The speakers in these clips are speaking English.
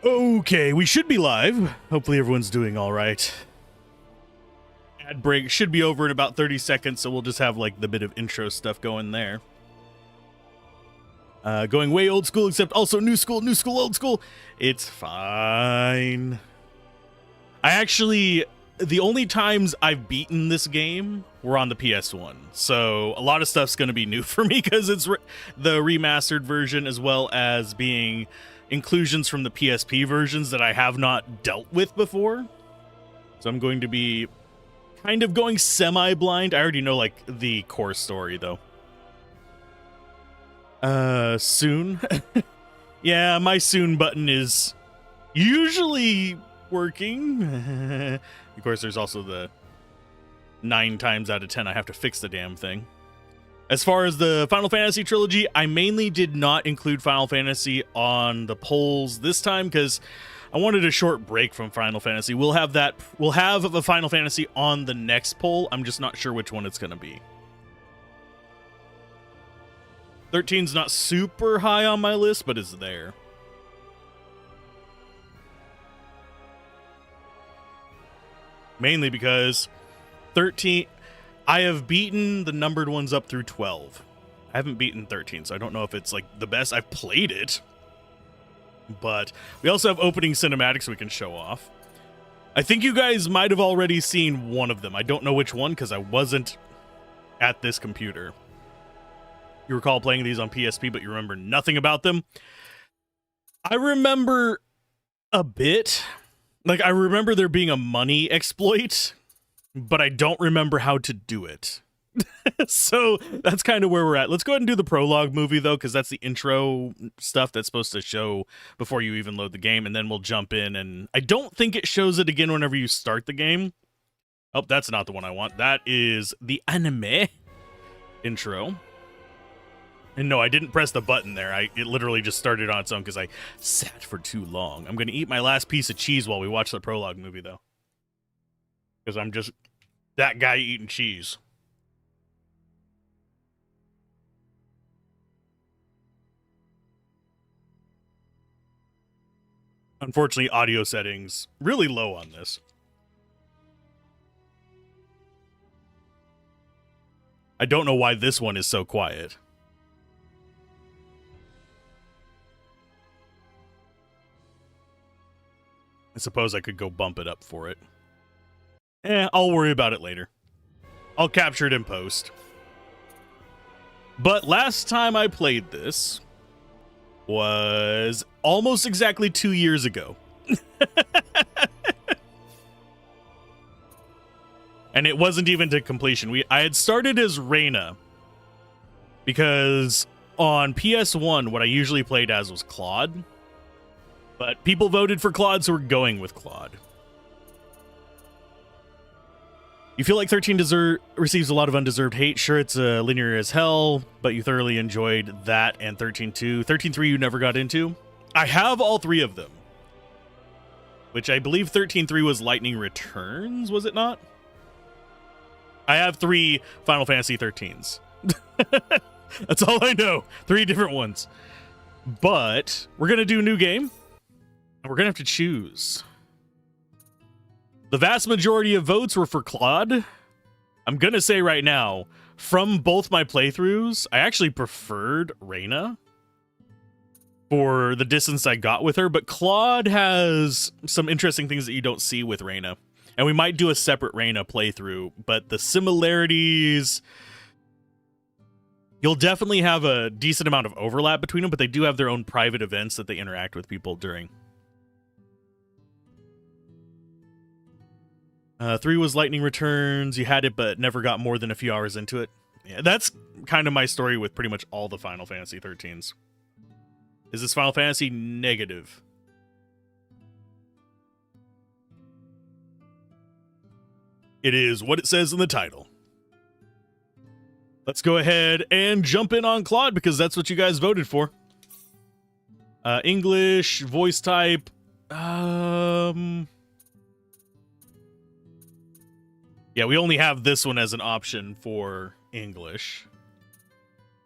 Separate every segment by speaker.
Speaker 1: Okay, we should be live. Hopefully everyone's doing all right. Ad break should be over in about 30 seconds, so we'll just have like the bit of intro stuff going there. Going way old school, except also new school, old school. It's fine. The only times I've beaten this game were on the PS1. So a lot of stuff's going to be new for me because it's the remastered version, as well as being inclusions from the PSP versions that I have not dealt with before. So I'm going to be kind of going semi-blind. I already know like the core story though. Soon. Yeah, my soon button is usually working. Of course, there's also the 9 times out of 10 I have to fix the damn thing. As far as the Final Fantasy trilogy, I mainly did not include Final Fantasy on the polls this time because I wanted a short break from Final Fantasy. We'll have a Final Fantasy on the next poll. I'm just not sure which one it's going to be. 13's not super high on my list, but it's there. Mainly because 13, I have beaten the numbered ones up through 12. I haven't beaten 13, so I don't know if it's like the best. I've played it, but we also have opening cinematics we can show off. I think you guys might have already seen one of them. I don't know which one because I wasn't at this computer. You recall playing these on PSP, but you remember nothing about them. I remember a bit. Like, I remember there being a money exploit, but I don't remember how to do it. So that's kind of where we're at. Let's go ahead and do the prologue movie, though, because that's the intro stuff that's supposed to show before you even load the game, and then we'll jump in. And I don't think it shows it again whenever you start the game. Oh, that's not the one I want. That is the anime intro. And no, I didn't press the button there. It literally just started on its own because I sat for too long. I'm going to eat my last piece of cheese while we watch the prologue movie, though. Because I'm just that guy eating cheese. Unfortunately, audio settings really low on this. I don't know why this one is so quiet. I suppose I could go bump it up for it. I'll worry about it later. I'll capture it in post. But last time I played this was almost exactly 2 years ago. And it wasn't even to completion. I had started as Reyna because on PS1, what I usually played as was Claude. But people voted for Claude, so we're going with Claude. You feel like 13 receives a lot of undeserved hate. Sure, it's linear as hell, but you thoroughly enjoyed that and 13-2. 13-3 you never got into. I have all 3 of them. Which I believe 13-3 was Lightning Returns, was it not? I have 3 Final Fantasy 13s. That's all I know. 3 different ones. But we're going to do a new game. We're going to have to choose. The vast majority of votes were for Claude. I'm going to say right now, from both my playthroughs, I actually preferred Reyna for the distance I got with her, but Claude has some interesting things that you don't see with Reyna. And we might do a separate Reyna playthrough, but the similarities... You'll definitely have a decent amount of overlap between them, but they do have their own private events that they interact with people during. 3 was Lightning Returns. You had it, but never got more than a few hours into it. Yeah, that's kind of my story with pretty much all the Final Fantasy 13s. Is this Final Fantasy negative? It is what it says in the title. Let's go ahead and jump in on Claude because that's what you guys voted for. English, voice type. Yeah, we only have this one as an option for English.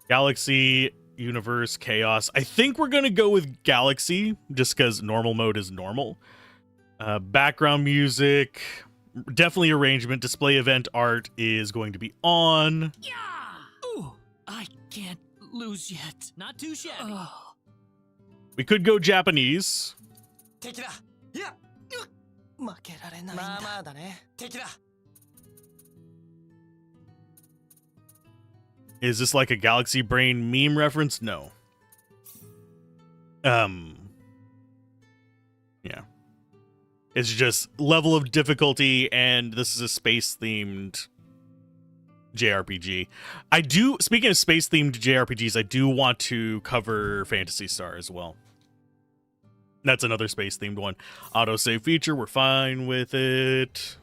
Speaker 1: Galaxy, universe, chaos. I think we're going to go with galaxy just because normal mode is normal. Background music, definitely arrangement. Display event art is going to be on.
Speaker 2: Yeah! Ooh, I can't lose yet. Not too shabby.
Speaker 1: We could go Japanese.
Speaker 2: Yeah.
Speaker 1: Is this like a Galaxy Brain meme reference? No. Yeah. It's just level of difficulty, and this is a space-themed JRPG. Speaking of space-themed JRPGs, I do want to cover Phantasy Star as well. That's another space-themed one. Autosave feature, we're fine with it.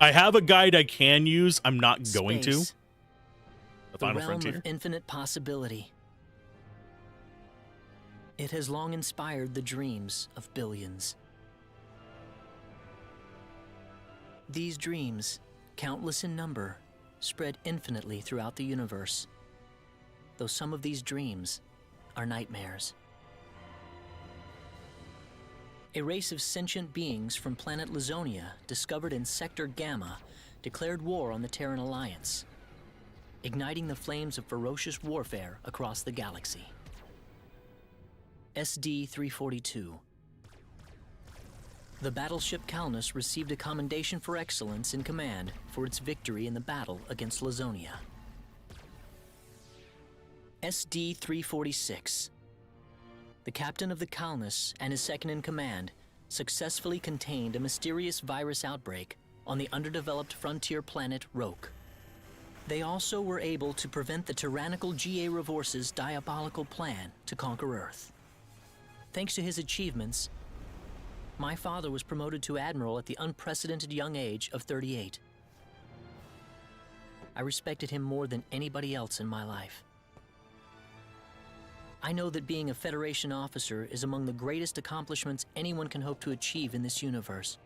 Speaker 1: I have a guide I can use. I'm not going to. The Final
Speaker 3: realm
Speaker 1: Frontier.
Speaker 3: Of infinite possibility. It has long inspired the dreams of billions. These dreams, countless in number, spread infinitely throughout the universe. Though some of these dreams are nightmares. A race of sentient beings from planet Lazonia, discovered in Sector Gamma, declared war on the Terran Alliance, igniting the flames of ferocious warfare across the galaxy. SD-342. The battleship Calnus received a commendation for excellence in command for its victory in the battle against Lazonia. SD-346. The captain of the Calnus and his second-in-command successfully contained a mysterious virus outbreak on the underdeveloped frontier planet Roke. They also were able to prevent the tyrannical G.A. Revorce's diabolical plan to conquer Earth. Thanks to his achievements, my father was promoted to admiral at the unprecedented young age of 38. I respected him more than anybody else in my life. I know that being a Federation officer is among the greatest accomplishments anyone can hope to achieve in this universe.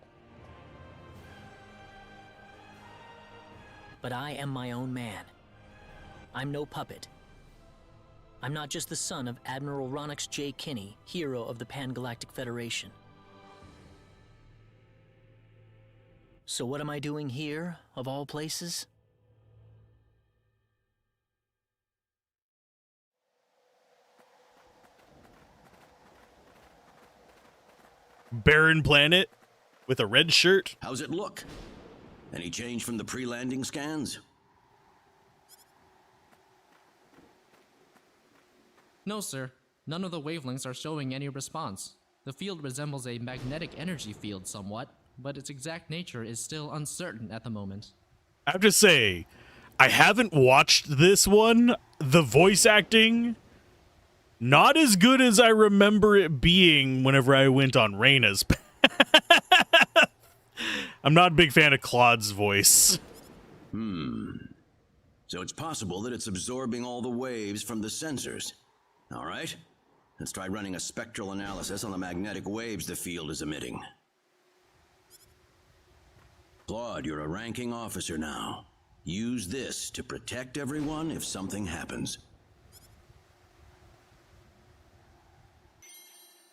Speaker 3: But I am my own man. I'm no puppet. I'm not just the son of Admiral Ronix J. Kinney, hero of the Pan-Galactic Federation. So what am I doing here, of all places?
Speaker 1: Barren planet with a red shirt.
Speaker 4: How's it look? Any change from the pre-landing scans?
Speaker 5: No, sir. None of the wavelengths are showing any response. The field resembles a magnetic energy field somewhat, but its exact nature is still uncertain at the moment.
Speaker 1: I have to say, I haven't watched this one. The voice acting, not as good as I remember it being whenever I went on Reyna's path. I'm not a big fan of Claude's voice.
Speaker 4: So it's possible that it's absorbing all the waves from the sensors. All right, let's try running a spectral analysis on the magnetic waves the field is emitting. Claude, you're a ranking officer now. Use this to protect everyone if something happens.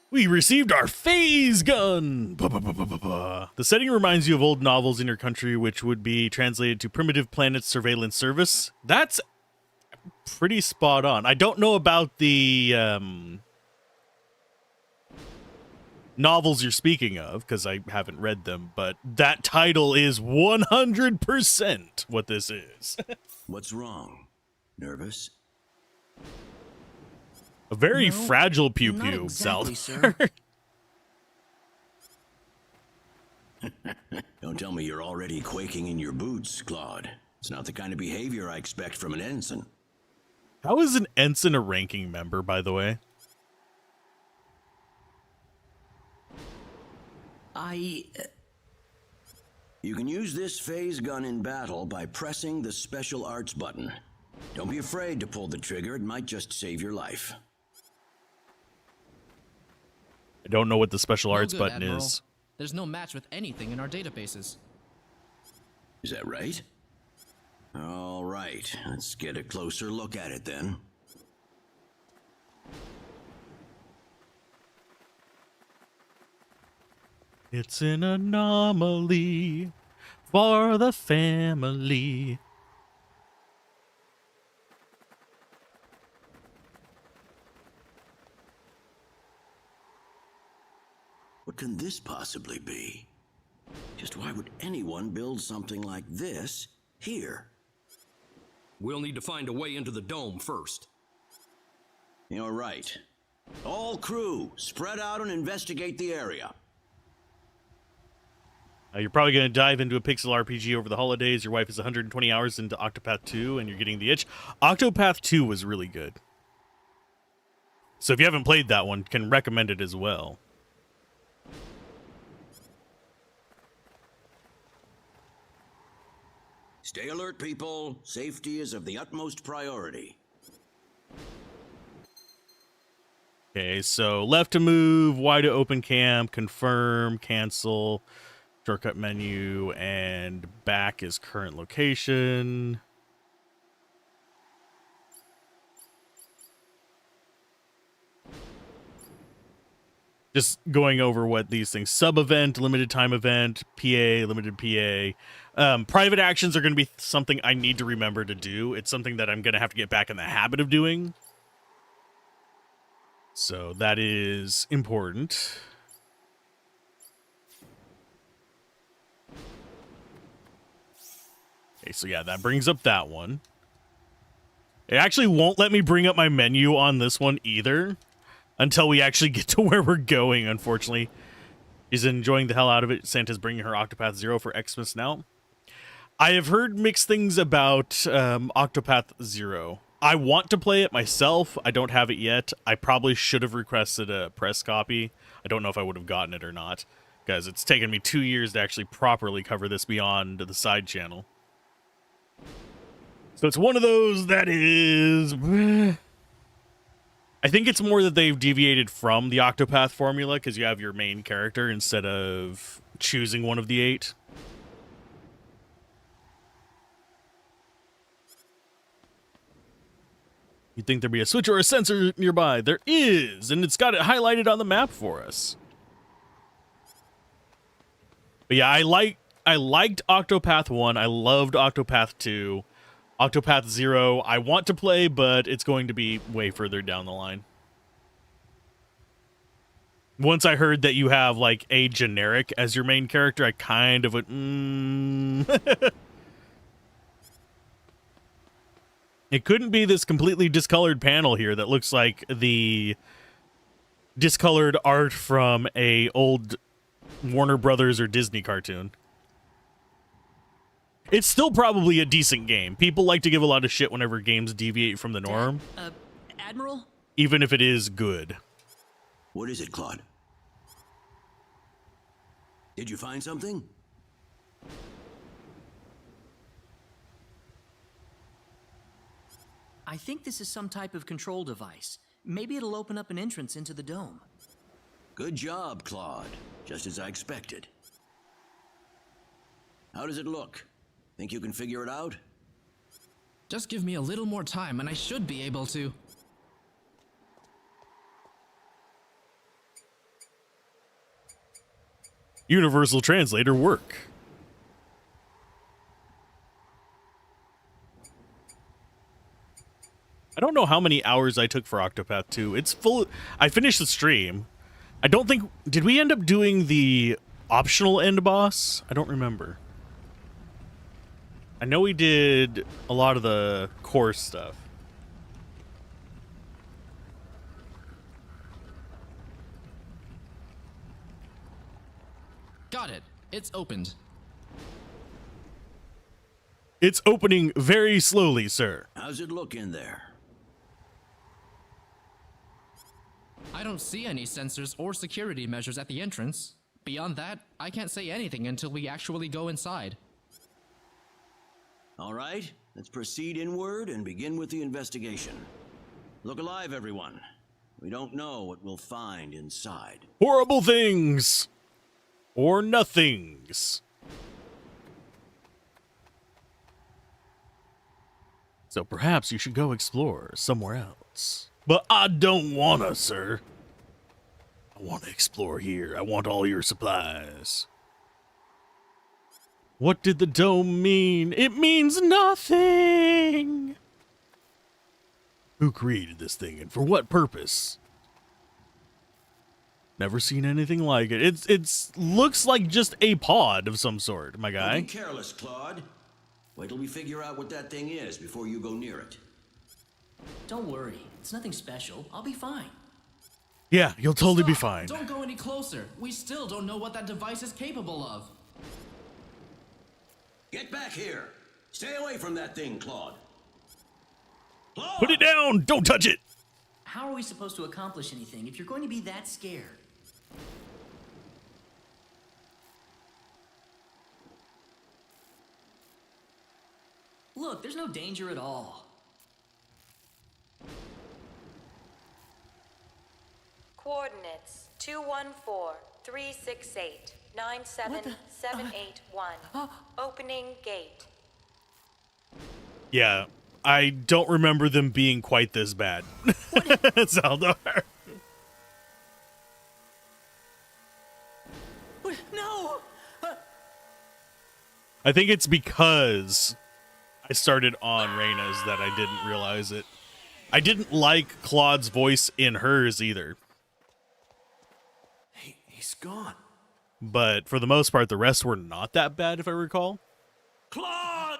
Speaker 1: We received our phase gun! The setting reminds you of old novels in your country, which would be translated to Primitive Planet Surveillance Service. That's pretty spot on. I don't know about the novels you're speaking of, because I haven't read them, but that title is 100% what this is.
Speaker 4: What's wrong? Nervous?
Speaker 1: A very
Speaker 3: No,
Speaker 1: fragile pew
Speaker 3: not
Speaker 1: pew,
Speaker 3: exactly,
Speaker 1: Sal.
Speaker 3: sir.
Speaker 4: Don't tell me you're already quaking in your boots, Claude. It's not the kind of behavior I expect from an ensign.
Speaker 1: How is an ensign a ranking member, by the way?
Speaker 4: You can use this phase gun in battle by pressing the special arts button. Don't be afraid to pull the trigger, it might just save your life.
Speaker 1: I don't know what the special
Speaker 5: No
Speaker 1: arts
Speaker 5: good,
Speaker 1: button
Speaker 5: Admiral.
Speaker 1: is.
Speaker 5: There's no match with anything in our databases.
Speaker 4: Is that right? All right, let's get a closer look at it then.
Speaker 1: It's an anomaly for the family.
Speaker 4: What can this possibly be? Just why would anyone build something like this here?
Speaker 6: We'll need to find a way into the dome first.
Speaker 4: You're right. All crew, spread out and investigate the area.
Speaker 1: You're probably going to dive into a pixel RPG over the holidays. Your wife is 120 hours into Octopath 2, and you're getting the itch. Octopath 2 was really good. So if you haven't played that one, can recommend it as well.
Speaker 4: Stay alert, people. Safety is of the utmost priority.
Speaker 1: Okay, so left to move, Y to open camp, confirm, cancel, shortcut menu, and back is current location. Just going over what these things, sub event, limited time event, PA, limited PA. Private actions are going to be something I need to remember to do. It's something that I'm going to have to get back in the habit of doing. So that is important. Okay, so yeah, that brings up that one. It actually won't let me bring up my menu on this one either until we actually get to where we're going, unfortunately. She's enjoying the hell out of it. Santa's bringing her Octopath Zero for Xmas now. I have heard mixed things about Octopath Zero. I want to play it myself. I don't have it yet. I probably should have requested a press copy. I don't know if I would have gotten it or not, because it's taken me 2 years to actually properly cover this beyond the side channel. So it's one of those that is... I think it's more that they've deviated from the Octopath formula, because you have your main character instead of choosing one of the 8. You'd think there'd be a switch or a sensor nearby. There is, and it's got it highlighted on the map for us. But yeah, I liked Octopath 1. I loved Octopath 2. Octopath 0, I want to play, but it's going to be way further down the line. Once I heard that you have, like, a generic as your main character, I kind of went, It couldn't be this completely discolored panel here that looks like the discolored art from a old Warner Brothers or Disney cartoon. It's still probably a decent game. People like to give a lot of shit whenever games deviate from the norm,
Speaker 2: Admiral?
Speaker 1: even if it is good.
Speaker 4: What is it, Claude? Did you find something?
Speaker 2: I think this is some type of control device. Maybe it'll open up an entrance into the dome.
Speaker 4: Good job, Claude. Just as I expected. How does it look? Think you can figure it out?
Speaker 5: Just give me a little more time and I should be able to.
Speaker 1: Universal Translator work. I don't know how many hours I took for Octopath 2. It's full. I finished the stream. I don't think... Did we end up doing the optional end boss? I don't remember. I know we did a lot of the core stuff.
Speaker 5: Got it. It's opened.
Speaker 1: It's opening very slowly, sir.
Speaker 4: How's it look in there?
Speaker 5: I don't see any sensors or security measures at the entrance. Beyond that, I can't say anything until we actually go inside.
Speaker 4: All right, let's proceed inward and begin with the investigation. Look alive, everyone. We don't know what we'll find inside.
Speaker 1: Horrible things. Or nothings. So perhaps you should go explore somewhere else. But I don't wanna, sir. I want to explore here. I want all your supplies. What did the dome mean? It means nothing! Who created this thing and for what purpose? Never seen anything like it. It's looks like just a pod of some sort, my
Speaker 4: Don't
Speaker 1: guy.
Speaker 4: be careless, Claude. Wait till we figure out what that thing is before you go near it.
Speaker 2: Don't worry, it's nothing special. I'll be fine.
Speaker 1: Yeah, you'll totally be
Speaker 5: Stop!
Speaker 1: fine.
Speaker 5: Don't go any closer. We still don't know what that device is capable of.
Speaker 4: Get back here! Stay away from that thing, Claude. Claude!
Speaker 1: Put it down! Don't touch it!
Speaker 2: How are we supposed to accomplish anything if you're going to be that scared? Look, there's no danger at all.
Speaker 7: Coordinates 214-368-97781. Opening gate.
Speaker 1: Yeah, I don't remember them being quite this bad. Zaldar.
Speaker 2: No!
Speaker 1: I think it's because I started on Reyna's that I didn't realize it. I didn't like Claude's voice in hers either.
Speaker 4: He's gone.
Speaker 1: But for the most part, the rest were not that bad, if I recall.
Speaker 4: Claude!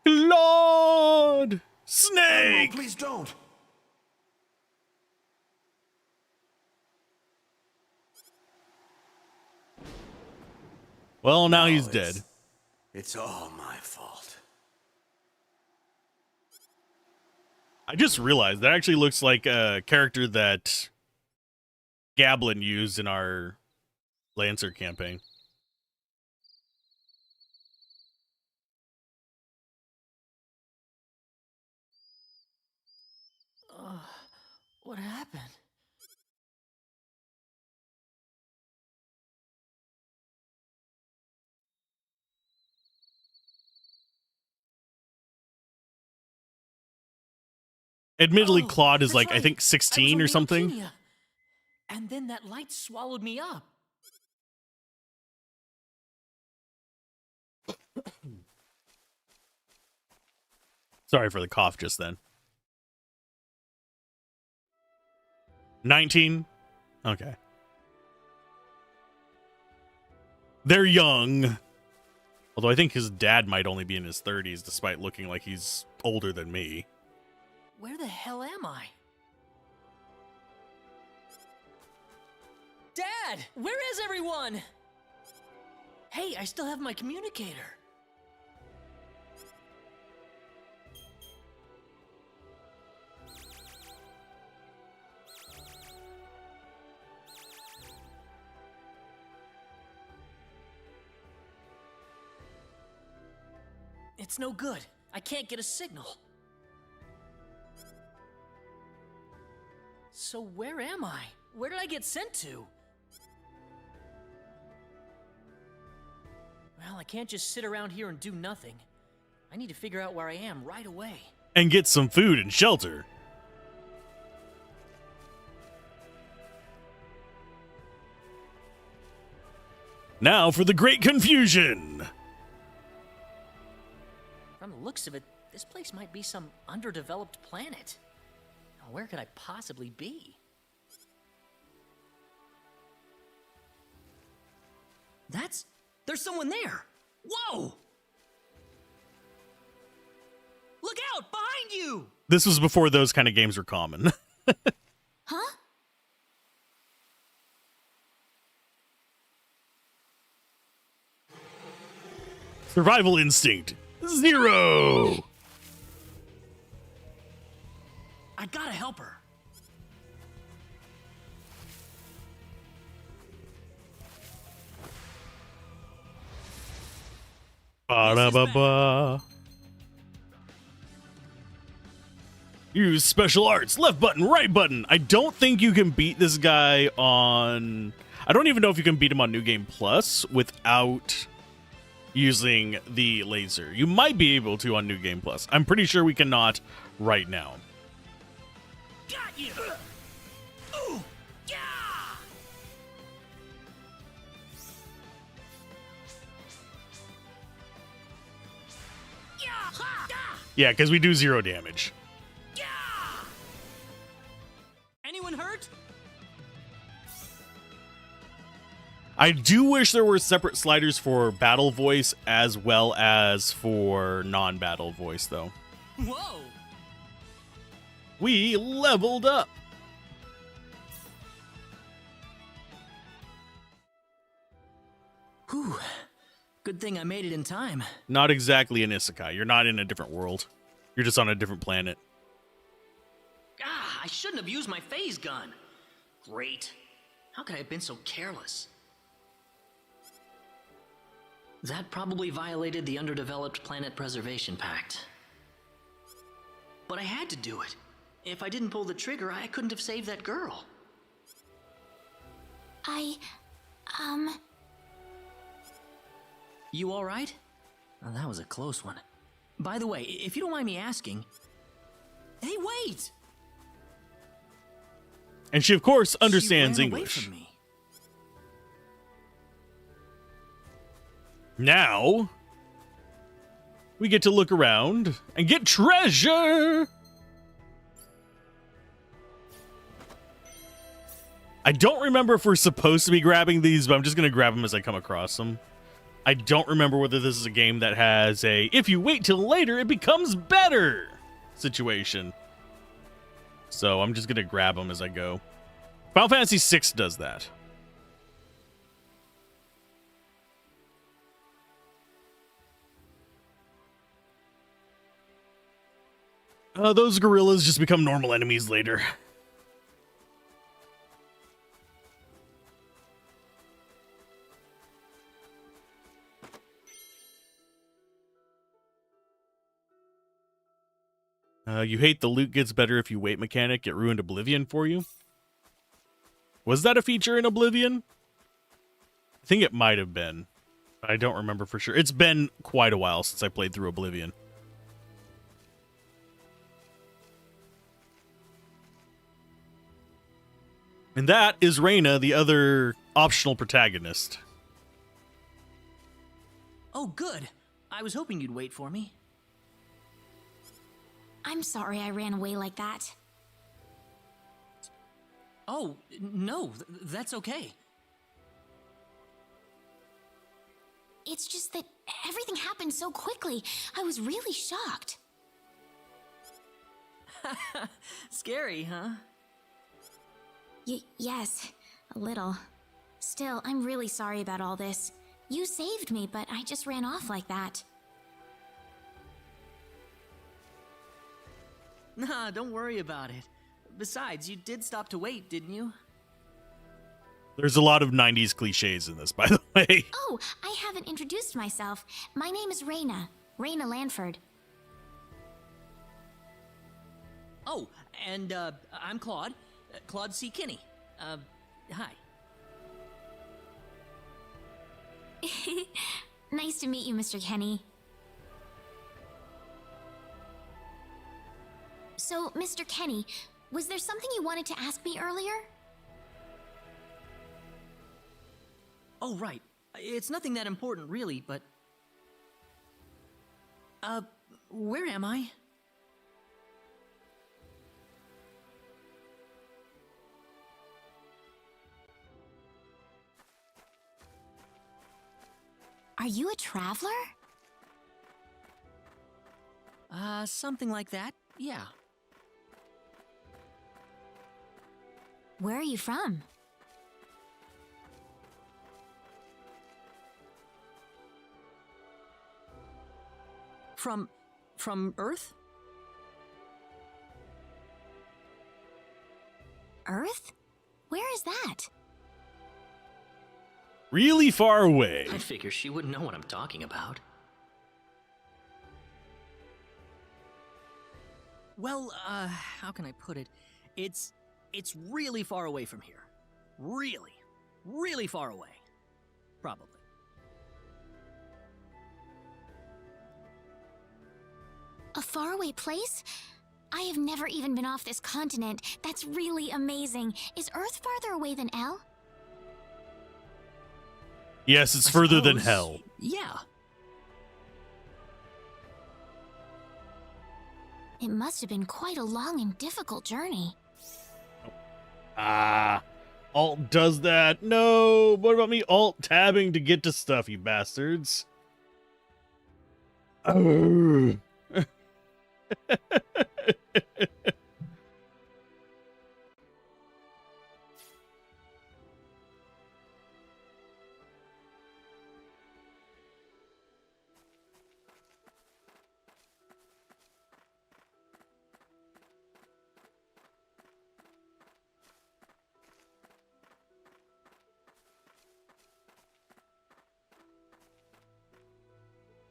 Speaker 1: Claude! Snake!
Speaker 4: Oh, please don't.
Speaker 1: Well, now he's dead.
Speaker 4: It's all my fault.
Speaker 1: I just realized that actually looks like a character that Gablin used in our Lancer campaign.
Speaker 2: What happened?
Speaker 1: Admittedly,
Speaker 2: Oh,
Speaker 1: Claude is
Speaker 2: that's
Speaker 1: like, I
Speaker 2: right.
Speaker 1: think
Speaker 2: I was
Speaker 1: 16
Speaker 2: on
Speaker 1: or something.
Speaker 2: leukemia. And then that light swallowed me up.
Speaker 1: Sorry for the cough just then. 19? Okay. They're young. Although I think his dad might only be in his 30s, despite looking like he's older than me.
Speaker 2: Where the hell am I? Dad! Where is everyone? Hey, I still have my communicator. It's no good. I can't get a signal. So where am I? Where did I get sent to? Well, I can't just sit around here and do nothing. I need to figure out where I am right away.
Speaker 1: And get some food and shelter. Now for the Great Confusion.
Speaker 2: From the looks of it, this place might be some underdeveloped planet. Now, where could I possibly be? There's someone there! Whoa! Look out! Behind you!
Speaker 1: This was before those kind of games were common.
Speaker 7: Huh?
Speaker 1: Survival instinct 0.
Speaker 2: I gotta help her.
Speaker 1: Ba-da-ba-ba. Use special arts. Left button, right button. I don't think you can beat this guy on... I don't even know if you can beat him on New Game Plus without using the laser. You might be able to on New Game Plus. I'm pretty sure we cannot right now.
Speaker 2: Got you! Ooh! Yeah! Yeah! Ha! Yeah!
Speaker 1: Yeah, because we do 0 damage.
Speaker 2: Yeah!
Speaker 3: Anyone hurt?
Speaker 1: I do wish there were separate sliders for battle voice as well as for non-battle voice, though.
Speaker 3: Whoa!
Speaker 1: We leveled up.
Speaker 3: Whew. Good thing I made it in time.
Speaker 1: Not exactly an isekai. You're not in a different world. You're just on a different planet.
Speaker 3: Ah, I shouldn't have used my phase gun. Great. How could I have been so careless? That probably violated the Underdeveloped Planet Preservation Pact. But I had to do it. If I didn't pull the trigger, I couldn't have saved that girl. You all right? Oh, that was a close one. By the way, if you don't mind me asking... Hey, wait!
Speaker 1: And she, of course,
Speaker 3: She
Speaker 1: understands
Speaker 3: ran away
Speaker 1: English.
Speaker 3: from me.
Speaker 1: Now, we get to look around and get treasure! I don't remember if we're supposed to be grabbing these, but I'm just going to grab them as I come across them. I don't remember whether this is a game that has a, if you wait till later, it becomes better situation. So I'm just going to grab them as I go. Final Fantasy VI does that. Those gorillas just become normal enemies later. You hate the loot gets better if you wait mechanic. It ruined Oblivion for you. Was that a feature in Oblivion? I think it might have been. But I don't remember for sure. It's been quite a while since I played through Oblivion. And that is Reyna, the other optional protagonist.
Speaker 3: Oh, good. I was hoping you'd wait for me.
Speaker 8: I'm sorry I ran away like that.
Speaker 3: Oh, no, that's okay.
Speaker 8: It's just that everything happened so quickly. I was really shocked.
Speaker 3: Scary, huh?
Speaker 8: Yes, a little. Still, I'm really sorry about all this. You saved me, but I just ran off like that.
Speaker 3: Nah, don't worry about it. Besides, you did stop to wait, didn't you?
Speaker 1: There's a lot of 90s cliches in this, by the way.
Speaker 8: Oh, I haven't introduced myself. My name is Reyna. Reyna Lanford.
Speaker 3: Oh, and, I'm Claude. Claude C. Kinney. Hi.
Speaker 8: Nice to meet you, Mr. Kenny. So, Mr. Kenny, was there something you wanted to ask me earlier?
Speaker 3: Oh, right. It's nothing that important, really, but... where am I?
Speaker 8: Are you a traveler?
Speaker 3: Something like that, yeah.
Speaker 8: Where are you from?
Speaker 3: From Earth?
Speaker 8: Earth? Where is that?
Speaker 1: Really far away.
Speaker 3: I'd figure she wouldn't know what I'm talking about. Well, how can I put it? It's really far away from here. Really, really far away. Probably.
Speaker 8: faraway place? I have never even been off this continent. That's really amazing. Is Earth farther away than L?
Speaker 1: Yes, it's
Speaker 3: I
Speaker 1: further than
Speaker 3: suppose-
Speaker 1: hell.
Speaker 3: Yeah.
Speaker 8: It must have been quite a long and difficult journey.
Speaker 1: Ah, Alt does that. No, what about me Alt tabbing to get to stuff, you bastards? Oh.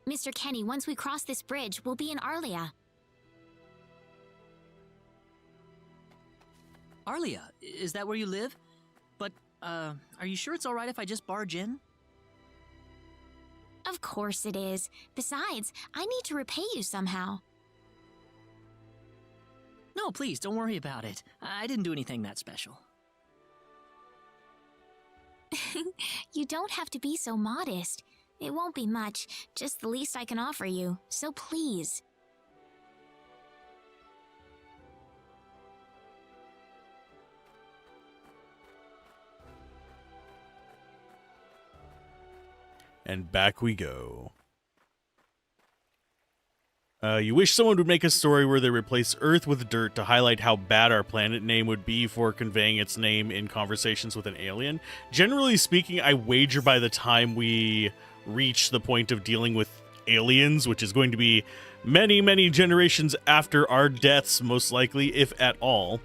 Speaker 8: Mr. Kenny, once we cross this bridge, we'll be in Arlia.
Speaker 3: Arlia, is that where you live? But, are you sure it's alright if I just barge in?
Speaker 8: Of course it is. Besides, I need to repay you somehow.
Speaker 3: No, please, don't worry about it. I didn't do anything that special.
Speaker 8: You don't have to be so modest. It won't be much, just the least I can offer you, so please.
Speaker 1: And back we go. You wish someone would make a story where they replace Earth with dirt to highlight how bad our planet name would be for conveying its name in conversations with an alien. Generally speaking, I wager by the time we reach the point of dealing with aliens, which is going to be many, many generations after our deaths, most likely, if at all,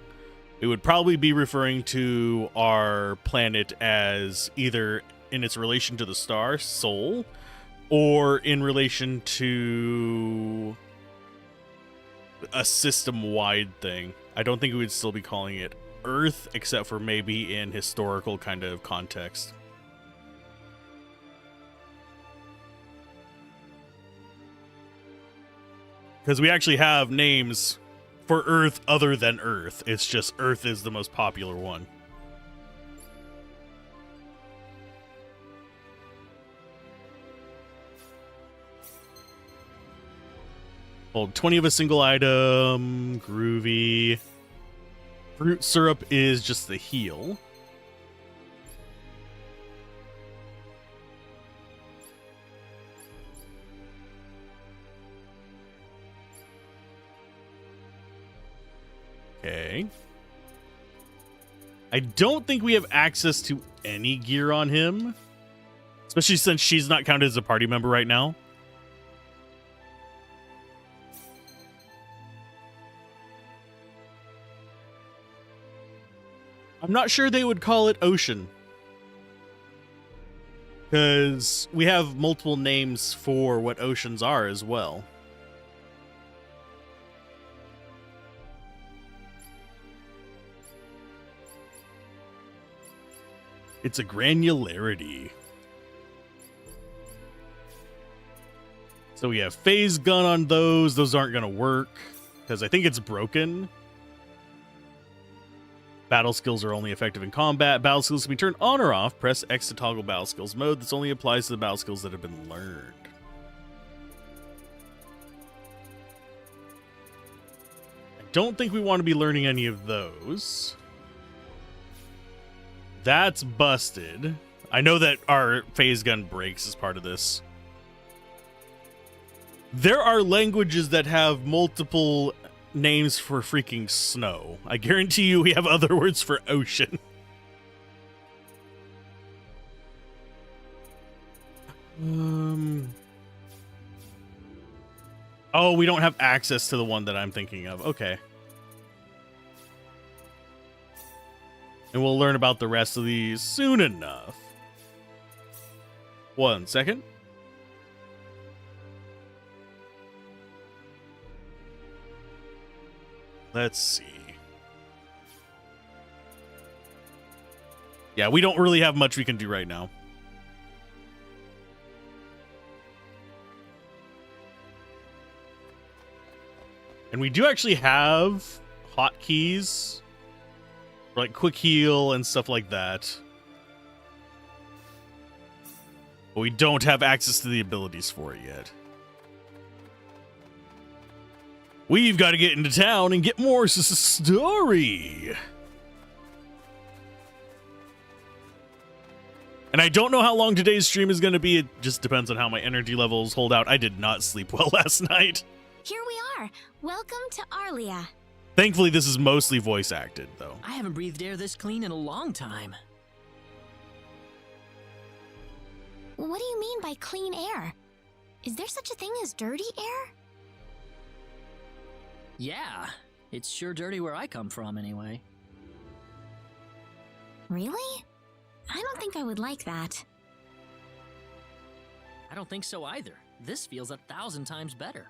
Speaker 1: it would probably be referring to our planet as either in its relation to the star, Sol, or in relation to a system-wide thing. I don't think we would still be calling it Earth, except for maybe in historical kind of context. Because we actually have names for Earth other than Earth. It's just Earth is the most popular one. Hold 20 of a single item. Groovy. Fruit syrup is just the heal. Okay. I don't think we have access to any gear on him, especially since she's not counted as a party member right now. I'm not sure they would call it Ocean, because we have multiple names for what oceans are as well. It's a granularity. So we have phase gun on those. Those aren't going to work because I think it's broken. Battle skills are only effective in combat. Battle skills can be turned on or off. Press X to toggle battle skills mode. This only applies to the battle skills that have been learned. I don't think we want to be learning any of those. That's busted. I know that our phase gun breaks as part of this. There are languages that have multiple names for freaking snow. I guarantee you we have other words for ocean. Oh, we don't have access to the one that I'm thinking of. Okay. And we'll learn about the rest of these soon enough. 1 second. Let's see. Yeah, we don't really have much we can do right now. And we do actually have hotkeys for like quick heal and stuff like that. But we don't have access to the abilities for it yet. We've got to get into town and get more story. And I don't know how long today's stream is going to be. It just depends on how my energy levels hold out. I did not sleep well last night.
Speaker 8: Here we are. Welcome to Arlia.
Speaker 1: Thankfully, this is mostly voice acted, though.
Speaker 3: I haven't breathed air this clean in a long time.
Speaker 8: What do you mean by clean air? Is there such a thing as dirty air?
Speaker 3: Yeah, it's sure dirty where I come from anyway.
Speaker 8: Really? I don't think I would like that.
Speaker 3: I don't think so either. This feels 1,000 times better.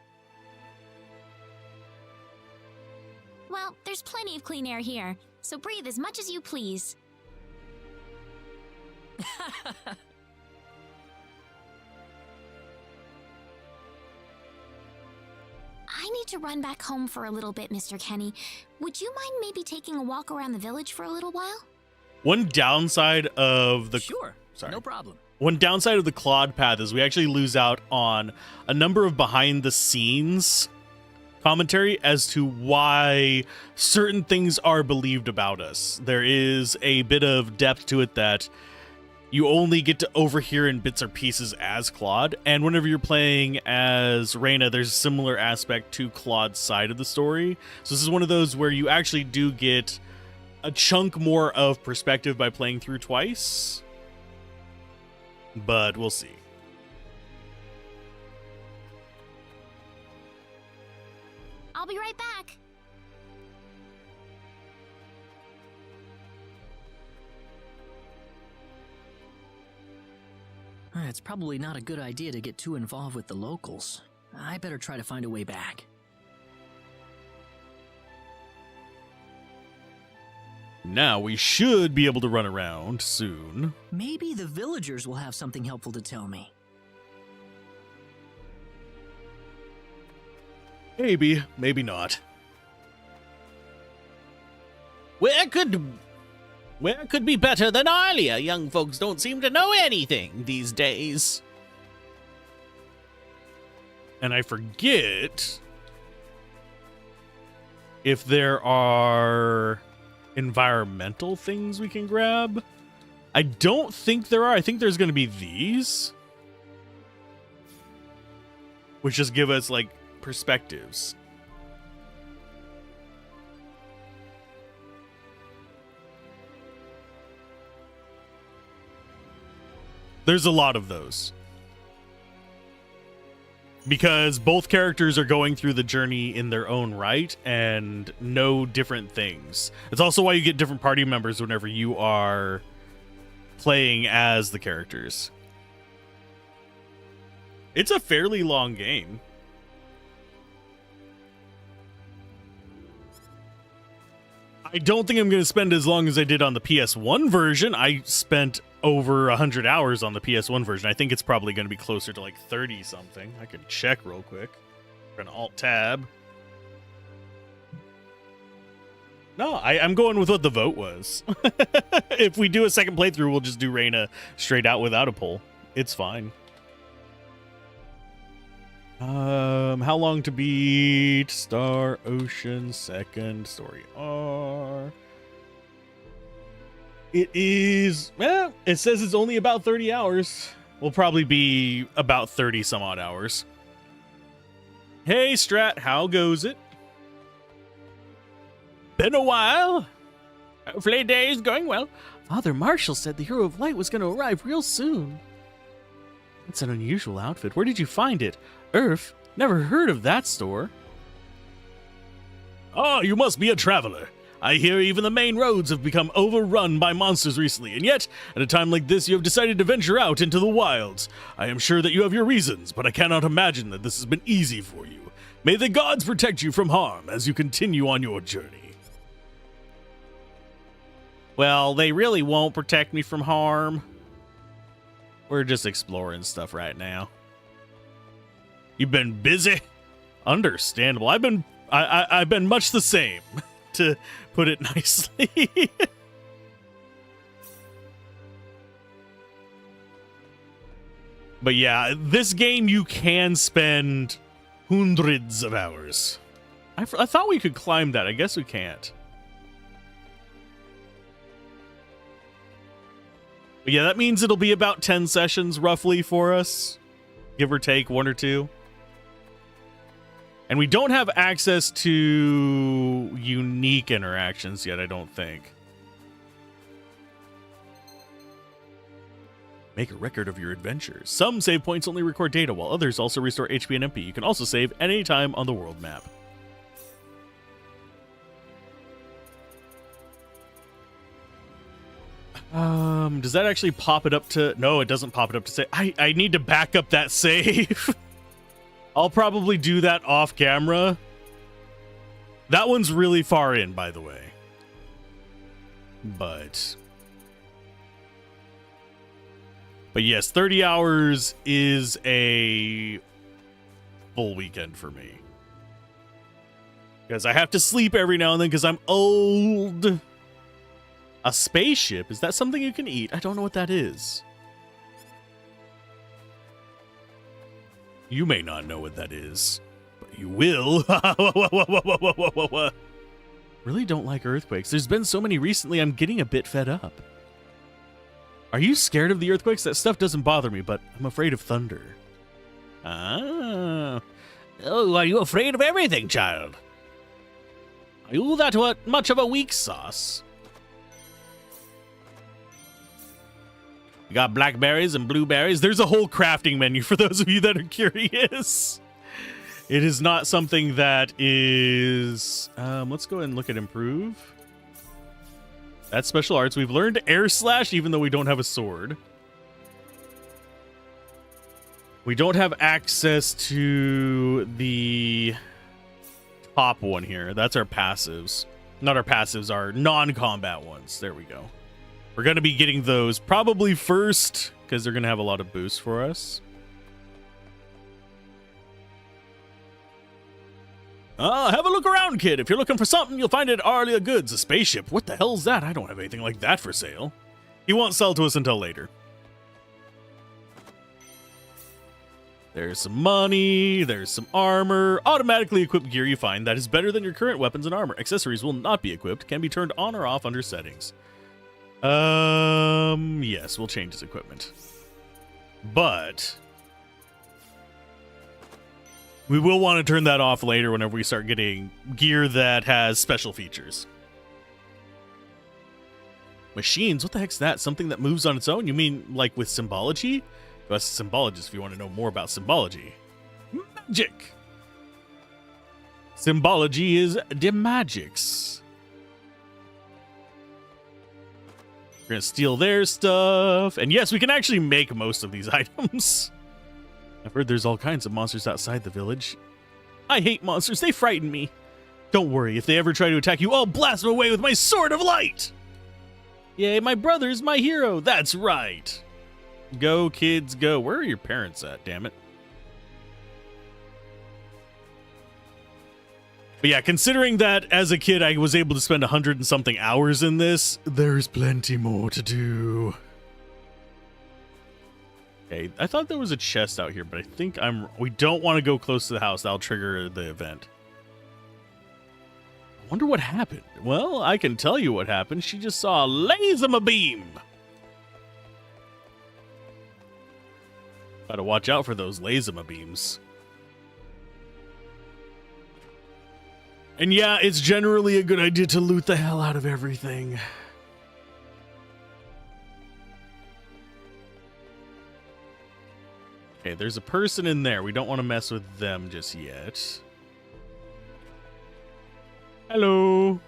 Speaker 8: Well, there's plenty of clean air here, so breathe as much as you please. I need to run back home for a little bit, Mr. Kenny. Would you mind maybe taking a walk around the village for a little while?
Speaker 1: One downside of the
Speaker 3: Sure, no problem.
Speaker 1: One downside of the Claude path is we actually lose out on a number of behind the scenes commentary as to why certain things are believed about us. There is a bit of depth to it that you only get to overhear in bits or pieces as Claude, and whenever you're playing as Reyna, there's a similar aspect to Claude's side of the story. So this is one of those where you actually do get a chunk more of perspective by playing through twice, but we'll see.
Speaker 8: I'll be right back.
Speaker 3: It's probably not a good idea to get too involved with the locals. I better try to find a way back.
Speaker 1: Now we should be able to run around soon.
Speaker 3: Maybe the villagers will have something helpful to tell me.
Speaker 1: Maybe, maybe not. Where could be better than Arlia? Young folks don't seem to know anything these days. And I forget if there are environmental things we can grab. I don't think there are. I think there's going to be these, which just give us like perspectives. There's a lot of those because both characters are going through the journey in their own right and know different things. It's also why you get different party members whenever you are playing as the characters. It's a fairly long game. I don't think I'm going to spend as long as I did on the PS1 version. I spent over 100 hours on the PS1 version. I think it's probably going to be closer to like 30 something. I could check real quick. We're going to alt tab. No, I'm going with what the vote was. If we do a second playthrough, we'll just do Reyna straight out without a poll. It's fine. How long to beat? Star Ocean, second story R. It is, well, it says it's only about 30 hours. Will probably be about 30 some odd hours. Hey, Strat, how goes it? Been a while. Hopefully day's going well. Father Marshall said the Hero of Light was going to arrive real soon. It's an unusual outfit. Where did you find it? Earth? Never heard of that store. Oh, you must be a traveler. I hear even the main roads have become overrun by monsters recently, and yet, at a time like this, you have decided to venture out into the wilds. I am sure that you have your reasons, but I cannot imagine that this has been easy for you. May the gods protect you from harm as you continue on your journey. Well, they really won't protect me from harm. We're just exploring stuff right now. You've been busy? Understandable. I've been I've been much the same, to put it nicely. But yeah, this game you can spend hundreds of hours. I thought we could climb that. I guess we can't. But yeah, that means it'll be about 10 sessions roughly for us. Give or take 1 or 2. And we don't have access to unique interactions yet, I don't think. Make a record of your adventures. Some save points only record data, while others also restore HP and MP. You can also save at any time on the world map. Does that actually pop it up to... No, it doesn't pop it up to save. I need to back up that save. I'll probably do that off camera. That one's really far in, by the way. But yes, 30 hours is a full weekend for me. Because I have to sleep every now and then because I'm old. A spaceship? Is that something you can eat? I don't know what that is. You may not know what that is, but you will. Really don't like earthquakes. There's been so many recently, I'm getting a bit fed up. Are you scared of the earthquakes? That stuff doesn't bother me, but I'm afraid of thunder. Ah. Oh, are you afraid of everything, child? Are you that much of a weak sauce? You got blackberries and blueberries. There's a whole crafting menu for those of you that are curious. It is not something that is... let's go ahead and look at improve. That's special arts. We've learned air slash even though we don't have a sword. We don't have access to the top one here. That's our passives. Not our passives, our non-combat ones. There we go. We're going to be getting those probably first because they're going to have a lot of boosts for us. Have a look around, kid. If you're looking for something, you'll find it at Arlia Goods. A spaceship. What the hell's that? I don't have anything like that for sale. He won't sell to us until later. There's some money. There's some armor. Automatically equipped gear you find that is better than your current weapons and armor. Accessories will not be equipped. Can be turned on or off under settings. Yes, we'll change his equipment. But we will want to turn that off later whenever we start getting gear that has special features. Machines? What the heck's that? Something that moves on its own? You mean like with symbology? Go ask a symbologist if you want to know more about symbology. Magic! Symbology is the magics. We're going to steal their stuff. And yes, we can actually make most of these items. I've heard there's all kinds of monsters outside the village. I hate monsters. They frighten me. Don't worry. If they ever try to attack you, I'll blast them away with my sword of light. Yay, my brother's my hero. That's right. Go, kids, go. Where are your parents at, damn it? But yeah, considering that as a kid I was able to spend 100 and something hours in this, there's plenty more to do. Okay, I thought there was a chest out here, but I think we don't want to go close to the house. That'll trigger the event. I wonder what happened. Well, I can tell you what happened. She just saw a laser beam. Gotta watch out for those laser beams. And yeah, it's generally a good idea to loot the hell out of everything. Okay, there's a person in there. We don't want to mess with them just yet. Hello.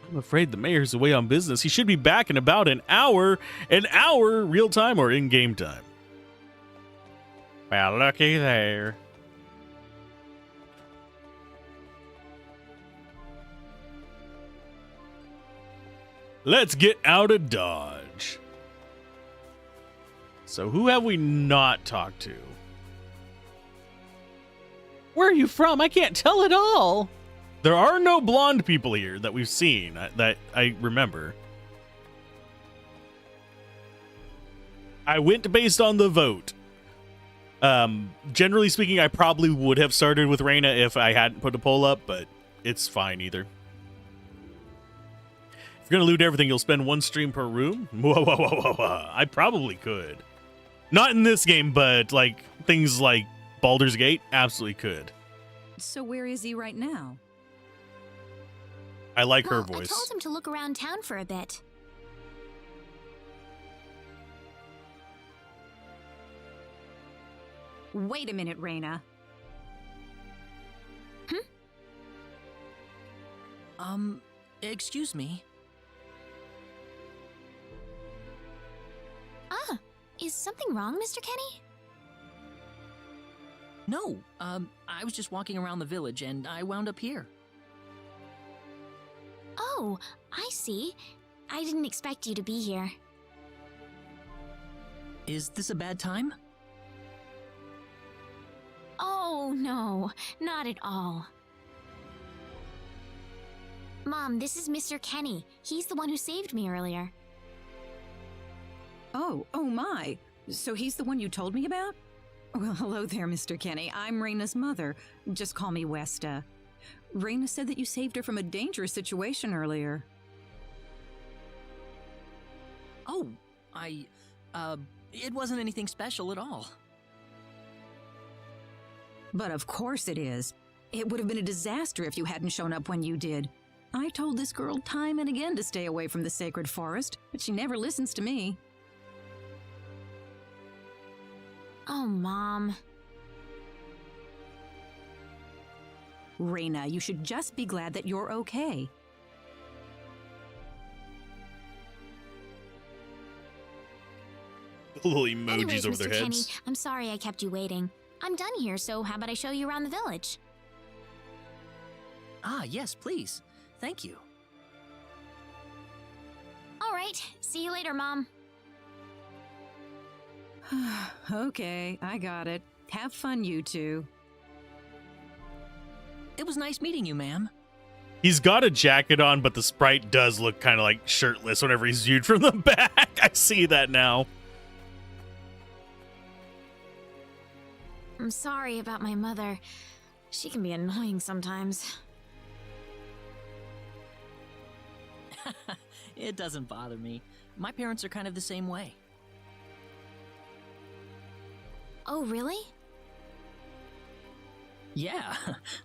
Speaker 1: I'm afraid the mayor's away on business. He should be back in about an hour. An hour, real time or in-game time? Well, looky there. Let's get out of Dodge. So who have we not talked to? Where are you from? I can't tell at all. There are no blonde people here that we've seen that I remember. I went based on the vote. Generally speaking, I probably would have started with Reyna if I hadn't put a poll up, but it's fine either. If you're gonna loot everything, you'll spend 1 stream per room? Whoa, whoa, whoa, whoa, whoa. I probably could. Not in this game, but like things like Baldur's Gate, absolutely could.
Speaker 9: So where is he right now?
Speaker 1: I like her
Speaker 8: Well,
Speaker 1: voice.
Speaker 8: I told him to look around town for a bit.
Speaker 9: Wait a minute, Reyna.
Speaker 3: Excuse me.
Speaker 8: Ah, is something wrong, Mr. Kenny?
Speaker 3: No, I was just walking around the village and I wound up here.
Speaker 8: Oh, I see. I didn't expect you to be here.
Speaker 3: Is this a bad time?
Speaker 8: Oh, no, not at all. Mom, this is Mr. Kenny. He's the one who saved me earlier.
Speaker 9: Oh my. So he's the one you told me about? Well, hello there, Mr. Kenny. I'm Reyna's mother. Just call me Westa. Reyna said that you saved her from a dangerous situation earlier.
Speaker 3: Oh, it wasn't anything special at all.
Speaker 9: But of course it is. It would have been a disaster if you hadn't shown up when you did. I told this girl time and again to stay away from the sacred forest, but she never listens to me.
Speaker 8: Oh, Mom.
Speaker 9: Reyna, you should just be glad that you're okay.
Speaker 1: Little emojis
Speaker 8: Anyways,
Speaker 1: over
Speaker 8: Mr.
Speaker 1: their
Speaker 8: Kenny,
Speaker 1: heads.
Speaker 8: I'm sorry I kept you waiting. I'm done here, so how about I show you around the village?
Speaker 3: Ah, yes, please. Thank you.
Speaker 8: All right, see you later, Mom.
Speaker 9: Okay, I got it. Have fun, you two.
Speaker 3: It was nice meeting you, ma'am.
Speaker 1: He's got a jacket on, but the sprite does look kind of like shirtless whenever he's viewed from the back. I see that now.
Speaker 8: I'm sorry about my mother. She can be annoying sometimes.
Speaker 3: It doesn't bother me. My parents are kind of the same way.
Speaker 8: Oh, really?
Speaker 3: Yeah,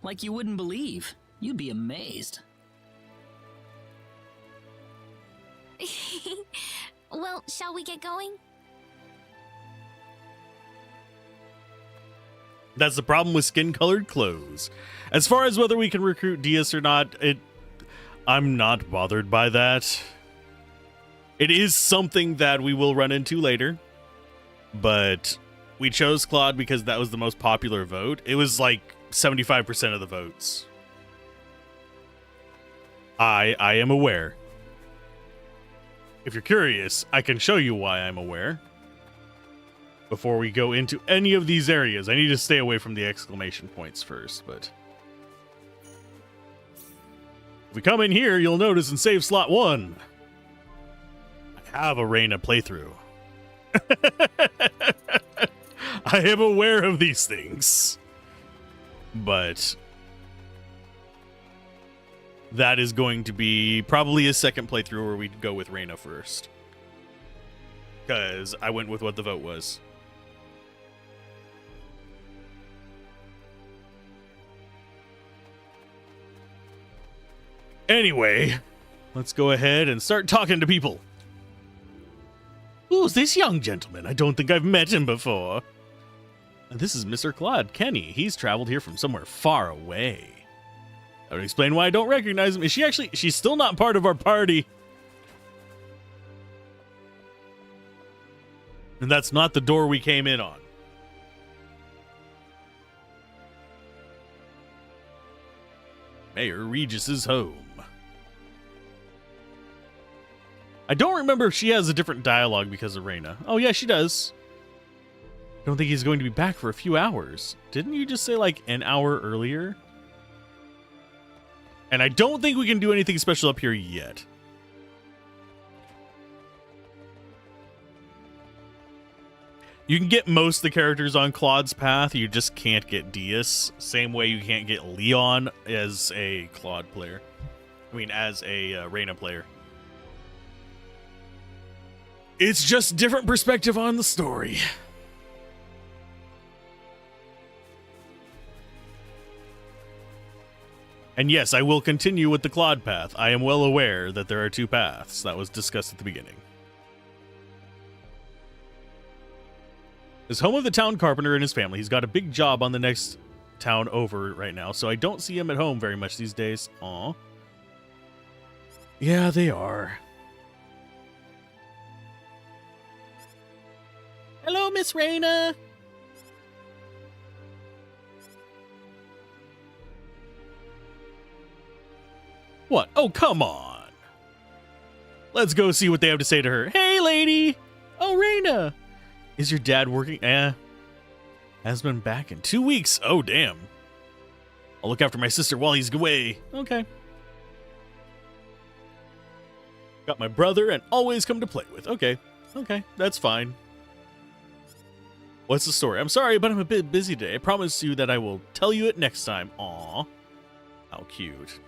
Speaker 3: like you wouldn't believe. You'd be amazed.
Speaker 8: Well, shall we get going?
Speaker 1: That's the problem with skin-colored clothes. As far as whether we can recruit Diaz or not, I'm not bothered by that. It is something that we will run into later, but we chose Claude because that was the most popular vote. It was like 75% of the votes. I am aware. If you're curious, I can show you why I'm aware. Before we go into any of these areas, I need to stay away from the exclamation points first, but if we come in here, you'll notice in save slot 1, I have a Reyna playthrough. I am aware of these things, but that is going to be probably a second playthrough where we'd go with Reyna first, because I went with what the vote was. Anyway, let's go ahead and start talking to people. Who's this young gentleman? I don't think I've met him before. This is Mr. Claude Kenny. He's traveled here from somewhere far away. I would explain why I don't recognize him. Is she actually... She's still not part of our party. And that's not the door we came in on. Mayor Regis's home. I don't remember if she has a different dialogue because of Reyna. Oh, yeah, she does. I don't think he's going to be back for a few hours. Didn't you just say, like, an hour earlier? And I don't think we can do anything special up here yet. You can get most of the characters on Claude's path. You just can't get Dias. Same way you can't get Leon as a Claude player. I mean, as a Reyna player. It's just different perspective on the story. And yes, I will continue with the Claude path. I am well aware that there are 2 paths. That was discussed at the beginning. Is home of the town carpenter and his family. He's got a big job on the next town over right now, so I don't see him at home very much these days. Aw. Yeah, they are. Hello, Miss Reyna. What? Oh, come on. Let's go see what they have to say to her. Hey, lady. Oh, Reyna. Is your dad working? Has been back in 2 weeks. Oh, damn. I'll look after my sister while he's away. Okay. Got my brother and always come to play with. Okay. Okay, that's fine. What's the story? I'm sorry, but I'm a bit busy today. I promise you that I will tell you it next time. Aw. How cute.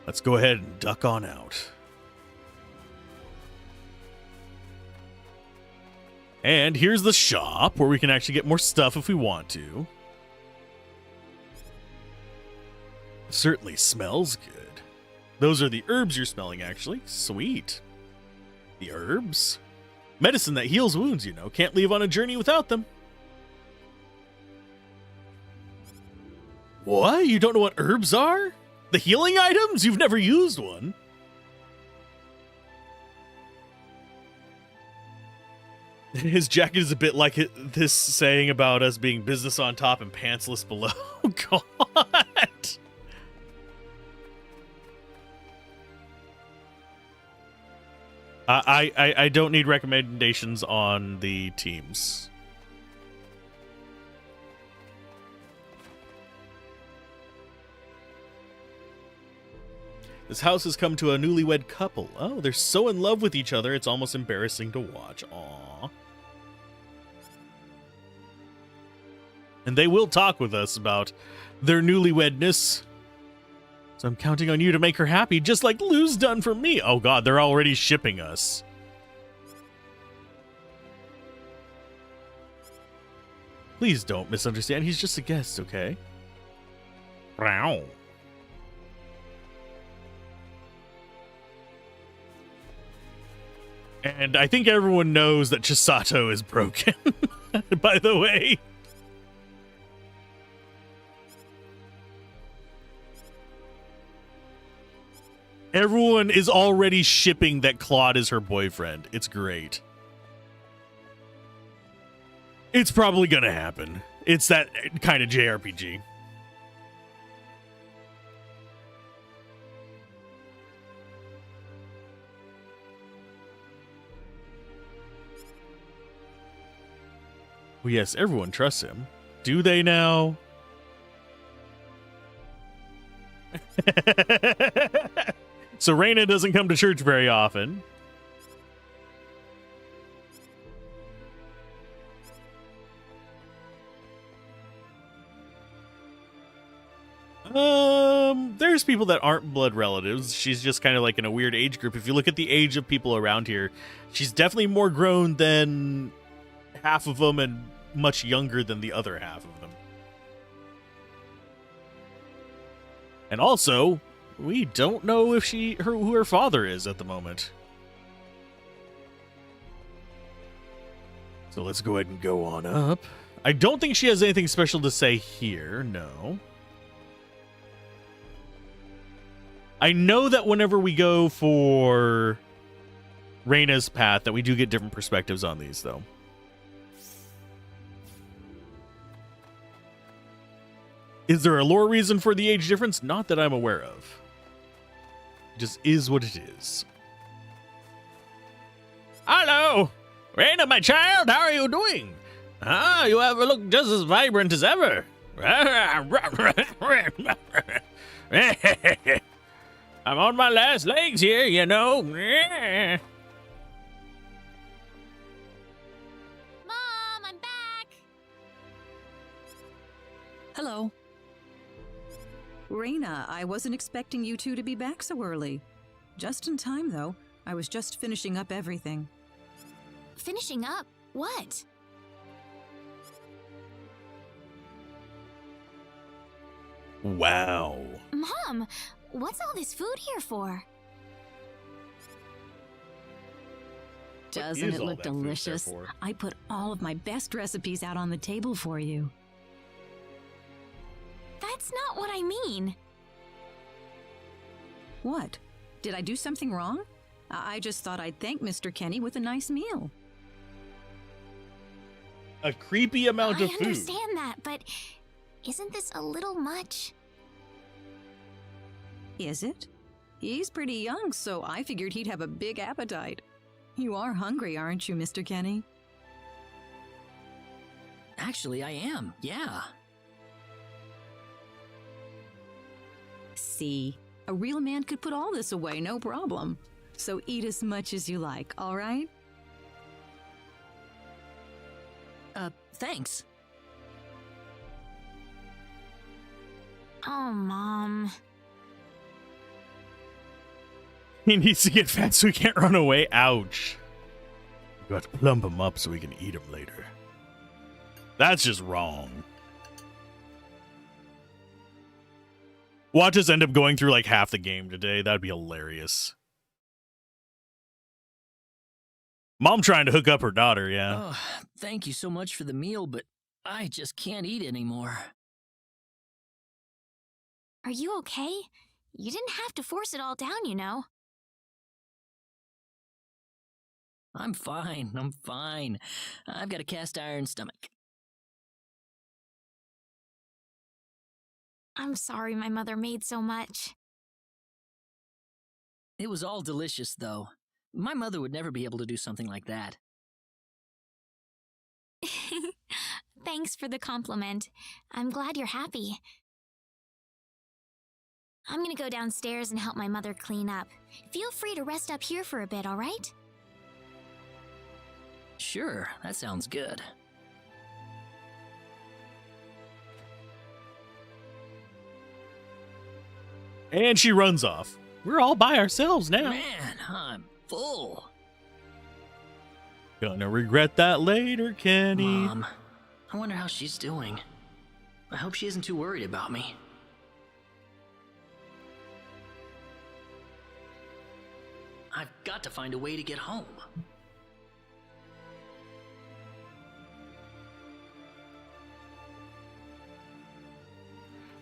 Speaker 1: Let's go ahead and duck on out. And here's the shop where we can actually get more stuff if we want to. Certainly smells good. Those are the herbs you're smelling, actually. Sweet. The herbs? Medicine that heals wounds, you know. Can't leave on a journey without them. What? You don't know what herbs are? The healing items? You've never used one. His jacket is a bit like this saying about us being business on top and pantsless below. God. I don't need recommendations on the teams. This house has come to a newlywed couple. Oh, they're so in love with each other, it's almost embarrassing to watch. Aww. And they will talk with us about their newlywedness. So I'm counting on you to make her happy, just like Lou's done for me. Oh god, they're already shipping us. Please don't misunderstand. He's just a guest, okay? Wow. And I think everyone knows that Chisato is broken, by the way. Everyone is already shipping that Claude is her boyfriend. It's great. It's probably gonna happen. It's that kind of JRPG. Well, yes, everyone trusts him. Do they now? So Reyna doesn't come to church very often. There's people that aren't blood relatives. She's just kind of like in a weird age group. If you look at the age of people around here, she's definitely more grown than half of them and much younger than the other half of them. And also, we don't know if who her father is at the moment. So let's go ahead and go on up. I don't think she has anything special to say here, no. I know that whenever we go for Reyna's path, that we do get different perspectives on these, though. Is there a lore reason for the age difference? Not that I'm aware of. It just is what it is. Hello! Reyna, my child, how are you doing? Ah, you ever look just as vibrant as ever. I'm on my last legs here, you know.
Speaker 8: Mom, I'm back.
Speaker 3: Hello.
Speaker 9: Raina, I wasn't expecting you two to be back so early. Just in time, though. I was just finishing up everything.
Speaker 8: Finishing up? What?
Speaker 1: Wow.
Speaker 8: Mom, what's all this food here for?
Speaker 9: Doesn't
Speaker 1: is
Speaker 9: it
Speaker 1: all
Speaker 9: look
Speaker 1: that food there
Speaker 9: delicious?
Speaker 1: for?
Speaker 9: I put all of my best recipes out on the table for you.
Speaker 8: That's not what I mean.
Speaker 9: What? Did I do something wrong? I just thought I'd thank Mr. Kenny with a nice meal.
Speaker 1: A creepy amount of
Speaker 8: I
Speaker 1: food.
Speaker 8: understand that, but isn't this a little much?
Speaker 9: Is it? He's pretty young, so I figured he'd have a big appetite. You are hungry, aren't you, Mr. Kenny?
Speaker 3: Actually, I am, yeah.
Speaker 9: See, a real man could put all this away, no problem. So eat as much as you like, all right?
Speaker 3: Thanks.
Speaker 8: Oh, Mom.
Speaker 1: He needs to get fat so he can't run away. Ouch. You got to plump him up so we can eat him later. That's just wrong. Watch us end up going through like half the game today. That'd be hilarious. Mom trying to hook up her daughter, yeah.
Speaker 3: Oh, thank you so much for the meal, but I just can't eat anymore.
Speaker 8: Are you okay? You didn't have to force it all down, you know.
Speaker 3: I'm fine, I'm fine. I've got a cast iron stomach.
Speaker 8: I'm sorry my mother made so much.
Speaker 3: It was all delicious, though. My mother would never be able to do something like that.
Speaker 8: Thanks for the compliment. I'm glad you're happy. I'm gonna go downstairs and help my mother clean up. Feel free to rest up here for a bit, all right?
Speaker 3: Sure, that sounds good.
Speaker 1: And she runs off. We're all by ourselves now.
Speaker 3: Man, I'm full.
Speaker 1: Gonna regret that later, Kenny.
Speaker 3: Mom, I wonder how she's doing. I hope she isn't too worried about me. I've got to find a way to get home.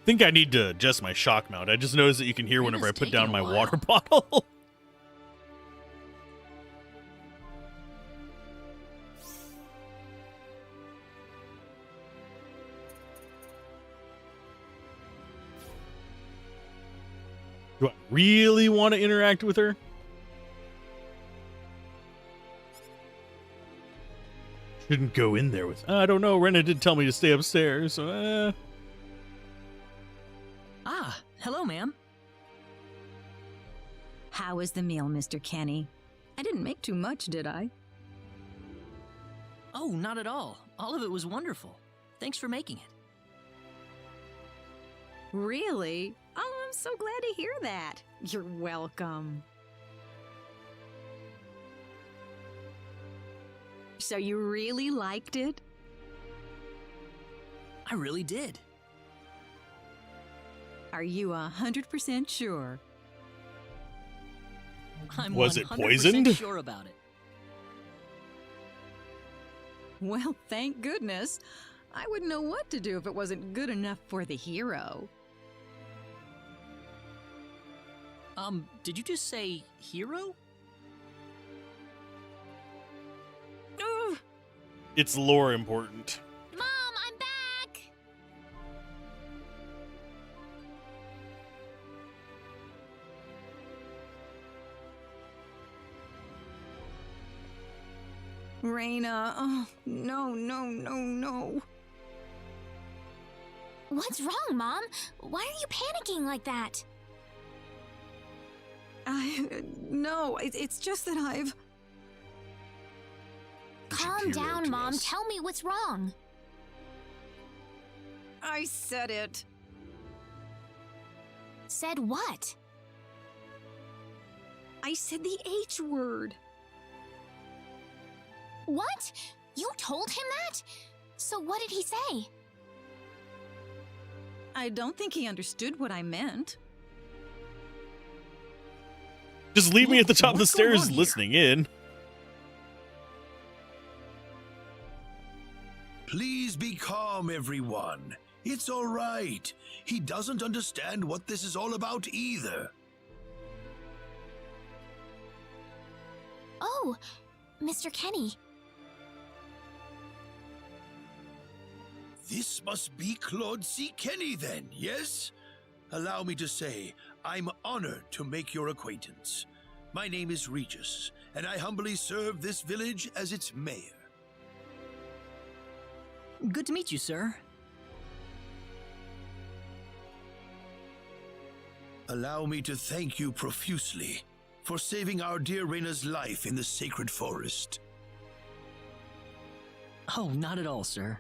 Speaker 1: Think I need to adjust my shock mount. I just noticed that you can hear whenever I
Speaker 3: It's
Speaker 1: put down
Speaker 3: taking
Speaker 1: my
Speaker 3: a while.
Speaker 1: water bottle. Do I really want to interact with her? Shouldn't go in there with... I don't know. Rena did tell me to stay upstairs, so...
Speaker 3: Ah, hello, ma'am.
Speaker 9: How was the meal, Mr. Kenny? I didn't make too much, did I?
Speaker 3: Oh, not at all. All of it was wonderful. Thanks for making it.
Speaker 9: Really? Oh, I'm so glad to hear that. You're welcome. So you really liked it?
Speaker 3: I really did.
Speaker 9: Are you 100% sure?
Speaker 3: I'm
Speaker 1: Was it
Speaker 3: 100%
Speaker 1: poisoned?
Speaker 3: sure about it.
Speaker 9: Well, thank goodness. I wouldn't know what to do if it wasn't good enough for the hero.
Speaker 3: Did you just say hero?
Speaker 9: Ugh.
Speaker 1: It's lore important.
Speaker 8: Mom, I'm back!
Speaker 9: Raina. Oh, no.
Speaker 8: What's wrong, Mom? Why are you panicking like that?
Speaker 9: No, it's just that I've...
Speaker 8: Calm down, Mom. Tell me what's wrong.
Speaker 9: I said it.
Speaker 8: Said what?
Speaker 9: I said the H word.
Speaker 8: What? You told him that? So what did he say?
Speaker 9: I don't think he understood what I meant.
Speaker 1: Just leave me at the top of the
Speaker 9: What's going
Speaker 1: stairs
Speaker 9: on here?
Speaker 1: listening in.
Speaker 10: Please be calm, everyone. It's all right. He doesn't understand what this is all about either.
Speaker 8: Oh, Mr. Kenny.
Speaker 10: This must be Claude C. Kenny then, yes? Allow me to say, I'm honored to make your acquaintance. My name is Regis, and I humbly serve this village as its mayor.
Speaker 3: Good to meet you, sir.
Speaker 10: Allow me to thank you profusely for saving our dear Raina's life in the sacred forest.
Speaker 3: Oh, not at all, sir.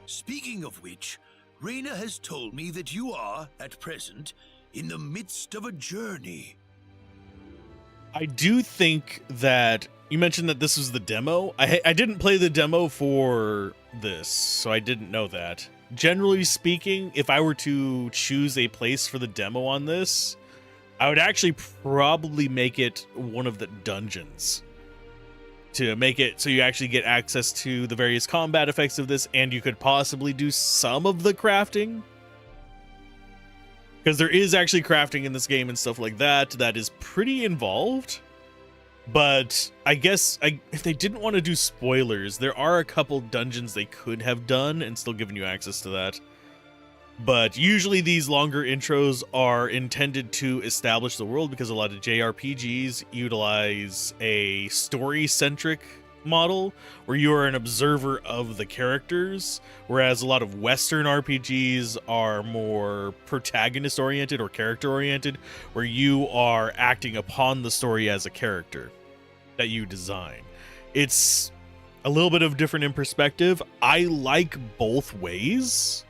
Speaker 10: Speaking of which, Raina has told me that you are, at present, in the midst of a journey.
Speaker 1: I do think that you mentioned that this was the demo. I didn't play the demo for this, so I didn't know that. Generally speaking, if I were to choose a place for the demo on this, I would actually probably make it one of the dungeons. To make it so you actually get access to the various combat effects of this, and you could possibly do some of the crafting. Because there is actually crafting in this game and stuff like that that is pretty involved. But I guess if they didn't want to do spoilers, there are a couple dungeons they could have done and still given you access to that. But usually these longer intros are intended to establish the world, because a lot of JRPGs utilize a story-centric model where you are an observer of the characters, whereas a lot of Western RPGs are more protagonist-oriented or character-oriented, where you are acting upon the story as a character that you design. It's a little bit of different in perspective. I like both ways.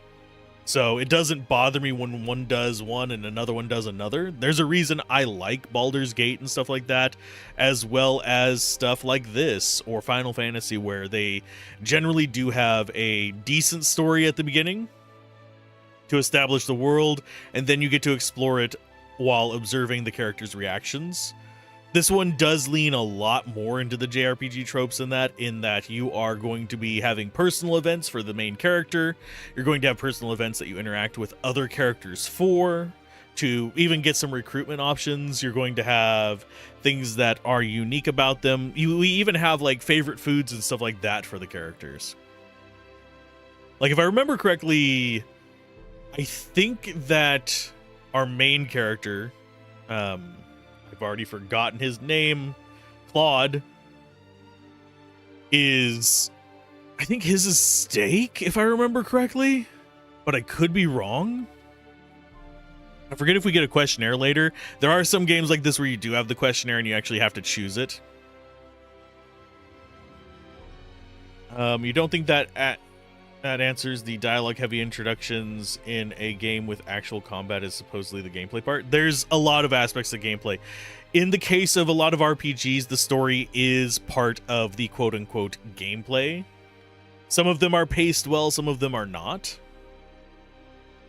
Speaker 1: So it doesn't bother me when one does one and another one does another. There's a reason I like Baldur's Gate and stuff like that, as well as stuff like this or Final Fantasy, where they generally do have a decent story at the beginning to establish the world, and then you get to explore it while observing the characters' reactions. This one does lean a lot more into the JRPG tropes in that you are going to be having personal events for the main character. You're going to have personal events that you interact with other characters for, to even get some recruitment options. You're going to have things that are unique about them. We even have like favorite foods and stuff like that for the characters. Like, if I remember correctly, I think that our main character, I've already forgotten his name, Claude, I think his is steak, if I remember correctly, but I could be wrong. I forget if we get a questionnaire later. There are some games like this where you do have the questionnaire and you actually have to choose it. You don't think that that answers the dialogue-heavy introductions in a game with actual combat is supposedly the gameplay part? There's a lot of aspects of gameplay. In the case of a lot of RPGs, the story is part of the quote-unquote gameplay. Some of them are paced well, some of them are not.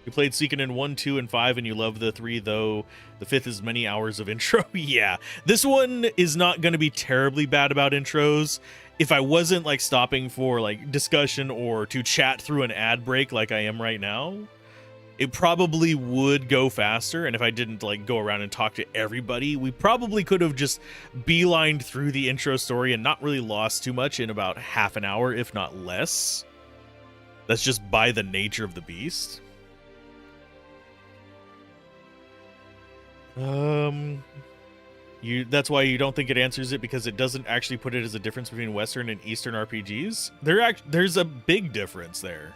Speaker 1: You played Suikoden 1, 2, and 5, and you love the 3, though the 5th is many hours of intro. Yeah, this one is not going to be terribly bad about intros. If I wasn't like stopping for like discussion or to chat through an ad break like I am right now, it probably would go faster. And if I didn't like go around and talk to everybody, we probably could have just beelined through the intro story and not really lost too much in about half an hour, if not less. That's just by the nature of the beast. That's why you don't think it answers it, because it doesn't actually put it as a difference between Western and Eastern RPGs. There's a big difference there.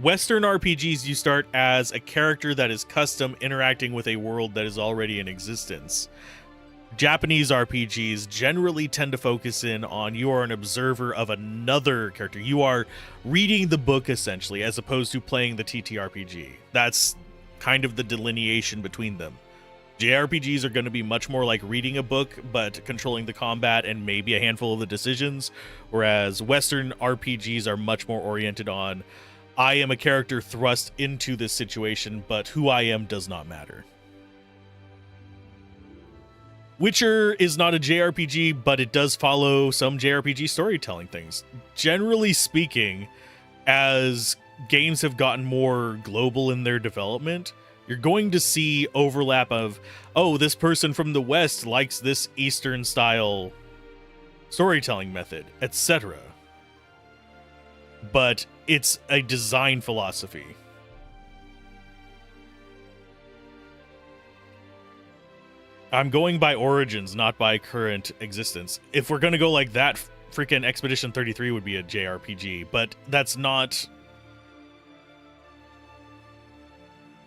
Speaker 1: Western RPGs, you start as a character that is custom interacting with a world that is already in existence. Japanese RPGs generally tend to focus in on you are an observer of another character. You are reading the book, essentially, as opposed to playing the TTRPG. That's kind of the delineation between them. JRPGs are going to be much more like reading a book, but controlling the combat and maybe a handful of the decisions, whereas Western RPGs are much more oriented on, I am a character thrust into this situation, but who I am does not matter. Witcher is not a JRPG, but it does follow some JRPG storytelling things. Generally speaking, as games have gotten more global in their development, you're going to see overlap of, oh, this person from the West likes this Eastern style storytelling method, etc. But it's a design philosophy. I'm going by origins, not by current existence. If we're going to go like that, freaking Expedition 33 would be a JRPG, but that's not...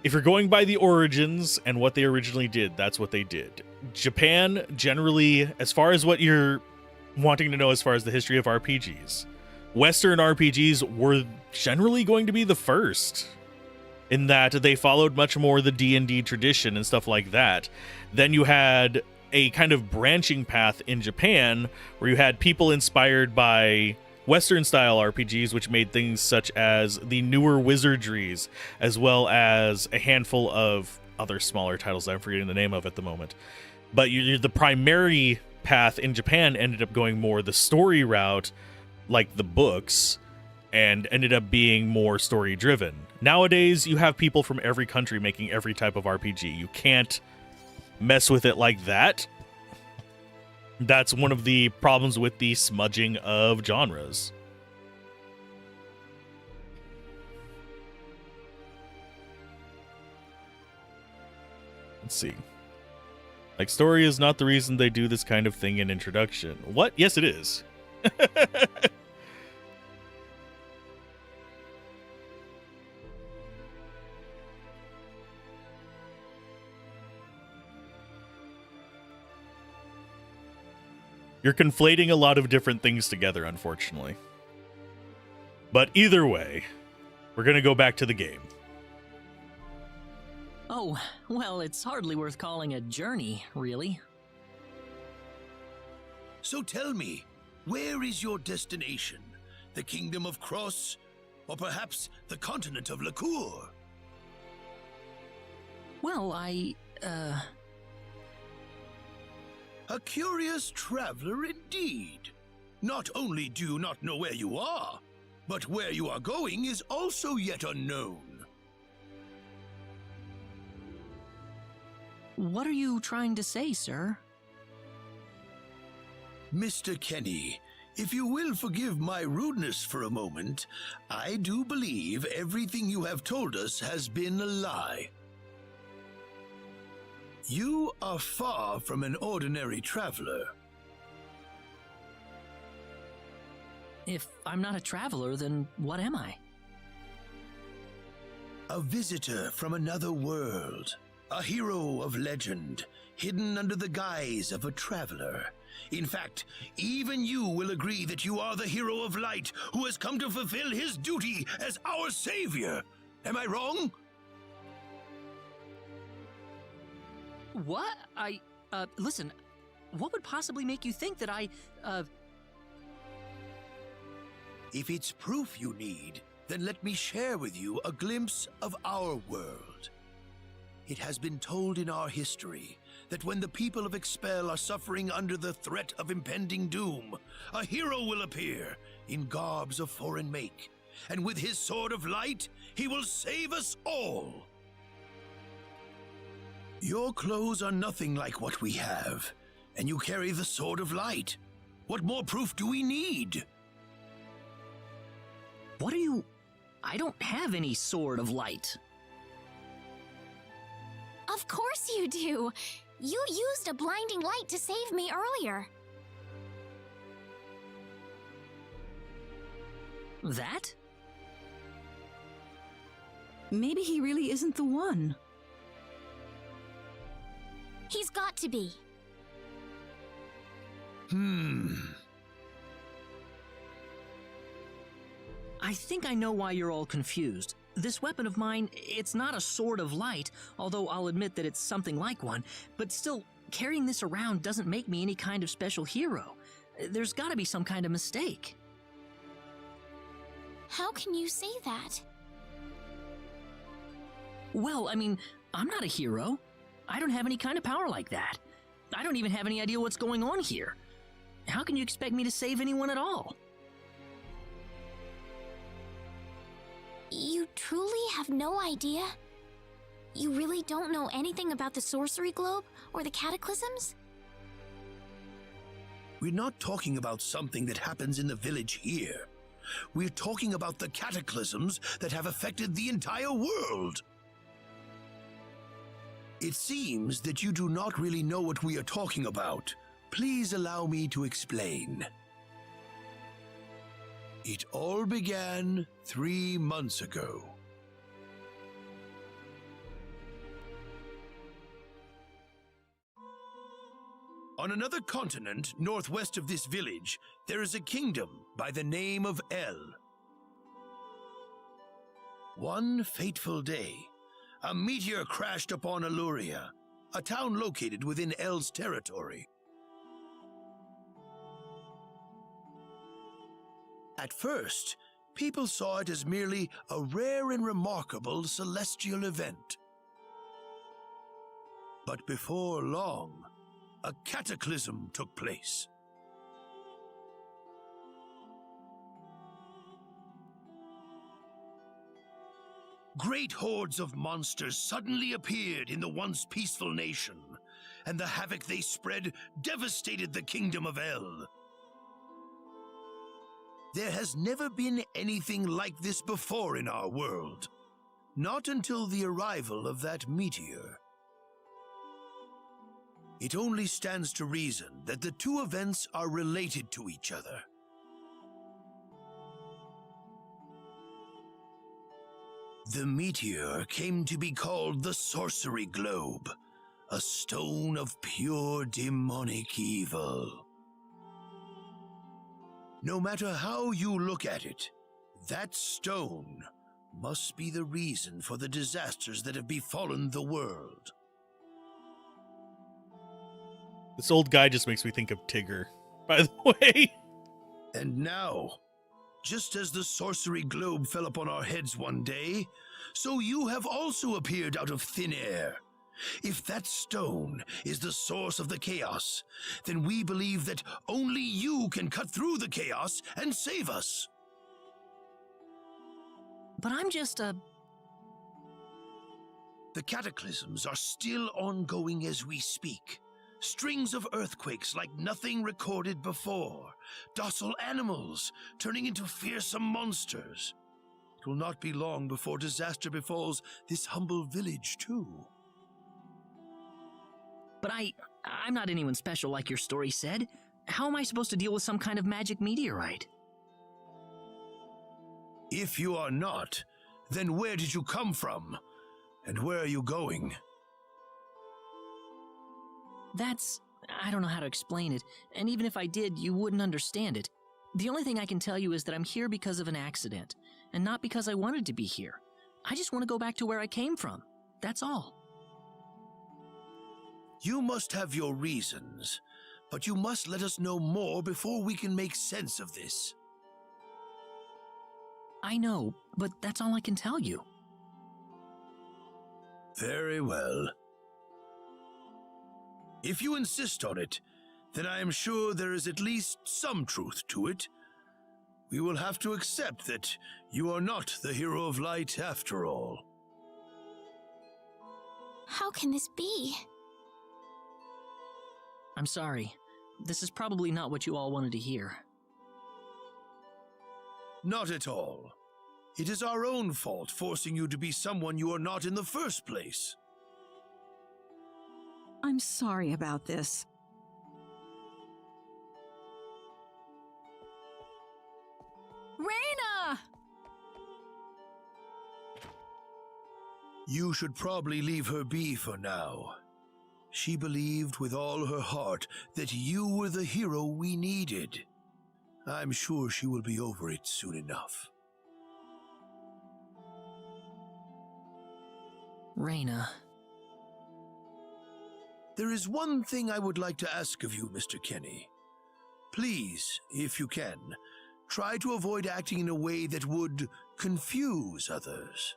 Speaker 1: If you're going by the origins and what they originally did, that's what they did. Japan, generally, as far as what you're wanting to know as far as the history of RPGs, Western RPGs were generally going to be the first, in that they followed much more the D&D tradition and stuff like that. Then you had a kind of branching path in Japan where you had people inspired by Western style RPGs, which made things such as the newer wizardries, as well as a handful of other smaller titles I'm forgetting the name of at the moment. But the primary path in Japan ended up going more the story route, like the books, and ended up being more story driven. Nowadays, you have people from every country making every type of RPG. You can't mess with it like that. That's one of the problems with the smudging of genres. Let's see. Like, story is not the reason they do this kind of thing in introduction. What? Yes, it is. You're conflating a lot of different things together, unfortunately. But either way, we're going to go back to the game.
Speaker 3: Oh, well, it's hardly worth calling a journey, really.
Speaker 10: So tell me, where is your destination? The Kingdom of Cross? Or perhaps the continent of Liqueur?
Speaker 3: Well,
Speaker 10: A curious traveler indeed. Not only do you not know where you are, but where you are going is also yet unknown.
Speaker 3: What are you trying to say, sir?
Speaker 10: Mr. Kenny, if you will forgive my rudeness for a moment, I do believe everything you have told us has been a lie. You are far from an ordinary traveler.
Speaker 3: If I'm not a traveler, then what am I?
Speaker 10: A visitor from another world. A hero of legend, hidden under the guise of a traveler. In fact, even you will agree that you are the hero of light who has come to fulfill his duty as our savior. Am I wrong?
Speaker 3: What? Listen, what would possibly make you think that
Speaker 10: If it's proof you need, then let me share with you a glimpse of our world. It has been told in our history that when the people of Expel are suffering under the threat of impending doom, a hero will appear in garbs of foreign make, and with his sword of light, he will save us all. Your clothes are nothing like what we have, and you carry the sword of light. What more proof do we need?
Speaker 3: What are you... I don't have any sword of light.
Speaker 8: Of course you do! You used a blinding light to save me earlier.
Speaker 3: That?
Speaker 9: Maybe he really isn't the one.
Speaker 8: He's got to be.
Speaker 3: I think I know why you're all confused. This weapon of mine, it's not a sword of light, although I'll admit that it's something like one, but still, carrying this around doesn't make me any kind of special hero. There's gotta be some kind of mistake.
Speaker 8: How can you say that?
Speaker 3: Well, I mean, I'm not a hero. I don't have any kind of power like that. I don't even have any idea what's going on here. How can you expect me to save anyone at all?
Speaker 8: You truly have no idea? You really don't know anything about the sorcery globe or the cataclysms?
Speaker 10: We're not talking about something that happens in the village here. We're talking about the cataclysms that have affected the entire world. It seems that you do not really know what we are talking about. Please allow me to explain. It all began 3 months ago. On another continent, northwest of this village, there is a kingdom by the name of El. One fateful day, a meteor crashed upon Alluria, a town located within El's territory. At first, people saw it as merely a rare and remarkable celestial event. But before long, a cataclysm took place. Great hordes of monsters suddenly appeared in the once peaceful nation, and the havoc they spread devastated the kingdom of El. There has never been anything like this before in our world. Not until the arrival of that meteor. It only stands to reason that the two events are related to each other. The meteor came to be called the Sorcery Globe, a stone of pure demonic evil. No matter how you look at it, that stone must be the reason for the disasters that have befallen the world.
Speaker 1: This old guy just makes me think of Tigger, by the way.
Speaker 10: And now, just as the sorcery globe fell upon our heads one day, so you have also appeared out of thin air. If that stone is the source of the chaos, then we believe that only you can cut through the chaos and save us.
Speaker 3: But I'm just a...
Speaker 10: The cataclysms are still ongoing as we speak. Strings of earthquakes like nothing recorded before. Docile animals turning into fearsome monsters. It will not be long before disaster befalls this humble village, too.
Speaker 3: But I'm not anyone special like your story said. How am I supposed to deal with some kind of magic meteorite?
Speaker 10: If you are not, then where did you come from? And where are you going?
Speaker 3: I don't know how to explain it, and even if I did, you wouldn't understand it. The only thing I can tell you is that I'm here because of an accident, and not because I wanted to be here. I just want to go back to where I came from. That's all.
Speaker 10: You must have your reasons, but you must let us know more before we can make sense of this.
Speaker 3: I know, but that's all I can tell you.
Speaker 10: Very well. If you insist on it, then I am sure there is at least some truth to it. We will have to accept that you are not the hero of light after all.
Speaker 8: How can this be?
Speaker 3: I'm sorry. This is probably not what you all wanted to hear.
Speaker 10: Not at all. It is our own fault forcing you to be someone you are not in the first place.
Speaker 9: I'm sorry about this.
Speaker 11: Reyna!
Speaker 10: You should probably leave her be for now. She believed with all her heart that you were the hero we needed. I'm sure she will be over it soon enough.
Speaker 3: Reyna.
Speaker 10: There is one thing I would like to ask of you, Mr. Kenny. Please, if you can, try to avoid acting in a way that would confuse others.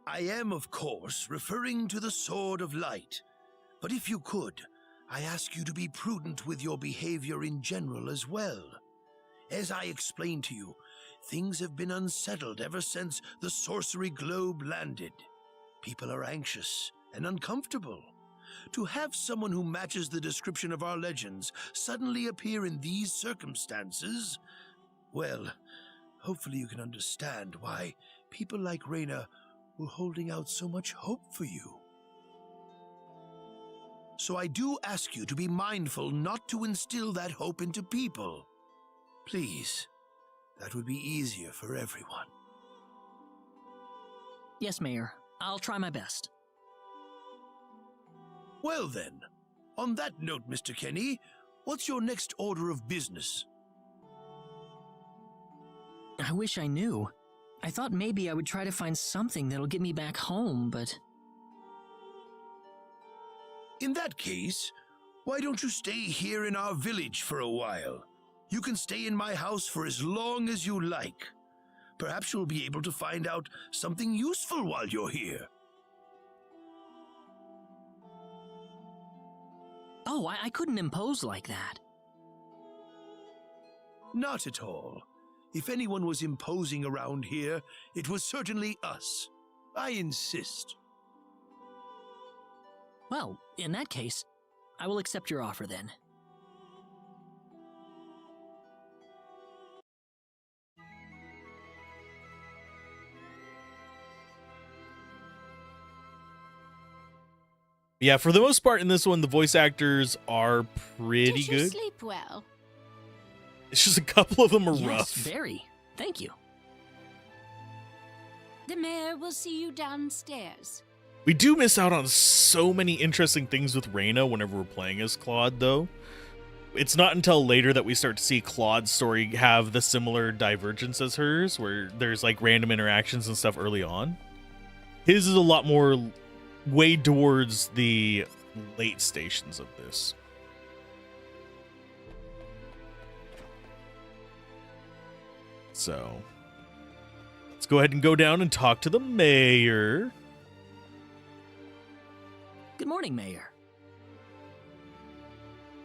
Speaker 10: I am, of course, referring to the Sword of Light, but if you could, I ask you to be prudent with your behavior in general as well. As I explained to you, things have been unsettled ever since the sorcery globe landed. People are anxious and uncomfortable. To have someone who matches the description of our legends suddenly appear in these circumstances, well, hopefully you can understand why people like Reyna were holding out so much hope for you. So I do ask you to be mindful not to instill that hope into people. Please, that would be easier for everyone.
Speaker 3: Yes, Mayor. I'll try my best.
Speaker 10: Well then, on that note, Mr. Kenny, what's your next order of business?
Speaker 3: I wish I knew. I thought maybe I would try to find something that'll get me back home, but...
Speaker 10: In that case, why don't you stay here in our village for a while? You can stay in my house for as long as you like. Perhaps you'll be able to find out something useful while you're here.
Speaker 3: Oh, I couldn't impose like that.
Speaker 10: Not at all. If anyone was imposing around here, it was certainly us. I insist.
Speaker 3: Well, in that case, I will accept your offer then.
Speaker 1: Yeah, for the most part in this one, the voice actors are pretty
Speaker 11: Did you
Speaker 1: good.
Speaker 11: sleep well?
Speaker 1: It's just a couple of them are
Speaker 3: Yes,
Speaker 1: rough.
Speaker 3: very. Thank you.
Speaker 11: The mayor will see you downstairs.
Speaker 1: We do miss out on so many interesting things with Reyna whenever we're playing as Claude, though. It's not until later that we start to see Claude's story have the similar divergence as hers, where there's like random interactions and stuff early on. His is a lot more way towards the late stations of this. So, let's go ahead and go down and talk to the mayor.
Speaker 3: Good morning, Mayor.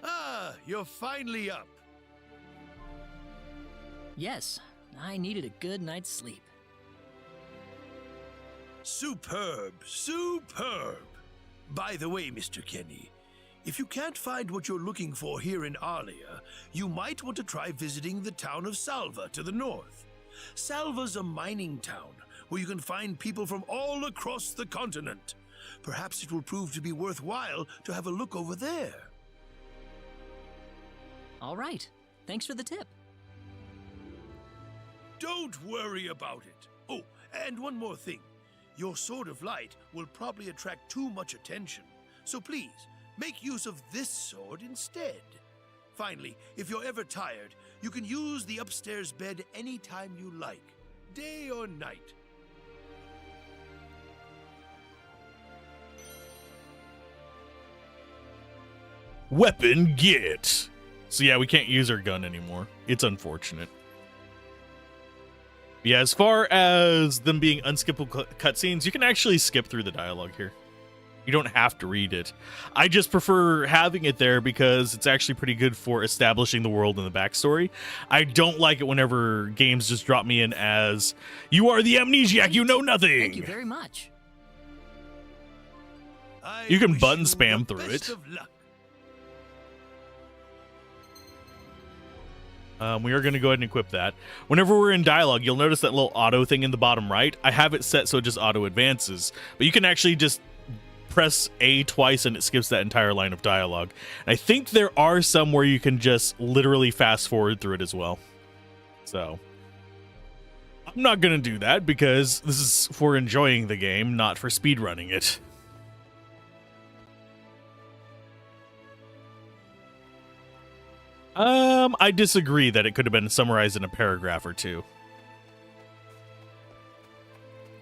Speaker 10: Ah, you're finally up.
Speaker 3: Yes, I needed a good night's sleep.
Speaker 10: Superb, superb. By the way, Mr. Kenny, if you can't find what you're looking for here in Arlia, you might want to try visiting the town of Salva to the north. Salva's a mining town where you can find people from all across the continent. Perhaps it will prove to be worthwhile to have a look over there.
Speaker 3: All right. Thanks for the tip.
Speaker 10: Don't worry about it. Oh, and one more thing. Your Sword of Light will probably attract too much attention, so please, make use of this sword instead. Finally, if you're ever tired, you can use the upstairs bed anytime you like, day or night.
Speaker 1: Weapon get. So yeah, we can't use our gun anymore. It's unfortunate. Yeah, as far as them being unskippable cutscenes, you can actually skip through the dialogue here. You don't have to read it. I just prefer having it there because it's actually pretty good for establishing the world and the backstory. I don't like it whenever games just drop me in as, you are the amnesiac, you know nothing.
Speaker 3: Thank you very much.
Speaker 1: You can
Speaker 10: wish
Speaker 1: button
Speaker 10: you
Speaker 1: spam
Speaker 10: the
Speaker 1: through
Speaker 10: best
Speaker 1: it.
Speaker 10: of luck.
Speaker 1: We are going to go ahead and equip that. Whenever we're in dialogue, you'll notice that little auto thing in the bottom right. I have it set so it just auto advances, but you can actually just press A twice and it skips that entire line of dialogue. And I think there are some where you can just literally fast forward through it as well. So I'm not going to do that because this is for enjoying the game, not for speedrunning it. I disagree that it could have been summarized in a paragraph or two.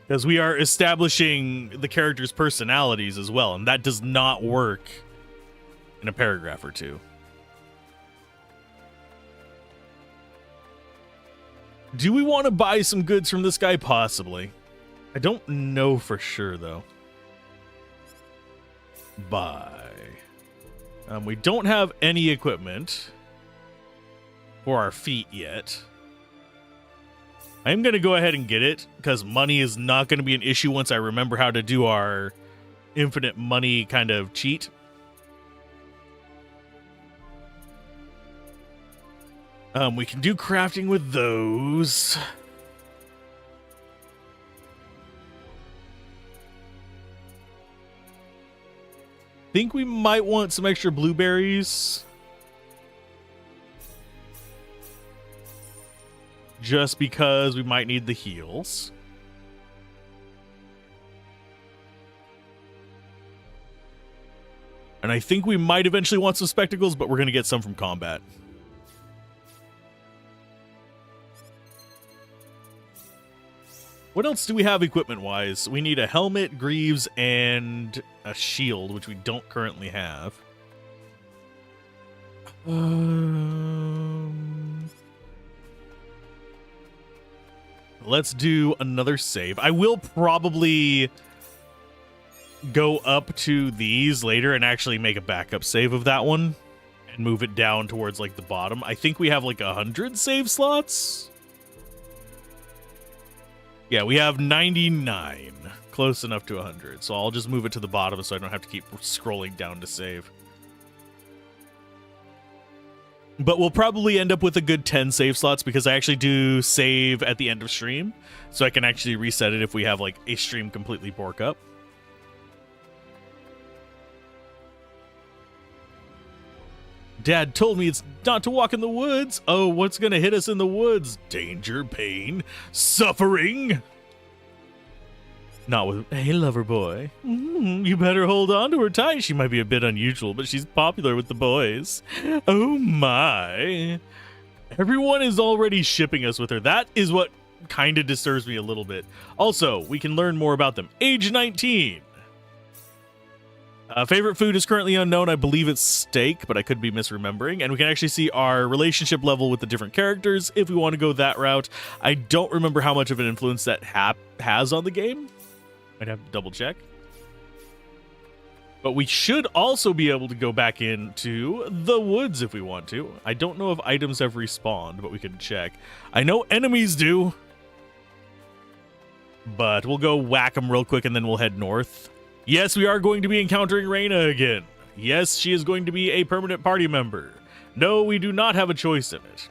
Speaker 1: Because we are establishing the characters' personalities as well, and that does not work in a paragraph or two. Do we want to buy some goods from this guy? Possibly. I don't know for sure, though. Buy. We don't have any equipment for our feet yet. I'm going to go ahead and get it, because money is not going to be an issue once I remember how to do our infinite money kind of cheat. We can do crafting with those. Think we might want some extra blueberries. Just because we might need the heals. And I think we might eventually want some spectacles, but we're going to get some from combat. What else do we have equipment-wise? We need a helmet, greaves, and a shield, which we don't currently have. Let's do another save. I will probably go up to these later and actually make a backup save of that one and move it down towards like the bottom. I think we have like 100 save slots. Yeah, we have 99. Close enough to 100. So I'll just move it to the bottom so I don't have to keep scrolling down to save. But we'll probably end up with a good 10 save slots because I actually do save at the end of stream. So I can actually reset it if we have like a stream completely bork up. Dad told me it's not to walk in the woods. Oh, what's going to hit us in the woods? Danger, pain, suffering. Not with, hey, lover boy. You better hold on to her tight. She might be a bit unusual, but she's popular with the boys. Oh, my. Everyone is already shipping us with her. That is what kind of disturbs me a little bit. Also, we can learn more about them. Age 19. Favorite food is currently unknown. I believe it's steak, but I could be misremembering. And we can actually see our relationship level with the different characters if we want to go that route. I don't remember how much of an influence that has on the game. I'd have to double check. But we should also be able to go back into the woods if we want to. I don't know if items have respawned, but we can check. I know enemies do. But we'll go whack them real quick and then we'll head north. Yes, we are going to be encountering Reyna again. Yes, she is going to be a permanent party member. No, we do not have a choice in it.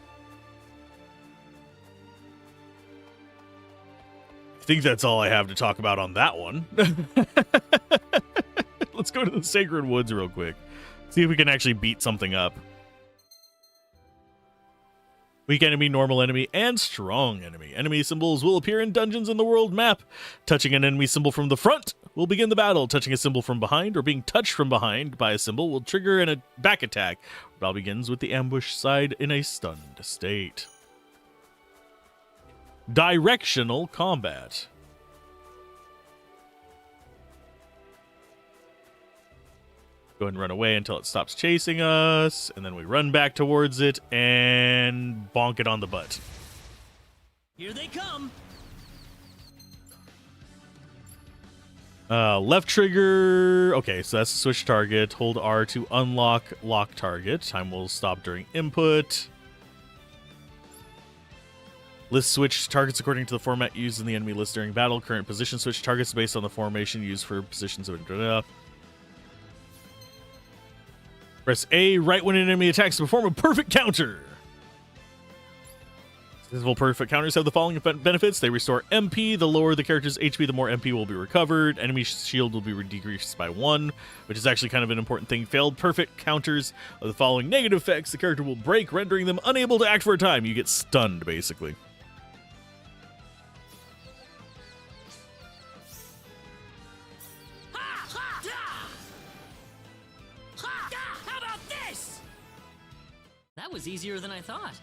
Speaker 1: I think that's all I have to talk about on that one. Let's go to the Sacred Woods real quick. See if we can actually beat something up. Weak enemy, normal enemy, and strong enemy. Enemy symbols will appear in dungeons in the world map. Touching an enemy symbol from the front will begin the battle. Touching a symbol from behind or being touched from behind by a symbol will trigger a back attack. Battle begins with the ambush side in a stunned state. Directional combat. Go ahead and run away until it stops chasing us, and then we run back towards it and bonk it on the butt.
Speaker 3: Here they come.
Speaker 1: Left trigger. Okay, so that's switch target. Hold R to unlock lock target. Time will stop during input. List switch targets according to the format used in the enemy list during battle. Current position switch targets based on the formation used for positions of Press A right when an enemy attacks to perform a perfect counter. Successful perfect counters have the following benefits. They restore MP. The lower the character's HP, the more MP will be recovered. Enemy shield will be decreased by 1, which is actually kind of an important thing. Failed perfect counters of the following negative effects. The character will break, rendering them unable to act for a time. You get stunned, basically.
Speaker 2: How about this? That was easier than I thought.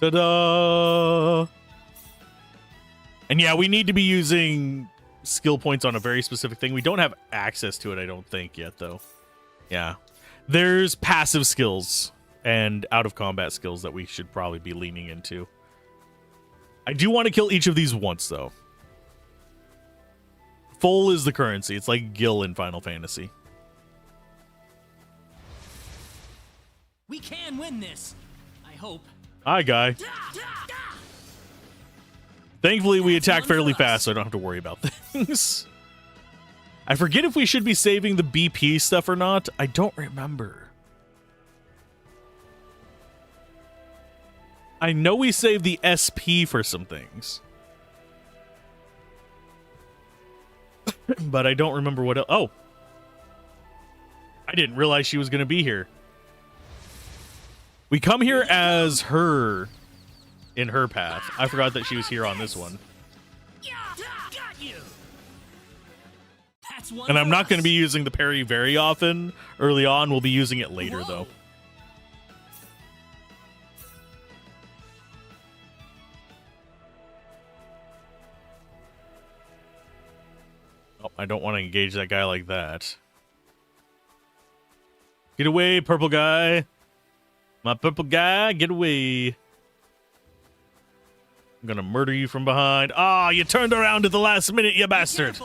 Speaker 1: Ta-da! And yeah, we need to be using skill points on a very specific thing. We don't have access to it, I don't think, yet, though. Yeah. There's passive skills and out-of-combat skills that we should probably be leaning into. I do want to kill each of these once, though. Full is the currency. It's like Gil in Final Fantasy.
Speaker 2: We can win this. I hope.
Speaker 1: Hi, guy. Thankfully, we attack fairly fast, so I don't have to worry about things. I forget if we should be saving the BP stuff or not. I don't remember. I know we saved the SP for some things. But I don't remember what else. Oh. I didn't realize she was going to be here. We come here as her in her path. I forgot that she was here on this one. And I'm not going to be using the parry very often early on. We'll be using it later, though. Oh, I don't want to engage that guy like that. Get away, purple guy. My purple guy, get away. I'm gonna murder you from behind. Ah, you turned around at the last minute, you bastard.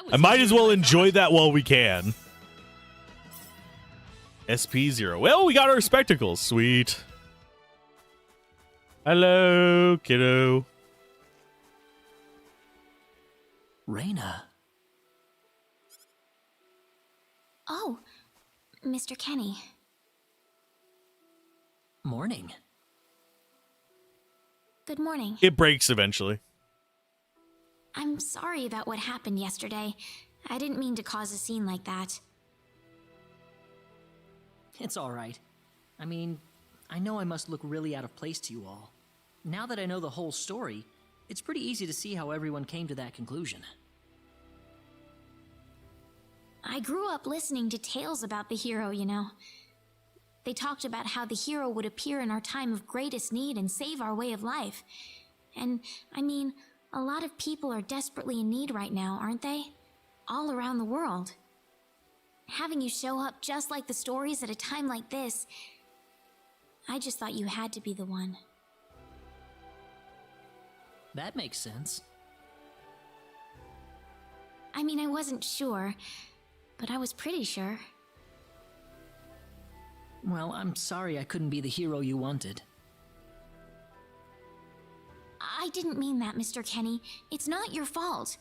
Speaker 1: I might as well enjoy that while we can. SP0. Well, we got our spectacles. Sweet. Hello, kiddo.
Speaker 3: Reyna.
Speaker 8: Oh, Mr. Kenny.
Speaker 3: Morning.
Speaker 8: Good morning.
Speaker 1: It breaks eventually.
Speaker 8: I'm sorry about what happened yesterday. I didn't mean to cause a scene like that.
Speaker 2: It's all right. I mean, I know I must look really out of place to you all. Now that I know the whole story, it's pretty easy to see how everyone came to that conclusion.
Speaker 8: I grew up listening to tales about the hero, you know. They talked about how the hero would appear in our time of greatest need and save our way of life. And, I mean, a lot of people are desperately in need right now, aren't they? All around the world. Having you show up just like the stories at a time like this, I just thought you had to be the one.
Speaker 2: That makes sense.
Speaker 8: I mean, I wasn't sure, but I was pretty sure.
Speaker 2: Well, I'm sorry I couldn't be the hero you wanted.
Speaker 8: I didn't mean that, Mr. Kenny. It's not your fault.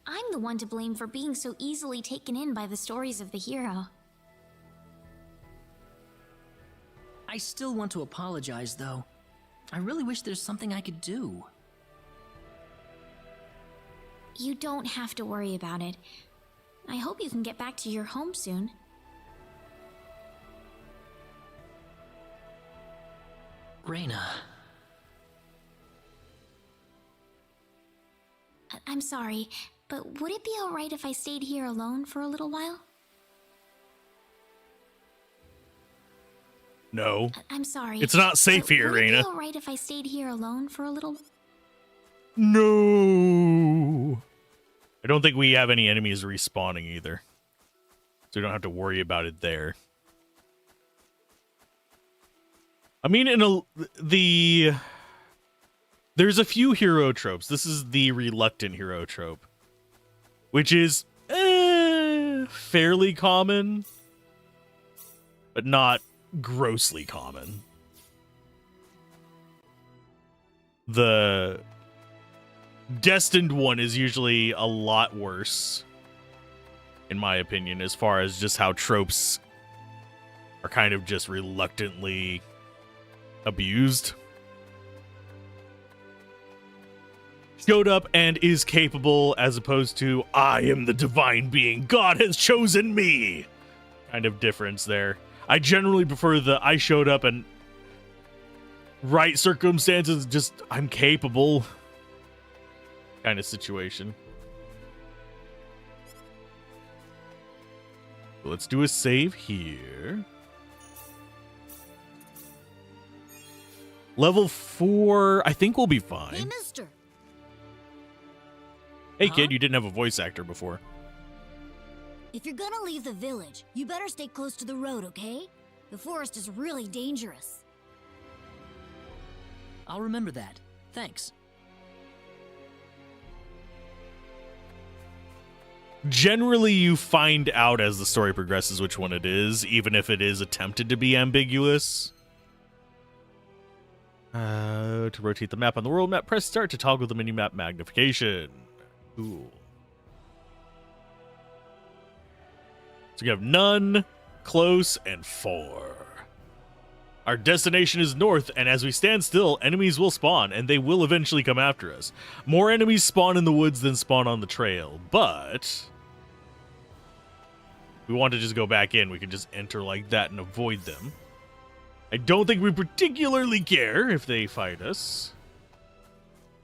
Speaker 8: I'm the one to blame for being so easily taken in by the stories of the hero.
Speaker 2: I still want to apologize, though. I really wish there's something I could do.
Speaker 8: You don't have to worry about it. I hope you can get back to your home soon.
Speaker 2: Reyna.
Speaker 8: I'm sorry, but would it be alright if I stayed here alone for a little while?
Speaker 1: No.
Speaker 8: I'm sorry.
Speaker 1: It's not safe here,
Speaker 8: Would it
Speaker 1: Reyna.
Speaker 8: be alright if I stayed here alone for a little?
Speaker 1: No. I don't think we have any enemies respawning either. So we don't have to worry about it there. I mean, there's a few hero tropes. This is the reluctant hero trope, which is fairly common, but not grossly common. The destined one is usually a lot worse. in my opinion, as far as just how tropes are kind of just reluctantly abused. Showed up and is capable, as opposed to, I am the divine being, God has chosen me kind of difference there. I generally prefer the I showed up and right circumstances, just I'm capable kind of situation. Let's do a save here. Level 4, I think we'll be fine.
Speaker 11: Hey, mister.
Speaker 1: Hey, kid, you didn't have a voice actor before.
Speaker 11: If you're gonna leave the village, you better stay close to the road, okay? The forest is really dangerous.
Speaker 2: I'll remember that. Thanks.
Speaker 1: Generally, you find out as the story progresses which one it is, even if it is attempted to be ambiguous. To rotate the map on the world map, press start to toggle the mini-map magnification. Cool. So you have none, close, and 4. Our destination is north, and as we stand still, enemies will spawn, and they will eventually come after us. More enemies spawn in the woods than spawn on the trail, but if we want to just go back in, we can just enter like that and avoid them. I don't think we particularly care if they fight us.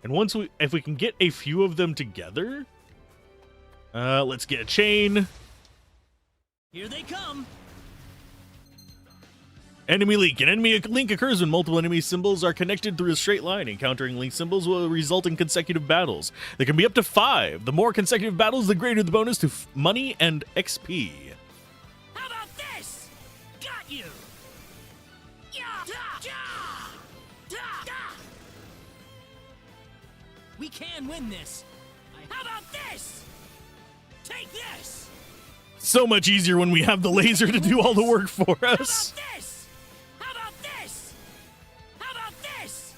Speaker 1: And if we can get a few of them together, let's get a chain.
Speaker 2: Here they come.
Speaker 1: Enemy link. An enemy link occurs when multiple enemy symbols are connected through a straight line. Encountering link symbols will result in consecutive battles. There can be up to 5. The more consecutive battles, the greater the bonus to money and XP.
Speaker 11: How about this? Got you!
Speaker 2: We can win this.
Speaker 11: How about this? Take this!
Speaker 1: So much easier when we have the laser to do all the work for us.
Speaker 11: How about this? How about this? How about this?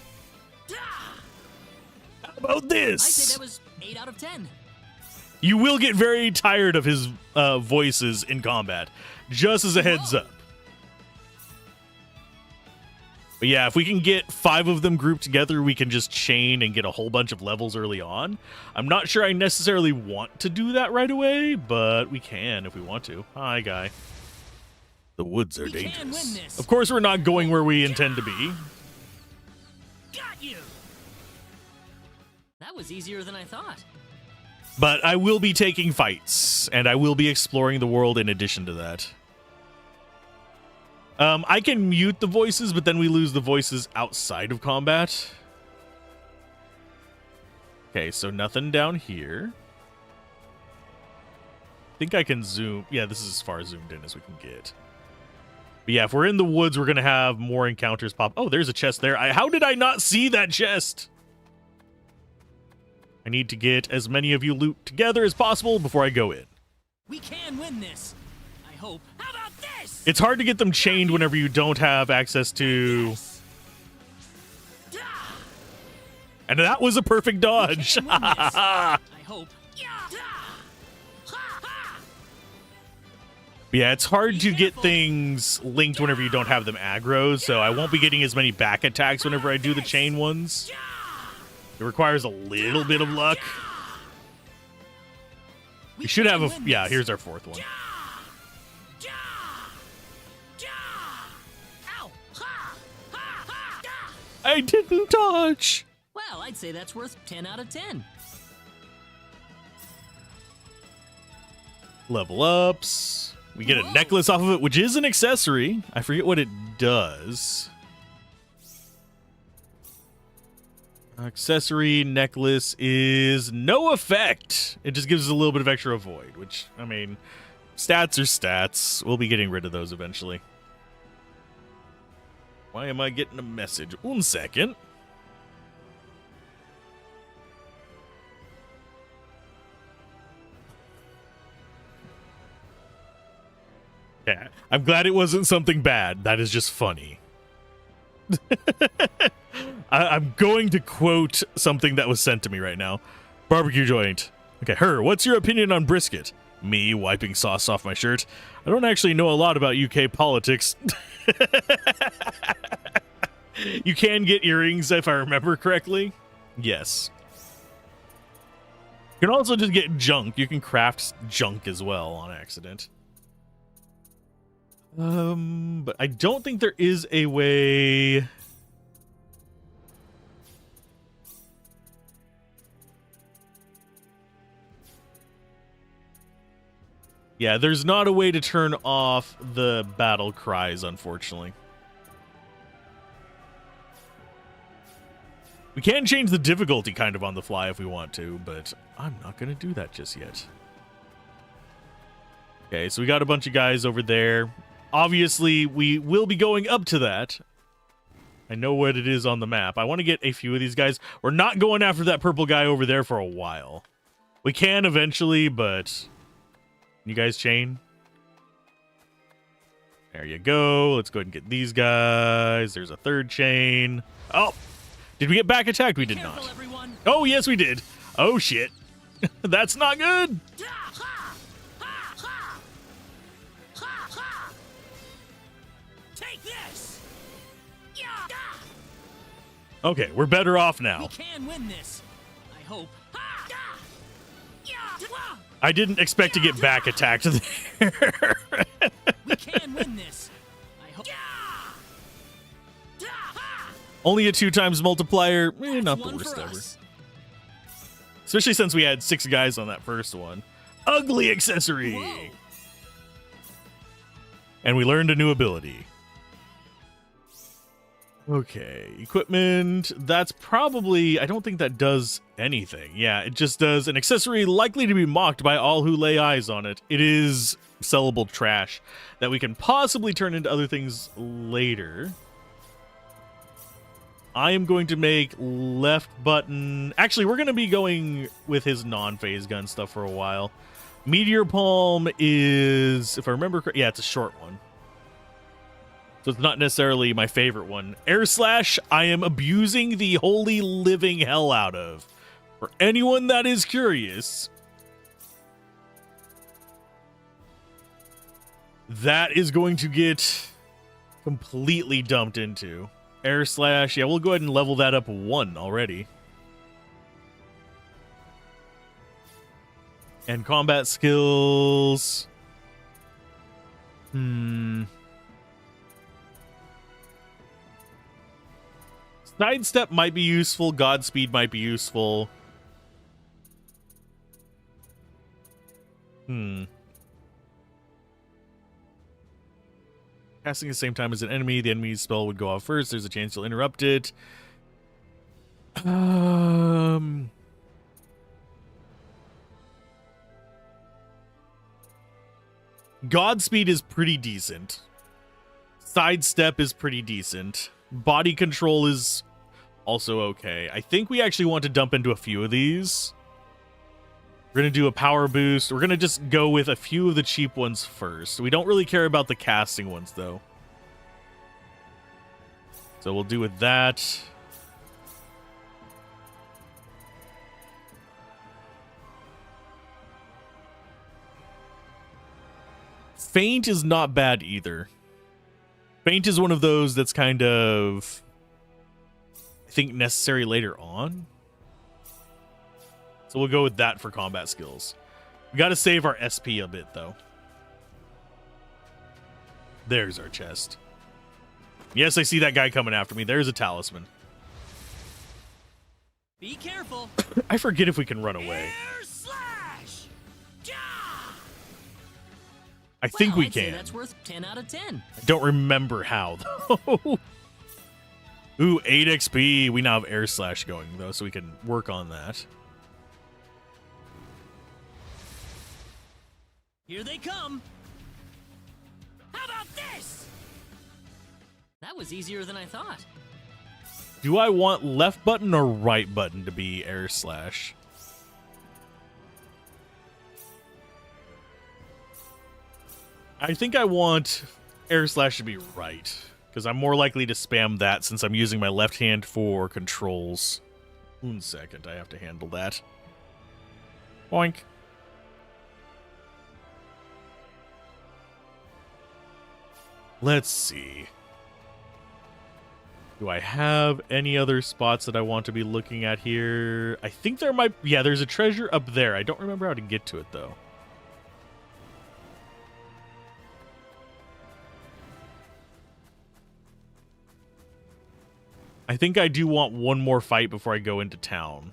Speaker 1: How about this?
Speaker 2: I'd say that was 8 out of 10.
Speaker 1: You will get very tired of his voices in combat, just as a heads up. But yeah, if we can get 5 of them grouped together, we can just chain and get a whole bunch of levels early on. I'm not sure I necessarily want to do that right away, but we can if we want to. Hi, guy. The woods are dangerous. Of course, we're not going where we intend to be.
Speaker 11: Got you!
Speaker 2: That was easier than I thought.
Speaker 1: But I will be taking fights, and I will be exploring the world in addition to that. I can mute the voices, but then we lose the voices outside of combat. Okay, so nothing down here. I think I can zoom. Yeah, this is as far zoomed in as we can get. But yeah, if we're in the woods, we're going to have more encounters pop. Oh, there's a chest there. How did I not see that chest? I need to get as many of you loot together as possible before I go in.
Speaker 2: We can win this. I hope.
Speaker 11: How about this?
Speaker 1: It's hard to get them chained whenever you don't have access to... And that was a perfect dodge.
Speaker 2: I hope.
Speaker 1: Yeah, it's hard to get things linked whenever you don't have them aggro, so I won't be getting as many back attacks whenever I do the chain ones. It requires a little bit of luck. We should have a... Yeah, here's our 4th one. I didn't dodge.
Speaker 2: Well, I'd say that's worth 10 out of 10.
Speaker 1: Level ups. We get a necklace off of it, which is an accessory. I forget what it does. Accessory necklace is no effect. It just gives us a little bit of extra avoid, which, I mean, stats are stats. We'll be getting rid of those eventually. Why am I getting a message? 1 second. Yeah, I'm glad it wasn't something bad. That is just funny. I'm going to quote something that was sent to me right now. Barbecue joint. Okay, what's your opinion on brisket? Me wiping sauce off my shirt. I don't actually know a lot about UK politics. You can get earrings if I remember correctly. Yes. You can also just get junk. You can craft junk as well on accident. But I don't think there is a way. Yeah, there's not a way to turn off the battle cries, unfortunately. We can change the difficulty kind of on the fly if we want to, but I'm not going to do that just yet. Okay, so we got a bunch of guys over there. Obviously, we will be going up to that. I know what it is on the map. I want to get a few of these guys. We're not going after that purple guy over there for a while. We can eventually, but... You guys chain? There you go. Let's go ahead and get these guys. There's a third chain. Oh! Did we get back attacked? We did not.
Speaker 3: Everyone.
Speaker 1: Oh, yes, we did. Oh, shit. That's not good.
Speaker 3: Take this.
Speaker 1: Okay, we're better off now.
Speaker 3: We can win this. I hope.
Speaker 1: I didn't expect to get back attacked there.
Speaker 3: We can win this. I hope.
Speaker 1: Only a 2x multiplier. Not the worst ever. Especially since we had 6 guys on that first one. Ugly accessory.
Speaker 3: Whoa.
Speaker 1: And we learned a new ability. Okay, equipment. That's probably... I don't think that does anything. Yeah, it just does an accessory likely to be mocked by all who lay eyes on it. It is sellable trash that we can possibly turn into other things later. I am going to make left button... Actually, we're going to be going with his non-phase gun stuff for a while. Meteor Palm is... If I remember correctly... Yeah, it's a short one. So it's not necessarily my favorite one. Air Slash, I am abusing the holy living hell out of. For anyone that is curious, that is going to get completely dumped into. Air Slash, yeah, we'll go ahead and level that up 1 already. And combat skills. Sidestep might be useful. Godspeed might be useful. Casting at the same time as an enemy. The enemy's spell would go off first. There's a chance you'll interrupt it. Godspeed is pretty decent. Sidestep is pretty decent. Body control is also okay. I think we actually want to dump into a few of these. We're going to do a power boost. We're going to just go with a few of the cheap ones first. We don't really care about the casting ones, though. So we'll do with that. Feint is not bad either. Feint is one of those that's kind of, I think, necessary later on. So we'll go with that for combat skills. We got to save our SP a bit, though. There's our chest. Yes, I see that guy coming after me. There's a talisman.
Speaker 3: Be careful.
Speaker 1: I forget if we can run away.
Speaker 3: Air slash.
Speaker 1: I think we
Speaker 3: I'd say
Speaker 1: can.
Speaker 3: that's worth 10 out of 10.
Speaker 1: I don't remember how, though. Ooh, 8 XP. We now have Air Slash going, though, so we can work on that.
Speaker 3: Here they come. How about this? That was easier than I thought.
Speaker 1: Do I want left button or right button to be Air Slash? I think I want Air Slash to be right, because I'm more likely to spam that since I'm using my left hand for controls. 1 second, I have to handle that. Boink. Let's see. Do I have any other spots that I want to be looking at here? I think there might... Yeah, there's a treasure up there. I don't remember how to get to it, though. I think I do want one more fight before I go into town.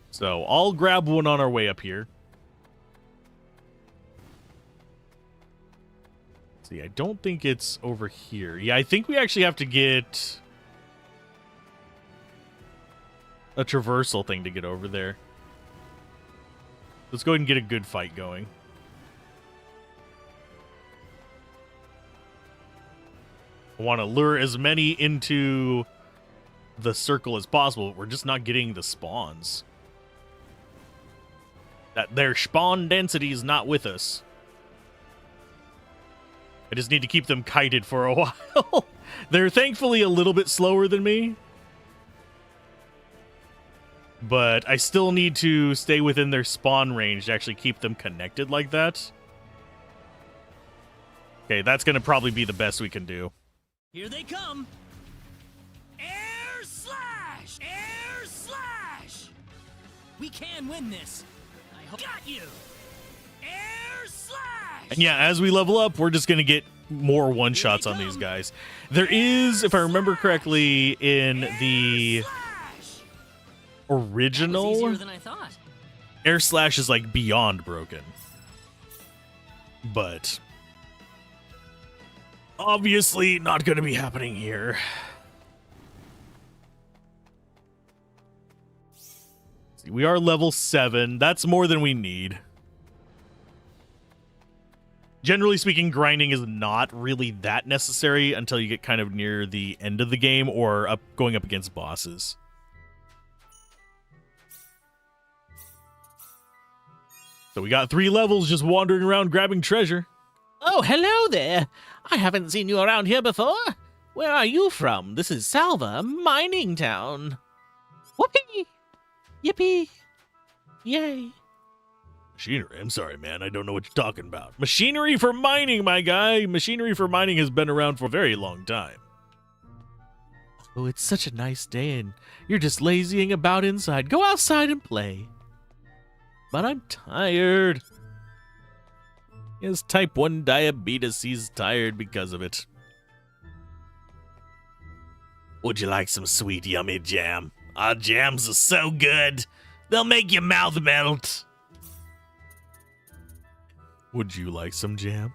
Speaker 1: So I'll grab one on our way up here. See, I don't think it's over here. Yeah, I think we actually have to get a traversal thing to get over there. Let's go ahead and get a good fight going. I want to lure as many into the circle as possible. We're just not getting the spawns. That their spawn density is not with us. I just need to keep them kited for a while. They're thankfully a little bit slower than me. But I still need to stay within their spawn range to actually keep them connected like that. Okay, that's going to probably be the best we can do.
Speaker 3: Here they come! Air slash! Air slash! We can win this. I hope. Got you! Air slash!
Speaker 1: And yeah, as we level up, we're just going to get more one-shots on these guys. There is, if I remember correctly, in the original,
Speaker 3: easier than I thought.
Speaker 1: Air Slash is like beyond broken. But obviously not going to be happening here. See, we are level 7. That's more than we need. Generally speaking, grinding is not really that necessary until you get kind of near the end of the game or going up against bosses. So we got 3 levels just wandering around grabbing treasure.
Speaker 12: Oh, hello there. I haven't seen you around here before. Where are you from? This is Salva, mining town. Whoopee! Yippee! Yay!
Speaker 1: Machinery? I'm sorry, man. I don't know what you're talking about. Machinery for mining, my guy. Machinery for mining has been around for a very long time.
Speaker 12: Oh, it's such a nice day and you're just lazying about inside. Go outside and play. But I'm tired.
Speaker 1: He has type 1 diabetes. He's tired because of it. Would you like some sweet, yummy jam? Our jams are so good. They'll make your mouth melt. Would you like some jam?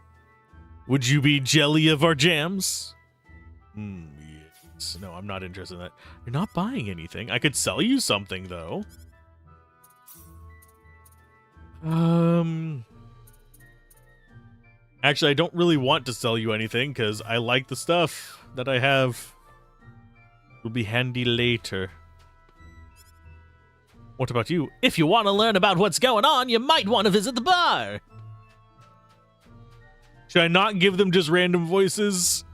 Speaker 1: Would you be jelly of our jams? Yes. No, I'm not interested in that. You're not buying anything. I could sell you something, though. Actually, I don't really want to sell you anything, because I like the stuff that I have. It'll be handy later. What about you?
Speaker 12: If you want to learn about what's going on, you might want to visit the bar.
Speaker 1: Should I not give them just random voices?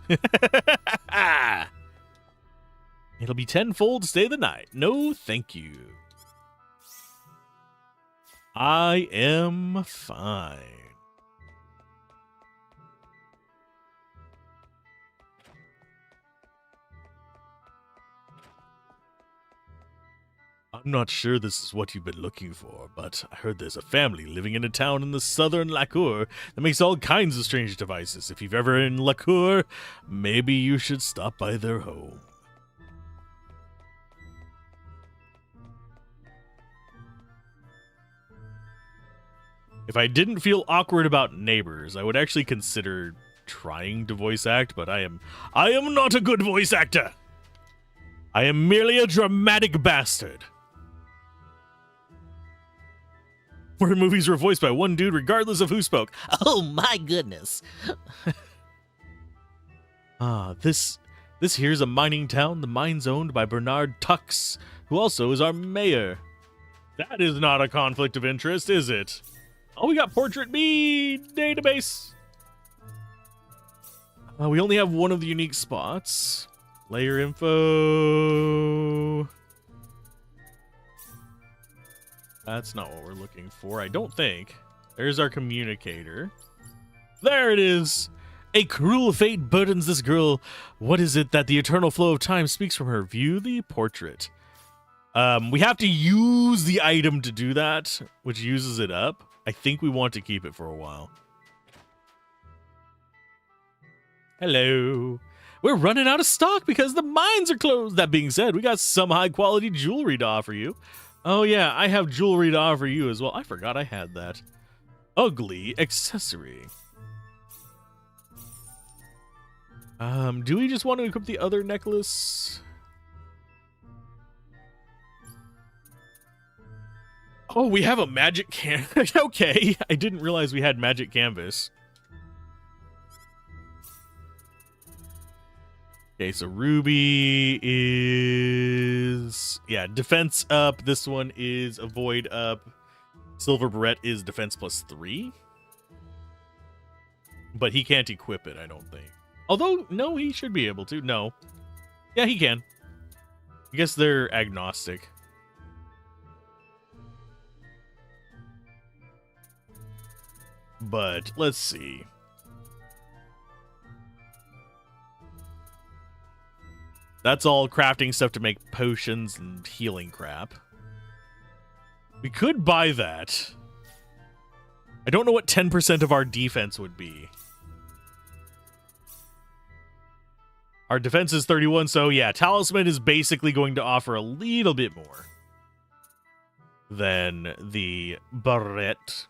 Speaker 1: It'll be tenfold to stay the night. No, thank you. I am fine. I'm not sure this is what you've been looking for, but I heard there's a family living in a town in the southern Lacour that makes all kinds of strange devices. If you've ever in Lacour, maybe you should stop by their home. If I didn't feel awkward about neighbors, I would actually consider trying to voice act, but I am not a good voice actor. I am merely a dramatic bastard. Where movies were voiced by one dude regardless of who spoke.
Speaker 12: Oh my goodness.
Speaker 1: This here's a mining town. The mine's owned by Bernard Tux, who also is our mayor. That is not a conflict of interest, is it? Oh, we got Portrait Me database. We only have one of the unique spots. Layer info. That's not what we're looking for, I don't think. There's our communicator. There it is. A cruel fate burdens this girl. What is it that the eternal flow of time speaks from her? View the portrait. We have to use the item to do that, which uses it up. I think we want to keep it for a while. Hello. We're running out of stock because the mines are closed. That being said, we got some high quality jewelry to offer you. Oh yeah, I have jewelry to offer you as well. I forgot I had that. Ugly accessory. Do we just want to equip the other necklace? Oh, we have a magic canvas. Okay, I didn't realize we had magic canvas. Okay, so Ruby is... yeah, defense up. This one is avoid up. Silver Barrette is defense +3. But he can't equip it, I don't think. Although, no, he should be able to. No. Yeah, he can. I guess they're agnostic. But, let's see. That's all crafting stuff to make potions and healing crap. We could buy that. I don't know what 10% of our defense would be. Our defense is 31, so yeah, Talisman is basically going to offer a little bit more than the Barrette.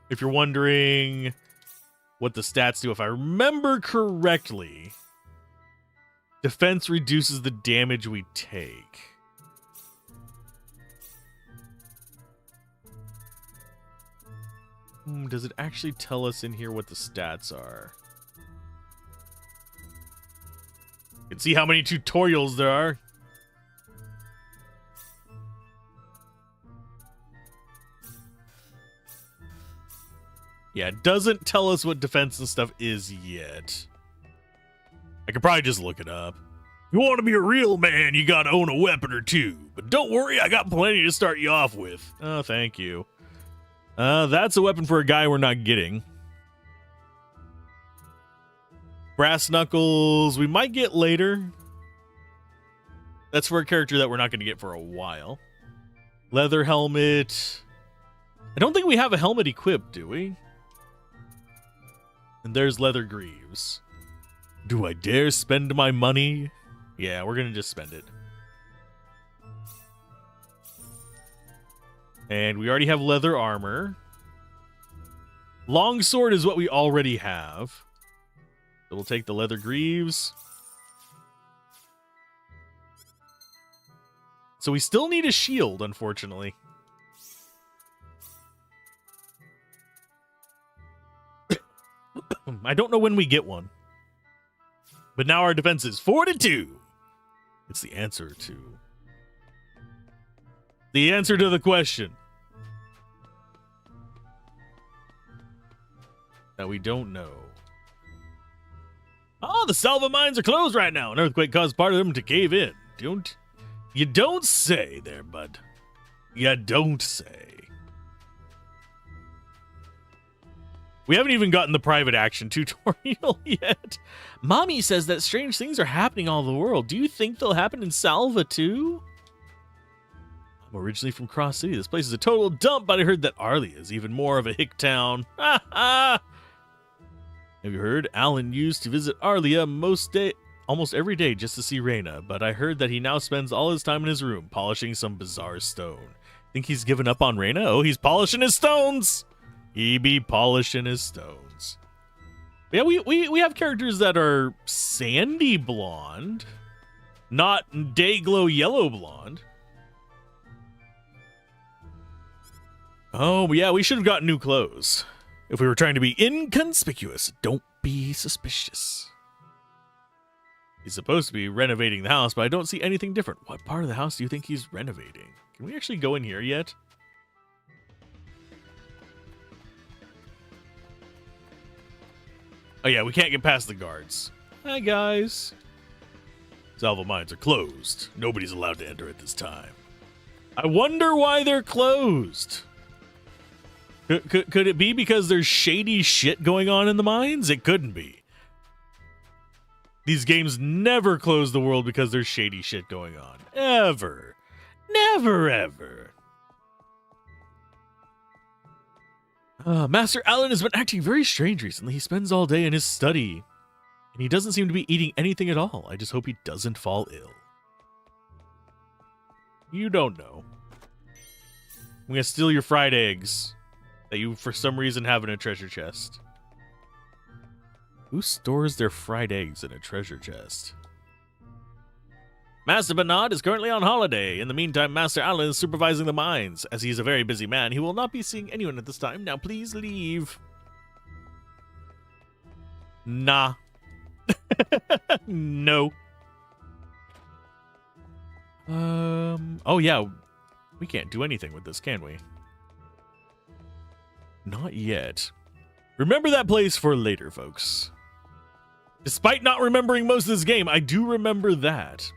Speaker 1: If you're wondering what the stats do, if I remember correctly, defense reduces the damage we take. Does it actually tell us in here what the stats are? You can see how many tutorials there are. Yeah, it doesn't tell us what defense and stuff is yet. I could probably just look it up. If you want to be a real man, you gotta own a weapon or two. But don't worry, I got plenty to start you off with. Oh, thank you. That's a weapon for a guy we're not getting. Brass knuckles, we might get later. That's for a character that we're not going to get for a while. Leather helmet. I don't think we have a helmet equipped, do we? And there's leather greaves. Do I dare spend my money? Yeah, we're going to just spend it. And we already have leather armor. Longsword is what we already have. So we'll take the leather greaves. So we still need a shield, unfortunately. I don't know when we get one. But now our defense is 42. It's the answer to... the answer to the question. That we don't know. Oh, the Salva mines are closed right now. An earthquake caused part of them to cave in. You don't say there, bud. You don't say. We haven't even gotten the private action tutorial yet. Mommy says that strange things are happening all over the world. Do you think they'll happen in Salva too? I'm originally from Cross City. This place is a total dump, but I heard that Arlia is even more of a hick town. Ha ha! Have you heard? Alan used to visit Arlia almost every day just to see Reyna, but I heard that he now spends all his time in his room polishing some bizarre stone. Think he's given up on Reyna? Oh, he's polishing his stones! He be polishing his stones. Yeah, we have characters that are sandy blonde, not day glow yellow blonde. Oh, yeah, we should have gotten new clothes. If we were trying to be inconspicuous, don't be suspicious. He's supposed to be renovating the house, but I don't see anything different. What part of the house do you think he's renovating? Can we actually go in here yet? Oh yeah, we can't get past the guards. Hi guys. Salva mines are closed. Nobody's allowed to enter at this time. I wonder why they're closed. Could it be because there's shady shit going on in the mines? It couldn't be. These games never close the world because there's shady shit going on. Ever. Never, ever. Master Alan has been acting very strange recently. He spends all day in his study, and he doesn't seem to be eating anything at all. I just hope he doesn't fall ill. You don't know. I'm gonna steal your fried eggs that you, for some reason, have in a treasure chest. Who stores their fried eggs in a treasure chest? Master Bernard is currently on holiday. In the meantime, Master Alan is supervising the mines. As he is a very busy man, he will not be seeing anyone at this time. Now, please leave. Nah. No. Oh, yeah. We can't do anything with this, can we? Not yet. Remember that place for later, folks. Despite not remembering most of this game, I do remember that.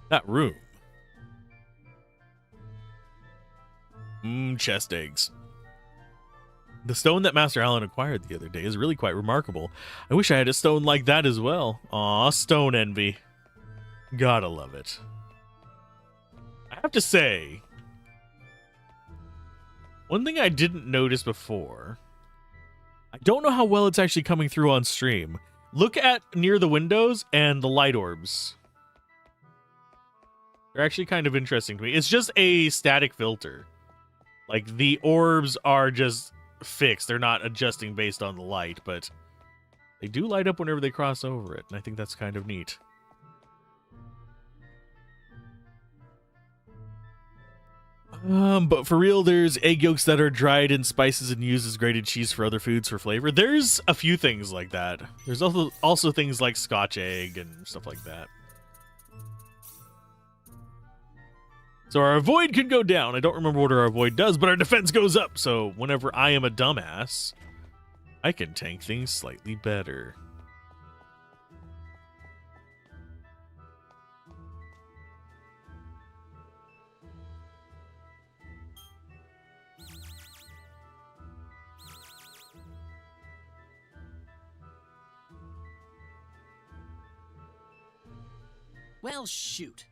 Speaker 1: That room. Chest eggs. The stone that Master Alan acquired the other day is really quite remarkable. I wish I had a stone like that as well. Aw, stone envy. Gotta love it. I have to say, one thing I didn't notice before, I don't know how well it's actually coming through on stream. Look at near the windows and the light orbs. They're actually kind of interesting to me. It's just a static filter. Like, the orbs are just fixed. They're not adjusting based on the light, but they do light up whenever they cross over it, and I think that's kind of neat. But for real, there's egg yolks that are dried in spices and used as grated cheese for other foods for flavor. There's a few things like that. There's also things like Scotch egg and stuff like that. So our avoid could go down. I don't remember what our avoid does, but our defense goes up. So whenever I am a dumbass, I can tank things slightly better.
Speaker 2: Well, shoot.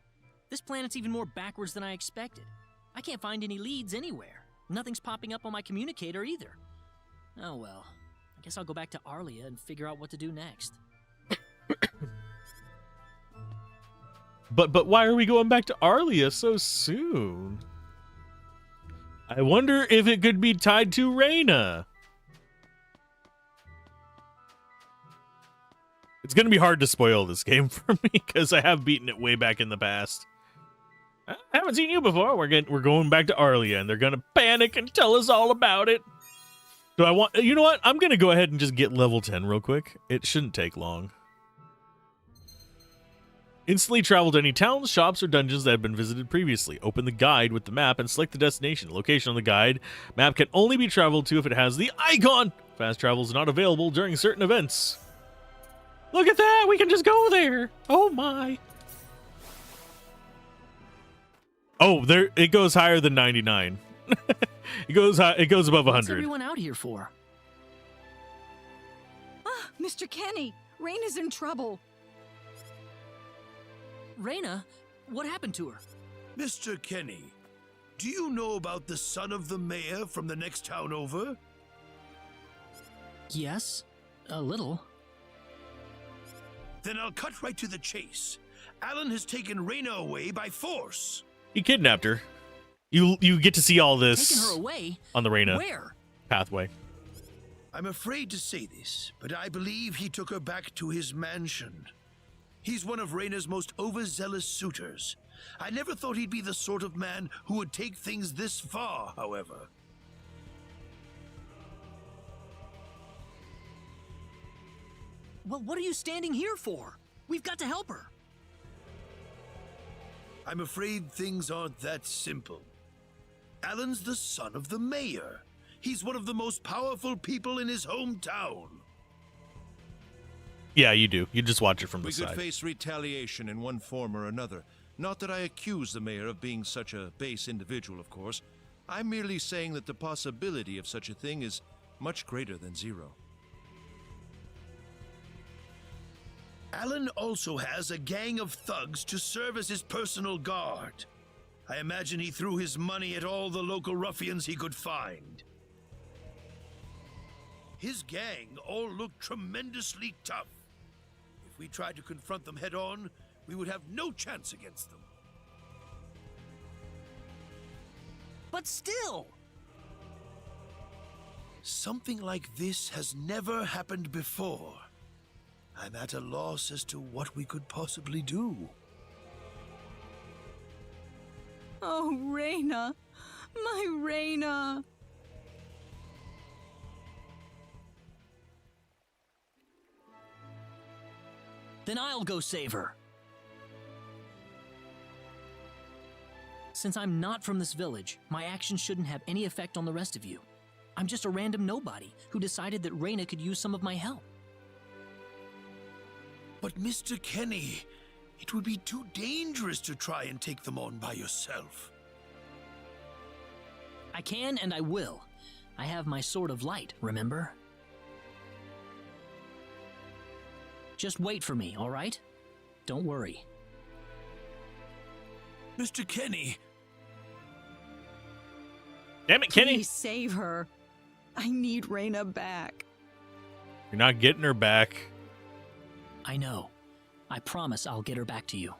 Speaker 2: This planet's even more backwards than I expected. I can't find any leads anywhere. Nothing's popping up on my communicator either. Oh well. I guess I'll go back to Arlia and figure out what to do next.
Speaker 1: But why are we going back to Arlia so soon? I wonder if it could be tied to Reyna. It's going to be hard to spoil this game for me because I have beaten it way back in the past. I haven't seen you before. We're going back to Arlia, and they're going to panic and tell us all about it. Do I want... You know what? I'm going to go ahead and just get level 10 real quick. It shouldn't take long. Instantly travel to any towns, shops, or dungeons that have been visited previously. Open the guide with the map and select the destination. The location on the guide map can only be traveled to if it has the icon. Fast travel is not available during certain events. Look at that! We can just go there! Oh my! Oh, there it goes higher than 99. It goes above 100.
Speaker 2: What's everyone out here for?
Speaker 9: Ah, Mr. Kenny, Reyna's in trouble.
Speaker 2: Reyna? What happened to her?
Speaker 10: Mr. Kenny, do you know about the son of the mayor from the next town over?
Speaker 2: Yes, a little.
Speaker 10: Then I'll cut right to the chase. Alan has taken Reyna away by force.
Speaker 1: He kidnapped her. You get to see all this
Speaker 2: Taking her away?
Speaker 1: On the Reyna
Speaker 2: Where?
Speaker 1: pathway.
Speaker 10: I'm afraid to say this, but I believe he took her back to his mansion. He's one of Reyna's most overzealous suitors. I never thought he'd be the sort of man who would take things this far, however.
Speaker 2: Well, what are you standing here for? We've got to help her.
Speaker 10: I'm afraid things aren't that simple. Alan's the son of the mayor. He's one of the most powerful people in his hometown.
Speaker 1: Yeah, you do. You just watch it from the
Speaker 13: We
Speaker 1: side.
Speaker 13: could face retaliation in one form or another. Not that I accuse the mayor of being such a base individual, of course.
Speaker 10: I'm merely saying that the possibility of such a thing is much greater than zero. Alan also has a gang of thugs to serve as his personal guard. I imagine he threw his money at all the local ruffians he could find. His gang all look tremendously tough. If we tried to confront them head-on, we would have no chance against them.
Speaker 2: But still!
Speaker 10: Something like this has never happened before. I'm at a loss as to what we could possibly do.
Speaker 9: Oh, Reyna. My Reyna.
Speaker 2: Then I'll go save her. Since I'm not from this village, my actions shouldn't have any effect on the rest of you. I'm just a random nobody who decided that Reyna could use some of my help.
Speaker 10: But Mr. Kenny, it would be too dangerous to try and take them on by yourself.
Speaker 2: I can and I will. I have my sword of light, remember? Just wait for me, all right? Don't worry.
Speaker 10: Mr. Kenny!
Speaker 12: Damn it, Kenny!
Speaker 9: Please save her. I need Reyna back.
Speaker 1: You're not getting her back.
Speaker 2: I know. I promise I'll get her back to you.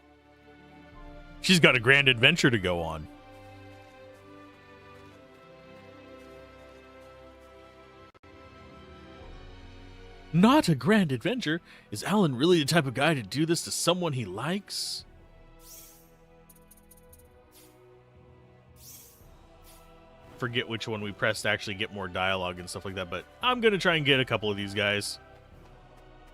Speaker 1: She's got a grand adventure to go on. Not a grand adventure? Is Alan really the type of guy to do this to someone he likes? Forget which one we pressed to actually get more dialogue and stuff like that, but I'm going to try and get a couple of these guys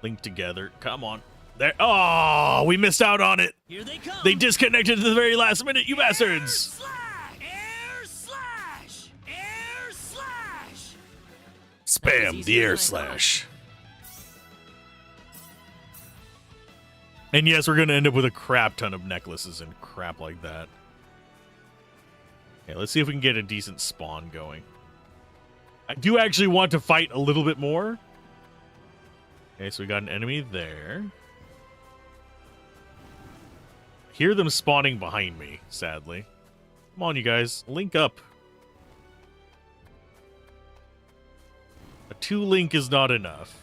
Speaker 1: linked together. Come on. There. Oh, we missed out on it.
Speaker 2: Here they come.
Speaker 1: They disconnected at the very last minute, you bastards.
Speaker 2: Air slash! Air slash!
Speaker 1: Spam the air slash. And yes, we're going to end up with a crap ton of necklaces and crap like that. Okay, let's see if we can get a decent spawn going. I do actually want to fight a little bit more. Okay, so we got an enemy there. Hear them spawning behind me, sadly. Come on, you guys. Link up. A 2 link is not enough.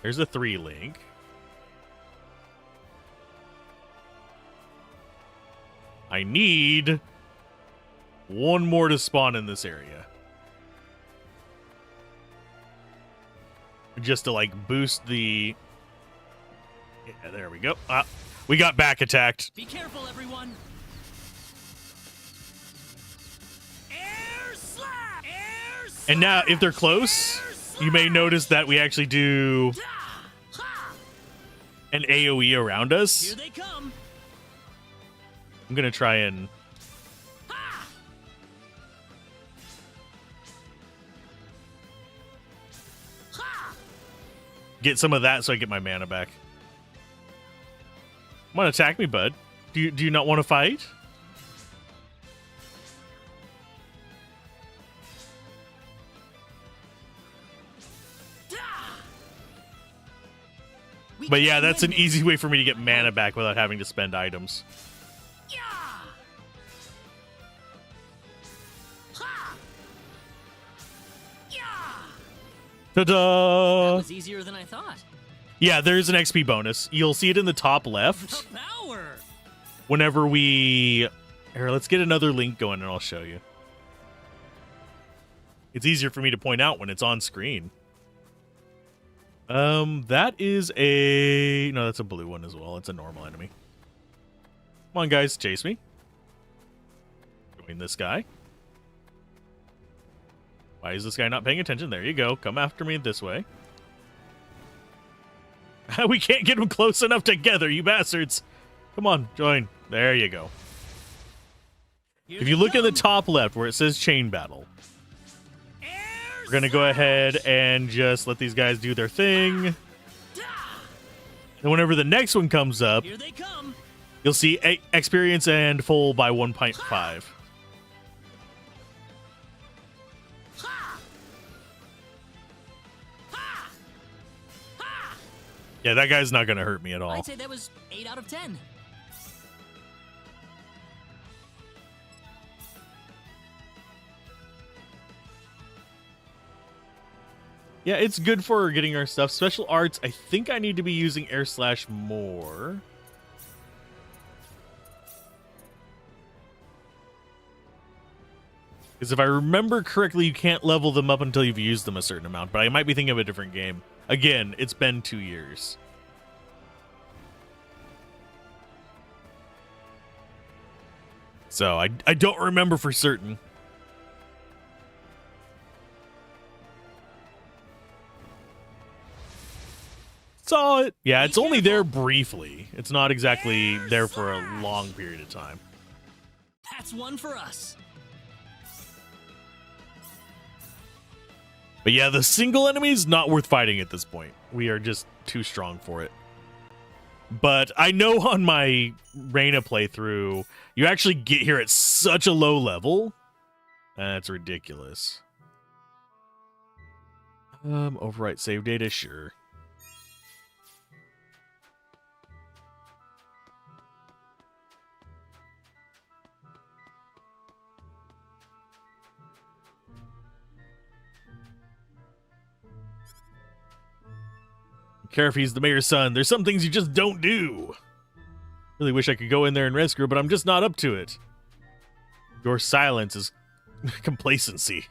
Speaker 1: There's a 3 link. I need 1 more to spawn in this area. Just to, like, boost the... Yeah, there we go. We got back attacked.
Speaker 2: Be careful, everyone. Air slap! Air slap!
Speaker 1: And now, if they're close, you may notice that we actually do an AoE around us.
Speaker 2: Here they come.
Speaker 1: I'm going to try and... get some of that so I get my mana back. Come on, attack me, bud. Do you not want to fight? But yeah, that's an easy way for me to get mana back without having to spend items. Ta-da!
Speaker 2: That was easier than I thought.
Speaker 1: Yeah, there's an XP bonus. You'll see it in the top left.
Speaker 2: The power!
Speaker 1: Whenever we... Here, let's get another link going and I'll show you. It's easier for me to point out when it's on screen. That is a... No, that's a blue one as well. It's a normal enemy. Come on, guys. Chase me. Join this guy. Why is this guy not paying attention? There you go. Come after me this way. We can't get them close enough together, you bastards. Come on, join. There you go. If you look in the top left where it says chain battle, we're going to go ahead and just let these guys do their thing. And whenever the next one comes up,
Speaker 2: Here they come.
Speaker 1: you'll see experience and full by 1.5. Yeah, that guy's not going to hurt me at all.
Speaker 2: I'd say that was 8 out of 10.
Speaker 1: Yeah, it's good for getting our stuff. Special arts, I think I need to be using air slash more. Because if I remember correctly, you can't level them up until you've used them a certain amount. But I might be thinking of a different game. Again, it's been 2 years. So I don't remember for certain. Saw it. Yeah, it's only there briefly. It's not exactly there for a long period of time.
Speaker 2: That's one for us.
Speaker 1: But yeah, the single enemy is not worth fighting at this point. We are just too strong for it. But I know on my Reyna playthrough, you actually get here at such a low level. That's ridiculous. Overwrite save data, sure. Care if he's the mayor's son. There's some things you just don't do. Really wish I could go in there and rescue her, but I'm just not up to it. Your silence is complacency.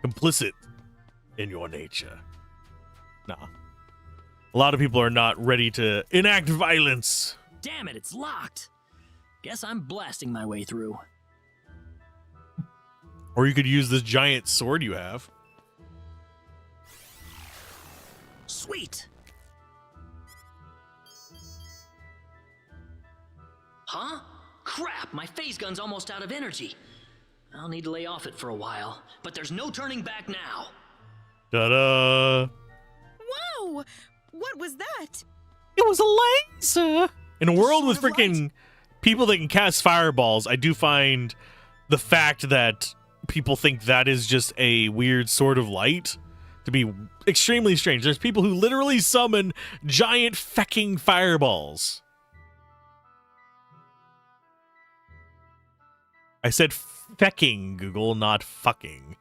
Speaker 1: Complicit in your nature. Nah. A lot of people are not ready to enact violence.
Speaker 2: Damn it, it's locked. Guess I'm blasting my way through.
Speaker 1: Or you could use this giant sword you have.
Speaker 2: Sweet. Huh? Crap, my phase gun's almost out of energy. I'll need to lay off it for a while, but there's no turning back now.
Speaker 1: Ta-da!
Speaker 13: Whoa! What was that?
Speaker 1: It was a laser! In a world with freaking people that can cast fireballs, I do find the fact that people think that is just a weird sort of light to be extremely strange. There's people who literally summon giant fecking fireballs. I said fecking, Google, not fucking.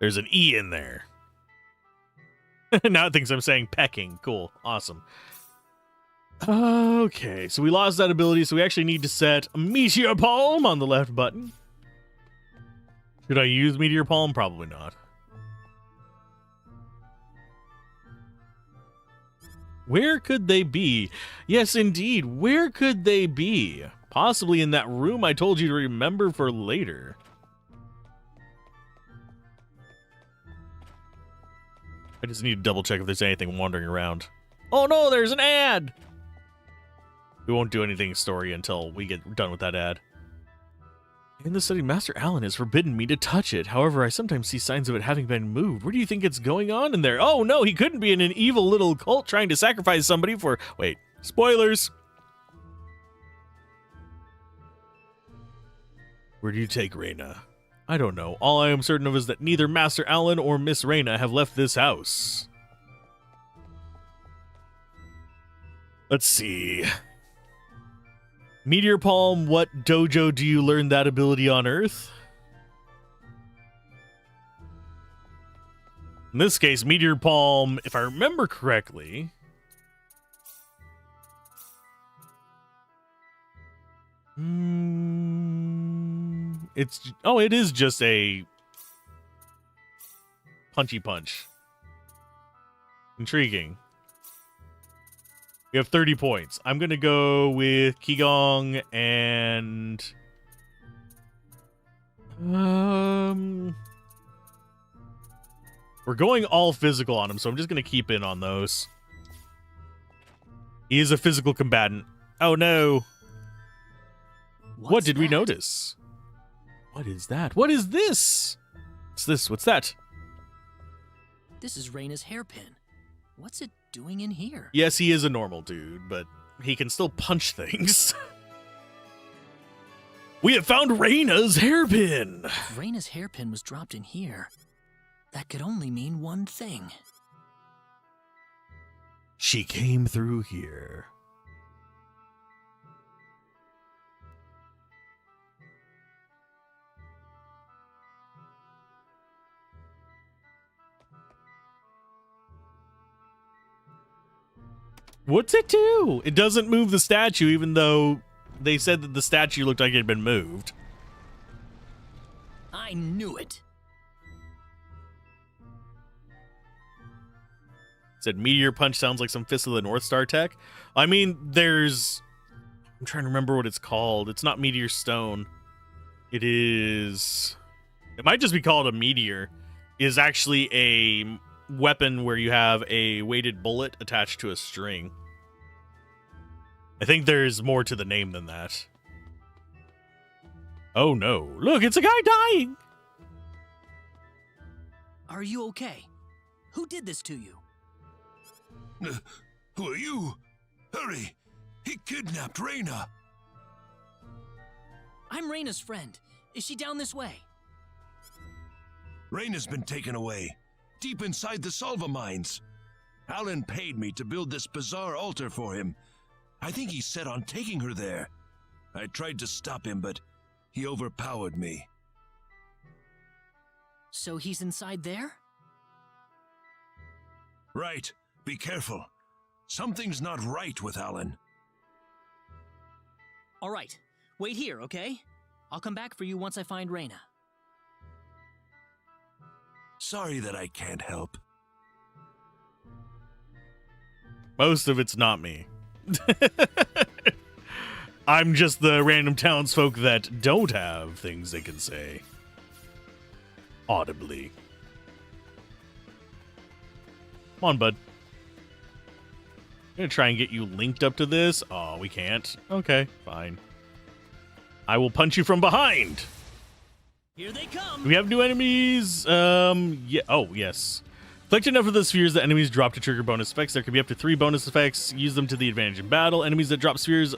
Speaker 1: There's an E in there. Now it thinks I'm saying pecking. Cool. Awesome. Okay, so we lost that ability, so we actually need to set Meteor Palm on the left button. Should I use Meteor Palm? Probably not. Where could they be? Yes, indeed. Where could they be? Possibly in that room I told you to remember for later. I just need to double check if there's anything wandering around. Oh no, there's an ad! We won't do anything story until we get done with that ad. In the study, Master Allen has forbidden me to touch it. However, I sometimes see signs of it having been moved. Where do you think it's going on in there? Oh no, he couldn't be in an evil little cult trying to sacrifice somebody for... Wait, spoilers! Where do you take Reyna? I don't know. All I am certain of is that neither Master Allen or Miss Reyna have left this house. Let's see. Meteor Palm, what dojo do you learn that ability on Earth? In this case, Meteor Palm, if I remember correctly... it is just a punchy punch. Intriguing. We have 30 points. I'm going to go with Qigong and... we're going all physical on him, so I'm just going to keep in on those. He is a physical combatant. Oh, no. What did we notice? What is that? What is this? What's this? What's that?
Speaker 2: This is Reyna's hairpin. What's it doing in here?
Speaker 1: Yes, he is a normal dude, but he can still punch things. We have found Reyna's hairpin!
Speaker 2: If Reyna's hairpin was dropped in here, that could only mean one thing.
Speaker 1: She came through here. What's it do? It doesn't move the statue, even though they said that the statue looked like it had been moved.
Speaker 2: I knew it.
Speaker 1: Said Meteor Punch sounds like some Fist of the North Star tech. I mean, I'm trying to remember what it's called. It's not Meteor Stone. It might just be called a Meteor. It is actually a weapon where you have a weighted bullet attached to a string. I think there's more to the name than that. Oh no. Look, it's a guy dying!
Speaker 2: Are you okay? Who did this to you?
Speaker 10: Who are you? Hurry! He kidnapped Reyna!
Speaker 2: I'm Reyna's friend. Is she down this way?
Speaker 10: Reyna's been taken away, deep inside the Salva mines. Alan paid me to build this bizarre altar for him. I think he's set on taking her there. I tried to stop him, but he overpowered me.
Speaker 2: So he's inside there?
Speaker 10: Right. Be careful. Something's not right with Alan.
Speaker 2: All right. Wait here, okay? I'll come back for you once I find Reyna.
Speaker 10: Sorry that I can't help.
Speaker 1: Most of it's not me. I'm just the random townsfolk that don't have things they can say audibly. Come on, bud. I'm gonna try and get you linked up to this. Oh, we can't. Okay, fine. I will punch you from behind.
Speaker 2: Here they come.
Speaker 1: Do we have new enemies? Yeah. Oh, yes. Collect enough of the spheres that enemies drop to trigger bonus effects. There could be up to 3 bonus effects. Use them to the advantage in battle. Enemies that drop spheres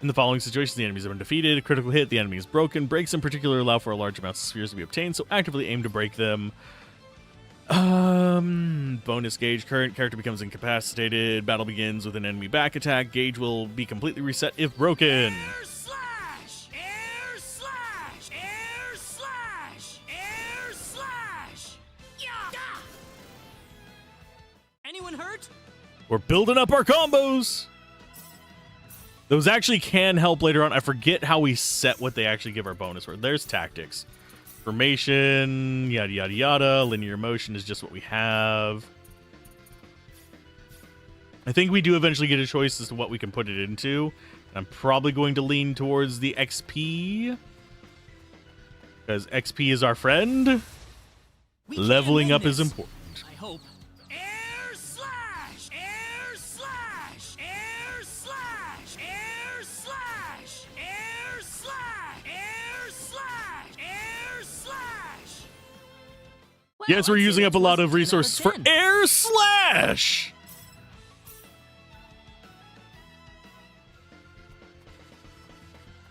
Speaker 1: in the following situations: the enemies have been defeated. A critical hit, the enemy is broken. Breaks in particular allow for a large amount of spheres to be obtained, so actively aim to break them. Bonus gauge. Current character becomes incapacitated. Battle begins with an enemy back attack. Gauge will be completely reset if broken.
Speaker 2: Air slash! Air slash! Air slash! Air slash! Yeah! Anyone hurt?
Speaker 1: We're building up our combos. Those actually can help later on. I forget how we set what they actually give our bonus for. There's tactics. Formation, yada, yada, yada. Linear motion is just what we have. I think we do eventually get a choice as to what we can put it into. I'm probably going to lean towards the XP, because XP is our friend. Leveling up is important.
Speaker 2: I hope. Air slash! Air slash! Air slash! Air slash! Air slash! Air slash! Air slash!
Speaker 1: Yes, we're using up a lot of resources for Air Slash!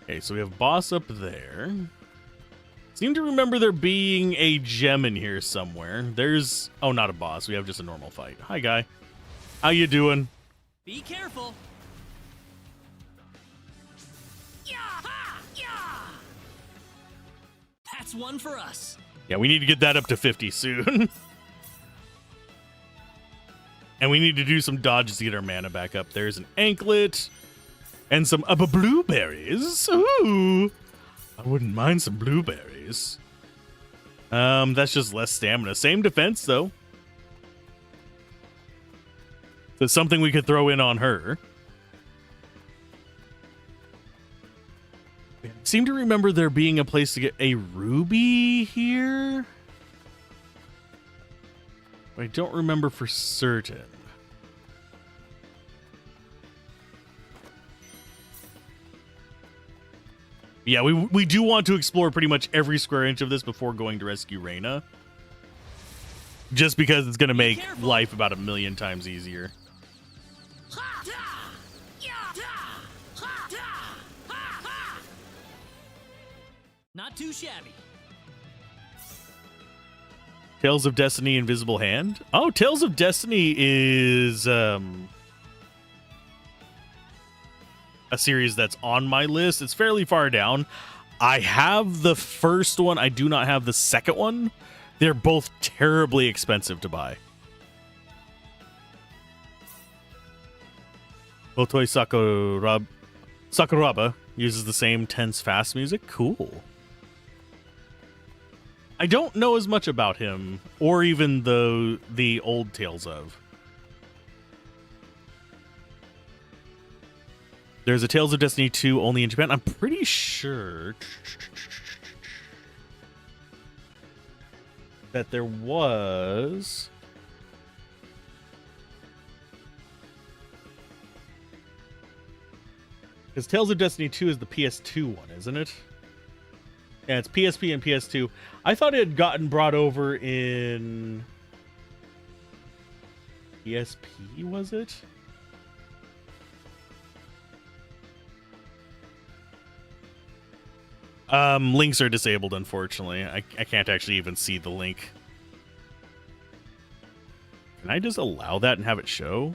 Speaker 1: Okay, so we have boss up there. Seem to remember there being a gem in here somewhere. There's... Oh, not a boss. We have just a normal fight. Hi, guy. How you doing?
Speaker 2: Be careful. That's one for us.
Speaker 1: Yeah, we need to get that up to 50 soon. And we need to do some dodges to get our mana back up. There's an anklet and some blueberries. Ooh, I wouldn't mind some blueberries. That's just less stamina. Same defense, though. That's something we could throw in on her. I seem to remember there being a place to get a ruby here. I don't remember for certain. Yeah, we do want to explore pretty much every square inch of this before going to rescue Reyna. Just because it's going to make life about 1,000,000 times easier.
Speaker 2: Not too shabby.
Speaker 1: Tales of Destiny, Invisible Hand. Oh, Tales of Destiny is a series that's on my list. It's fairly far down. I have the first one. I do not have the second one. They're both terribly expensive to buy. Otoi Sakuraba uses the same tense fast music. Cool. I don't know as much about him, or even the old Tales of. There's a Tales of Destiny 2 only in Japan. I'm pretty sure that there was. Because Tales of Destiny 2 is the PS2 one, isn't it? Yeah, it's PSP and PS2. I thought it had gotten brought over in PSP, was it? Links are disabled, unfortunately. I can't actually even see the link. Can I just allow that and have it show?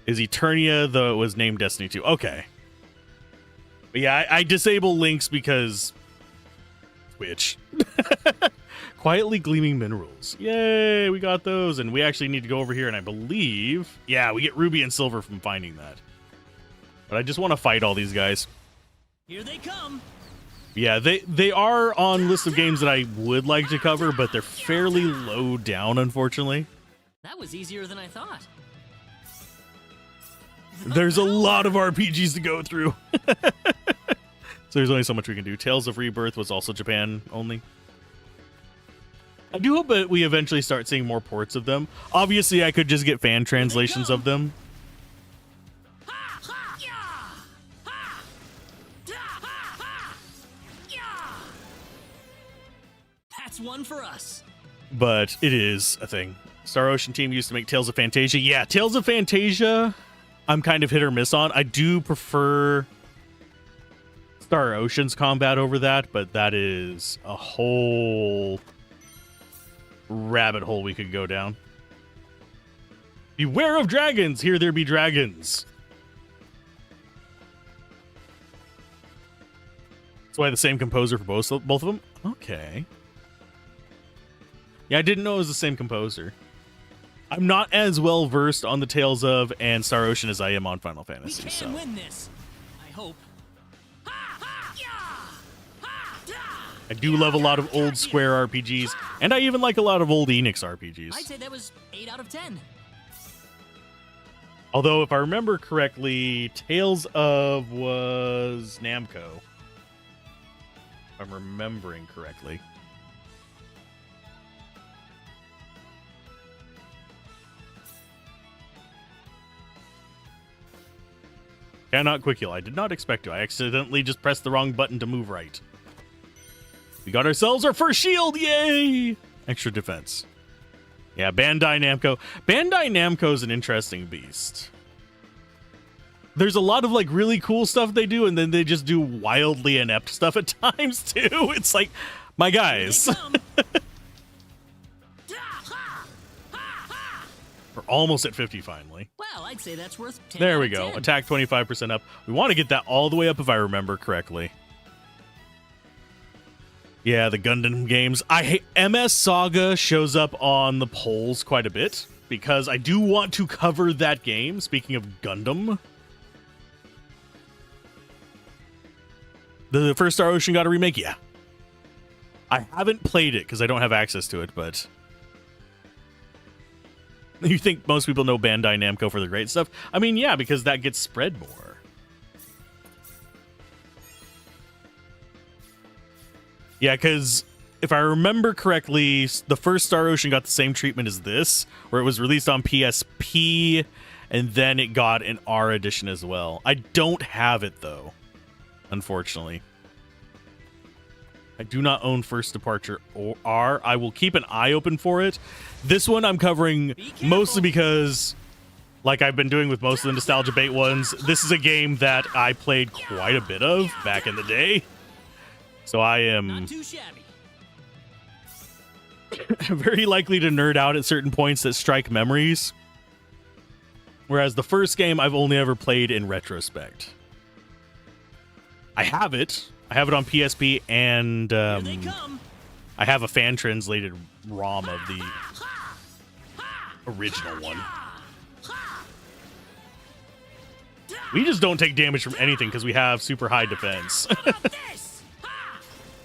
Speaker 1: Is Eternia, though it was named Destiny 2? Okay. But yeah, I disable links because Twitch. Quietly Gleaming Minerals. Yay, we got those. And we actually need to go over here, and I believe... Yeah, we get Ruby and Silver from finding that. But I just want to fight all these guys.
Speaker 2: Here they come.
Speaker 1: Yeah, they are on list of games that I would like to cover, but they're fairly low down, unfortunately.
Speaker 2: That was easier than I thought.
Speaker 1: There's a lot of RPGs to go through. So there's only so much we can do. Tales of Rebirth was also Japan only. I do hope that we eventually start seeing more ports of them. Obviously, I could just get fan translations of them.
Speaker 2: That's one for us.
Speaker 1: But it is a thing. Star Ocean team used to make Tales of Fantasia. Yeah, Tales of Fantasia, I'm kind of hit or miss on. I do prefer Star Ocean's combat over that, but that is a whole rabbit hole we could go down. Beware of dragons! Here there be dragons. That's why the same composer for both of them? Okay. Yeah, I didn't know it was the same composer. I'm not as well versed on the Tales of and Star Ocean as I am on Final Fantasy.
Speaker 2: We can win this. I hope.
Speaker 1: I do love a lot of old Square RPGs, and I even like a lot of old Enix RPGs.
Speaker 2: I'd say that was 8 out of 10.
Speaker 1: Although, if I remember correctly, Tales of was Namco. If I'm remembering correctly. Cannot quick heal. I did not expect to. I accidentally just pressed the wrong button to move right. We got ourselves our first shield. Yay! Extra defense. Yeah, Bandai Namco. Bandai Namco is an interesting beast. There's a lot of like really cool stuff they do, and then they just do wildly inept stuff at times too. It's like, my guys. We're almost at 50 finally.
Speaker 2: Well, I'd say that's worth 10
Speaker 1: There
Speaker 2: out
Speaker 1: we
Speaker 2: of
Speaker 1: go.
Speaker 2: 10.
Speaker 1: Attack 25% up. We want to get that all the way up if I remember correctly. Yeah, the Gundam games. I hate MS Saga shows up on the polls quite a bit because I do want to cover that game. Speaking of Gundam, the first Star Ocean got a remake. Yeah, I haven't played it because I don't have access to it, but you think most people know Bandai Namco for the great stuff? I mean, yeah, because that gets spread more. Yeah, because if I remember correctly, the first Star Ocean got the same treatment as this, where it was released on PSP, and then it got an R edition as well. I don't have it, though, unfortunately. I do not own First Departure or R. I will keep an eye open for it. This one I'm covering mostly because, like I've been doing with most of the Nostalgia Bait ones, this is a game that I played quite a bit of back in the day. So I am
Speaker 2: Not too shabby.
Speaker 1: very likely to nerd out at certain points that strike memories. Whereas the first game I've only ever played in retrospect. I have it. I have it on PSP, and I have a fan translated ROM of the original one. We just don't take damage from anything because we have super high defense. I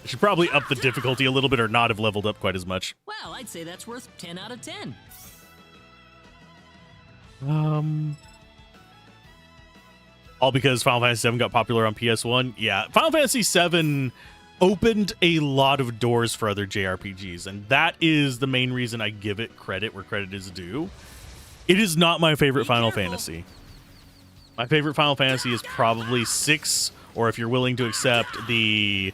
Speaker 1: should probably up the difficulty a little bit or not have leveled up quite as much.
Speaker 2: Well, I'd say that's worth 10 out of 10.
Speaker 1: All because Final Fantasy VII got popular on PS1? Yeah, Final Fantasy VII opened a lot of doors for other JRPGs, and that is the main reason I give it credit where credit is due. It is not my favorite Final Fantasy. My favorite Final Fantasy is probably 6, or if you're willing to accept the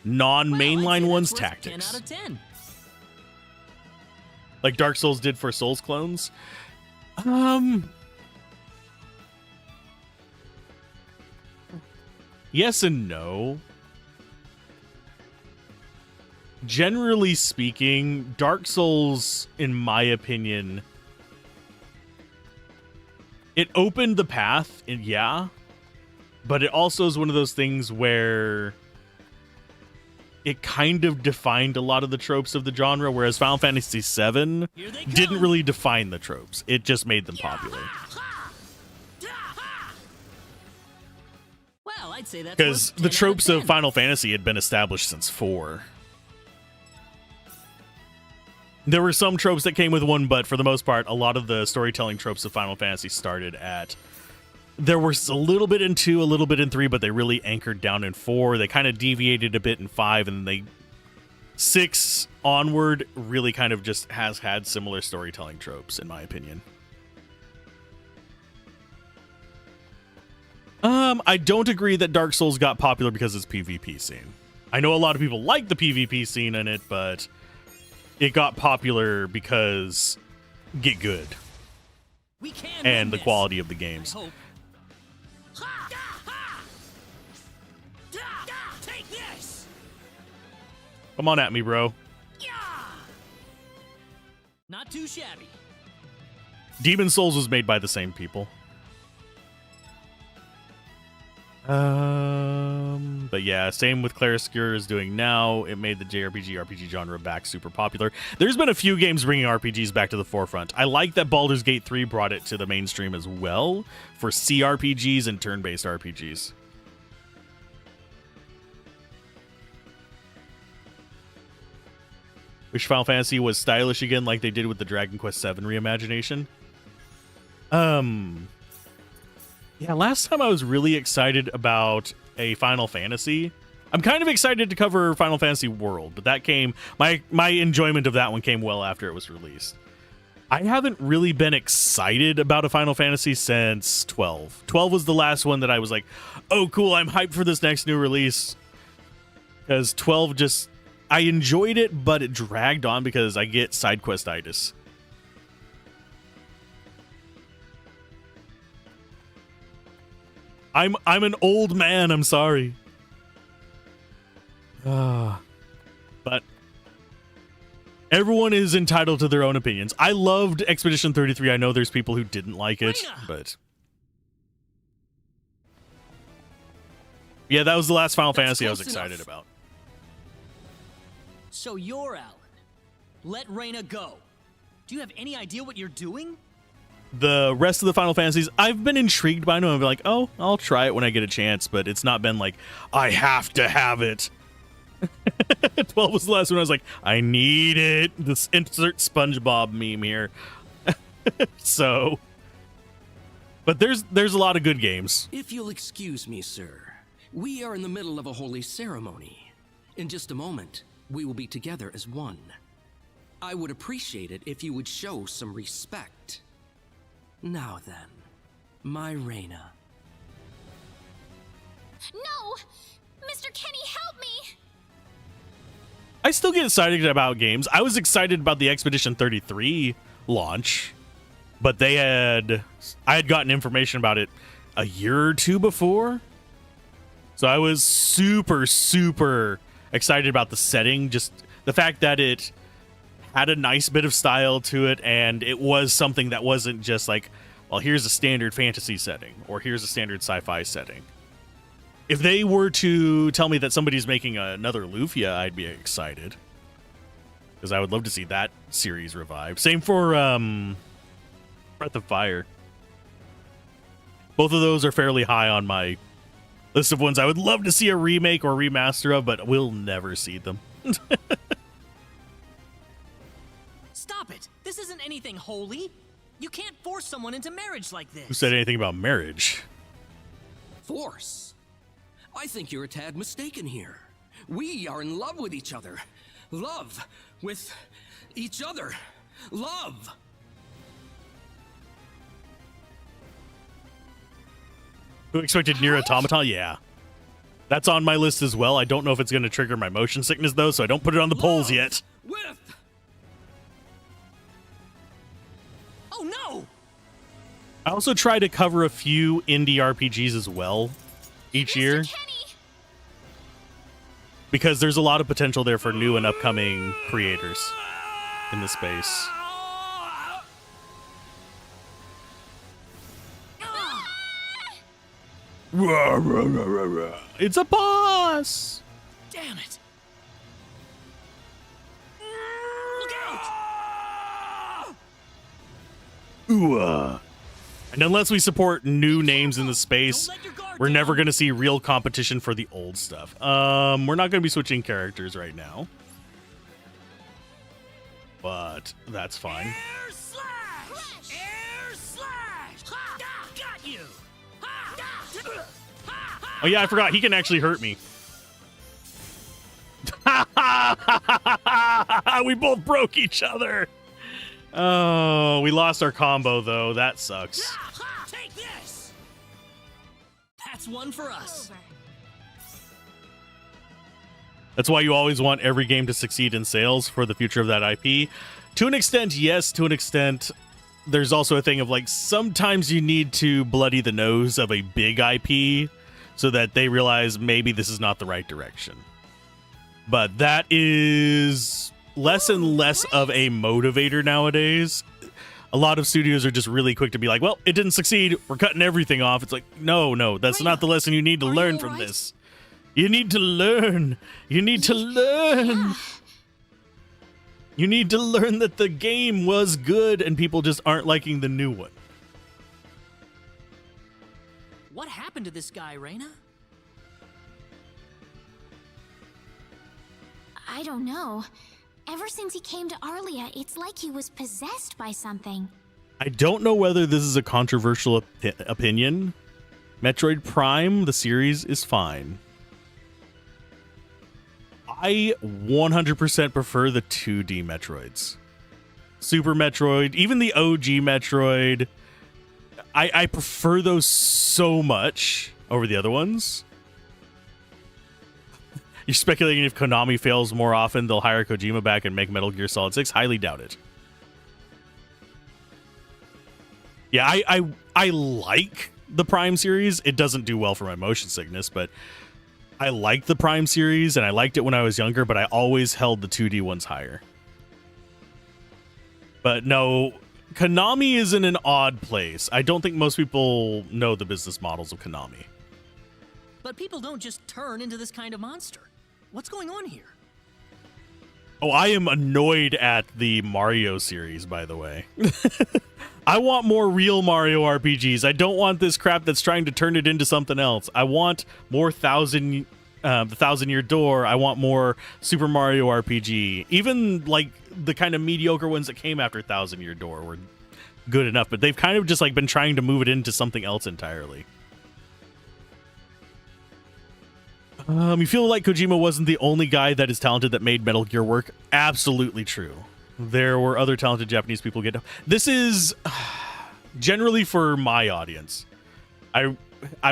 Speaker 1: non-mainline ones, Tactics.
Speaker 2: 10 out of 10.
Speaker 1: Like Dark Souls did for Souls clones. Yes and no. Generally speaking, Dark Souls, in my opinion, it opened the path, and yeah, but it also is one of those things where it kind of defined a lot of the tropes of the genre, whereas Final Fantasy VII didn't really define the tropes. It just made them popular.
Speaker 2: Well, I'd say that's
Speaker 1: Because
Speaker 2: worth
Speaker 1: the
Speaker 2: 10
Speaker 1: tropes
Speaker 2: out
Speaker 1: of Final Fantasy had been established since 4. There were some tropes that came with 1, but for the most part, a lot of the storytelling tropes of Final Fantasy started at... There was a little bit in 2, a little bit in 3, but they really anchored down in 4. They kind of deviated a bit in 5, and they 6 onward really kind of just has had similar storytelling tropes, in my opinion. I don't agree that Dark Souls got popular because it's PvP scene. I know a lot of people like the PvP scene in it, but it got popular because Get Good and the quality of the games.
Speaker 2: Take this.
Speaker 1: Come on at me, bro.
Speaker 2: Not too shabby.
Speaker 1: Demon Souls was made by the same people. But yeah, same with Claroscure is doing now. It made the RPG genre back super popular. There's been a few games bringing RPGs back to the forefront. I like that Baldur's Gate 3 brought it to the mainstream as well for CRPGs and turn-based RPGs. Wish Final Fantasy was stylish again like they did with the Dragon Quest VII reimagination. Yeah, last time I was really excited about a Final Fantasy. I'm kind of excited to cover Final Fantasy World, but that came... My enjoyment of that one came well after it was released. I haven't really been excited about a Final Fantasy since 12. 12 was the last one that I was like, oh, cool, I'm hyped for this next new release. Because 12 just... I enjoyed it, but it dragged on because I get side quest-itis. I'm an old man, I'm sorry. But everyone is entitled to their own opinions. I loved Expedition 33. I know there's people who didn't like it, but... Yeah, that was the last Final Fantasy I was excited about.
Speaker 2: So you're Alan. Let Reyna go. Do you have any idea what you're doing?
Speaker 1: The rest of the Final Fantasies, I've been intrigued by them. I've been like, oh, I'll try it when I get a chance, but it's not been like, I have to have it. 12 was the last one I was like, I need it. This insert SpongeBob meme here. So, but there's a lot of good games.
Speaker 6: If you'll excuse me, sir, we are in the middle of a holy ceremony. In just a moment, we will be together as one. I would appreciate it if you would show some respect. Now then, my Reyna.
Speaker 8: No! Mr. Kenny, help me!
Speaker 1: I still get excited about games. I was excited about the Expedition 33 launch, but I had gotten information about it a year or two before. So I was super, super excited about the setting. Just the fact that it had a nice bit of style to it, and it was something that wasn't just like well, here's a standard fantasy setting, or here's a standard sci-fi setting. If they were to tell me that somebody's making another Lufia, I'd be excited. Because I would love to see that series revived. Same for Breath of Fire. Both of those are fairly high on my list of ones I would love to see a remake or remaster of, but we'll never see them.
Speaker 2: Stop it! This isn't anything holy. You can't force someone into marriage like this.
Speaker 1: Who said anything about marriage?
Speaker 6: Force? I think you're a tad mistaken here. We are in love with each other. Love with each other. Love!
Speaker 1: Who expected Nier Automata? Yeah. That's on my list as well. I don't know if it's going to trigger my motion sickness, though, so I don't put it on the polls yet.
Speaker 6: With...
Speaker 2: Oh, no!
Speaker 1: I also try to cover a few indie RPGs as well each year. Because there's a lot of potential there for new and upcoming creators in the space. It's a boss!
Speaker 2: Damn it! Look out!
Speaker 1: Ooh. And unless we support new names in the space, we're never going to see real competition for the old stuff. We're not going to be switching characters right now. But that's fine.
Speaker 2: Air slash! Air slash! Ha! Got you!
Speaker 1: Oh yeah, I forgot. He can actually hurt me. We both broke each other. Oh, we lost our combo, though. That sucks.
Speaker 2: Take this! That's one for us.
Speaker 1: That's why you always want every game to succeed in sales for the future of that IP. To an extent, yes. To an extent, there's also a thing of, like, sometimes you need to bloody the nose of a big IP so that they realize maybe this is not the right direction. But that is less and less of a motivator nowadays. A lot of studios are just really quick to be like, well, it didn't succeed. We're cutting everything off. It's like, no, that's not the lesson you need to learn from this. You need to learn. You need to learn. You need to learn that the game was good and people just aren't liking the new one.
Speaker 2: What happened to this guy, Reina?
Speaker 8: I don't know. Ever since he came to Arlia, it's like he was possessed by something.
Speaker 1: I don't know whether this is a controversial opinion. Metroid Prime, the series, is fine. I 100% prefer the 2D Metroids. Super Metroid, even the OG Metroid. I prefer those so much over the other ones. You're speculating if Konami fails more often, they'll hire Kojima back and make Metal Gear Solid 6? Highly doubt it. Yeah, I like the Prime series. It doesn't do well for my motion sickness, but I like the Prime series, and I liked it when I was younger, but I always held the 2D ones higher. But no, Konami is in an odd place. I don't think most people know the business models of Konami.
Speaker 2: But people don't just turn into this kind of monster. What's going on here?
Speaker 1: Oh, I am annoyed at the Mario series, by the way. I want more real Mario RPGs. I don't want this crap that's trying to turn it into something else. I want more the Thousand Year Door. I want more Super Mario RPG. Even like the kind of mediocre ones that came after Thousand Year Door were good enough, but they've kind of just like been trying to move it into something else entirely. You feel like Kojima wasn't the only guy that is talented that made Metal Gear work? Absolutely true. There were other talented Japanese people get. This is generally for my audience. I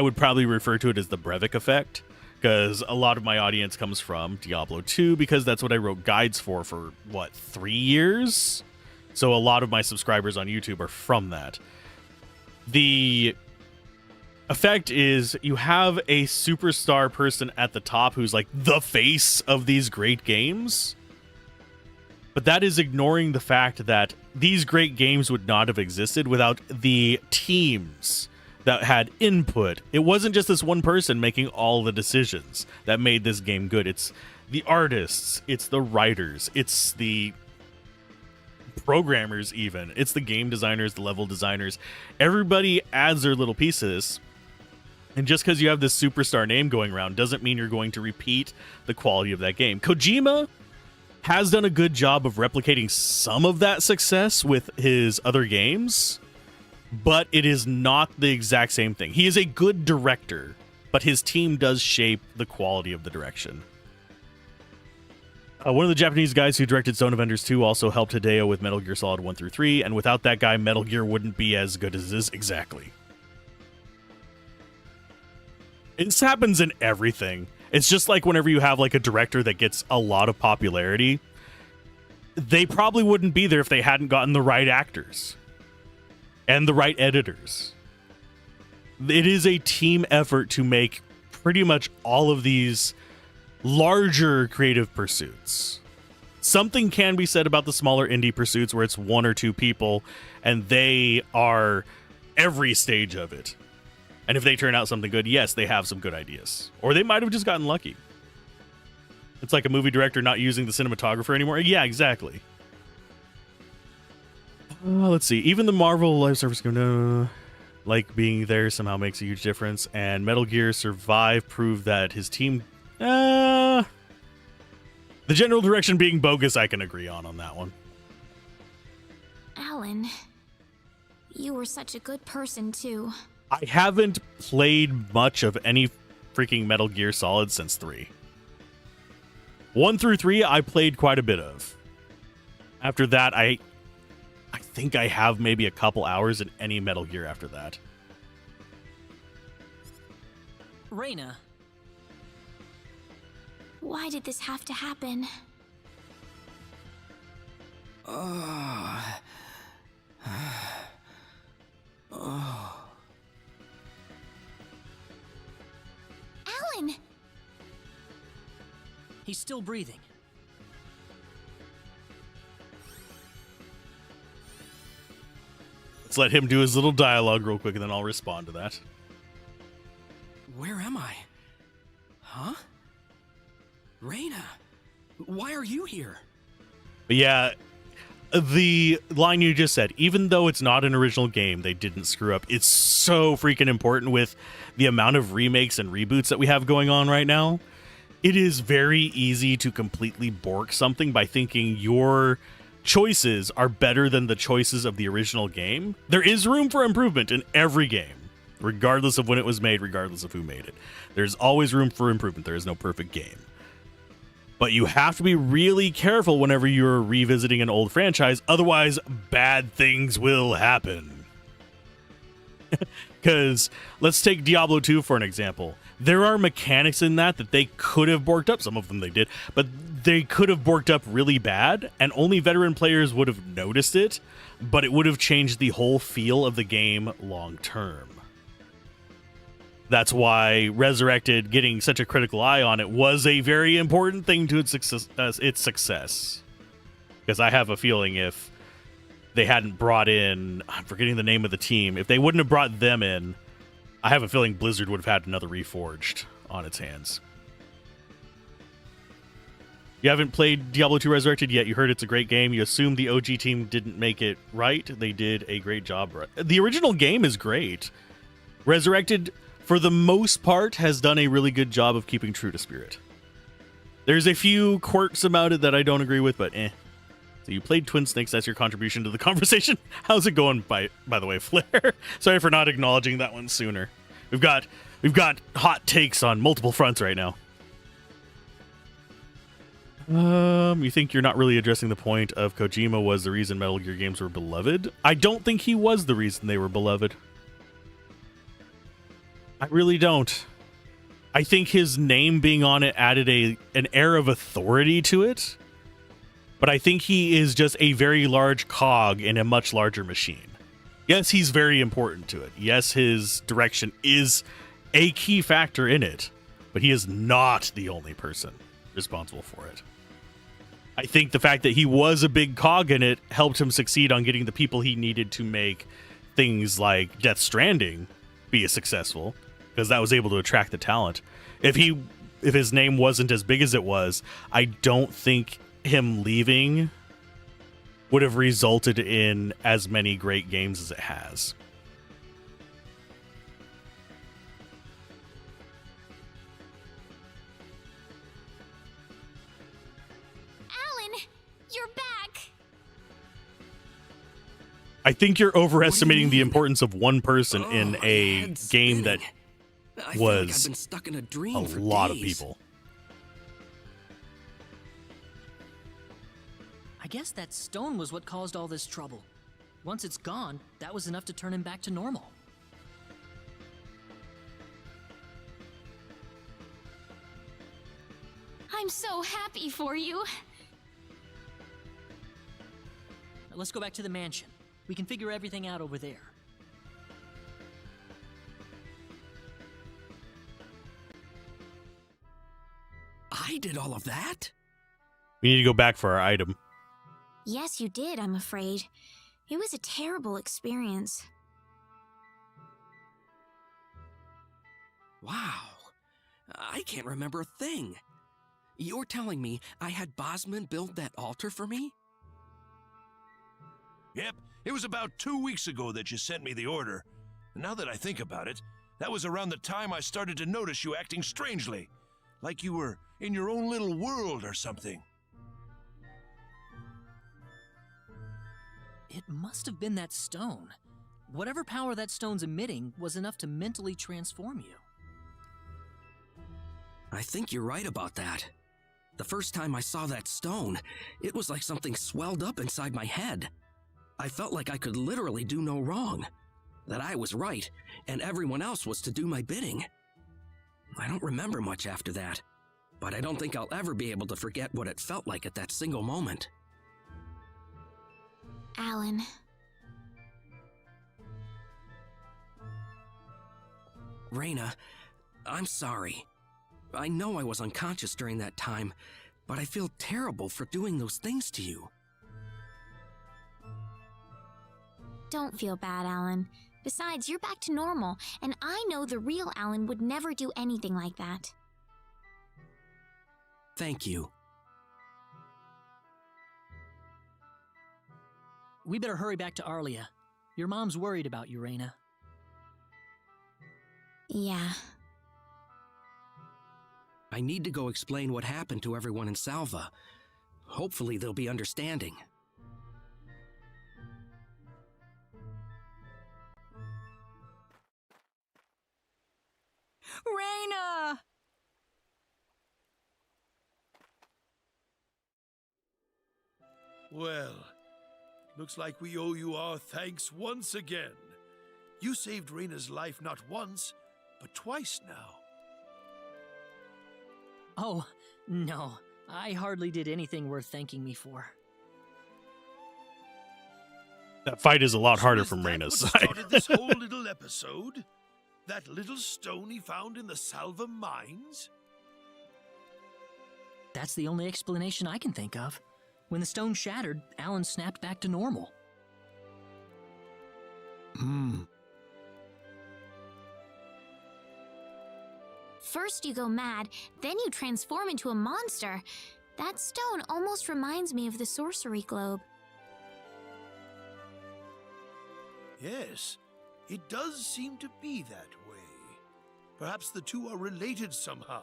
Speaker 1: would probably refer to it as the Breivik effect, because a lot of my audience comes from Diablo 2, because that's what I wrote guides for what, 3 years? So a lot of my subscribers on YouTube are from that. The effect is you have a superstar person at the top who's like the face of these great games, But that is ignoring the fact that these great games would not have existed without the teams that had input. It wasn't just this one person making all the decisions that made this game good. It's the artists, it's the writers, it's the programmers even. It's the game designers, the level designers. Everybody adds their little pieces. And just because you have this superstar name going around doesn't mean you're going to repeat the quality of that game. Kojima has done a good job of replicating some of that success with his other games, but it is not the exact same thing. He is a good director, but his team does shape the quality of the direction. One of the Japanese guys who directed Zone of Enders 2 also helped Hideo with Metal Gear Solid 1 through 3, and without that guy, Metal Gear wouldn't be as good as this. Exactly. This happens in everything. It's just like whenever you have like a director that gets a lot of popularity, they probably wouldn't be there if they hadn't gotten the right actors and the right editors. It is a team effort to make pretty much all of these larger creative pursuits. Something can be said about the smaller indie pursuits where it's one or two people and they are every stage of it. And if they turn out something good, yes, they have some good ideas. Or they might have just gotten lucky. It's like a movie director not using the cinematographer anymore. Yeah, exactly. Let's see. Even the Marvel live service game, like being there somehow makes a huge difference. And Metal Gear Survive proved that his team... the general direction being bogus, I can agree on that one.
Speaker 8: Alan, you were such a good person, too.
Speaker 1: I haven't played much of any freaking Metal Gear Solid since 3. 1 through 3, I played quite a bit of. After that, I think I have maybe a couple hours in any Metal Gear after that.
Speaker 2: Reina.
Speaker 8: Why did this have to happen? Alan!
Speaker 2: He's still breathing.
Speaker 1: Let's let him do his little dialogue real quick and then I'll respond to that.
Speaker 6: Where am I? Huh? Reina, why are you here?
Speaker 1: But yeah, the line you just said, even though it's not an original game, they didn't screw up. It's so freaking important with the amount of remakes and reboots that we have going on right now. It is very easy to completely bork something by thinking your choices are better than the choices of the original game. There is room for improvement in every game, regardless of when it was made, regardless of who made it. There's always room for improvement. There is no perfect game. But you have to be really careful whenever you're revisiting an old franchise, otherwise bad things will happen. Because let's take Diablo 2 for an example. There are mechanics in that they could have borked up. Some of them they did, but they could have borked up really bad, and only veteran players would have noticed it, but it would have changed the whole feel of the game long term. That's why Resurrected getting such a critical eye on it was a very important thing to its success. Because I have a feeling if they hadn't brought in, I'm forgetting the name of the team, if they wouldn't have brought them in, I have a feeling Blizzard would have had another Reforged on its hands. You haven't played Diablo 2 Resurrected yet. You heard it's a great game. You assume the OG team didn't make it right. They did a great job. The original game is great. Resurrected, for the most part, has done a really good job of keeping true to spirit. There's a few quirks about it that I don't agree with, but eh. So you played Twin Snakes. That's your contribution to the conversation. How's it going, by the way, Flair? Sorry for not acknowledging that one sooner. We've got hot takes on multiple fronts right now. You think you're not really addressing the point of Kojima was the reason Metal Gear games were beloved? I don't think he was the reason they were beloved. I really don't. I think his name being on it added an air of authority to it. But I think he is just a very large cog in a much larger machine. Yes, he's very important to it. Yes, his direction is a key factor in it. But he is not the only person responsible for it. I think the fact that he was a big cog in it helped him succeed on getting the people he needed to make things like Death Stranding be as successful, because that was able to attract the talent. If his name wasn't as big as it was, I don't think him leaving would have resulted in as many great games as it has.
Speaker 8: Alan, you're back.
Speaker 1: I think you're overestimating the importance of one person in a game that
Speaker 6: I feel like I've
Speaker 1: was
Speaker 6: been stuck in a dream
Speaker 1: a
Speaker 6: for
Speaker 1: lot of
Speaker 6: days.
Speaker 1: people.
Speaker 2: I guess that stone was what caused all this trouble. Once it's gone, that was enough to turn him back to normal.
Speaker 8: I'm so happy for you.
Speaker 2: Let's go back to the mansion. We can figure everything out over there.
Speaker 6: I did all of that?
Speaker 1: We need to go back for our item.
Speaker 8: Yes, you did, I'm afraid. It was a terrible experience.
Speaker 6: Wow. I can't remember a thing. You're telling me I had Bosman build that altar for me?
Speaker 10: Yep, it was about 2 weeks ago that you sent me the order. And now that I think about it, that was around the time I started to notice you acting strangely. Like you were in your own little world or something.
Speaker 2: It must have been that stone. Whatever power that stone's emitting was enough to mentally transform you.
Speaker 6: I think you're right about that. The first time I saw that stone, it was like something swelled up inside my head. I felt like I could literally do no wrong. That I was right, and everyone else was to do my bidding. I don't remember much after that, but I don't think I'll ever be able to forget what it felt like at that single moment.
Speaker 8: Alan.
Speaker 6: Reyna, I'm sorry. I know I was unconscious during that time, but I feel terrible for doing those things to you.
Speaker 8: Don't feel bad, Alan. Besides, you're back to normal, and I know the real Alan would never do anything like that.
Speaker 6: Thank you.
Speaker 2: We better hurry back to Arlia. Your mom's worried about you, Reyna.
Speaker 8: Yeah.
Speaker 6: I need to go explain what happened to everyone in Salva. Hopefully they'll be understanding.
Speaker 9: Reyna!
Speaker 10: Well, looks like we owe you our thanks once again. You saved Reyna's life not once, but twice now.
Speaker 2: Oh, no. I hardly did anything worth thanking me for.
Speaker 1: That fight is a lot harder
Speaker 10: Is
Speaker 1: from
Speaker 10: that
Speaker 1: Reyna's
Speaker 10: what
Speaker 1: side.
Speaker 10: started this whole little episode? That little stone he found in the Salva mines?
Speaker 2: That's the only explanation I can think of. When the stone shattered, Alan snapped back to normal.
Speaker 8: First you go mad, then you transform into a monster. That stone almost reminds me of the sorcery globe.
Speaker 10: Yes, it does seem to be that way. Perhaps the two are related somehow.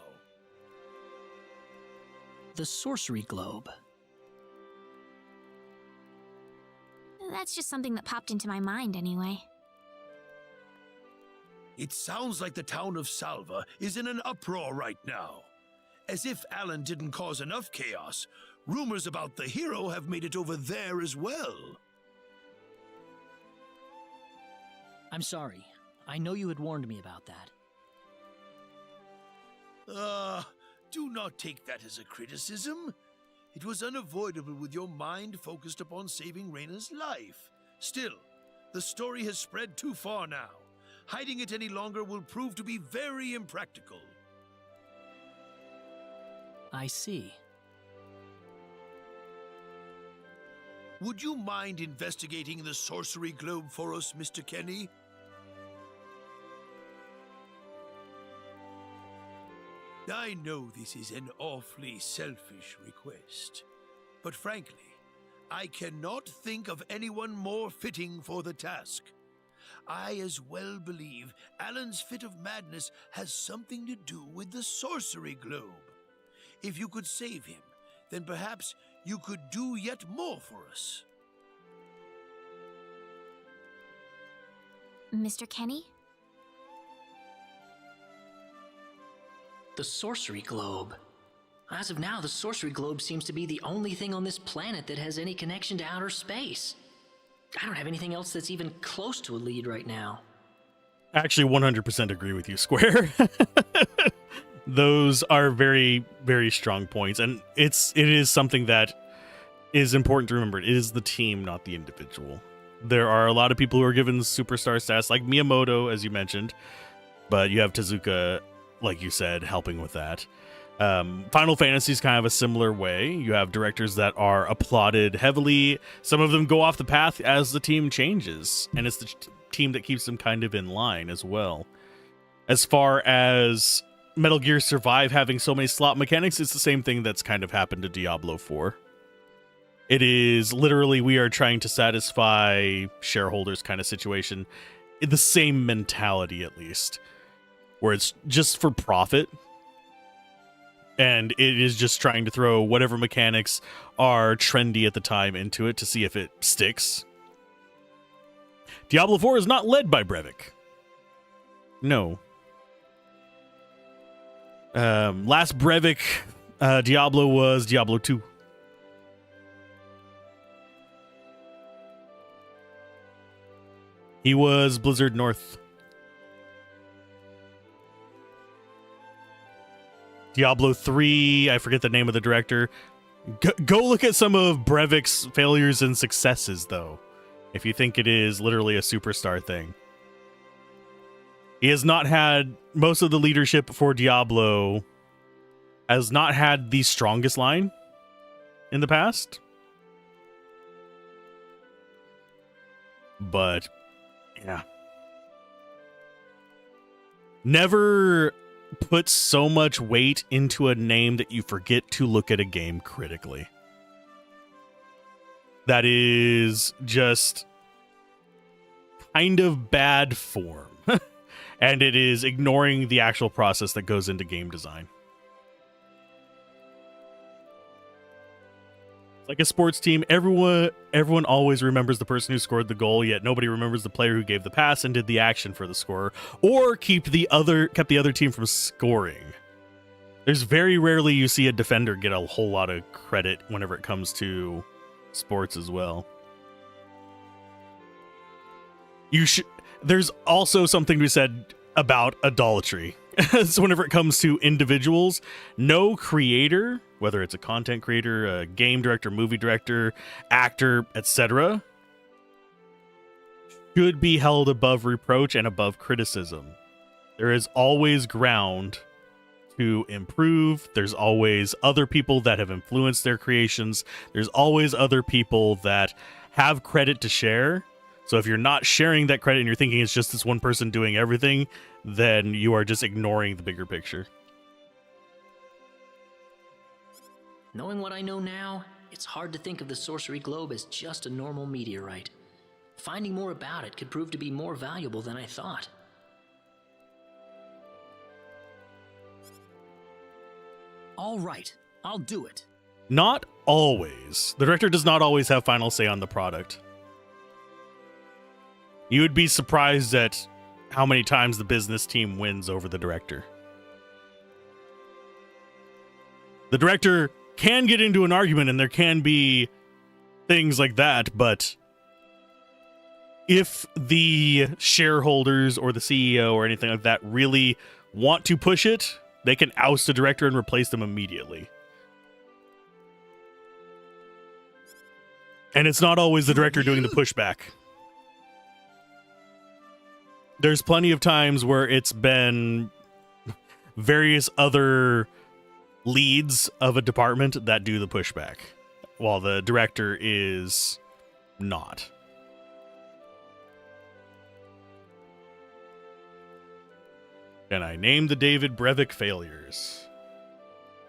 Speaker 2: The sorcery globe.
Speaker 8: That's just something that popped into my mind anyway.
Speaker 10: It sounds like the town of Salva is in an uproar right now. As if Alan didn't cause enough chaos, rumors about the hero have made it over there as well.
Speaker 2: I'm sorry. I know you had warned me about that.
Speaker 10: Do not take that as a criticism. It was unavoidable with your mind focused upon saving Reyna's life. Still, the story has spread too far now. Hiding it any longer will prove to be very impractical.
Speaker 2: I see.
Speaker 10: would you mind investigating the sorcery globe for us, Mr. Kenny? I know this is an awfully selfish request, but frankly, I cannot think of anyone more fitting for the task. I as well believe Alan's fit of madness has something to do with the sorcery globe. If you could save him, then perhaps you could do yet more for us.
Speaker 8: Mr. Kenny?
Speaker 3: The sorcery globe. As of now, the sorcery globe seems to be the only thing on this planet that has any connection to outer space. I don't have anything else that's even close to a lead right now.
Speaker 1: Actually, 100% agree with you, Square. Those are very, very strong points, and it is something that is important to remember. It is the team, not the individual. There are a lot of people who are given superstar status, like Miyamoto, as you mentioned, but you have Tezuka, like you said, helping with that. Final Fantasy is kind of a similar way. You have directors that are applauded heavily. Some of them go off the path as the team changes, and it's the team that keeps them kind of in line as well. As far as Metal Gear Survive having so many slot mechanics, it's the same thing that's kind of happened to Diablo 4. It is literally, we are trying to satisfy shareholders kind of situation. The same mentality, at least, where it's just for profit. And it is just trying to throw whatever mechanics are trendy at the time into it to see if it sticks. Diablo 4 is not led by Brevik. No. Last Brevik Diablo was Diablo 2. He was Blizzard North. Diablo 3, I forget the name of the director. Go look at some of Brevik's failures and successes, though, if you think it is literally a superstar thing. He has not had, most of the leadership for Diablo has not had the strongest line in the past. But, yeah. Never put so much weight into a name that you forget to look at a game critically. That is just kind of bad form. And it is ignoring the actual process that goes into game design. Like a sports team, everyone always remembers the person who scored the goal, yet nobody remembers the player who gave the pass and did the action for the scorer, or kept the other team from scoring. There's very rarely you see a defender get a whole lot of credit whenever it comes to sports as well. There's also something to be said about idolatry. So whenever it comes to individuals, no creator, whether it's a content creator, a game director, movie director, actor, etc., should be held above reproach and above criticism. There is always ground to improve. There's always other people that have influenced their creations. There's always other people that have credit to share. So if you're not sharing that credit and you're thinking it's just this one person doing everything, then you are just ignoring the bigger picture.
Speaker 3: Knowing what I know now, it's hard to think of the sorcery globe as just a normal meteorite. Finding more about it could prove to be more valuable than I thought.
Speaker 2: All right, I'll do it.
Speaker 1: Not always. The director does not always have final say on the product. You would be surprised at how many times the business team wins over the director. The director can get into an argument and there can be things like that, but if the shareholders or the CEO or anything like that really want to push it, they can oust a director and replace them immediately. And it's not always the director doing the pushback. There's plenty of times where it's been various other leads of a department that do the pushback, while the director is not. And I named the David Brevik failures.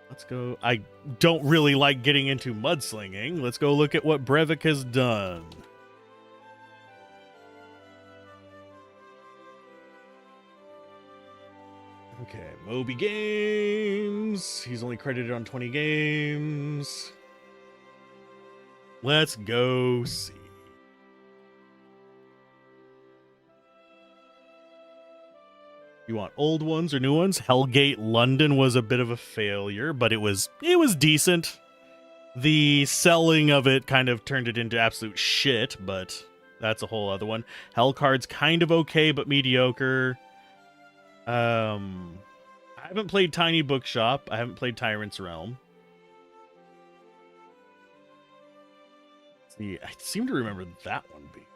Speaker 1: Let's go. I don't really like getting into mudslinging. Let's go look at what Brevik has done. Okay, Moby Games. He's only credited on 20 games. Let's go see. You want old ones or new ones? Hellgate London was a bit of a failure, but it was decent. The selling of it kind of turned it into absolute shit, but that's a whole other one. Hellcard's kind of okay, but mediocre. I haven't played Tiny Bookshop. I haven't played Tyrant's Realm. Let's see, I seem to remember that one being.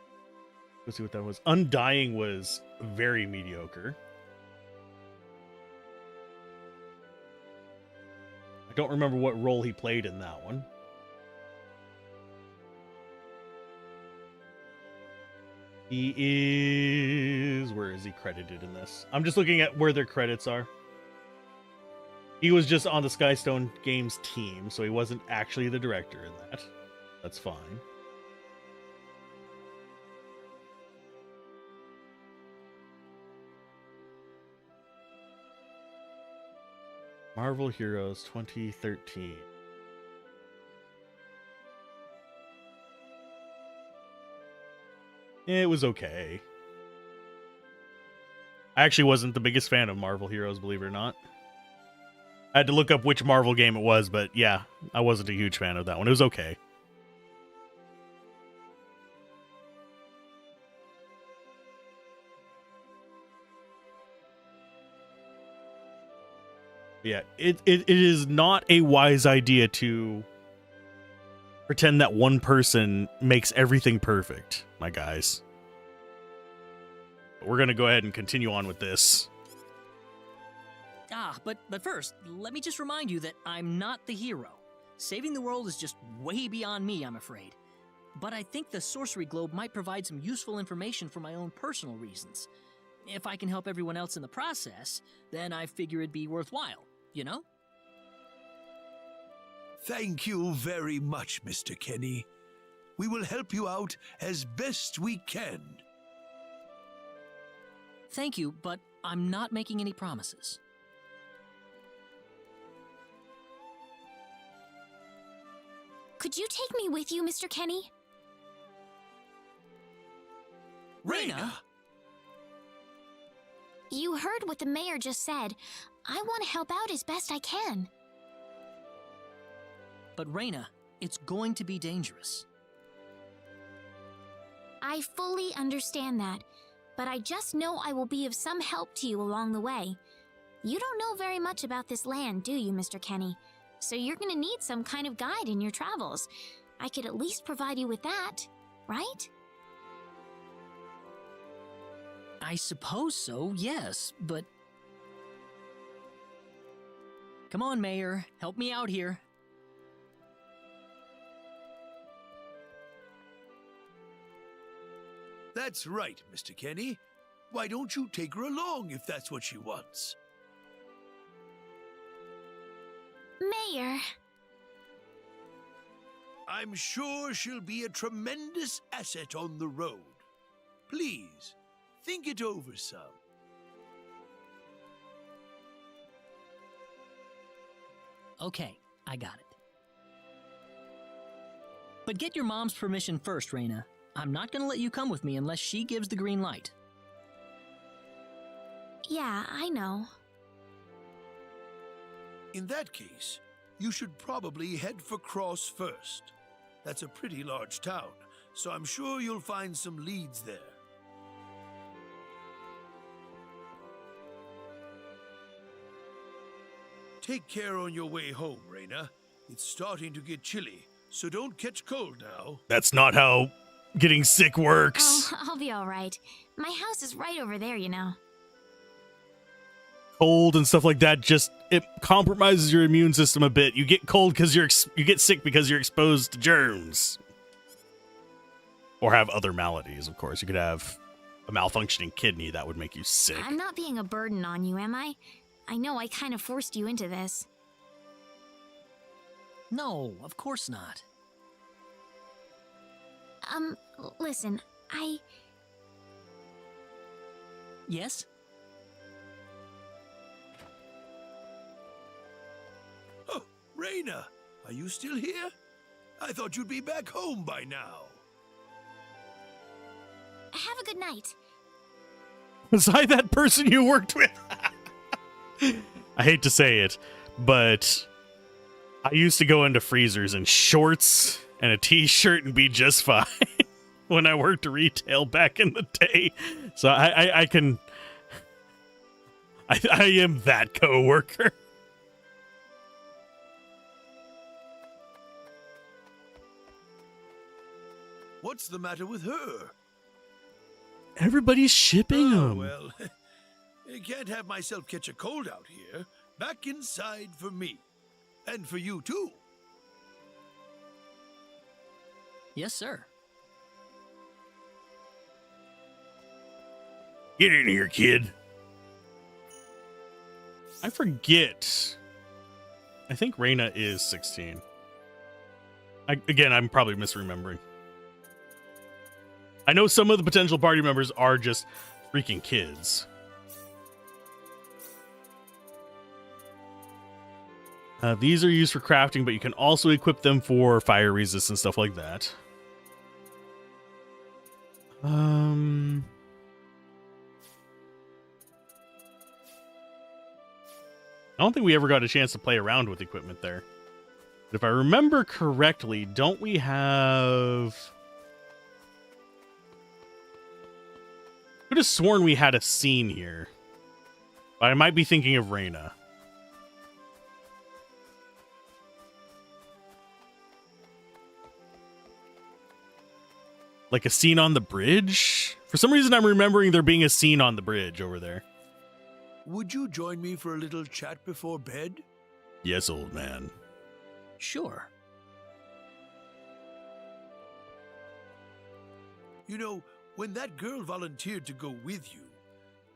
Speaker 1: Let's see what that was. Undying was very mediocre. I don't remember what role he played in that one. He is... Where is he credited in this? I'm just looking at where their credits are. He was just on the Skystone Games team, so he wasn't actually the director in that. That's fine. Marvel Heroes 2013. It was okay. I actually wasn't the biggest fan of Marvel Heroes, believe it or not. I had to look up which Marvel game it was, but yeah, I wasn't a huge fan of that one. It was okay. Yeah, it is not a wise idea to pretend that one person makes everything perfect, my guys. But we're going to go ahead and continue on with this.
Speaker 2: But first, let me just remind you that I'm not the hero. Saving the world is just way beyond me, I'm afraid. But I think the Sorcery Globe might provide some useful information for my own personal reasons. If I can help everyone else in the process, then I figure it'd be worthwhile, you know?
Speaker 10: Thank you very much, Mr. Kenny. We will help you out as best we can.
Speaker 2: Thank you, but I'm not making any promises.
Speaker 8: Could you take me with you, Mr. Kenny?
Speaker 10: Raina!
Speaker 8: You heard what the mayor just said. I want to help out as best I can.
Speaker 2: But Raina, it's going to be dangerous.
Speaker 8: I fully understand that, but I just know I will be of some help to you along the way. You don't know very much about this land, do you, Mr. Kenny? So you're going to need some kind of guide in your travels. I could at least provide you with that, right?
Speaker 2: I suppose so, yes, but... Come on, Mayor, help me out here.
Speaker 10: That's right, Mr. Kenny. Why don't you take her along if that's what she wants?
Speaker 8: Mayor.
Speaker 10: I'm sure she'll be a tremendous asset on the road. Please, think it over some.
Speaker 2: Okay, I got it. But get your mom's permission first, Raina. I'm not gonna let you come with me unless she gives the green light.
Speaker 8: Yeah, I know.
Speaker 10: In that case, you should probably head for Cross first. That's a pretty large town, so I'm sure you'll find some leads there. Take care on your way home, Raina. It's starting to get chilly, so don't catch cold now.
Speaker 1: That's not how getting sick works.
Speaker 8: Oh, I'll be all right. My house is right over there, you know.
Speaker 1: Cold and stuff like that, just it compromises your immune system a bit. You get cold because you get sick because you're exposed to germs. Or have other maladies, of course. You could have a malfunctioning kidney that would make you sick.
Speaker 8: I'm not being a burden on you, am I? I know I kind of forced you into this.
Speaker 2: No, of course not.
Speaker 8: Listen,
Speaker 2: Yes?
Speaker 10: Oh, Raina, are you still here? I thought you'd be back home by now.
Speaker 8: Have a good night.
Speaker 1: Was I that person you worked with? I hate to say it, but I used to go into freezers in shorts and a t-shirt and be just fine when I worked retail back in the day. So I am that coworker.
Speaker 10: What's the matter with her?
Speaker 1: Everybody's shipping them.
Speaker 10: Well, I can't have myself catch a cold out here. Back inside for me. And for you, too.
Speaker 2: Yes, sir.
Speaker 1: Get in here, kid. I forget. I think Raina is 16. Again, I'm probably misremembering. I know some of the potential party members are just freaking kids. These are used for crafting, but you can also equip them for fire resist and stuff like that. I don't think we ever got a chance to play around with equipment there. But if I remember correctly, don't we have... I could have sworn we had a scene here. But I might be thinking of Raina. Like a scene on the bridge? For some reason, I'm remembering there being a scene on the bridge over there.
Speaker 10: Would you join me for a little chat before bed?
Speaker 1: Yes, old man.
Speaker 2: Sure.
Speaker 10: You know, when that girl volunteered to go with you,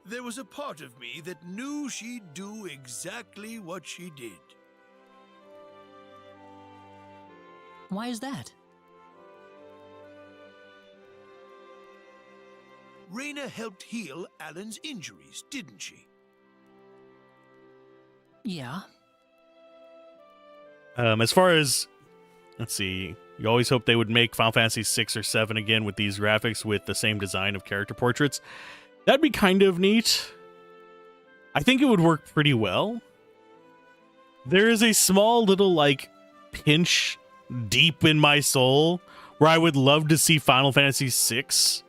Speaker 10: there was a part of me that knew she'd do exactly what she did.
Speaker 2: Why is that?
Speaker 10: Raina helped heal Alan's injuries, didn't she?
Speaker 2: Yeah.
Speaker 1: As far as, let's see, you always hope they would make Final Fantasy 6 or 7 again with these graphics with the same design of character portraits. That'd be kind of neat. I think it would work pretty well. There is a small little, like, pinch deep in my soul where I would love to see Final Fantasy 6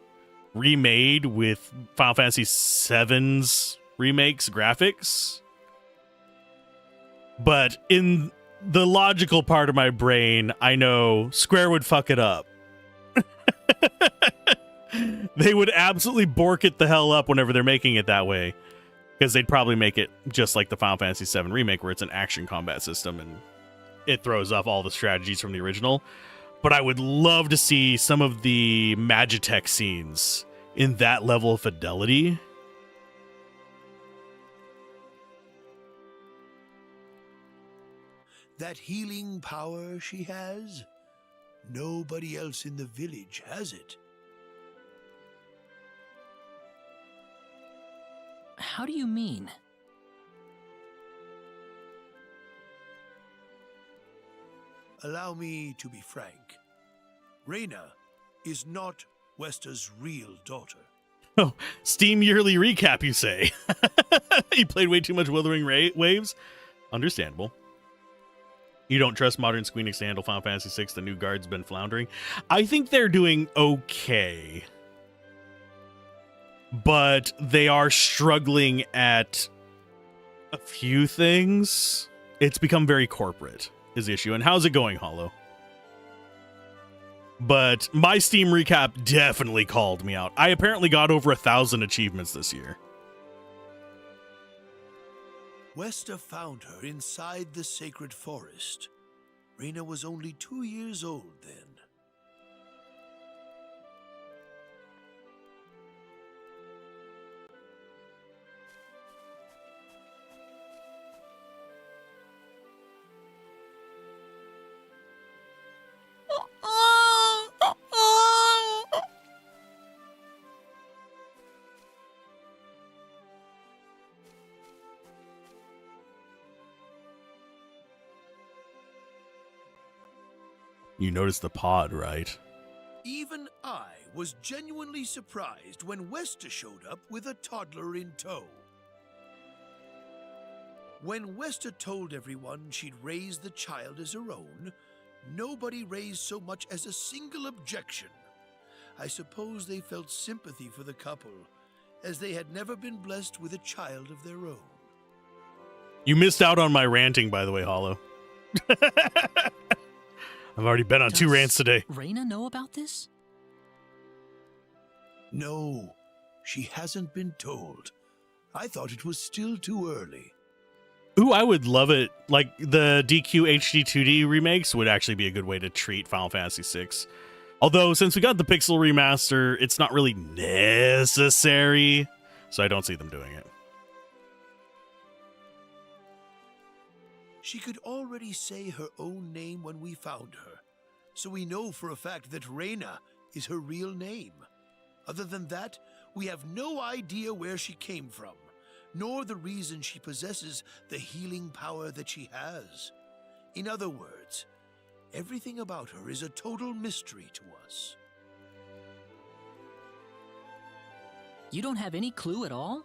Speaker 1: remade with Final Fantasy 7's remakes graphics. But in the logical part of my brain, I know Square would fuck it up. They would absolutely bork it the hell up whenever they're making it that way. Because they'd probably make it just like the Final Fantasy 7 remake, where it's an action combat system and it throws off all the strategies from the original. But I would love to see some of the Magitech scenes in that level of fidelity.
Speaker 10: That healing power she has? Nobody else in the village has it.
Speaker 2: How do you mean?
Speaker 10: Allow me to be frank. Raina is not Wester's real daughter.
Speaker 1: Oh, Steam yearly recap, you say? You played way too much Wuthering Waves? Understandable. You don't trust modern Squeenix to handle Final Fantasy VI. The new guard's been floundering. I think they're doing okay. But they are struggling at a few things. It's become very corporate, is the issue. And how's it going, Hollow? But my Steam recap definitely called me out. I apparently got over 1,000 achievements this year.
Speaker 10: Wester found her inside the sacred forest. Raina was only 2 years old then.
Speaker 1: You noticed the pod, right?
Speaker 10: Even I was genuinely surprised when Westa showed up with a toddler in tow. When Westa told everyone she'd raised the child as her own, nobody raised so much as a single objection. I suppose they felt sympathy for the couple, as they had never been blessed with a child of their own.
Speaker 1: You missed out on my ranting, by the way, Hollow. I've already been on 2 rants today.
Speaker 2: Reyna know about this?
Speaker 10: No, she hasn't been told. I thought it was still too early.
Speaker 1: Ooh, I would love it. Like, the DQ HD 2D remakes would actually be a good way to treat Final Fantasy VI. Although, since we got the Pixel remaster, it's not really necessary, so I don't see them doing it.
Speaker 10: She could already say her own name when we found her, so we know for a fact that Reyna is her real name. Other than that, we have no idea where she came from, nor the reason she possesses the healing power that she has. In other words, everything about her is a total mystery to us.
Speaker 2: You don't have any clue at all?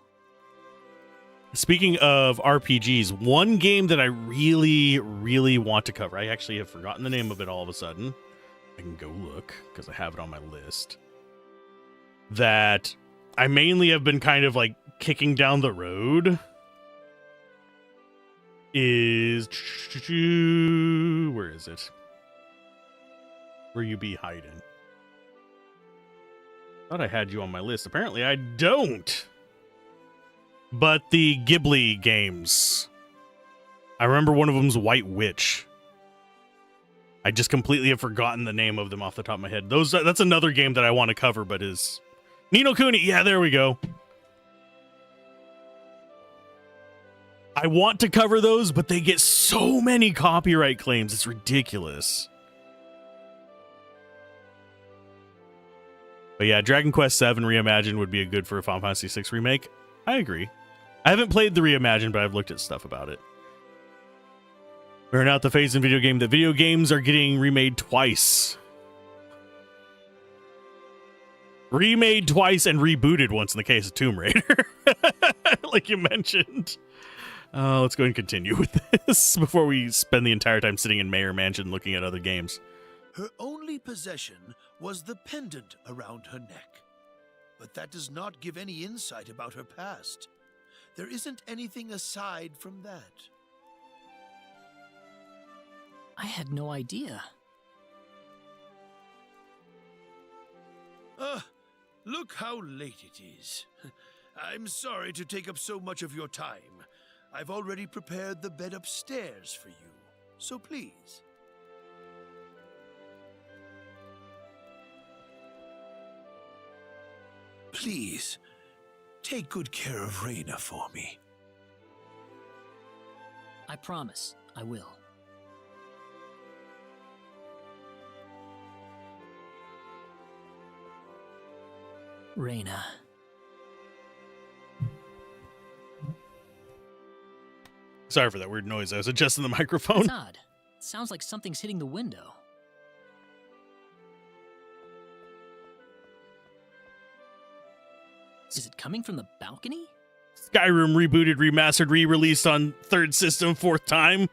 Speaker 1: Speaking of RPGs, one game that I really, really want to cover, I actually have forgotten the name of it all of a sudden. I can go look, because I have it on my list. That I mainly have been kind of like kicking down the road is... Where is it? Where you be hiding? Thought I had you on my list. Apparently I don't. But the Ghibli games. I remember one of them's White Witch. I just completely have forgotten the name of them off the top of my head. That's another game that I want to cover, but is... Ni no Kuni. Yeah, there we go. I want to cover those, but they get so many copyright claims. It's ridiculous. But yeah, Dragon Quest VII Reimagined would be a good for a Final Fantasy VI remake. I agree. I haven't played the Reimagined, but I've looked at stuff about it. We're not the phase in video game that video games are getting remade twice. Remade twice and rebooted once in the case of Tomb Raider. Like you mentioned. Let's go and continue with this before we spend the entire time sitting in Mayor Mansion looking at other games.
Speaker 10: Her only possession was the pendant around her neck. But that does not give any insight about her past. There isn't anything aside from that.
Speaker 2: I had no idea.
Speaker 10: Look how late it is. I'm sorry to take up so much of your time. I've already prepared the bed upstairs for you, so please. Please, take good care of Reyna for me.
Speaker 2: I promise, I will. Reyna.
Speaker 1: Sorry for that weird noise. I was adjusting the microphone.
Speaker 2: It's odd. It sounds like something's hitting the window. Is it coming from the balcony?
Speaker 1: Skyrim rebooted, remastered, re-released on 3rd system, 4th time.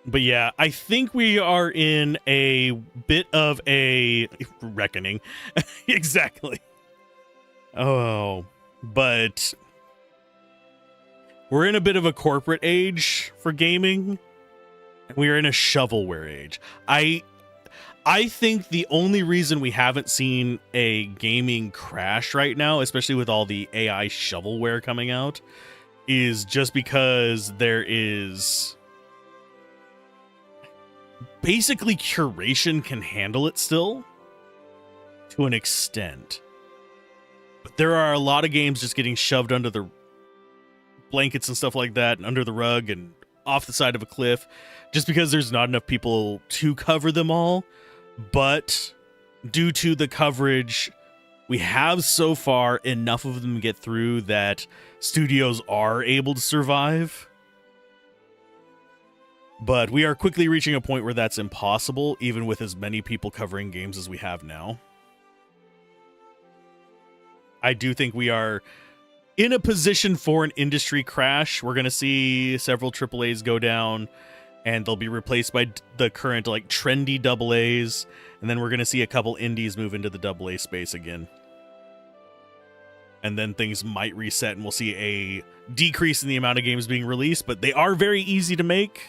Speaker 1: But yeah, I think we are in a bit of a reckoning. Exactly. Oh, but we're in a bit of a corporate age for gaming. We are in a shovelware age. I think the only reason we haven't seen a gaming crash right now, especially with all the AI shovelware coming out, is just because there is... Basically, curation can handle it still, to an extent. But there are a lot of games just getting shoved under the blankets and stuff like that, and under the rug, and off the side of a cliff, just because there's not enough people to cover them all. But due to the coverage we have so far, enough of them get through that studios are able to survive. But we are quickly reaching a point where that's impossible, even with as many people covering games as we have now. I do think we are in a position for an industry crash. We're going to see several AAAs go down, and they'll be replaced by the current like trendy AAs, and then we're going to see a couple indies move into the AA space again. And then things might reset, and we'll see a decrease in the amount of games being released, but they are very easy to make.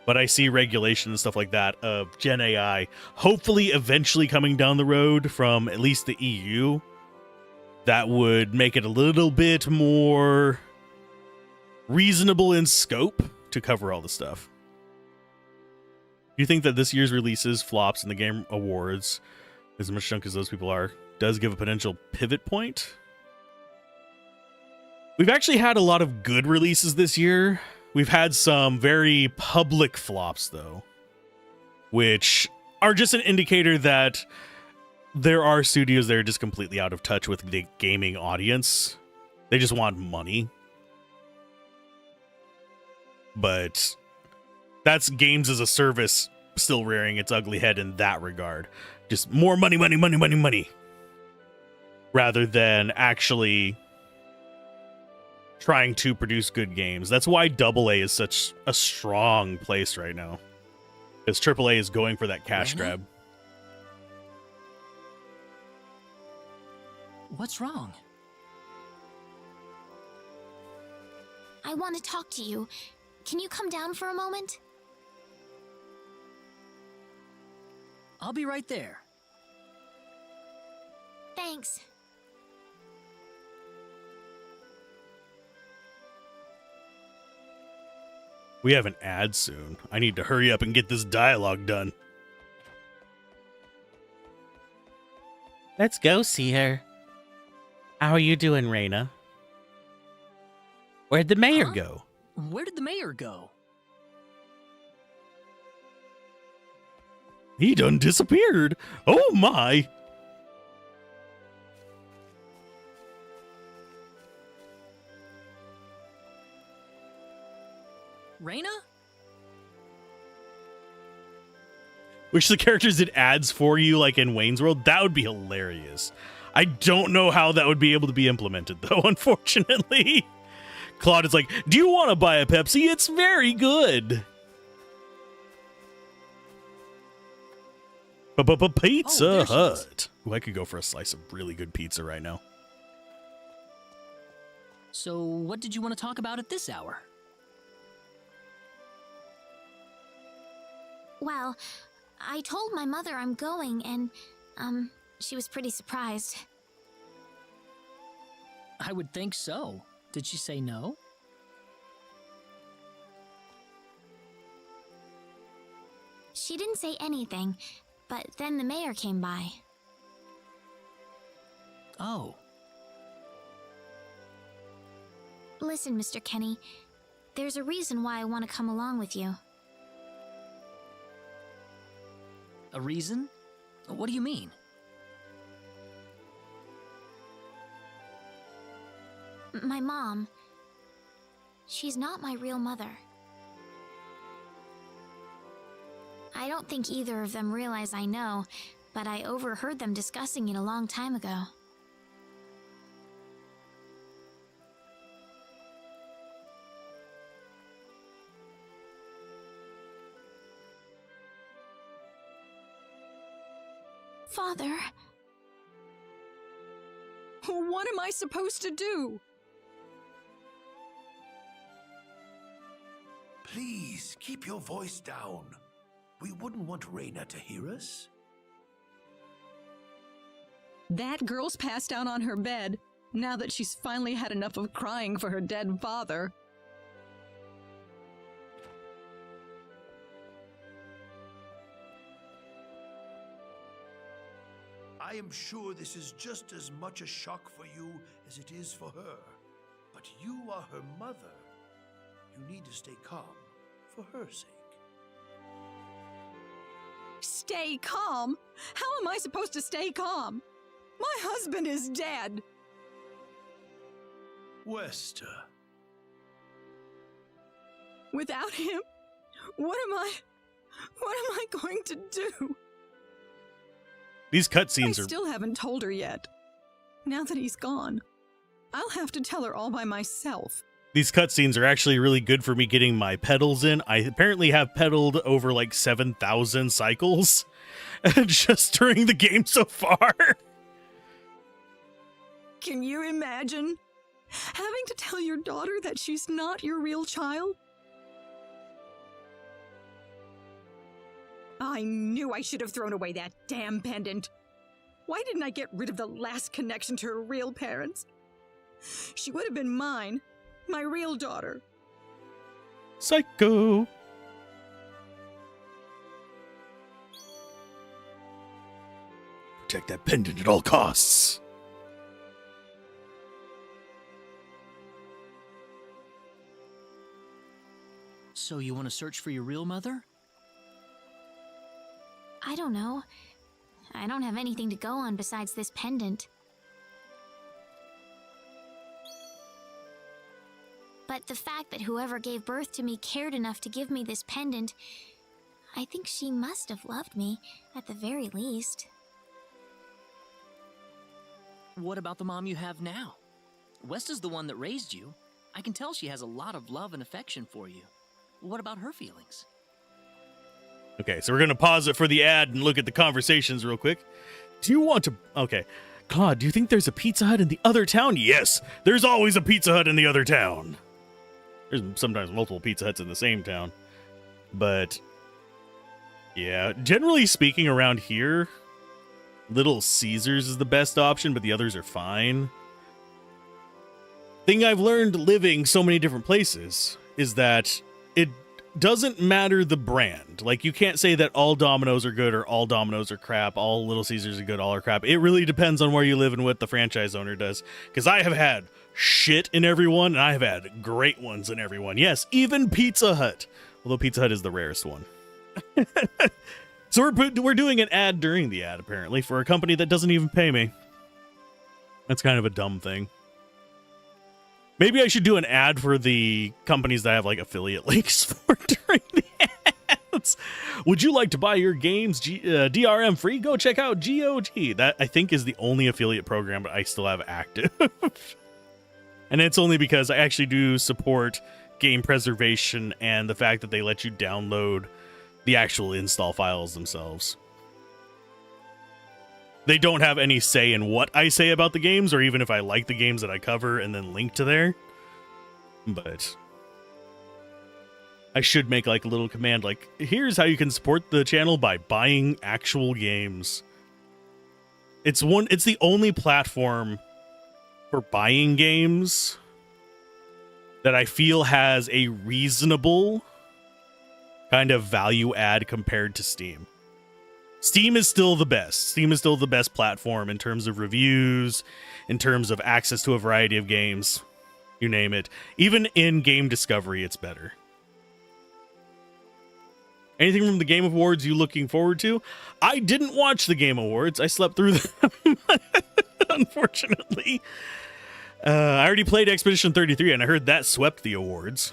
Speaker 1: But I see regulation and stuff like that of Gen AI hopefully eventually coming down the road from at least the EU. That would make it a little bit more reasonable in scope to cover all the stuff. Do you think that this year's releases, flops, and the Game Awards, as much chunk as those people are, does give a potential pivot point? We've actually had a lot of good releases this year. We've had some very public flops, though, which are just an indicator that there are studios that are just completely out of touch with the gaming audience. They just want money. But that's games as a service still rearing its ugly head in that regard. Just more money, money, money, money, money. Rather than actually trying to produce good games. That's why AA is such a strong place right now. Because AAA is going for that cash grab.
Speaker 2: What's wrong?
Speaker 8: I want to talk to you. Can you come down for a moment?
Speaker 2: I'll be right there.
Speaker 8: Thanks.
Speaker 1: We have an ad soon. I need to hurry up and get this dialogue done.
Speaker 12: Let's go see her. How are you doing, Raina? Where'd the mayor go?
Speaker 2: Where did the mayor go?
Speaker 1: He done disappeared. Oh my.
Speaker 2: Raina?
Speaker 1: Wish the characters did ads for you like in Wayne's World. That would be hilarious. I don't know how that would be able to be implemented, though, unfortunately. Claude is like, do you want to buy a Pepsi? It's very good. Pizza Hut. Ooh, I could go for a slice of really good pizza right now.
Speaker 2: So, what did you want to talk about at this hour?
Speaker 8: Well, I told my mother I'm going, and, she was pretty surprised.
Speaker 2: I would think so. Did she say no?
Speaker 8: She didn't say anything, but then the mayor came by.
Speaker 2: Oh.
Speaker 8: Listen, Mr. Kenny, there's a reason why I want to come along with you.
Speaker 2: A reason? What do you mean?
Speaker 8: My mom. She's not my real mother. I don't think either of them realize I know, but I overheard them discussing it a long time ago. Father.
Speaker 9: What am I supposed to do?
Speaker 10: Please, keep your voice down. We wouldn't want Raina to hear us.
Speaker 9: That girl's passed out on her bed, now that she's finally had enough of crying for her dead father.
Speaker 10: I am sure this is just as much a shock for you as it is for her. But you are her mother. You need to stay calm for her sake.
Speaker 9: Stay calm? How am I supposed to stay calm? My husband is dead.
Speaker 10: Wester.
Speaker 9: Without him, What am I going to do?
Speaker 1: These cutscenes
Speaker 9: I
Speaker 1: are...
Speaker 9: still haven't told her yet. Now that he's gone, I'll have to tell her all by myself.
Speaker 1: These cutscenes are actually really good for me getting my pedals in. I apparently have pedaled over like 7,000 cycles just during the game so far.
Speaker 9: Can you imagine having to tell your daughter that she's not your real child? I knew I should have thrown away that damn pendant. Why didn't I get rid of the last connection to her real parents? She would have been mine, my real daughter.
Speaker 1: Psycho. Protect that pendant at all costs.
Speaker 2: So you want to search for your real mother?
Speaker 8: I don't know. I don't have anything to go on besides this pendant. But the fact that whoever gave birth to me cared enough to give me this pendant, I think she must have loved me, at the very least.
Speaker 2: What about the mom you have now? Westa's the one that raised you. I can tell she has a lot of love and affection for you. What about her feelings?
Speaker 1: Okay, so we're going to pause it for the ad and look at the conversations real quick. Do you want to... Okay. Claude, do you think there's a Pizza Hut in the other town? Yes, there's always a Pizza Hut in the other town. There's sometimes multiple Pizza Huts in the same town. But, yeah, generally speaking around here, Little Caesars is the best option, but the others are fine. Thing I've learned living so many different places is that it doesn't matter the brand. Like, you can't say that all Domino's are good or all Domino's are crap, all Little Caesars are good, all are crap. It really depends on where you live and what the franchise owner does. Because I have had shit in everyone, and I have had great ones in everyone. Yes, even Pizza Hut. Although Pizza Hut is the rarest one. So we're doing an ad during the ad, apparently, for a company that doesn't even pay me. That's kind of a dumb thing. Maybe I should do an ad for the companies that I have like affiliate links for during the ads. Would you like to buy your games DRM free? Go check out GOG. That I think is the only affiliate program I still have active. And it's only because I actually do support game preservation and the fact that they let you download the actual install files themselves. They don't have any say in what I say about the games, or even if I like the games that I cover and then link to there. But I should make like a little command like, here's how you can support the channel by buying actual games. It's the only platform for buying games that I feel has a reasonable kind of value add compared to Steam. Steam is still the best. Steam is still the best platform in terms of reviews, in terms of access to a variety of games. You name it. Even in game discovery, it's better. Anything from the Game Awards you looking forward to? I didn't watch the Game Awards. I slept through them, unfortunately. I already played Expedition 33, and I heard that swept the awards.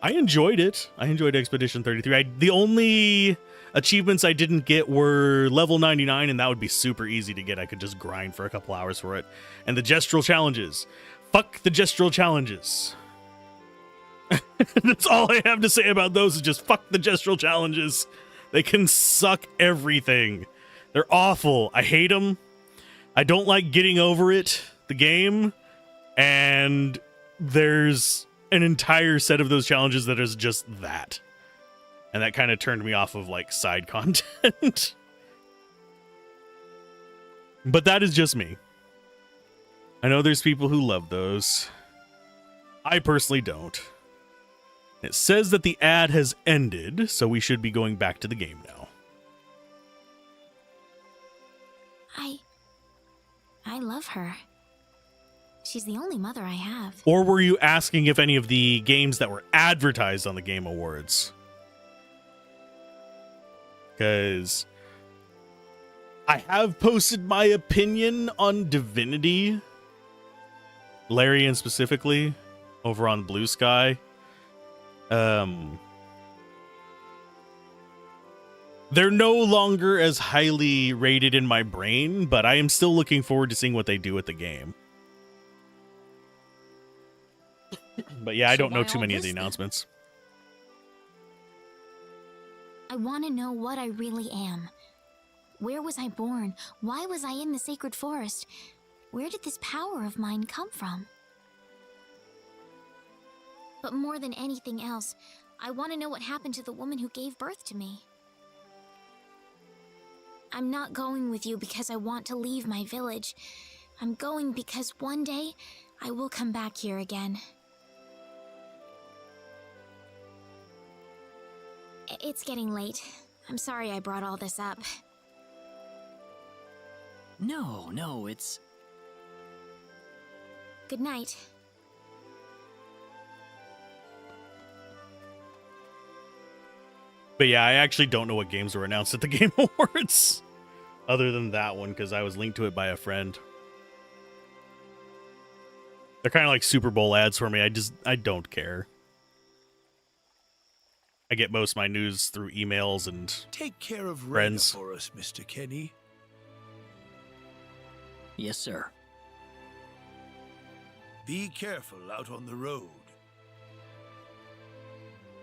Speaker 1: I enjoyed it. I enjoyed Expedition 33. The only achievements I didn't get were level 99, and that would be super easy to get. I could just grind for a couple hours for it. And the gestural challenges. Fuck the gestural challenges. That's all I have to say about those is just fuck the gestural challenges. They can suck everything. They're awful. I hate them. I don't like getting over it, the game. And there's an entire set of those challenges that is just that. And that kind of turned me off of like side content. But that is just me. I know there's people who love those. I personally don't. It says that the ad has ended, so we should be going back to the game now.
Speaker 8: I love her. She's the only mother I have.
Speaker 1: Or were you asking if any of the games that were advertised on the Game Awards? Because I have posted my opinion on Divinity, Larian specifically, over on Blue Sky. they're no longer as highly rated in my brain, but I am still looking forward to seeing what they do with the game. But yeah, I don't know too many of the announcements.
Speaker 8: I want to know what I really am. Where was I born? Why was I in the sacred forest? Where did this power of mine come from? But more than anything else, I want to know what happened to the woman who gave birth to me. I'm not going with you because I want to leave my village. I'm going because one day I will come back here again. It's getting late. I'm sorry I brought all this up.
Speaker 2: No, it's...
Speaker 8: Good night.
Speaker 1: But yeah, I actually don't know what games were announced at the Game Awards. Other than that one, because I was linked to it by a friend. They're kind of like Super Bowl ads for me. I don't care. I get most of my news through emails and
Speaker 10: Take care of Rena
Speaker 1: friends.
Speaker 10: for us, Mr. Kenny.
Speaker 2: Yes, sir.
Speaker 10: Be careful out on the road.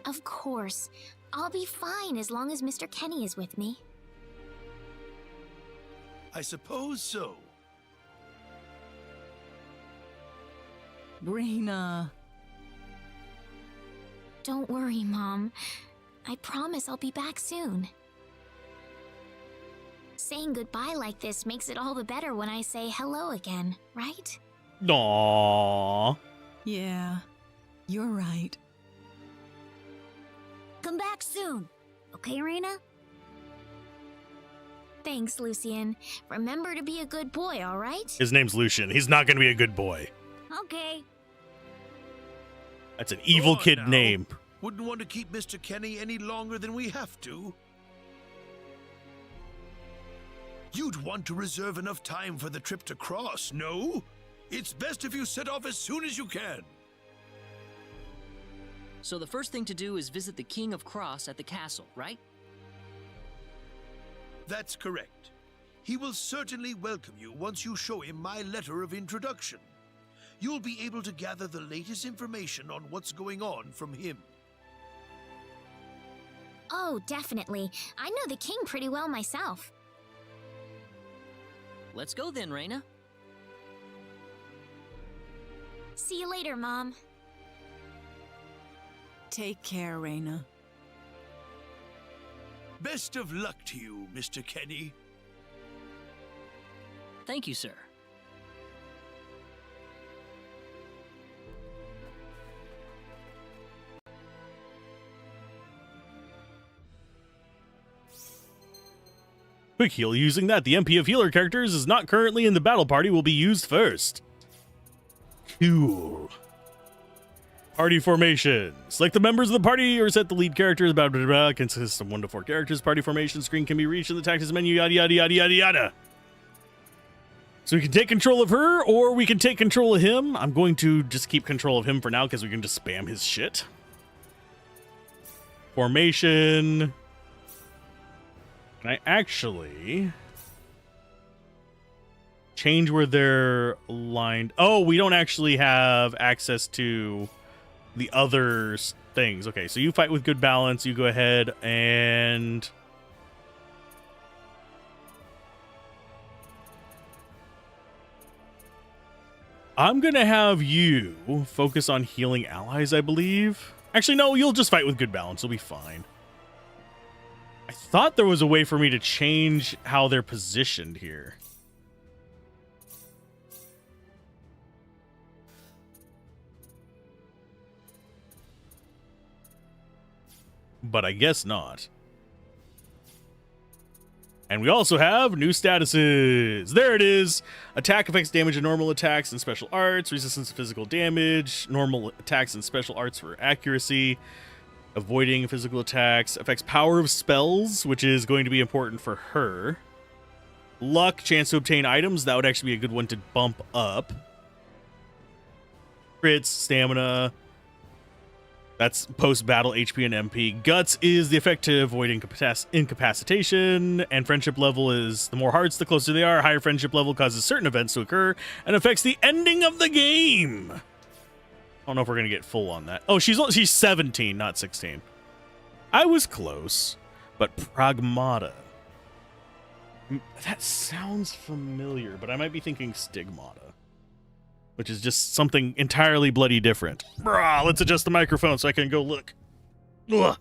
Speaker 8: Of course. I'll be fine as long as Mr. Kenny is with me.
Speaker 10: I suppose so.
Speaker 9: Rena.
Speaker 8: Don't worry, Mom. I promise I'll be back soon. Saying goodbye like this makes it all the better when I say hello again, right?
Speaker 1: Aww.
Speaker 9: Yeah, you're right.
Speaker 11: Come back soon. Okay, Rena?
Speaker 8: Thanks, Lucien. Remember to be a good boy, all right?
Speaker 1: His name's Lucian. He's not going to be a good boy.
Speaker 11: Okay.
Speaker 1: That's an evil
Speaker 10: Go on
Speaker 1: kid
Speaker 10: now.
Speaker 1: name.
Speaker 10: Wouldn't want to keep Mr. Kenny any longer than we have to. You'd want to reserve enough time for the trip to Cross, no? It's best if you set off as soon as you can.
Speaker 2: So the first thing to do is visit the King of Cross at the castle, right?
Speaker 10: That's correct. He will certainly welcome you once you show him my letter of introduction. You'll be able to gather the latest information on what's going on from him.
Speaker 8: Oh, definitely. I know the king pretty well myself.
Speaker 2: Let's go then, Reyna.
Speaker 8: See you later, Mom.
Speaker 9: Take care, Rena.
Speaker 10: Best of luck to you, Mr. Kenny.
Speaker 2: Thank you, sir.
Speaker 1: Quick heal using that. The MP of healer characters is not currently in the battle party will be used first. Cool. Party formation. Select the members of the party or set the lead characters. Blah, blah, blah. Consists of 1 to 4 characters. Party formation screen can be reached in the tactics menu. Yada, yada, yada, yada, yada. So we can take control of her or we can take control of him. I'm going to just keep control of him for now because we can just spam his shit. Formation. Can I actually change where they're lined? Oh, we don't actually have access to the other things. Okay, so you fight with good balance. You go ahead and... I'm going to have you focus on healing allies, I believe. Actually, no, you'll just fight with good balance. You'll be fine. I thought there was a way for me to change how they're positioned here. But I guess not. And we also have new statuses. There it is. Attack affects damage and normal attacks and special arts. Resistance to physical damage. Normal attacks and special arts for accuracy. Avoiding physical attacks. Affects power of spells, which is going to be important for her. Luck, chance to obtain items. That would actually be a good one to bump up. Crits, stamina. That's post-battle HP and MP. Guts is the effect to avoid incapacitation, and friendship level is the more hearts, the closer they are. Higher friendship level causes certain events to occur and affects the ending of the game. I don't know if we're gonna get full on that. Oh, she's 17, not 16. I was close, but Pragmata. That sounds familiar, but I might be thinking Stigmata, which is just something entirely bloody different. Brah, let's adjust the microphone so I can go look. Ugh.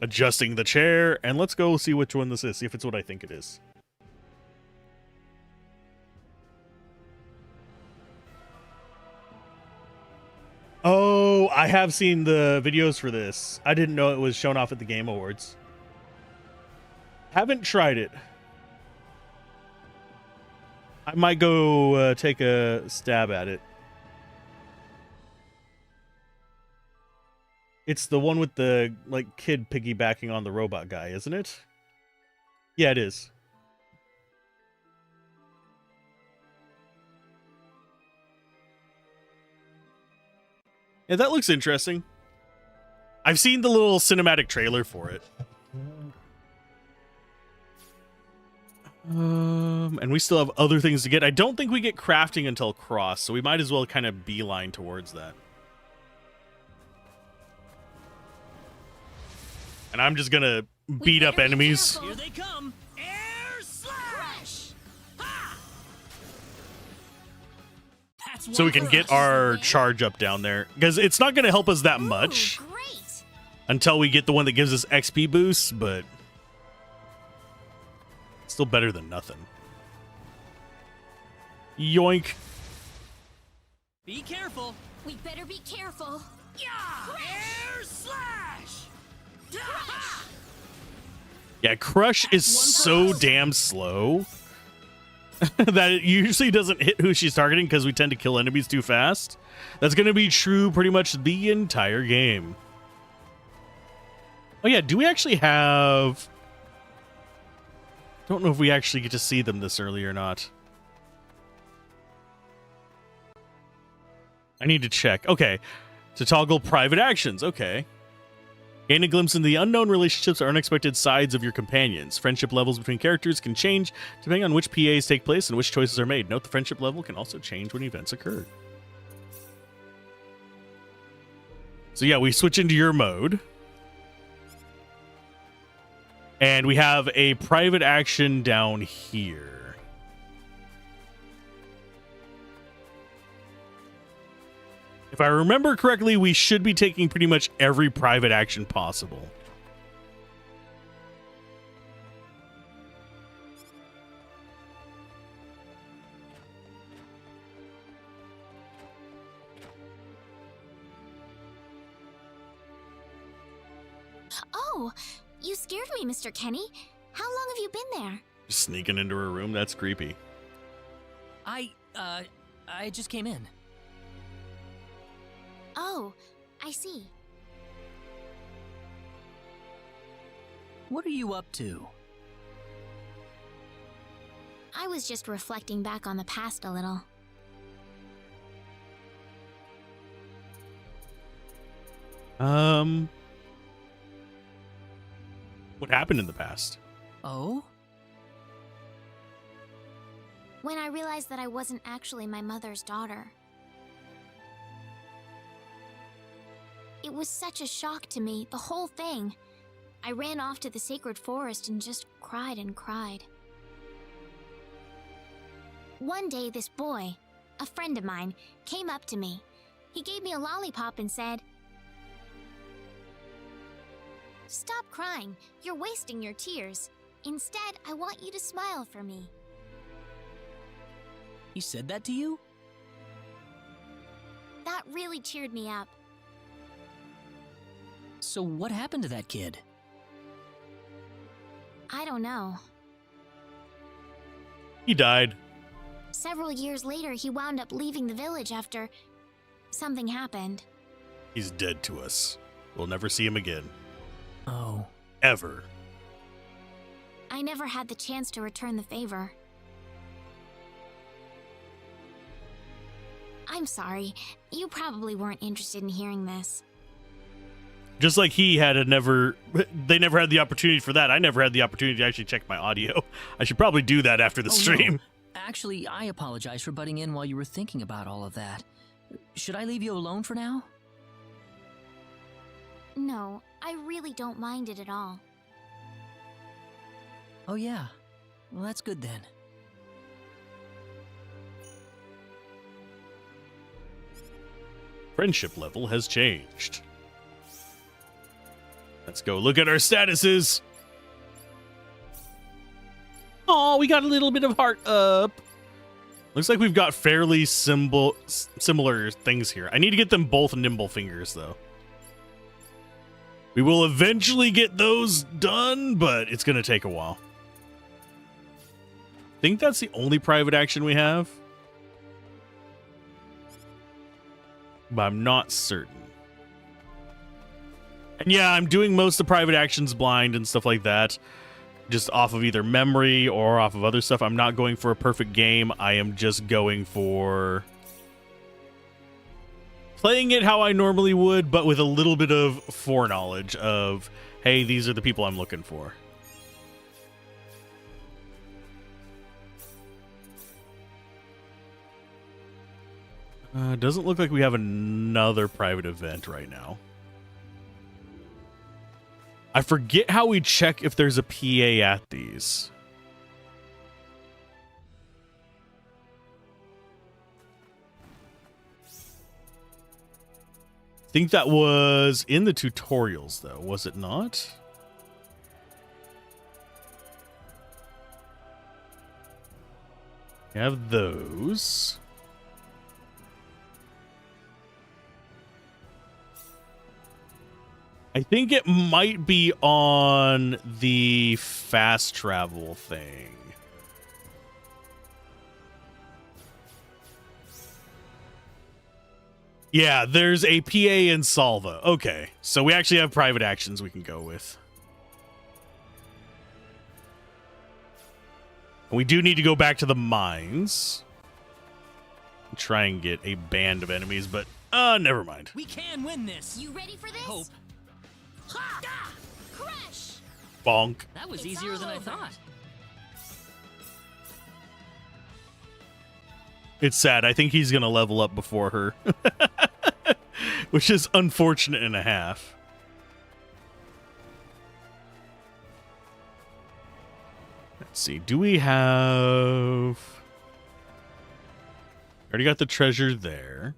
Speaker 1: Adjusting the chair, and let's go see which one this is, see if it's what I think it is. Oh, I have seen the videos for this. I didn't know it was shown off at the Game Awards. Haven't tried it. I might go take a stab at it. It's the one with the like kid piggybacking on the robot guy, isn't it? Yeah, it is. Yeah, that looks interesting. I've seen the little cinematic trailer for it. And we still have other things to get. I don't think we get crafting until cross, so we might as well kind of beeline towards that. And I'm just gonna beat up enemies.
Speaker 2: Here they come. Air slash.
Speaker 1: So we can get our charge up down there. Because it's not gonna help us that much.
Speaker 8: Great.
Speaker 1: Until we get the one that gives us XP boosts, but still better than nothing. Yoink.
Speaker 2: Be careful.
Speaker 8: We better be careful.
Speaker 2: Yeah. Air slash.
Speaker 1: Yeah, Crush is so damn slow that it usually doesn't hit who she's targeting because we tend to kill enemies too fast. That's going to be true pretty much the entire game. Oh yeah, do we actually have... Don't know if we actually get to see them this early or not. I need to check. Okay, to toggle private actions. Okay. Gain a glimpse into the unknown relationships or unexpected sides of your companions. Friendship levels between characters can change depending on which PAs take place and which choices are made. Note the friendship level can also change when events occur. So yeah, we switch into your mode. And we have a private action down here. If I remember correctly, we should be taking pretty much every private action possible.
Speaker 8: Oh, you scared me, Mr. Kenny. How long have you been there?
Speaker 1: Just sneaking into her room? That's creepy.
Speaker 2: I just came in.
Speaker 8: Oh, I see.
Speaker 2: What are you up to?
Speaker 8: I was just reflecting back on the past a little.
Speaker 1: What happened in the past?
Speaker 2: Oh?
Speaker 8: When I realized that I wasn't actually my mother's daughter. It was such a shock to me, the whole thing. I ran off to the sacred forest and just cried and cried. One day, this boy, a friend of mine, came up to me. He gave me a lollipop and said, "Stop crying. You're wasting your tears. Instead, I want you to smile for me."
Speaker 2: He said that to you?
Speaker 8: That really cheered me up.
Speaker 2: So what happened to that kid?
Speaker 8: I don't know.
Speaker 1: He died.
Speaker 8: Several years later, he wound up leaving the village after something happened.
Speaker 1: He's dead to us. We'll never see him again.
Speaker 2: Oh.
Speaker 1: Ever.
Speaker 8: I never had the chance to return the favor. I'm sorry. You probably weren't interested in hearing this.
Speaker 1: Just like he had they never had the opportunity for that. I never had the opportunity to actually check my audio. I should probably do that after the stream.
Speaker 2: No. Actually, I apologize for butting in while you were thinking about all of that. Should I leave you alone for now?
Speaker 8: No, I really don't mind it at all.
Speaker 2: Oh yeah. Well, that's good then.
Speaker 1: Friendship level has changed. Let's go look at our statuses. Oh, we got a little bit of heart up. Looks like we've got fairly similar things here. I need to get them both nimble fingers, though. We will eventually get those done, but it's going to take a while. I think that's the only private action we have. But I'm not certain. And yeah, I'm doing most of the private actions blind and stuff like that. Just off of either memory or off of other stuff. I'm not going for a perfect game. I am just going for playing it how I normally would, but with a little bit of foreknowledge of, hey, these are the people I'm looking for. Doesn't look like we have another private event right now. I forget how we check if there's a PA at these. I think that was in the tutorials, though, was it not? We have those. I think it might be on the fast travel thing. Yeah, there's a PA in Salva. Okay, so we actually have private actions we can go with. We do need to go back to the mines. Try and get a band of enemies, but never mind.
Speaker 2: We can win this.
Speaker 11: You ready for this?
Speaker 2: Hope.
Speaker 11: Ha! Ah! Crush!
Speaker 1: Bonk.
Speaker 2: That was easier than I thought.
Speaker 1: It's sad. I think he's going to level up before her. Which is unfortunate and a half. Let's see. Do we have... Already got the treasure there.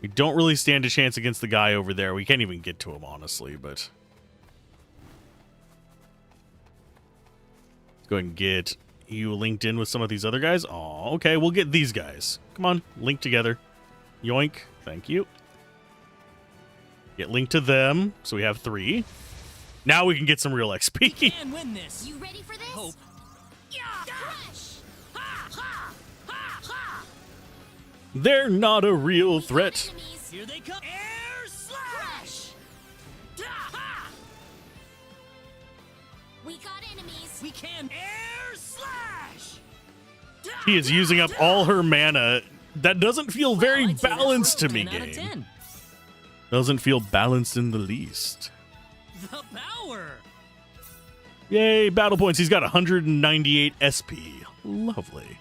Speaker 1: We don't really stand a chance against the guy over there. We can't even get to him, honestly, but... Let's go ahead and get you linked in with some of these other guys. Oh, okay, we'll get these guys. Come on, link together. Yoink. Thank you. Get linked to them, so we have 3. Now we can get some real XP.
Speaker 2: We can win this.
Speaker 11: You ready for this?
Speaker 2: Hope.
Speaker 11: Yeah! Crush! Ha! Ha! Ha! Ha!
Speaker 1: They're not a real threat.
Speaker 11: Enemies.
Speaker 2: Here they come. Air slash!
Speaker 11: Ha! We got enemies.
Speaker 2: We can air slash!
Speaker 1: He is using up all her mana. That doesn't feel very
Speaker 2: I'd say that's
Speaker 1: balanced to
Speaker 2: a
Speaker 1: me,
Speaker 2: 10 out of
Speaker 1: game.
Speaker 2: 10.
Speaker 1: Doesn't feel balanced in the least.
Speaker 2: The power!
Speaker 1: Yay, battle points. He's got 198 SP. Lovely.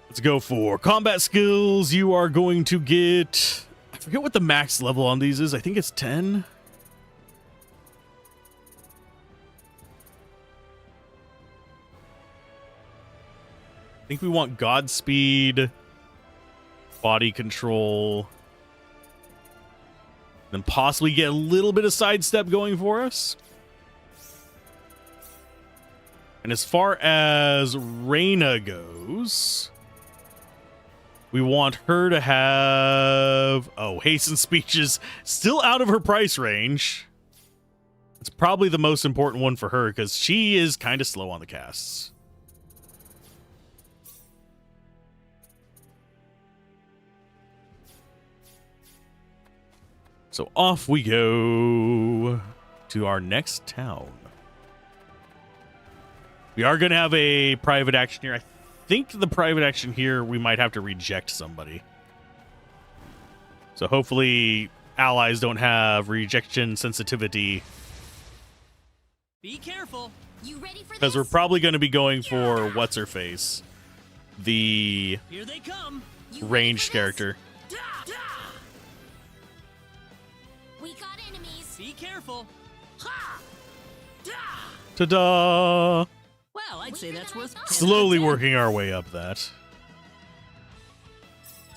Speaker 1: Let's go for combat skills. You are going to get... I forget what the max level on these is. I think it's 10. I think we want Godspeed, body control, then possibly get a little bit of sidestep going for us. And as far as Reyna goes, we want her to have... Oh, hasten speech is still out of her price range. It's probably the most important one for her because she is kind of slow on the casts. So off we go to our next town. We are going to have a private action here. I think the private action here, we might have to reject somebody. So hopefully allies don't have rejection sensitivity.
Speaker 2: Be careful.
Speaker 8: You ready for
Speaker 1: Because
Speaker 8: this?
Speaker 1: we're probably going to be going for what's-her-face. The
Speaker 2: Here they come.
Speaker 1: ranged character.
Speaker 8: We got enemies.
Speaker 2: Be careful.
Speaker 1: Ta-da!
Speaker 2: Well, I'd say that's worth 10
Speaker 1: Slowly
Speaker 2: out of 10.
Speaker 1: working our way up that.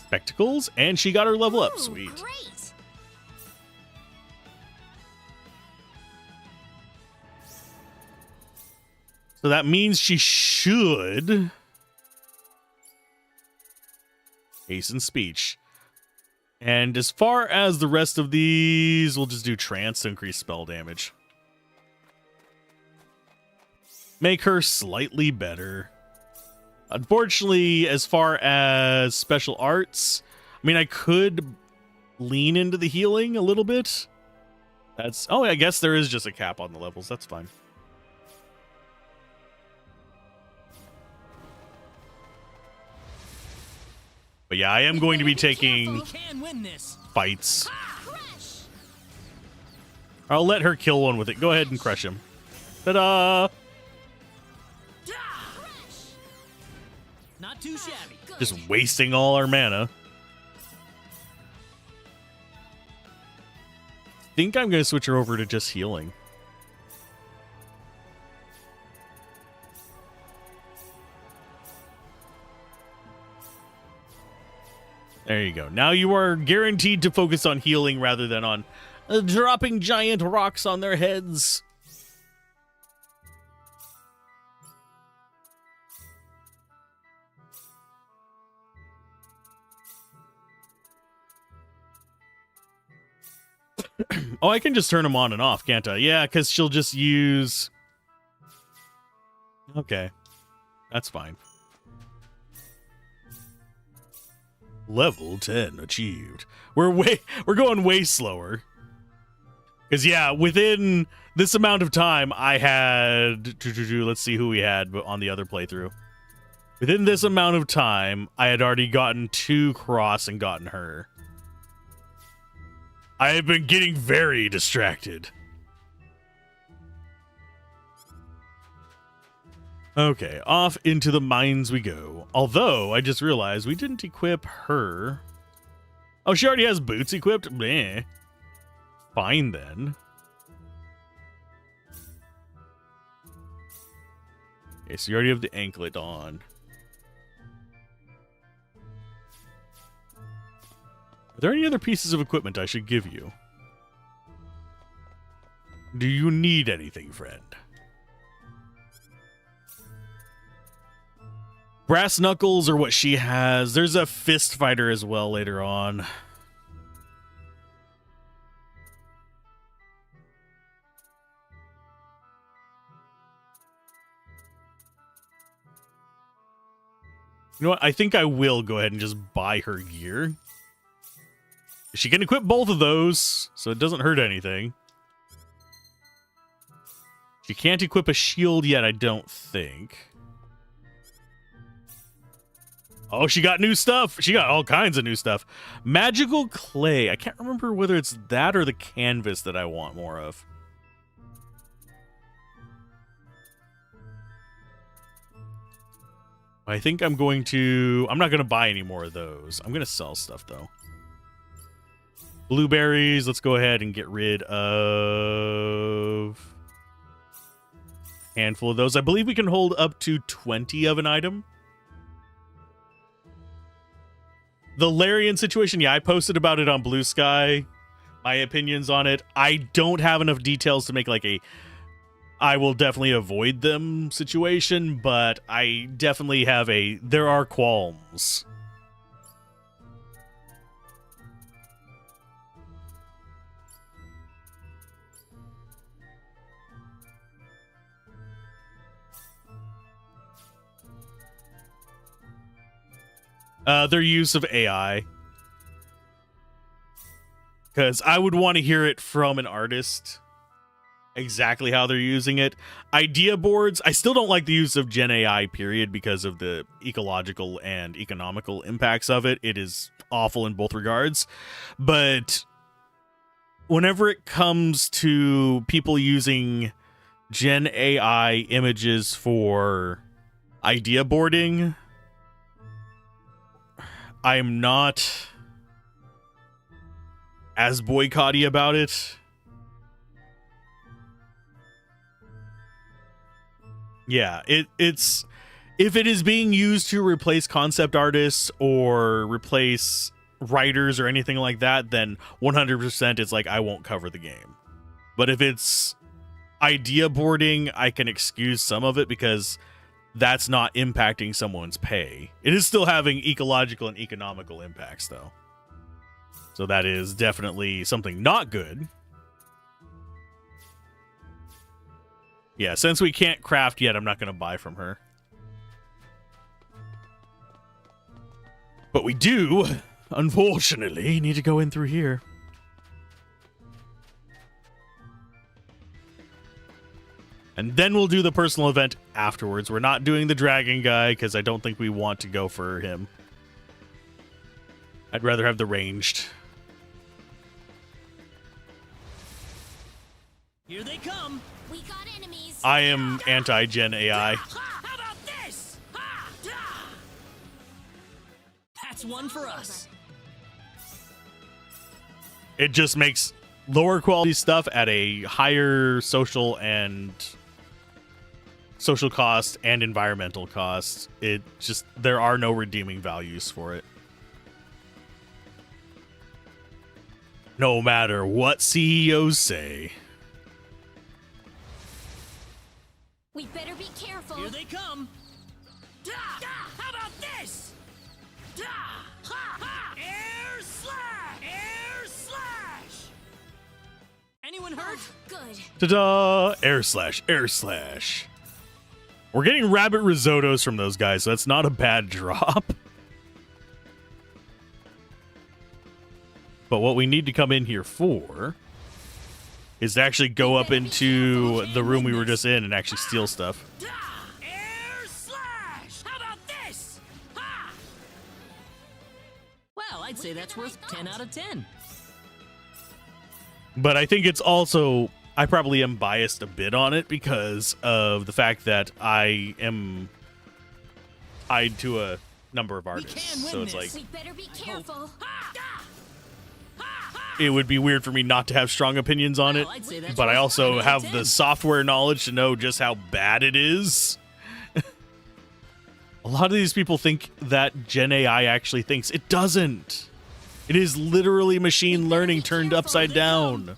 Speaker 1: Spectacles, and she got her level up.
Speaker 8: Ooh,
Speaker 1: Sweet.
Speaker 8: Great.
Speaker 1: So that means she should hasten speech. And as far as the rest of these, we'll just do trance to increase spell damage. Make her slightly better. Unfortunately, as far as special arts, I mean, I could lean into the healing a little bit. That's, oh, I guess there is just a cap on the levels. That's fine. But yeah, I am going to be taking
Speaker 2: You can win this.
Speaker 1: fights. I'll let her kill one with it. Go ahead and crush him. Ta-da!
Speaker 2: Not too shabby.
Speaker 1: Just wasting all our mana. Think I'm going to switch her over to just healing. There you go. Now you are guaranteed to focus on healing rather than on dropping giant rocks on their heads. Oh, I can just turn them on and off, can't I? Yeah, because she'll just use... Okay. That's fine. Level 10 achieved. We're going way slower. Because, yeah, within this amount of time, I had... Let's see who we had on the other playthrough. Within this amount of time, I had already gotten 2 cross and gotten her. I have been getting very distracted. Okay, off into the mines we go. Although, I just realized we didn't equip her. Oh, she already has boots equipped? Meh. Fine, then. Okay, so you already have the anklet on. Are there any other pieces of equipment I should give you? Do you need anything, friend? Brass knuckles are what she has. There's a fist fighter as well later on. You know what? I think I will go ahead and just buy her gear. She can equip both of those, so it doesn't hurt anything. She can't equip a shield yet, I don't think. Oh, she got new stuff. She got all kinds of new stuff. Magical clay. I can't remember whether it's that or the canvas that I want more of. I think I'm going to... I'm not going to buy any more of those. I'm going to sell stuff, though. Blueberries. Let's go ahead and get rid of a handful of those. I believe we can hold up to 20 of an item. The Larian situation, yeah, I posted about it on Blue Sky. My opinions on it. I don't have enough details to make like a I will definitely avoid them situation, but I definitely have a there are qualms. Their use of AI. Because I would want to hear it from an artist. exactly how they're using it. Idea boards, I still don't like the use of Gen AI, period, because of the ecological and economical impacts of it. It is awful in both regards. But whenever it comes to people using Gen AI images for idea boarding, I'm not as boycotty about it. Yeah, it's if it is being used to replace concept artists or replace writers or anything like that, then 100% it's like I won't cover the game. But if it's idea boarding, I can excuse some of it because that's not impacting someone's pay. It is still having ecological and economical impacts, though. So that is definitely something not good. Yeah, since we can't craft yet, I'm not going to buy from her. But we do, unfortunately, need to go in through here. And then we'll do the personal event afterwards. We're not doing the dragon guy because I don't think we want to go for him. I'd rather have the ranged.
Speaker 2: Here they come.
Speaker 8: We got enemies.
Speaker 1: I am anti-Gen AI.
Speaker 2: How about this? That's one for us.
Speaker 1: It just makes lower quality stuff at a higher social cost and environmental cost. It just, there are no redeeming values for it. No matter what CEOs say.
Speaker 8: We better be careful.
Speaker 2: Here they come. How about this? Air slash! Air slash! Anyone hurt?
Speaker 8: Good.
Speaker 1: Ta-da! Air slash, air slash. We're getting rabbit risottos from those guys, so that's not a bad drop. But what we need to come in here for is to actually go up into the room we were just in and actually steal stuff.
Speaker 2: Air slash! How about this? Well, I'd say that's worth 10 out of 10.
Speaker 1: But I think it's also, I probably am biased a bit on it because of the fact that I am tied to a number of artists. So it's like,
Speaker 8: We better be careful.
Speaker 1: it would be weird for me not to have strong opinions on it,
Speaker 2: I'd say that's
Speaker 1: but I
Speaker 2: worth
Speaker 1: also
Speaker 2: 10 out of
Speaker 1: have
Speaker 2: 10.
Speaker 1: the software knowledge to know just how bad it is. A lot of these people think that Gen AI actually thinks. It doesn't. It is literally machine learning turned upside down.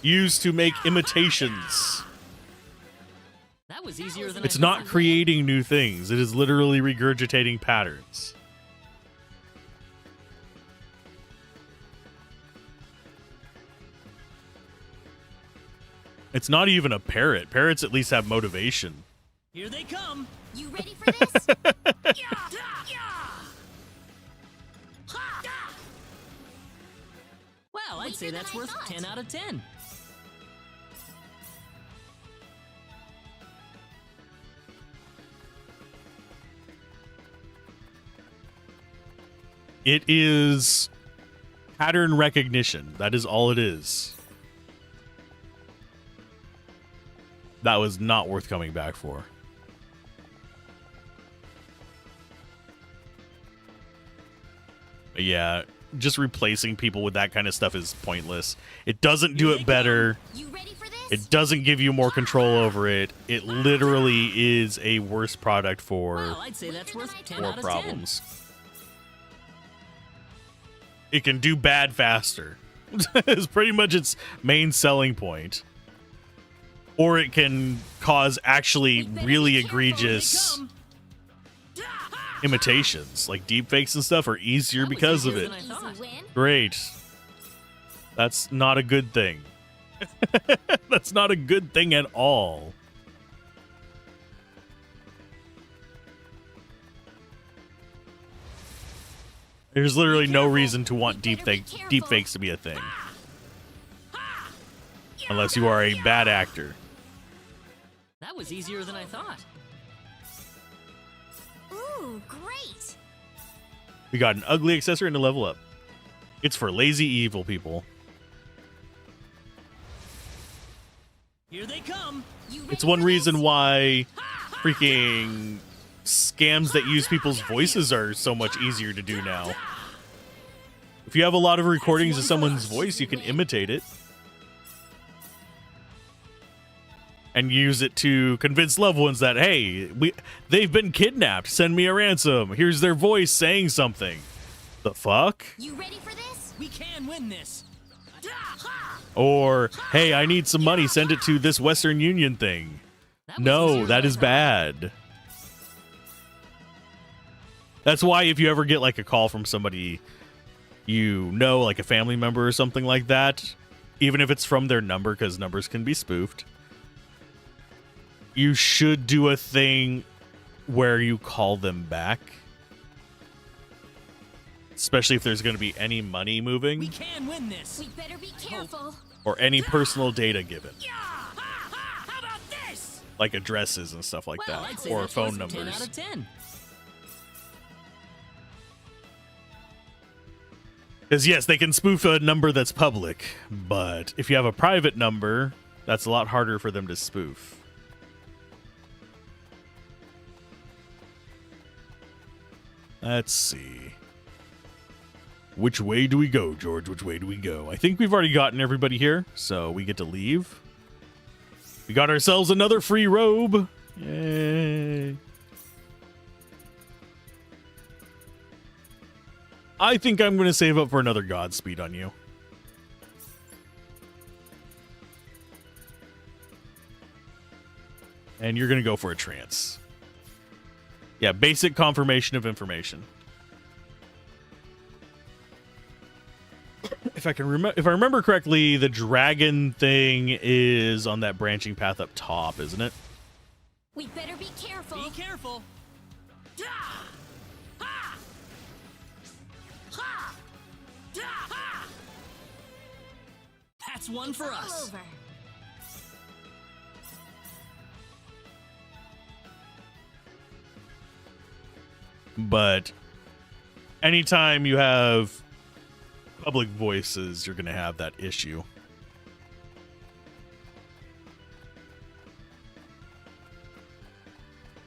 Speaker 1: Used to make imitations.
Speaker 2: That was easier than
Speaker 1: It's
Speaker 2: I
Speaker 1: not
Speaker 2: thought.
Speaker 1: creating new things. It is literally regurgitating patterns. It's not even a parrot. Parrots at least have motivation.
Speaker 2: Here they come.
Speaker 8: You ready for this?
Speaker 2: Well, I'd say that's worth 10 out of 10.
Speaker 1: It is pattern recognition. That is all it is. That was not worth coming back for. But yeah, just replacing people with that kind of stuff is pointless. It doesn't do it better.
Speaker 8: You ready for this?
Speaker 1: It doesn't give you more control over it. It literally is a worse product for
Speaker 2: Well, I'd say that's worth 10
Speaker 1: more
Speaker 2: out of 10.
Speaker 1: problems. It can do bad faster. Is pretty much its main selling point. Or it can cause actually really egregious imitations, like deepfakes and stuff are easier because of it.
Speaker 2: Than I thought.
Speaker 1: Great. That's not a good thing. That's not a good thing at all. There's literally no reason to want deepfakes to be a thing. Unless you are a bad actor.
Speaker 2: That was easier than I thought.
Speaker 11: Ooh, great!
Speaker 1: We got an ugly accessory and a level up. It's for lazy evil people.
Speaker 2: Here they come.
Speaker 1: It's one reason why freaking scams that use people's voices are so much easier to do now. If you have a lot of recordings of someone's voice, you can imitate it and use it to convince loved ones that, hey, they've been kidnapped. Send me a ransom. Here's their voice saying something. The fuck?
Speaker 11: You ready for this?
Speaker 2: We can win this.
Speaker 1: Or, hey, I need some money. Send it to this Western Union thing. No, that is bad. That's why if you ever get like a call from somebody you know, like a family member or something like that, even if it's from their number, because numbers can be spoofed, you should do a thing where you call them back. Especially if there's going to be any money moving.
Speaker 2: We can win this.
Speaker 11: We better be careful.
Speaker 1: Or any personal data given.
Speaker 2: How about this?
Speaker 1: Like addresses and stuff like
Speaker 2: Well,
Speaker 1: that.
Speaker 2: I'd say
Speaker 1: Or
Speaker 2: that's
Speaker 1: phone
Speaker 2: close to 10
Speaker 1: numbers.
Speaker 2: out of 10.
Speaker 1: Because yes, they can spoof a number that's public. But if you have a private number, that's a lot harder for them to spoof. Let's see. Which way do we go, George? Which way do we go? I think we've already gotten everybody here, so we get to leave. We got ourselves another free robe. Yay. I think I'm going to save up for another Godspeed on you. And you're going to go for a trance. Yeah, basic confirmation of information. If I remember correctly, the dragon thing is on that branching path up top, isn't it?
Speaker 11: We better be careful.
Speaker 2: Be careful. That's one for us.
Speaker 11: Over.
Speaker 1: But anytime you have public voices, you're going to have that issue.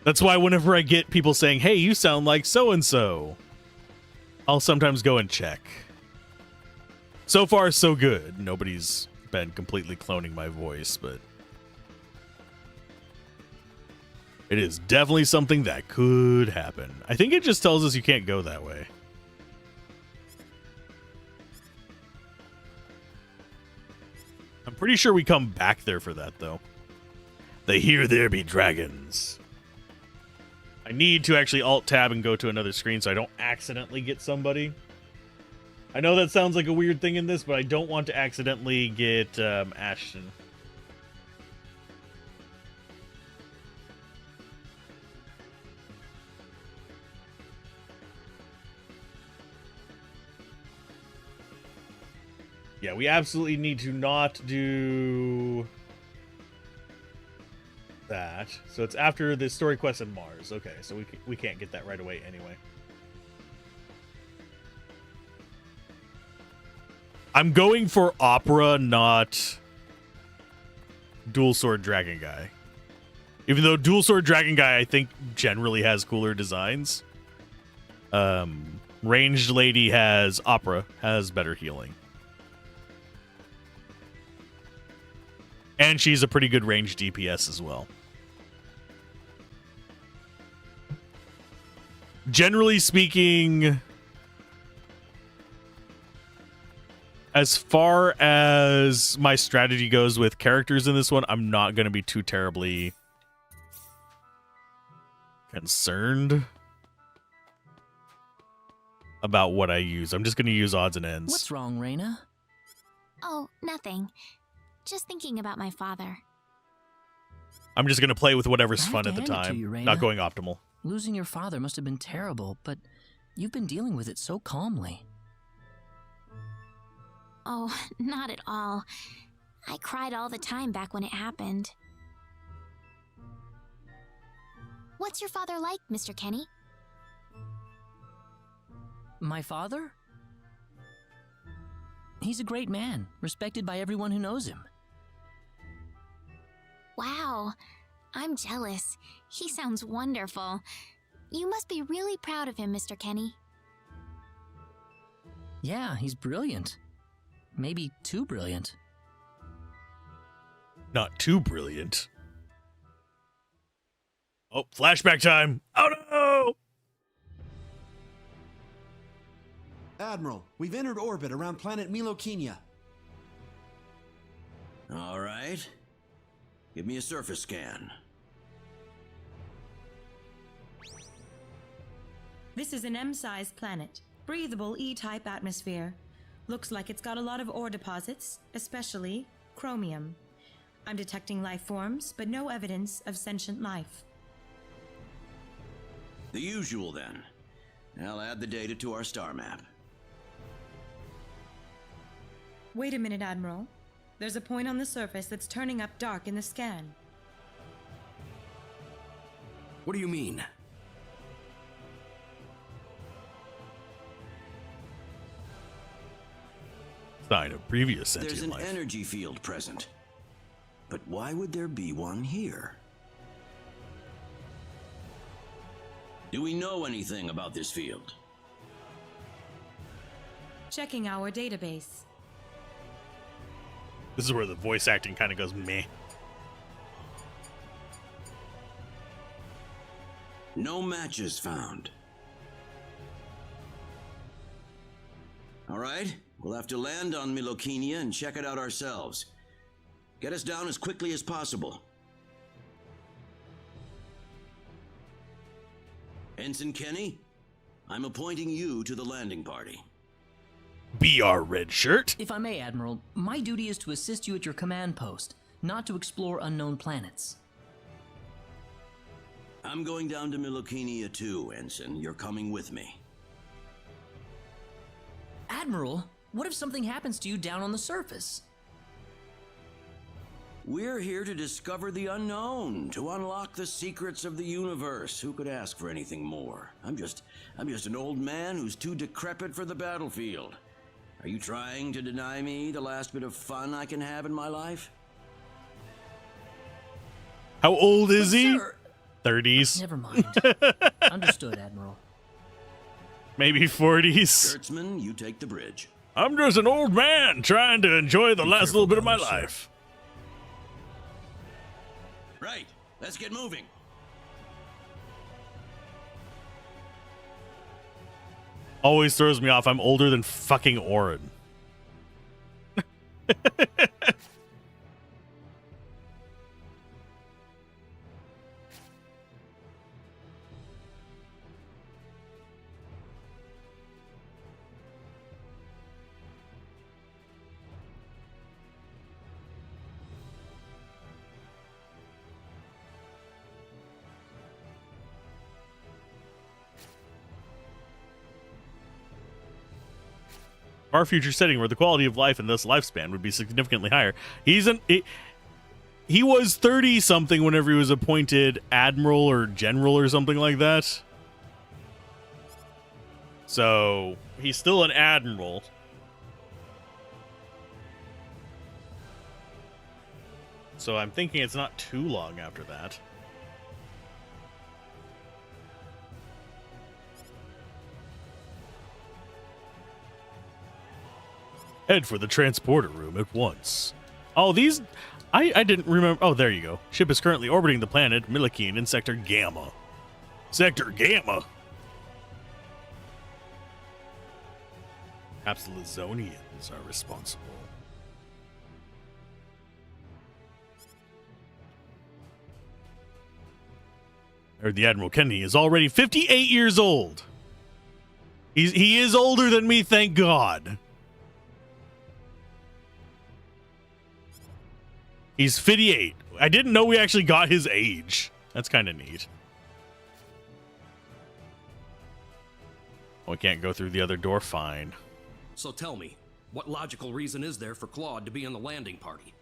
Speaker 1: That's why whenever I get people saying, hey, you sound like so-and-so, I'll sometimes go and check. So far, so good. Nobody's been completely cloning my voice, but it is definitely something that could happen. I think it just tells us you can't go that way. I'm pretty sure we come back there for that, though. They hear there be dragons. I need to actually alt-tab and go to another screen so I don't accidentally get somebody. I know that sounds like a weird thing in this, but I don't want to accidentally get Ashton. Yeah, we absolutely need to not do that. So it's after the story quest in Mars. Okay, so we can't get that right away anyway. I'm going for Opera, not Dual Sword Dragon Guy. Even though Dual Sword Dragon Guy, I think, generally has cooler designs. Ranged Lady has Opera, has better healing. And she's a pretty good range DPS as well. Generally speaking, as far as my strategy goes with characters in this one, I'm not going to be too terribly concerned about what I use. I'm just going to use odds and ends.
Speaker 3: What's wrong, Reina?
Speaker 8: Oh, nothing. Just thinking about my father.
Speaker 1: I'm just going to play with whatever's
Speaker 3: I have
Speaker 1: fun
Speaker 3: to
Speaker 1: at the
Speaker 3: hand it to
Speaker 1: time,
Speaker 3: you, Reina.
Speaker 1: not going optimal.
Speaker 3: Losing your father must have been terrible, but you've been dealing with it so calmly.
Speaker 8: Oh, not at all. I cried all the time back when it happened. What's your father like, Mr. Kenny?
Speaker 2: My father? He's a great man, respected by everyone who knows him.
Speaker 8: Wow, I'm jealous. He sounds wonderful. You must be really proud of him, Mr. Kenny.
Speaker 2: Yeah, he's brilliant. Maybe too brilliant.
Speaker 1: Not too brilliant. Oh, flashback time. Oh no!
Speaker 14: Admiral, we've entered orbit around planet Milokenia.
Speaker 4: All right. Give me a surface scan.
Speaker 7: This is an M-sized planet. Breathable E-type atmosphere. Looks like it's got a lot of ore deposits, especially chromium. I'm detecting life forms, but no evidence of sentient life.
Speaker 4: The usual, then. I'll add the data to our star map.
Speaker 7: Wait a minute, Admiral. There's a point on the surface that's turning up dark in the scan.
Speaker 6: What do you mean?
Speaker 1: Sign of previous sentient
Speaker 4: There's an
Speaker 1: life.
Speaker 4: energy field present. But why would there be one here? Do we know anything about this field?
Speaker 7: Checking our database.
Speaker 1: This is where the voice acting kind of goes meh.
Speaker 4: No matches found. All right, we'll have to land on Milokenia and check it out ourselves. Get us down as quickly as possible. Ensign Kenny, I'm appointing you to the landing party.
Speaker 1: Be our red shirt.
Speaker 2: If I may, Admiral, my duty is to assist you at your command post, not to explore unknown planets.
Speaker 4: I'm going down to Milokenia too, Ensign. You're coming with me.
Speaker 2: Admiral, what if something happens to you down on the surface?
Speaker 4: We're here to discover the unknown, to unlock the secrets of the universe. Who could ask for anything more? I'm just an old man who's too decrepit for the battlefield. Are you trying to deny me the last bit of fun I can have in my life?
Speaker 1: How old is he?
Speaker 2: Sir,
Speaker 1: 30s.
Speaker 2: never mind. Understood, Admiral.
Speaker 1: Maybe 40s.
Speaker 4: Kurtzman, you take the bridge.
Speaker 1: I'm just an old man trying to enjoy the last little bit of my life.
Speaker 4: Right, let's get moving.
Speaker 1: Always throws me off. I'm older than fucking Orin. Our future setting where the quality of life and thus lifespan would be significantly higher. He was 30 something whenever he was appointed admiral or general or something like that. So he's still an admiral. So I'm thinking it's not too long after that. Head for the transporter room at once. Oh, these... I didn't remember... Oh, there you go. Ship is currently orbiting the planet Milokine in Sector Gamma. Sector Gamma? Perhaps the Lizonians are responsible. I heard the Admiral Kenny is already 58 years old. He is older than me, thank God. He's 58. I didn't know we actually got his age. That's kind of neat. Oh, we can't go through the other door. Fine.
Speaker 6: So tell me, what logical reason is there for Claude to be in the landing party?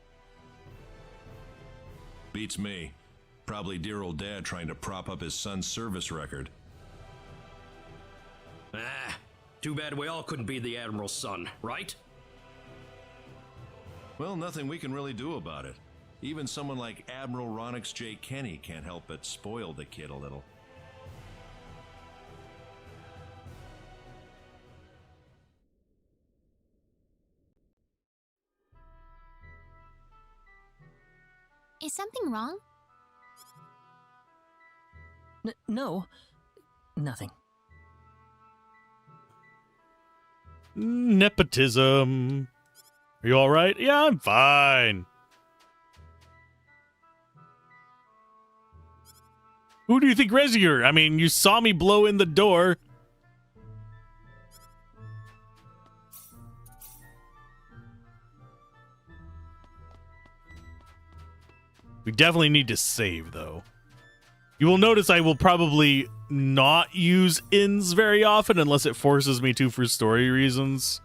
Speaker 15: Beats me. Probably dear old dad trying to prop up his son's service record.
Speaker 6: Too bad we all couldn't be the Admiral's son, right?
Speaker 15: Well, nothing we can really do about it. Even someone like Admiral Ronix J. Kenny can't help but spoil the kid a little.
Speaker 8: Is something wrong?
Speaker 3: No. Nothing.
Speaker 1: Nepotism. Are you all right? Yeah, I'm fine. Who do you think Rezier? I mean, you saw me blow in the door. We definitely need to save, though. You will notice I will probably not use ins very often unless it forces me to for story reasons.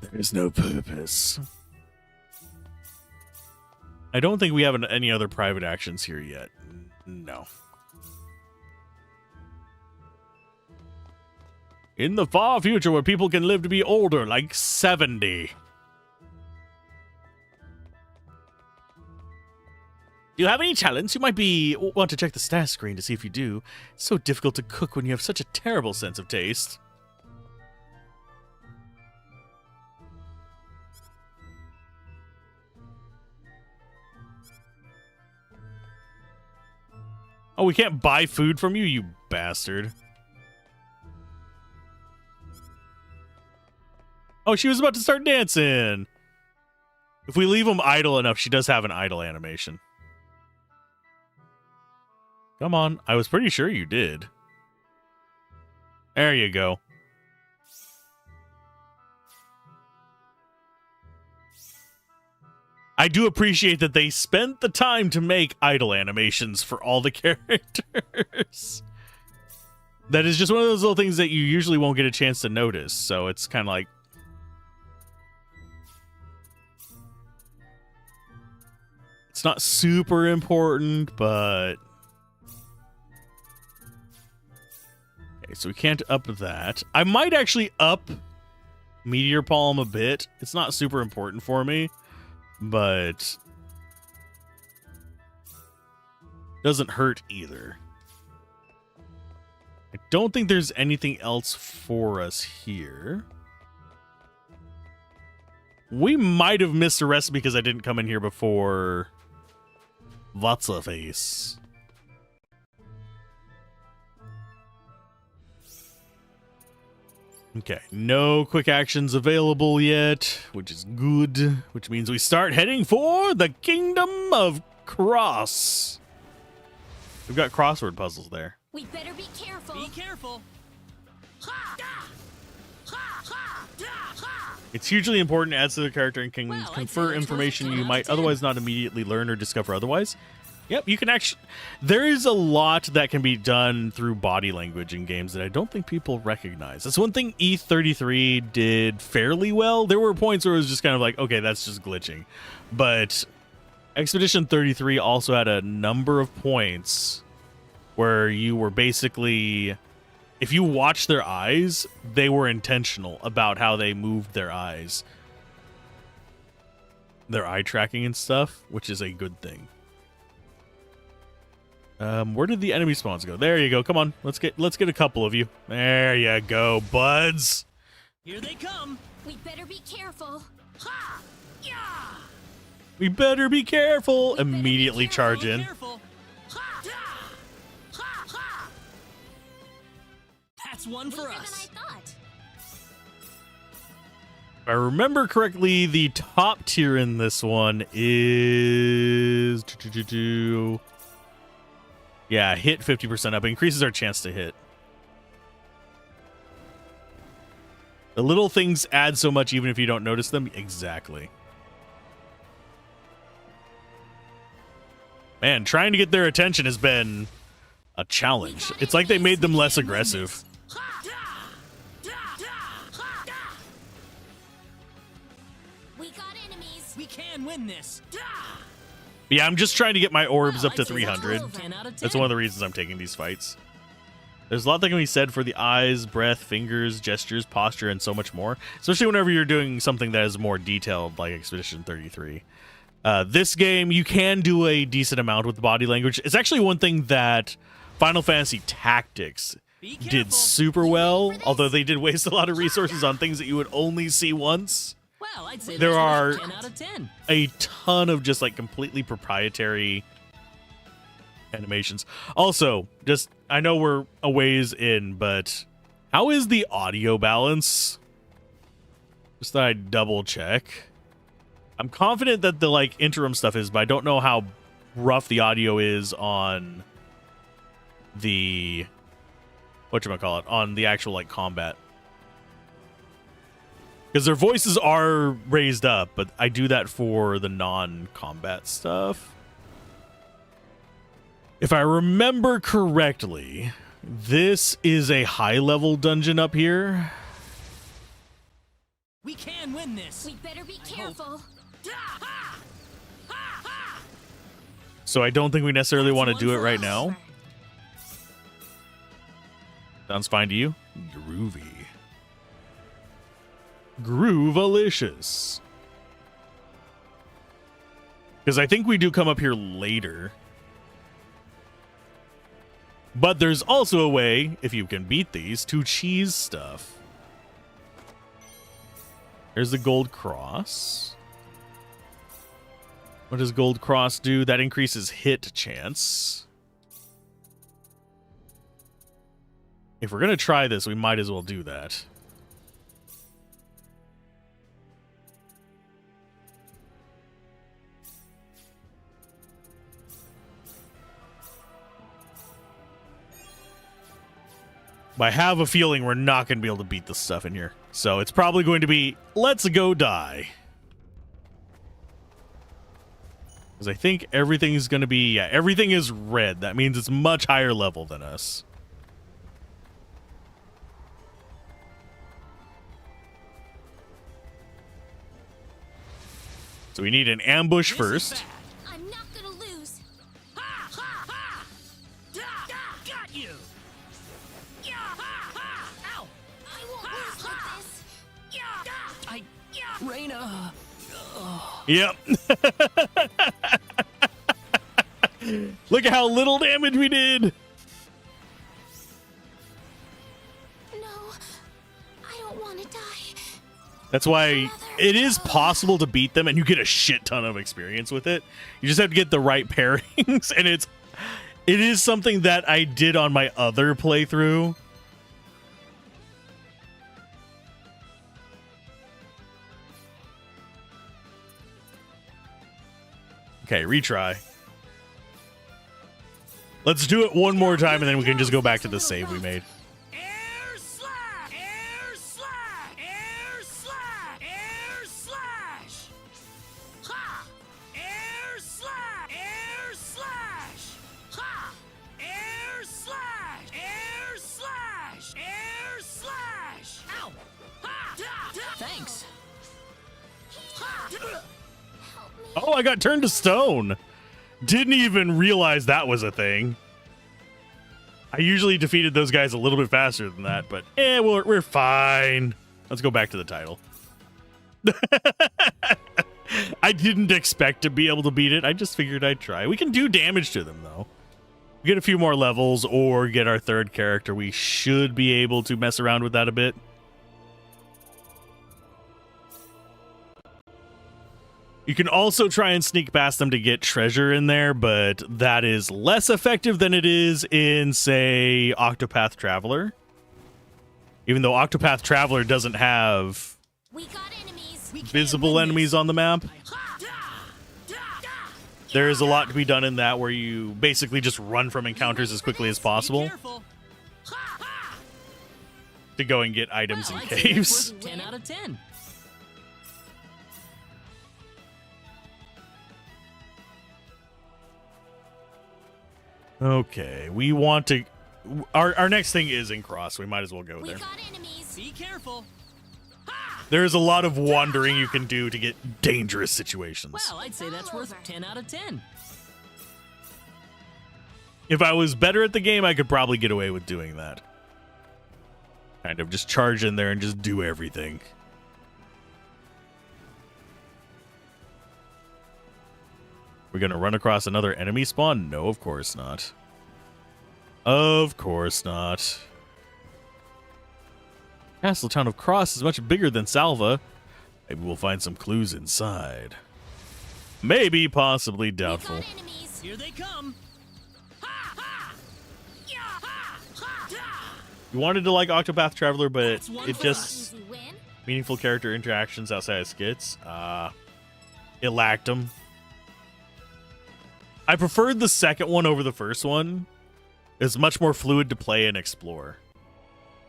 Speaker 1: There is no purpose. I don't think we have any other private actions here yet. No. In the far future where people can live to be older, like 70. Do you have any talents? You might want to check the status screen to see if you do. It's so difficult to cook when you have such a terrible sense of taste. Oh, we can't buy food from you, you bastard. Oh, she was about to start dancing. If we leave him idle enough, she does have an idle animation. Come on, I was pretty sure you did. There you go. I do appreciate that they spent the time to make idle animations for all the characters. That is just one of those little things that you usually won't get a chance to notice, so it's kind of like... It's not super important, but... Okay, so we can't up that. I might actually up Meteor Palm a bit. It's not super important for me, but doesn't hurt either. I don't think there's anything else for us here. We might have missed a recipe because I didn't come in here before. What's-a-face? Okay, no quick actions available yet, which is good, which means we start heading for the Kingdom of Cross. We've got crossword puzzles there.
Speaker 8: We better be careful.
Speaker 2: Be careful.
Speaker 1: It's hugely important to add to the character and can confer information you might otherwise not immediately learn or discover otherwise. Yep, you can actually... There is a lot that can be done through body language in games that I don't think people recognize. That's one thing E33 did fairly well. There were points where it was just kind of like, okay, that's just glitching. But Expedition 33 also had a number of points where you were basically... If you watch their eyes, they were intentional about how they moved their eyes. Their eye tracking and stuff, which is a good thing. Where did the enemy spawns go? There you go. Come on. Let's get a couple of you. There you go, buds.
Speaker 2: Here they come.
Speaker 8: We better be careful.
Speaker 2: Ha! Yeah!
Speaker 1: We better be careful. Immediately charge in.
Speaker 2: Careful. Ha! Yeah! Ha! Ha! That's one for us.
Speaker 1: If I remember correctly, the top tier in this one is... Yeah, hit 50% up. It increases our chance to hit. The little things add so much even if you don't notice them. Exactly. Man, trying to get their attention has been a challenge. It's like they made them less aggressive.
Speaker 2: We got enemies. We can win this.
Speaker 1: But yeah, I'm just trying to get my orbs
Speaker 2: Well,
Speaker 1: up to
Speaker 2: I'd say that's
Speaker 1: 300.
Speaker 2: 10 out of 10.
Speaker 1: That's one of the reasons I'm taking these fights. There's a lot that can be said for the eyes, breath, fingers, gestures, posture, and so much more. Especially whenever you're doing something that is more detailed, like Expedition 33. This game, you can do a decent amount with body language. It's actually one thing that Final Fantasy Tactics did super well, although they did waste a lot of resources on things that you would only see once.
Speaker 2: Well, I'd say
Speaker 1: There
Speaker 2: that's
Speaker 1: are
Speaker 2: 10 out of 10.
Speaker 1: a ton of just like completely proprietary animations. Also, just I know we're a ways in, but how is the audio balance? Just thought I'd double check. I'm confident that the like interim stuff is, but I don't know how rough the audio is on the whatchamacallit, on the actual like combat. Because their voices are raised up, but I do that for the non-combat stuff. If I remember correctly, this is a high-level dungeon up here.
Speaker 2: We can win this.
Speaker 8: We better be careful.
Speaker 1: So I don't think we necessarily want to do it right now. Sounds fine to you? Groovy. Groovalicious. Because I think we do come up here later. But there's also a way, if you can beat these, to cheese stuff. There's the gold cross. What does gold cross do? That increases hit chance. If we're going to try this, we might as well do that. But I have a feeling we're not going to be able to beat this stuff in here. So it's probably going to be, let's go die. Because I think everything's going to be, yeah, everything is red. That means it's much higher level than us. So we need an ambush first.
Speaker 8: I'm not gonna lose.
Speaker 2: Got you. Ow.
Speaker 8: I won't lose like this.
Speaker 2: Reyna.
Speaker 1: Yep. Look at how little damage we did.
Speaker 8: No, I don't want to die.
Speaker 1: That's why it is possible to beat them, and you get a shit ton of experience with it. You just have to get the right pairings, and it is something that I did on my other playthrough. Okay, retry. Let's do it one more time, and then we can just go back to the save we made.
Speaker 2: Air slash. Air slash. Air slash. Air slash. Ha. Air slash. Air slash. Ha. Air slash. Air slash. Air slash. Ow. Ha. Thanks.
Speaker 1: Oh, I got turned to stone. Didn't even realize that was a thing. I usually defeated those guys a little bit faster than that, but we're fine. Let's go back to the title. I didn't expect to be able to beat it. I just figured I'd try. We can do damage to them, though. We get a few more levels or get our third character. We should be able to mess around with that a bit. You can also try and sneak past them to get treasure in there, but that is less effective than it is in, say, Octopath Traveler. Even though Octopath Traveler doesn't have visible enemies on the map. There is a lot to be done in that where you basically just run from encounters as quickly as possible to go and get items in caves.
Speaker 2: 10 out of 10.
Speaker 1: Okay, we want to... Our next thing is in Cross. We might as well go there.
Speaker 2: Be careful.
Speaker 1: There's a lot of wandering you can do to get dangerous situations.
Speaker 2: Well, I'd say that's worth 10 out of 10.
Speaker 1: If I was better at the game, I could probably get away with doing that. Kind of just charge in there and just do everything. We're gonna run across another enemy spawn? No, of course not. Of course not. Castle Town of Cross is much bigger than Salva. Maybe we'll find some clues inside. Maybe, possibly, doubtful.
Speaker 2: Here they come.
Speaker 1: You wanted to like Octopath Traveler, but
Speaker 2: That's one
Speaker 1: it
Speaker 2: for
Speaker 1: just... Meaningful character interactions outside of skits. It lacked them. I preferred the second one over the first one. It's much more fluid to play and explore.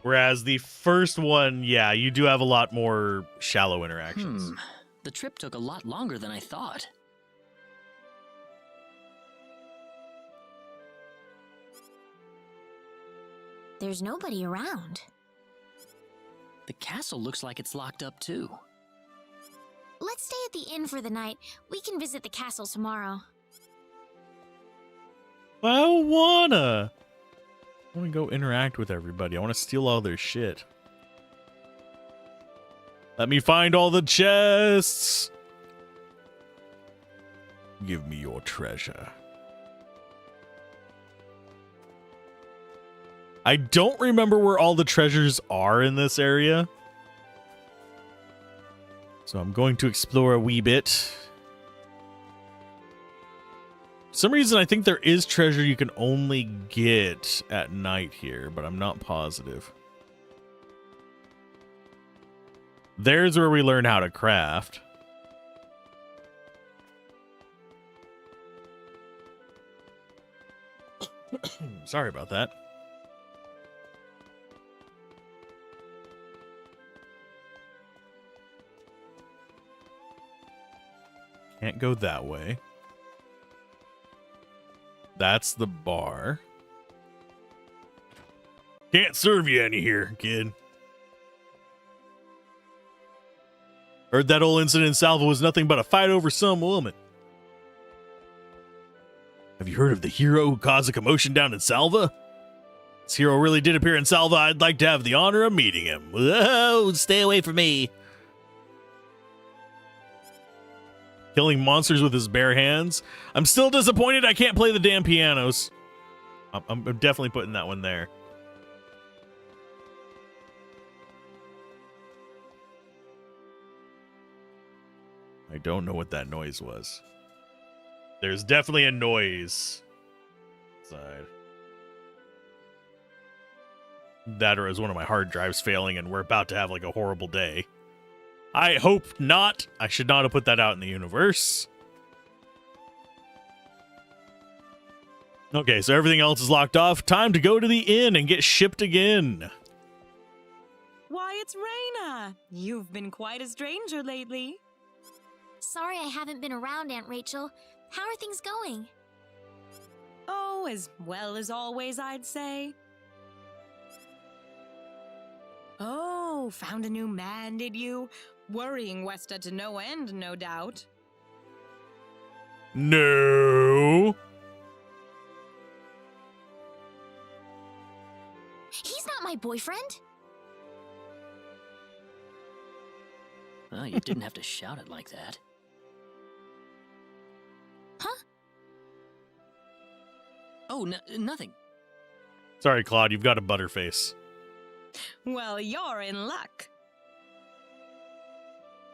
Speaker 1: Whereas the first one, yeah, you do have a lot more shallow interactions.
Speaker 2: The trip took a lot longer than I thought.
Speaker 8: There's nobody around.
Speaker 2: The castle looks like it's locked up too.
Speaker 8: Let's stay at the inn for the night. We can visit the castle tomorrow.
Speaker 1: I don't wanna. I want to go interact with everybody. I want to steal all their shit. Let me find all the chests. Give me your treasure. I don't remember where all the treasures are in this area. So I'm going to explore a wee bit. For some reason, I think there is treasure you can only get at night here, but I'm not positive. There's where we learn how to craft. Sorry about that. Can't go that way. That's the bar. Can't serve you any here, kid. Heard that old incident in Salva was nothing but a fight over some woman. Have you heard of the hero who caused a commotion down in Salva? This hero really did appear in Salva. I'd like to have the honor of meeting him. Whoa, stay away from me. Killing monsters with his bare hands. I'm still disappointed I can't play the damn pianos. I'm definitely putting that one there. I don't know what that noise was. There's definitely a noise inside. That or is one of my hard drives failing and we're about to have like a horrible day. I hope not. I should not have put that out in the universe. Okay, so everything else is locked off. Time to go to the inn and get shipped again.
Speaker 7: Why, it's Raina. You've been quite a stranger lately.
Speaker 8: Sorry I haven't been around, Aunt Rachel. How are things going?
Speaker 7: Oh, as well as always, I'd say. Oh, found a new man, did you? Worrying Westa to no end, no doubt.
Speaker 1: No.
Speaker 8: He's not my boyfriend.
Speaker 2: Oh, you didn't have to shout it like that.
Speaker 8: Huh?
Speaker 2: Oh, nothing.
Speaker 1: Sorry, Claude, you've got a butterface.
Speaker 7: Well, you're in luck.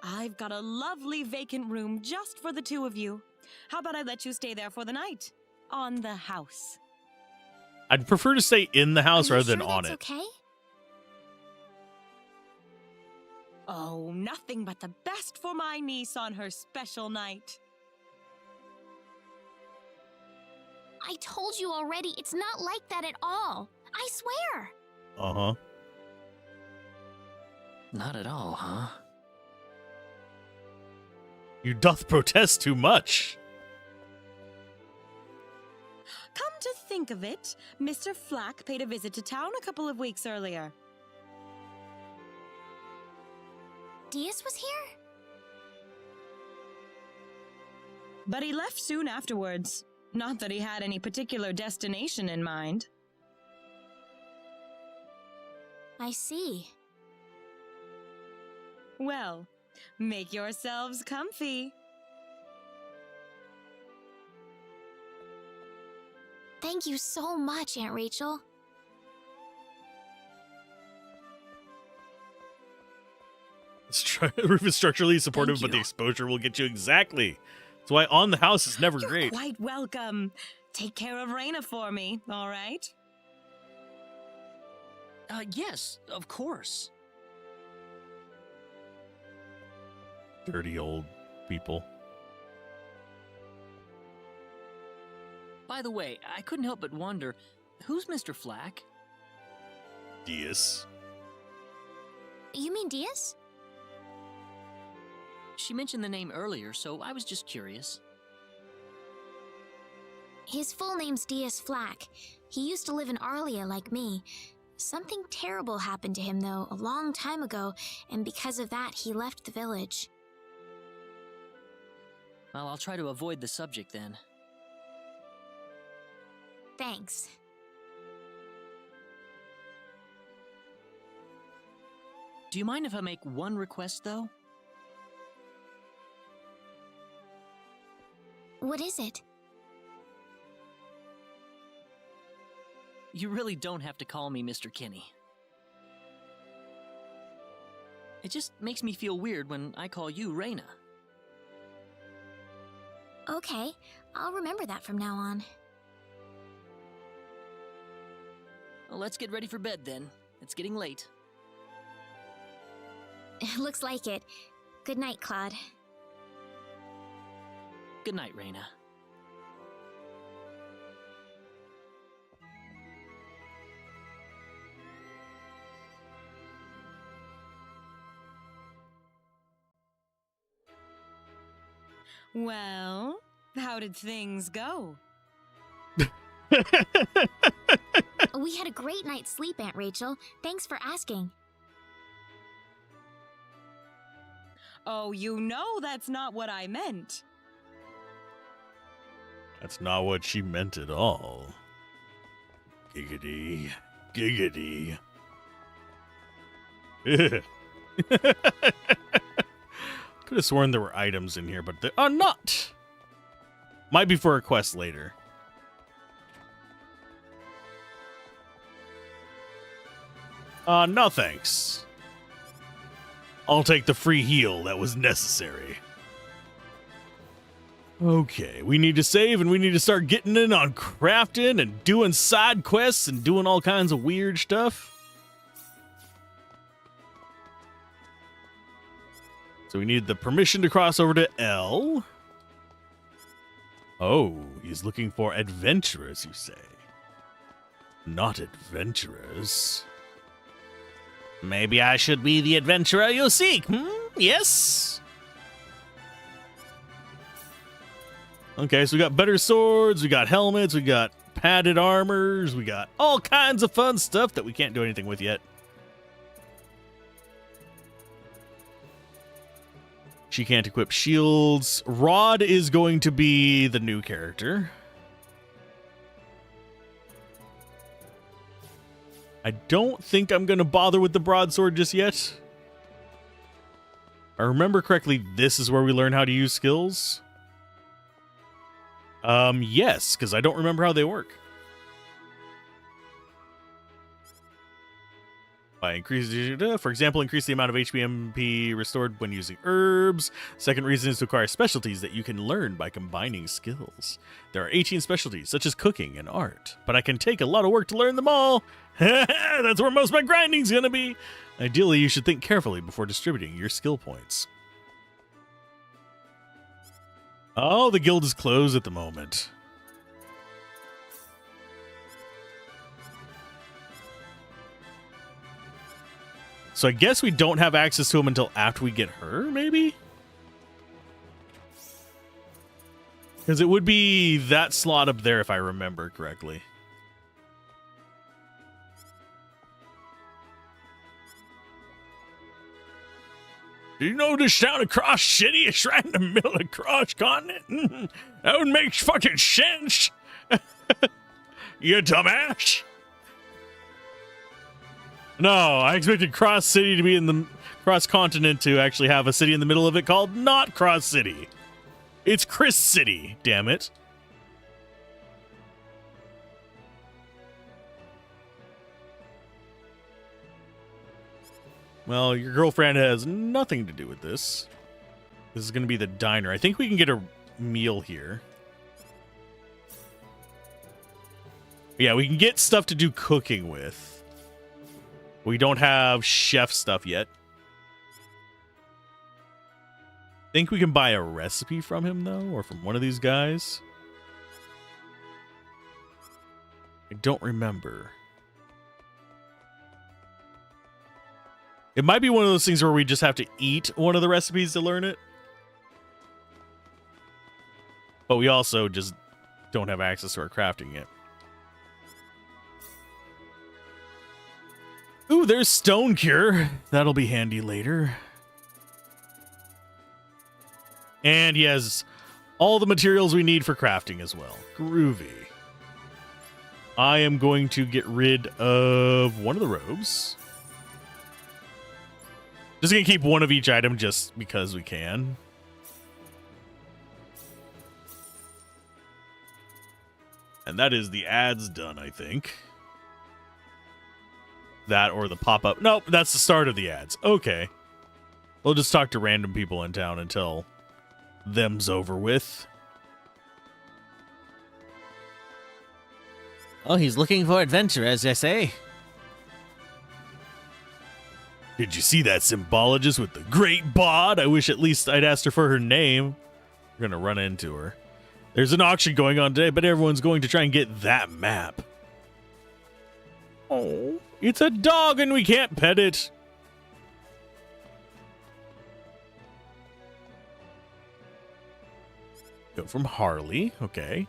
Speaker 7: I've got a lovely vacant room just for the two of you. How about I let you stay there for the night? On the house.
Speaker 1: I'd prefer to stay in the house
Speaker 8: Are you
Speaker 1: rather than
Speaker 8: sure
Speaker 1: on
Speaker 8: that's
Speaker 1: it.
Speaker 8: Okay?
Speaker 7: Oh, nothing but the best for my niece on her special night.
Speaker 8: I told you already, it's not like that at all. I swear.
Speaker 1: Uh-huh.
Speaker 2: Not at all, huh?
Speaker 1: You doth protest too much.
Speaker 7: Come to think of it, Mr. Flack paid a visit to town a couple of weeks earlier.
Speaker 8: Diaz was here?
Speaker 7: But he left soon afterwards. Not that he had any particular destination in mind.
Speaker 8: I see.
Speaker 7: Well, make yourselves comfy.
Speaker 8: Thank you so much, Aunt Rachel.
Speaker 1: Roof is structurally supportive,
Speaker 7: Thank
Speaker 1: but the
Speaker 7: you.
Speaker 1: exposure will get you exactly. That's why on the house is never
Speaker 7: You're
Speaker 1: great.
Speaker 7: quite welcome. Take care of Raina for me, all right?
Speaker 2: Yes, of course.
Speaker 1: Dirty old people.
Speaker 2: By the way, I couldn't help but wonder, who's Mr. Flack?
Speaker 1: Diaz.
Speaker 8: You mean Diaz?
Speaker 2: She mentioned the name earlier, so I was just curious.
Speaker 8: His full name's Diaz Flack. He used to live in Arlia like me. Something terrible happened to him, though, a long time ago, and because of that, he left the village.
Speaker 2: Well, I'll try to avoid the subject then.
Speaker 8: Thanks.
Speaker 2: Do you mind if I make one request, though?
Speaker 8: What is it?
Speaker 2: You really don't have to call me Mr. Kinney. It just makes me feel weird when I call you Raina.
Speaker 8: Okay, I'll remember that from now on.
Speaker 2: Well, let's get ready for bed then. It's getting late.
Speaker 8: Looks like it. Good night, Claude.
Speaker 2: Good night, Raina.
Speaker 7: Well, how did things go?
Speaker 8: We had a great night's sleep, Aunt Rachel. Thanks for asking.
Speaker 7: Oh, you know that's not what I meant.
Speaker 1: That's not what she meant at all. Giggity. Giggity. Could have sworn there were items in here, but there are not. Might be for a quest later. No thanks. I'll take the free heal that was necessary. Okay, we need to save and we need to start getting in on crafting and doing side quests and doing all kinds of weird stuff. So we need the permission to cross over to L. Oh, he's looking for adventurers, you say? Not adventurers.
Speaker 12: Maybe I should be the adventurer you seek, Yes?
Speaker 1: Okay, so we got better swords, we got helmets, we got padded armors, we got all kinds of fun stuff that we can't do anything with yet. She can't equip shields. Rod is going to be the new character. I don't think I'm going to bother with the broadsword just yet. If I remember correctly, this is where we learn how to use skills. Yes, because I don't remember how they work. By increasing, for example, increase the amount of HP MP restored when using herbs. Second reason is to acquire specialties that you can learn by combining skills. There are 18 specialties, such as cooking and art, but I can take a lot of work to learn them all. That's where most of my grinding's gonna be. Ideally, you should think carefully before distributing your skill points. Oh, the guild is closed at the moment. So I guess we don't have access to him until after we get her, maybe? Because it would be that slot up there if I remember correctly. Do you know this town across city is right in the middle of cross continent? That would make fucking sense. You dumbass. No, I expected Cross City to be in the Cross Continent to actually have a city in the middle of it called not Cross City. It's Chris City, damn it. Well, your girlfriend has nothing to do with this. This is going to be the diner. I think we can get a meal here. Yeah, we can get stuff to do cooking with. We don't have chef stuff yet. Think we can buy a recipe from him, though? Or from one of these guys? I don't remember. It might be one of those things where we just have to eat one of the recipes to learn it. But we also just don't have access to our crafting yet. Ooh, there's stone cure. That'll be handy later. And he has all the materials we need for crafting as well. Groovy. I am going to get rid of one of the robes. Just going to keep one of each item just because we can. And that is the ads done, I think. That or the pop-up. Nope, that's the start of the ads. Okay. We'll just talk to random people in town until them's over with.
Speaker 12: Oh, he's looking for adventure, as I say.
Speaker 1: Did you see that symbologist with the great bod? I wish at least I'd asked her for her name. We're gonna run into her. There's an auction going on today, but everyone's going to try and get that map. Oh, it's a dog and we can't pet it. Go from Harley, okay.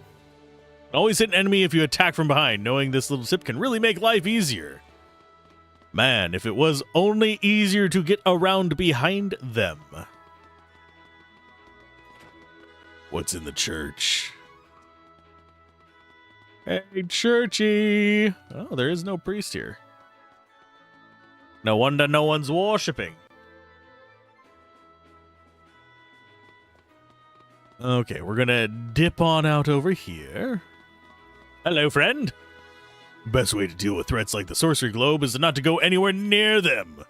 Speaker 1: Always hit an enemy if you attack from behind. Knowing this little tip can really make life easier. Man, if it was only easier to get around behind them. What's in the church? Hey, churchy. Oh, there is no priest here. No wonder no one's worshipping. Okay, we're gonna dip on out over here. Hello, friend. Best way to deal with threats like the sorcery globe is not to go anywhere near them.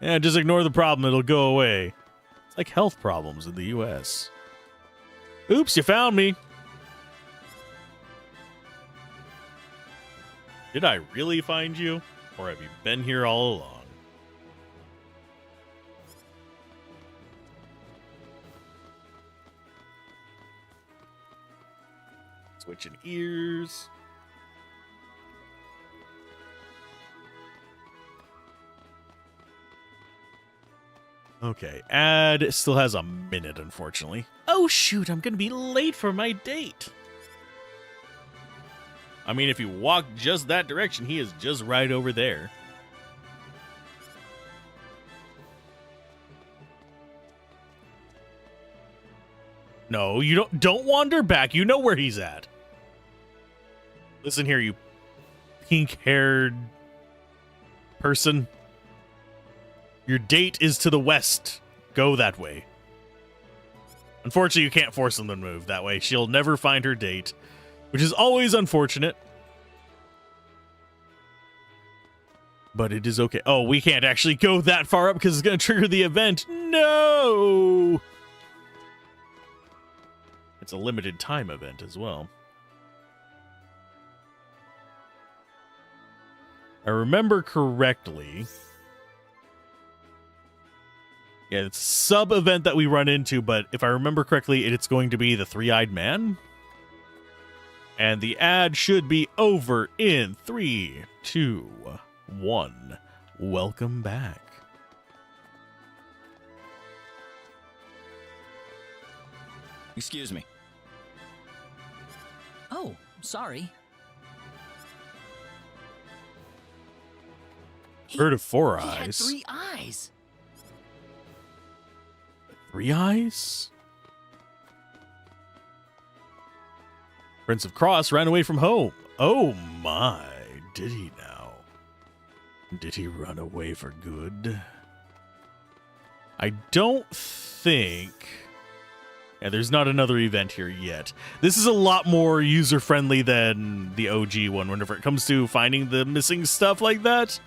Speaker 1: Yeah, just ignore the problem, it'll go away. It's like health problems in the US. Oops, you found me. Did I really find you? Or have you been here all along? Switching ears. Okay, ad still has a minute, unfortunately. Oh, shoot, I'm going to be late for my date. I mean, if you walk just that direction, he is just right over there. No, you don't wander back. You know where he's at. Listen here, you pink-haired person. Your date is to the west. Go that way. Unfortunately, you can't force them to move that way. She'll never find her date, which is always unfortunate. But it is okay. Oh, we can't actually go that far up because it's going to trigger the event. No! It's a limited time event as well. I remember correctly. Yeah, it's a sub-event that we run into, but if I remember correctly, it's going to be the Three-Eyed Man. And the ad should be over in 3, 2, 1. Welcome back.
Speaker 16: Excuse me.
Speaker 2: Oh, sorry.
Speaker 1: Bird of 4
Speaker 2: He had
Speaker 1: eyes.
Speaker 2: 3 eyes.
Speaker 1: 3 eyes? Prince of Cross ran away from home. Oh my, did he now? Did he run away for good? I don't think... Yeah, there's not another event here yet. This is a lot more user-friendly than the OG one whenever it comes to finding the missing stuff like that.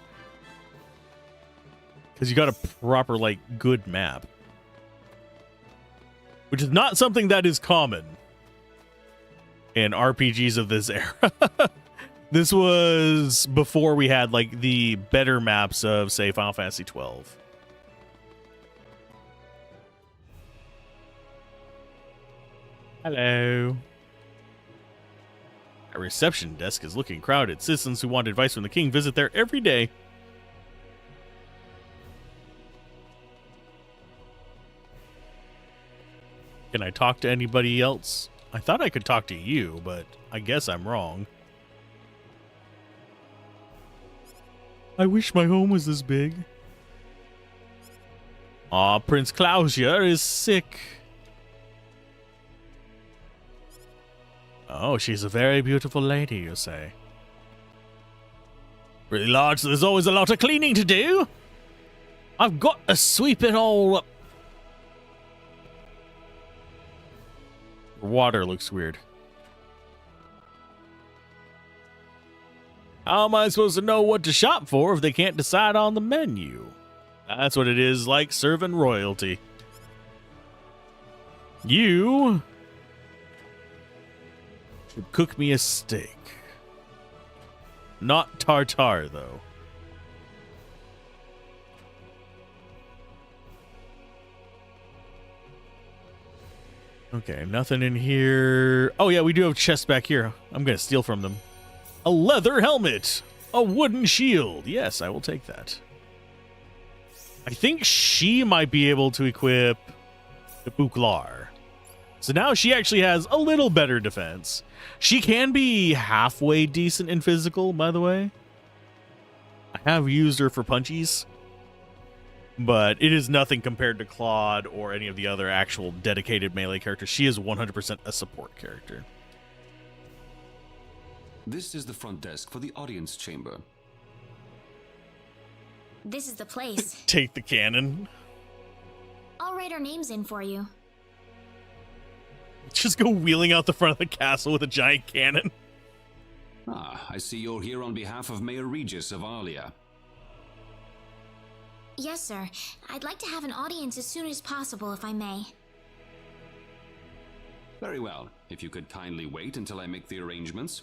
Speaker 1: Because you got a proper, like, good map. Which is not something that is common in RPGs of this era. This was before we had, like, the better maps of, say, Final Fantasy XII. Hello. Our reception desk is looking crowded. Citizens who want advice from the king visit there every day. Can I talk to anybody else? I thought I could talk to you, but I guess I'm wrong. I wish my home was this big. Aw, Prince Claudia is sick. Oh, she's a very beautiful lady, you say. Really large, so there's always a lot of cleaning to do. I've got to sweep it all up. Water looks weird. How am I supposed to know what to shop for if they can't decide on the menu? That's what it is like serving royalty. You should cook me a steak. Not tartare, though. Okay, nothing in here. Oh, yeah, we do have chests back here. I'm going to steal from them. A leather helmet. A wooden shield. Yes, I will take that. I think she might be able to equip the Buklar. So now she actually has a little better defense. She can be halfway decent in physical, by the way. I have used her for punchies. But it is nothing compared to Claude or any of the other actual dedicated melee characters. She is 100% a support character.
Speaker 17: This is the front desk for the audience chamber.
Speaker 8: This is the place.
Speaker 1: Take the cannon.
Speaker 8: I'll write our names in for you.
Speaker 1: Just go wheeling out the front of the castle with a giant cannon.
Speaker 17: Ah, I see you're here on behalf of Mayor Regis of Arlia.
Speaker 8: Yes, sir. I'd like to have an audience as soon as possible, if I may.
Speaker 17: Very well. If you could kindly wait until I make the arrangements.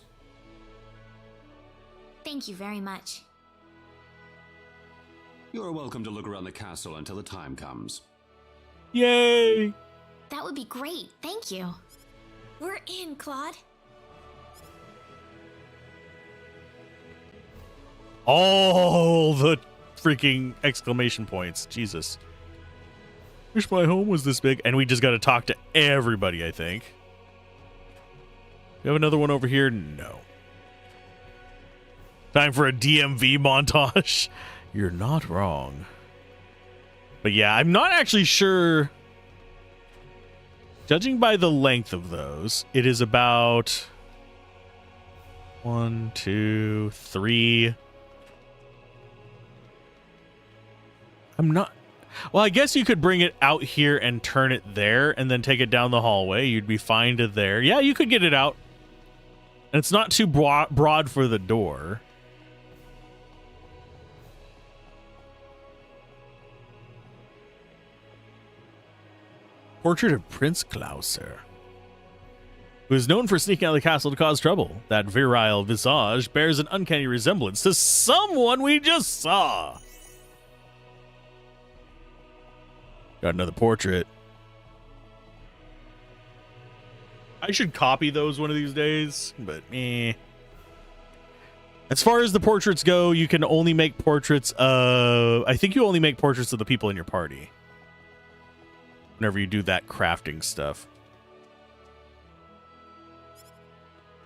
Speaker 8: Thank you very much.
Speaker 17: You're welcome to look around the castle until the time comes.
Speaker 1: Yay!
Speaker 8: That would be great. Thank you. We're in, Claude.
Speaker 1: All the freaking exclamation points. Jesus. Wish my home was this big. And we just got to talk to everybody, I think. We have another one over here? No. Time for a DMV montage. You're not wrong. But yeah, I'm not actually sure. Judging by the length of those, it is about 1, 2, 3. I'm not... Well, I guess you could bring it out here and turn it there and then take it down the hallway. You'd be fine to there. Yeah, you could get it out. And it's not too broad for the door. Portrait of Prince Clauser, who is known for sneaking out of the castle to cause trouble. That virile visage bears an uncanny resemblance to someone we just saw. Got another portrait. I should copy those one of these days, but eh. As far as the portraits go, you can only make portraits of... I think you only make portraits of the people in your party whenever you do that crafting stuff.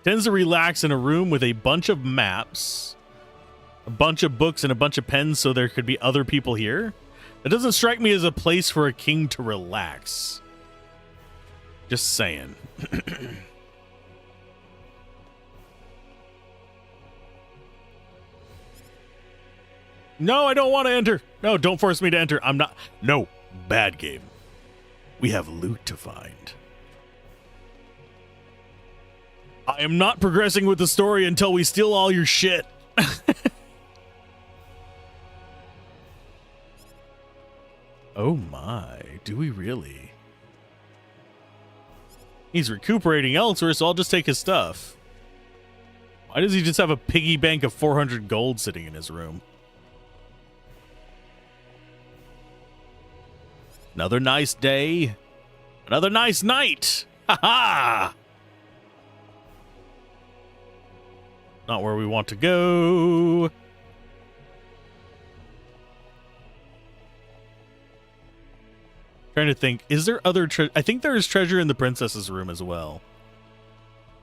Speaker 1: Tends to relax in a room with a bunch of maps, a bunch of books, and a bunch of pens, so there could be other people here. It doesn't strike me as a place for a king to relax. Just saying. No, I don't want to enter. No, don't force me to enter. I'm not. No, bad game. We have loot to find. I am not progressing with the story until we steal all your shit. Oh my, do we really? He's recuperating elsewhere, so I'll just take his stuff. Why does he just have a piggy bank of 400 gold sitting in his room? Another nice day. Another nice night. Ha ha! Not where we want to go. Trying to think, is there other treasure? I think there is treasure in the princess's room as well.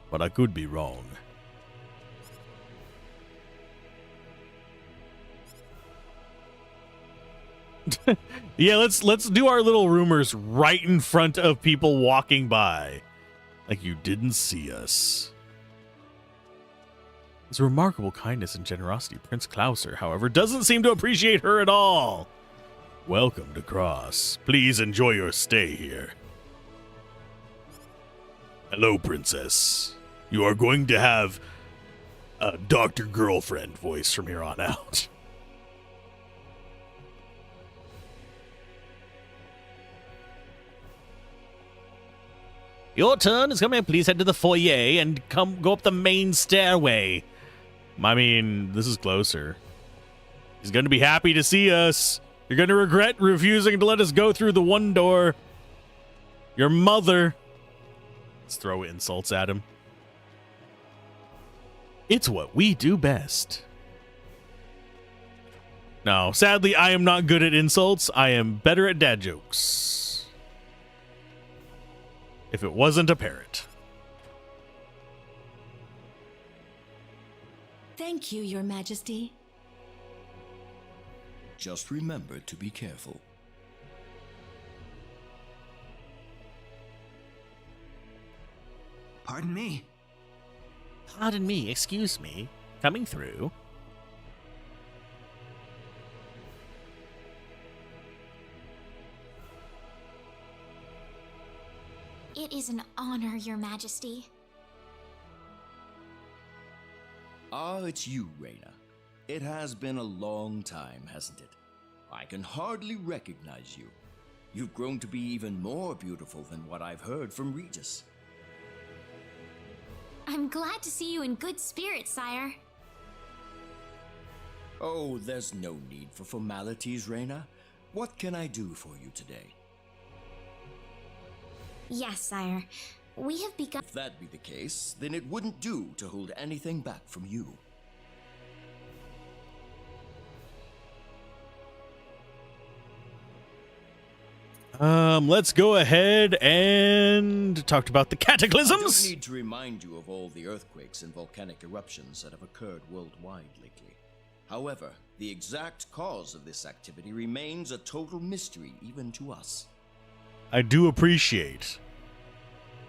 Speaker 1: But I could be wrong. Yeah, let's do our little rumors right in front of people walking by. Like you didn't see us. His remarkable kindness and generosity, Prince Klauser, however, doesn't seem to appreciate her at all. Welcome to Cross. Please enjoy your stay here. Hello, Princess. You are going to have a Dr. Girlfriend voice from here on out.
Speaker 12: Your turn is coming. Please head to the foyer and go up the main stairway.
Speaker 1: I mean, this is closer. He's going to be happy to see us. You're going to regret refusing to let us go through the one door. Your mother. Let's throw insults at him. It's what we do best. No, sadly, I am not good at insults. I am better at dad jokes. If it wasn't a parrot.
Speaker 18: Thank you, Your Majesty.
Speaker 19: Just remember to be careful.
Speaker 14: Pardon me.
Speaker 12: Pardon me, excuse me. Coming through.
Speaker 8: It is an honor, Your Majesty.
Speaker 19: Ah, it's you, Reyna. It has been a long time, hasn't it? I can hardly recognize you. You've grown to be even more beautiful than what I've heard from Regis.
Speaker 8: I'm glad to see you in good spirits, sire.
Speaker 19: Oh, there's no need for formalities, Reyna. What can I do for you today?
Speaker 8: Yes, sire. We have begun.
Speaker 19: If that be the case, then it wouldn't do to hold anything back from you.
Speaker 1: Let's go ahead and talk about the cataclysms.
Speaker 19: I don't need to remind you of all the earthquakes and volcanic eruptions that have occurred worldwide lately. However, the exact cause of this activity remains a total mystery even to us.
Speaker 1: I do appreciate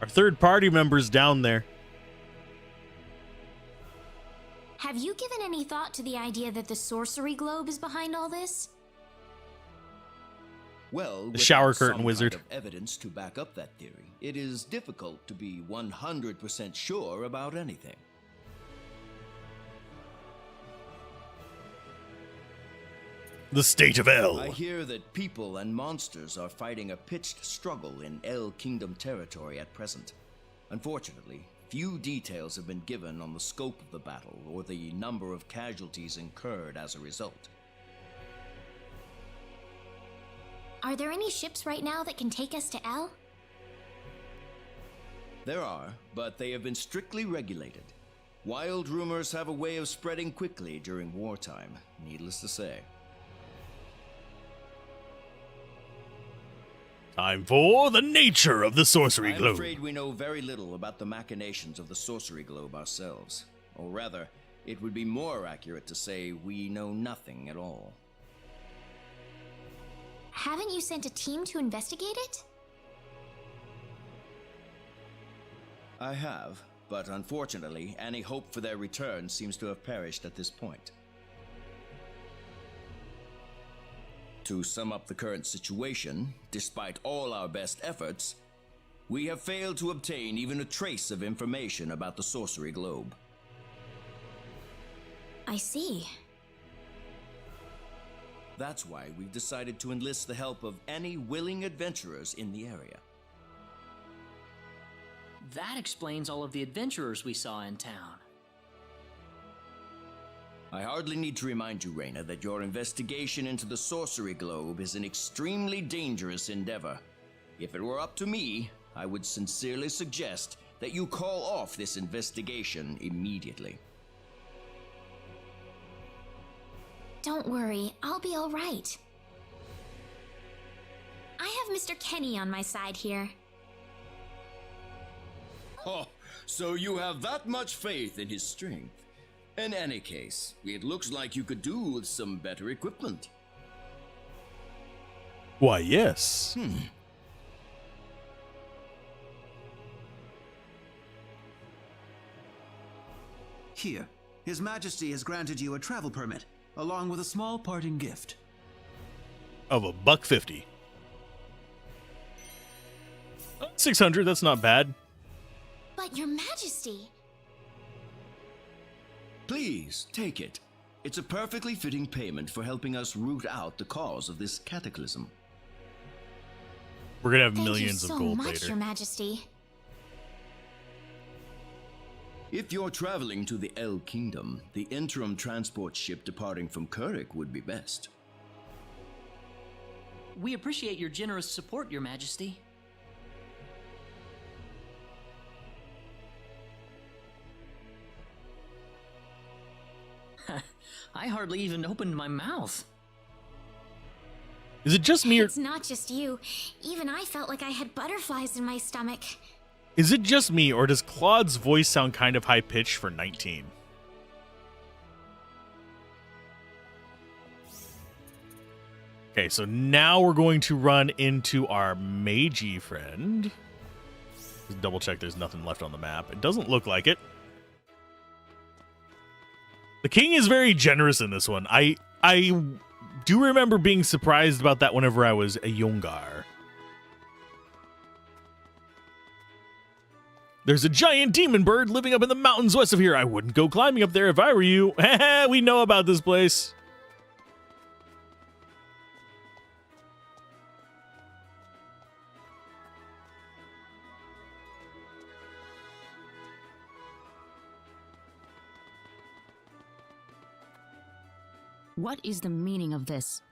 Speaker 1: our third-party members down there.
Speaker 8: Have you given any thought to the idea that the sorcery globe is behind all this?
Speaker 19: Well,
Speaker 1: the shower
Speaker 19: without
Speaker 1: curtain
Speaker 19: some
Speaker 1: wizard.
Speaker 19: Kind of evidence to back up that theory, it is difficult to be 100% sure about anything.
Speaker 1: The state of El.
Speaker 19: I hear that people and monsters are fighting a pitched struggle in El Kingdom territory at present. Unfortunately, few details have been given on the scope of the battle or the number of casualties incurred as a result.
Speaker 8: Are there any ships right now that can take us to El?
Speaker 19: There are, but they have been strictly regulated. Wild rumors have a way of spreading quickly during wartime, needless to say.
Speaker 1: Time for the nature of the sorcery globe.
Speaker 19: I'm afraid we know very little about the machinations of the sorcery globe ourselves. Or rather, it would be more accurate to say we know nothing at all.
Speaker 8: haven't you sent a team to investigate it?
Speaker 19: I have, but unfortunately, any hope for their return seems to have perished at this point. To sum up the current situation, despite all our best efforts, we have failed to obtain even a trace of information about the sorcery globe.
Speaker 8: I see.
Speaker 19: That's why we've decided to enlist the help of any willing adventurers in the area.
Speaker 3: That explains all of the adventurers we saw in town.
Speaker 19: I hardly need to remind you, Reyna, that your investigation into the sorcery globe is an extremely dangerous endeavor. If it were up to me, I would sincerely suggest that you call off this investigation immediately.
Speaker 8: Don't worry, I'll be all right. I have Mr. Kenny on my side here.
Speaker 19: Oh, so you have that much faith in his strength. In any case, it looks like you could do with some better equipment.
Speaker 1: Why, yes.
Speaker 14: Here, His Majesty has granted you a travel permit, along with a small parting gift.
Speaker 1: Of $150. 600, that's not bad.
Speaker 8: But Your Majesty...
Speaker 19: Please, take it. It's a perfectly fitting payment for helping us root out the cause of this cataclysm.
Speaker 1: We're gonna have
Speaker 8: Thank
Speaker 1: millions
Speaker 8: you so
Speaker 1: of gold
Speaker 8: much,
Speaker 1: later.
Speaker 8: Your Majesty.
Speaker 19: If you're traveling to the El Kingdom, the interim transport ship departing from Kurik would be best.
Speaker 3: We appreciate your generous support, Your Majesty. I hardly even opened my mouth.
Speaker 1: Is it just me, or
Speaker 8: It's not just you. Even I felt like I had butterflies in my stomach.
Speaker 1: is it just me, or does Claude's voice sound kind of high pitched for 19? Okay, so now we're going to run into our Meiji friend. Just double check there's nothing left on the map. It doesn't look like it. The king is very generous in this one. I do remember being surprised about that whenever I was a younger. There's a giant demon bird living up in the mountains west of here. I wouldn't go climbing up there if I were you. We know about this place.
Speaker 20: What is the meaning of this?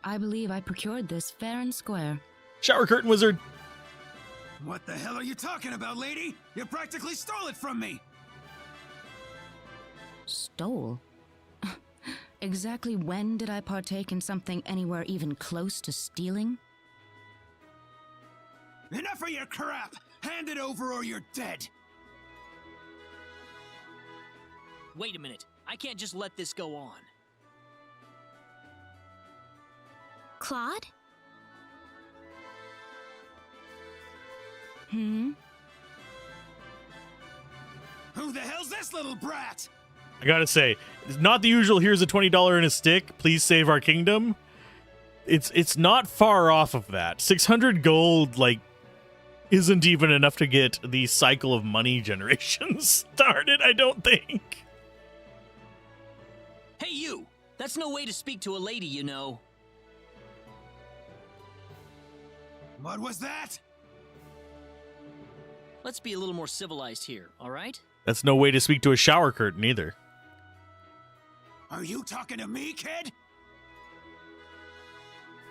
Speaker 20: I believe I procured this fair and square.
Speaker 1: Shower curtain wizard.
Speaker 21: What the hell are you talking about, lady? You practically stole it from me!
Speaker 20: Stole? Exactly when did I partake in something anywhere even close to stealing?
Speaker 21: Enough of your crap! Hand it over or you're dead!
Speaker 2: Wait a minute. I can't just let this go on.
Speaker 8: Claude?
Speaker 20: Hmm?
Speaker 21: Who the hell's this little brat?
Speaker 1: I gotta say, it's not the usual here's a $20 and a stick, please save our kingdom. It's not far off of that. 600 gold, like, isn't even enough to get the cycle of money generation started, I don't think.
Speaker 2: Hey, you! That's no way to speak to a lady, you know.
Speaker 21: What was that?
Speaker 2: Let's be a little more civilized here, all right?
Speaker 1: That's no way to speak to a shower curtain either.
Speaker 21: Are you talking to me, kid?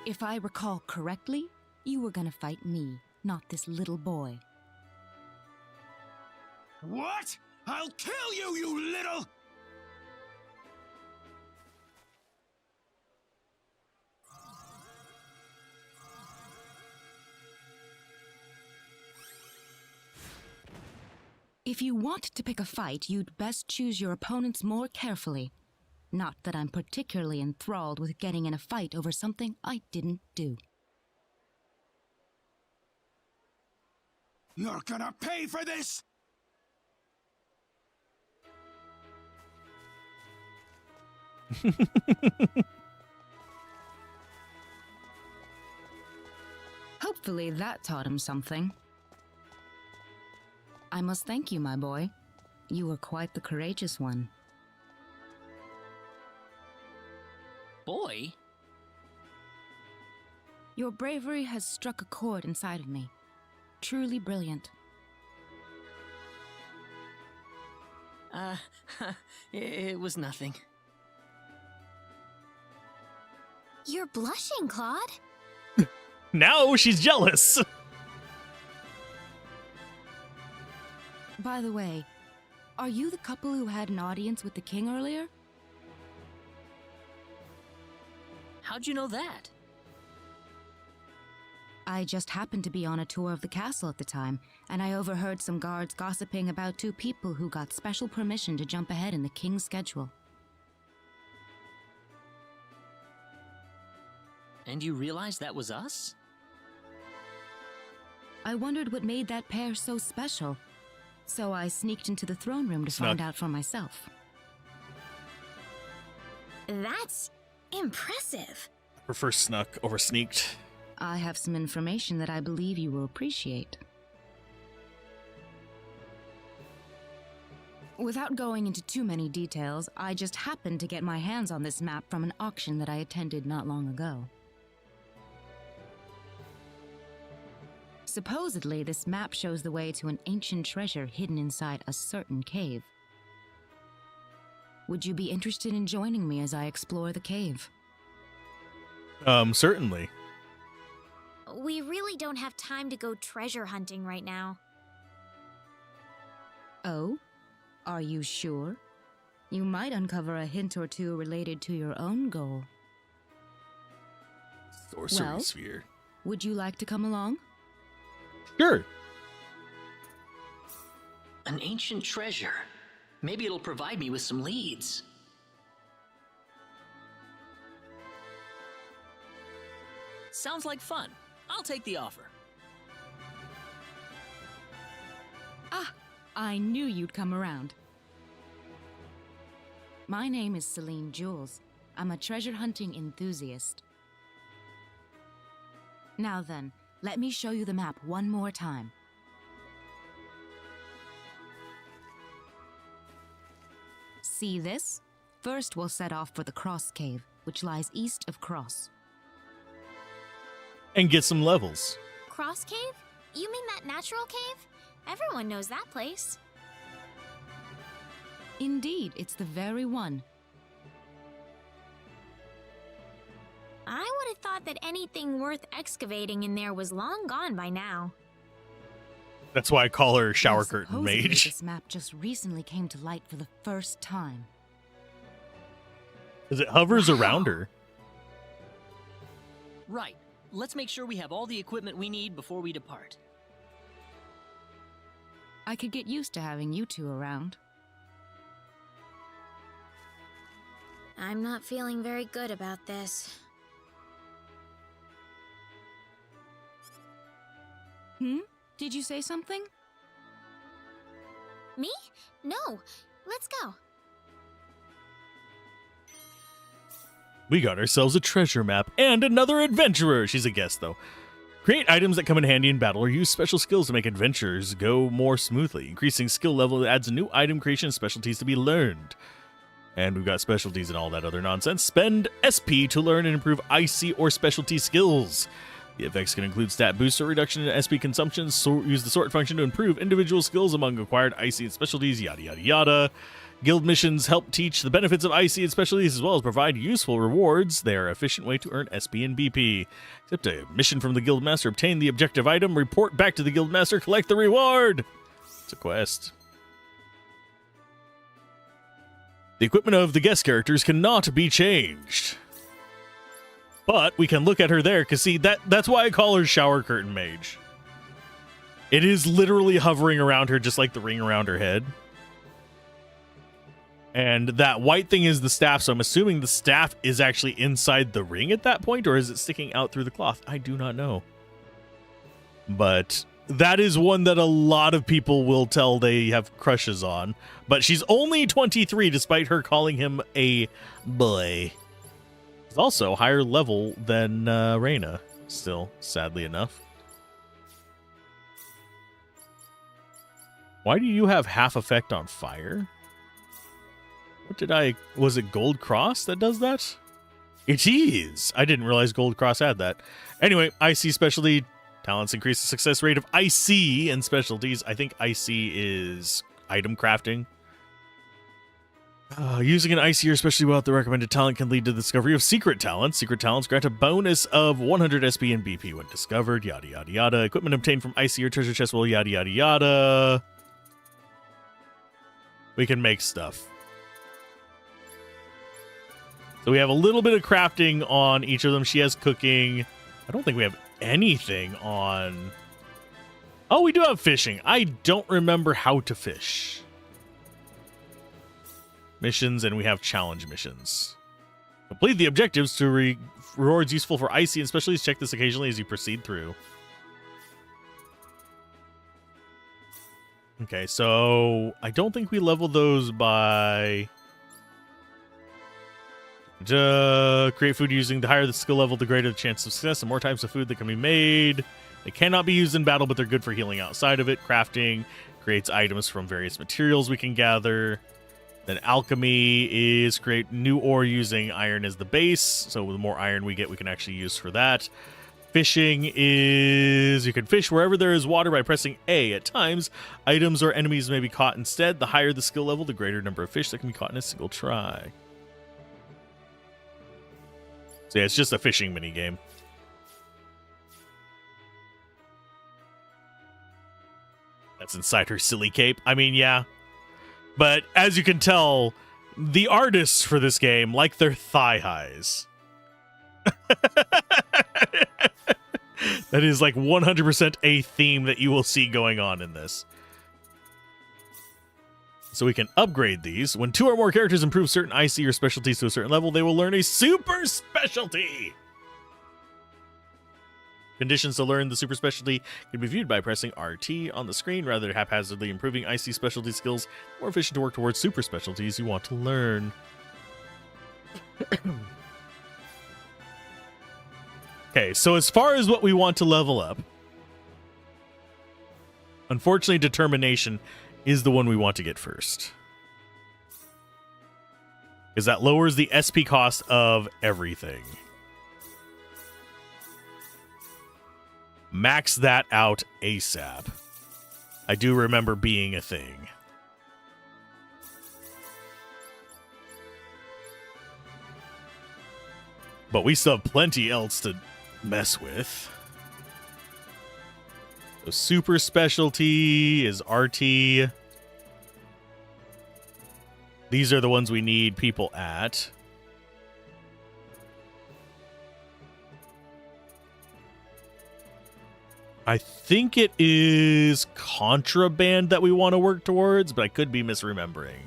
Speaker 20: If I recall correctly, you were gonna fight me, not this little boy.
Speaker 21: What? I'll kill you, you little...
Speaker 20: If you want to pick a fight, you'd best choose your opponents more carefully. Not that I'm particularly enthralled with getting in a fight over something I didn't do.
Speaker 21: You're gonna pay for this!
Speaker 20: Hopefully that taught him something. I must thank you, my boy. You were quite the courageous one.
Speaker 2: Boy?
Speaker 20: Your bravery has struck a chord inside of me. Truly brilliant.
Speaker 2: It was nothing.
Speaker 8: You're blushing, Claude.
Speaker 1: Now she's jealous.
Speaker 20: By the way, are you the couple who had an audience with the king earlier?
Speaker 2: How'd you know that?
Speaker 20: I just happened to be on a tour of the castle at the time, and I overheard some guards gossiping about two people who got special permission to jump ahead in the king's schedule.
Speaker 2: And you realized that was us?
Speaker 20: I wondered what made that pair so special, so I sneaked into the throne room to find out for myself.
Speaker 8: That's impressive.
Speaker 1: I prefer snuck over sneaked.
Speaker 20: I have some information that I believe you will appreciate. Without going into too many details, I just happened to get my hands on this map from an auction that I attended not long ago. Supposedly, this map shows the way to an ancient treasure hidden inside a certain cave. Would you be interested in joining me as I explore the cave?
Speaker 1: Certainly.
Speaker 8: We really don't have time to go treasure hunting right now.
Speaker 20: Oh? Are you sure? You might uncover a hint or two related to your own goal.
Speaker 1: Sorcery sphere.
Speaker 20: Would you like to come along?
Speaker 1: Sure.
Speaker 2: An ancient treasure. Maybe it'll provide me with some leads. Sounds like fun. I'll take the offer.
Speaker 20: Ah, I knew you'd come around. My name is Celine Jules. I'm a treasure hunting enthusiast. Now then, let me show you the map one more time. See this? First we'll set off for the Cross Cave, which lies east of Cross.
Speaker 1: And get some levels.
Speaker 8: Cross Cave? You mean that natural cave? Everyone knows that place.
Speaker 20: Indeed, it's the very one.
Speaker 8: I would have thought that anything worth excavating in there was long gone by now.
Speaker 1: That's why I call her Shower Curtain
Speaker 20: Supposedly,
Speaker 1: Mage.
Speaker 20: This map just recently came to light for the first time.
Speaker 1: Because it hovers around her.
Speaker 2: Right. Let's make sure we have all the equipment we need before we depart.
Speaker 20: I could get used to having you two around.
Speaker 8: I'm not feeling very good about this.
Speaker 20: Did you say something?
Speaker 8: Me? No. Let's go.
Speaker 1: We got ourselves a treasure map and another adventurer. She's a guest, though. Create items that come in handy in battle or use special skills to make adventures go more smoothly. Increasing skill level adds new item creation specialties to be learned. And we've got specialties and all that other nonsense. Spend SP to learn and improve IC or specialty skills. The effects can include stat boost or reduction in SP consumption. Use the sort function to improve individual skills among acquired IC and specialties, yada yada yada. Guild missions help teach the benefits of IC and specialties as well as provide useful rewards. They are an efficient way to earn SP and BP. Accept a mission from the Guild Master, obtain the objective item, report back to the Guild Master, collect the reward. It's a quest. The equipment of the guest characters cannot be changed. But we can look at her there, because see, that's why I call her Shower Curtain Mage. It is literally hovering around her just like the ring around her head. And that white thing is the staff, so I'm assuming the staff is actually inside the ring at that point, or is it sticking out through the cloth? I do not know. But that is one that a lot of people will tell they have crushes on. But she's only 23, despite her calling him a boy. He's also higher level than Reyna, still, sadly enough. Why do you have half effect on fire? What did I... Was it Gold Cross that does that? It is! I didn't realize Gold Cross had that. Anyway, IC specialty talents increase the success rate of IC and specialties. I think IC is item crafting. Using an IC or specialty without the recommended talent can lead to the discovery of secret talents. Secret talents grant a bonus of 100 SP and BP when discovered. Yada, yada, yada. Equipment obtained from IC or treasure chest will yada, yada, yada. We can make stuff. So we have a little bit of crafting on each of them. She has cooking. I don't think we have anything on... Oh, we do have fishing. I don't remember how to fish. Missions, and we have challenge missions. Complete the objectives to rewards useful for IC and specialties. Check this occasionally as you proceed through. Okay, so I don't think we level those by... create food using the higher the skill level, the greater the chance of success. The more types of food that can be made. They cannot be used in battle, but they're good for healing outside of it. Crafting creates items from various materials we can gather. Then alchemy is create new ore using iron as the base. So the more iron we get, we can actually use for that. Fishing is you can fish wherever there is water by pressing A. At times, items or enemies may be caught instead. The higher the skill level, the greater number of fish that can be caught in a single try. So yeah, it's just a fishing minigame. That's inside her silly cape. I mean, yeah. But as you can tell, the artists for this game like their thigh highs. That is like 100% a theme that you will see going on in this. So we can upgrade these. When 2 or more characters improve certain IC or specialties to a certain level, they will learn a super specialty. Conditions to learn the super specialty can be viewed by pressing RT on the screen rather than haphazardly improving IC specialty skills. More efficient to work towards super specialties you want to learn. Okay, so as far as what we want to level up, unfortunately, determination is the one we want to get first. Because that lowers the SP cost of everything. Max that out ASAP. I do remember being a thing. But we still have plenty else to mess with. So super specialty is RT. These are the ones we need people at. I think it is contraband that we want to work towards, but I could be misremembering.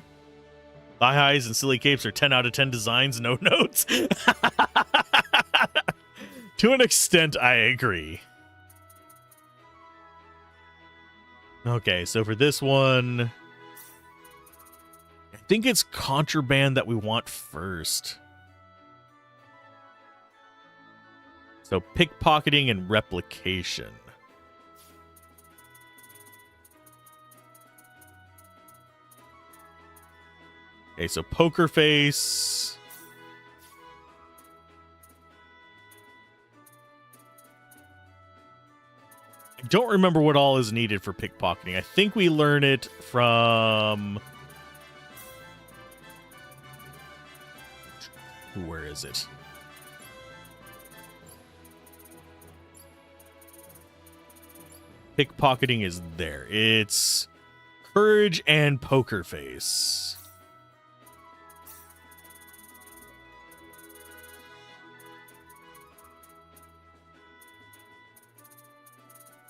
Speaker 1: Thigh highs and silly capes are 10 out of 10 designs, no notes. To an extent, I agree. Okay, so for this one, I think it's contraband that we want first. So pickpocketing and replication. Okay, so poker face. I don't remember what all is needed for pickpocketing. I think we learn it from... Where is it? Pickpocketing is there. It's courage and poker face.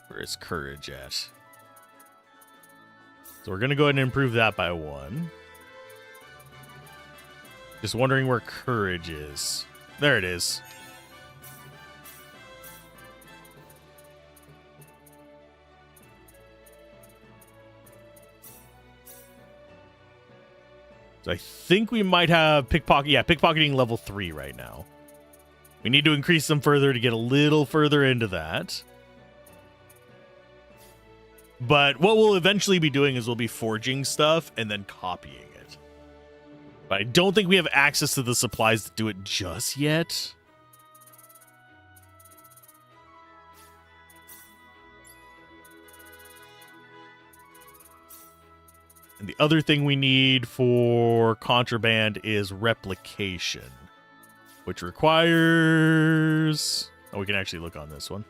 Speaker 1: Where is courage at? So we're going to go ahead and improve that by 1. Just wondering where courage is. There it is. So I think we might have pickpocketing level 3 right now. We need to increase them further to get a little further into that. But what we'll eventually be doing is we'll be forging stuff and then copying it. But I don't think we have access to the supplies to do it just yet. And the other thing we need for contraband is replication, which requires... Oh, we can actually look on this one.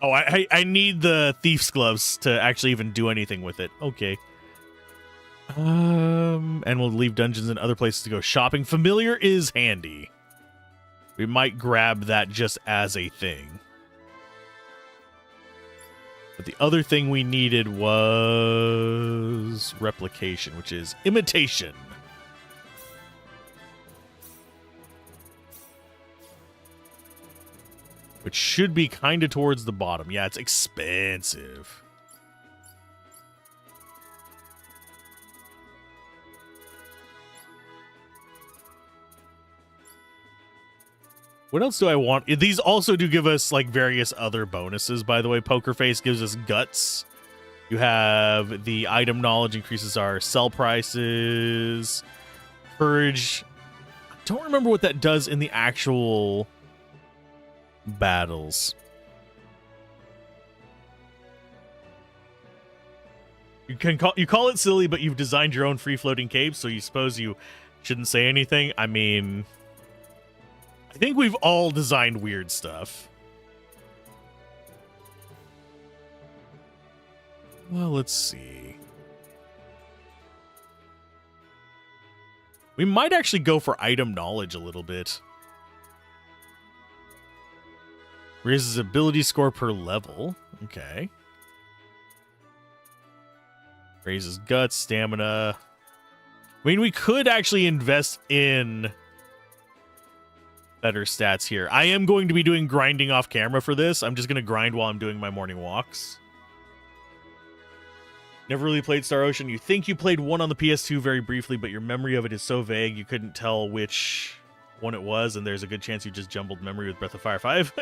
Speaker 1: Oh, I need the thief's gloves to actually even do anything with it. Okay. And we'll leave dungeons and other places to go shopping. Familiar is handy. We might grab that just as a thing. But the other thing we needed was replication, which is imitation. Which should be kind of towards the bottom. Yeah, it's expensive. What else do I want? These also do give us like various other bonuses, by the way. Poker Face gives us guts. You have the item knowledge increases our sell prices. Courage. I don't remember what that does in the actual battles. You call it silly, but you've designed your own free-floating cape, so you suppose you shouldn't say anything. I mean, I think we've all designed weird stuff. Well, let's see. We might actually go for item knowledge a little bit. Raises ability score per level. Okay. Raises guts, stamina. I mean, we could actually invest in better stats here. I am going to be doing grinding off camera for this. I'm just going to grind while I'm doing my morning walks. Never really played Star Ocean. You think you played one on the PS2 very briefly, but your memory of it is so vague you couldn't tell which one it was, and there's a good chance you just jumbled memory with Breath of Fire 5.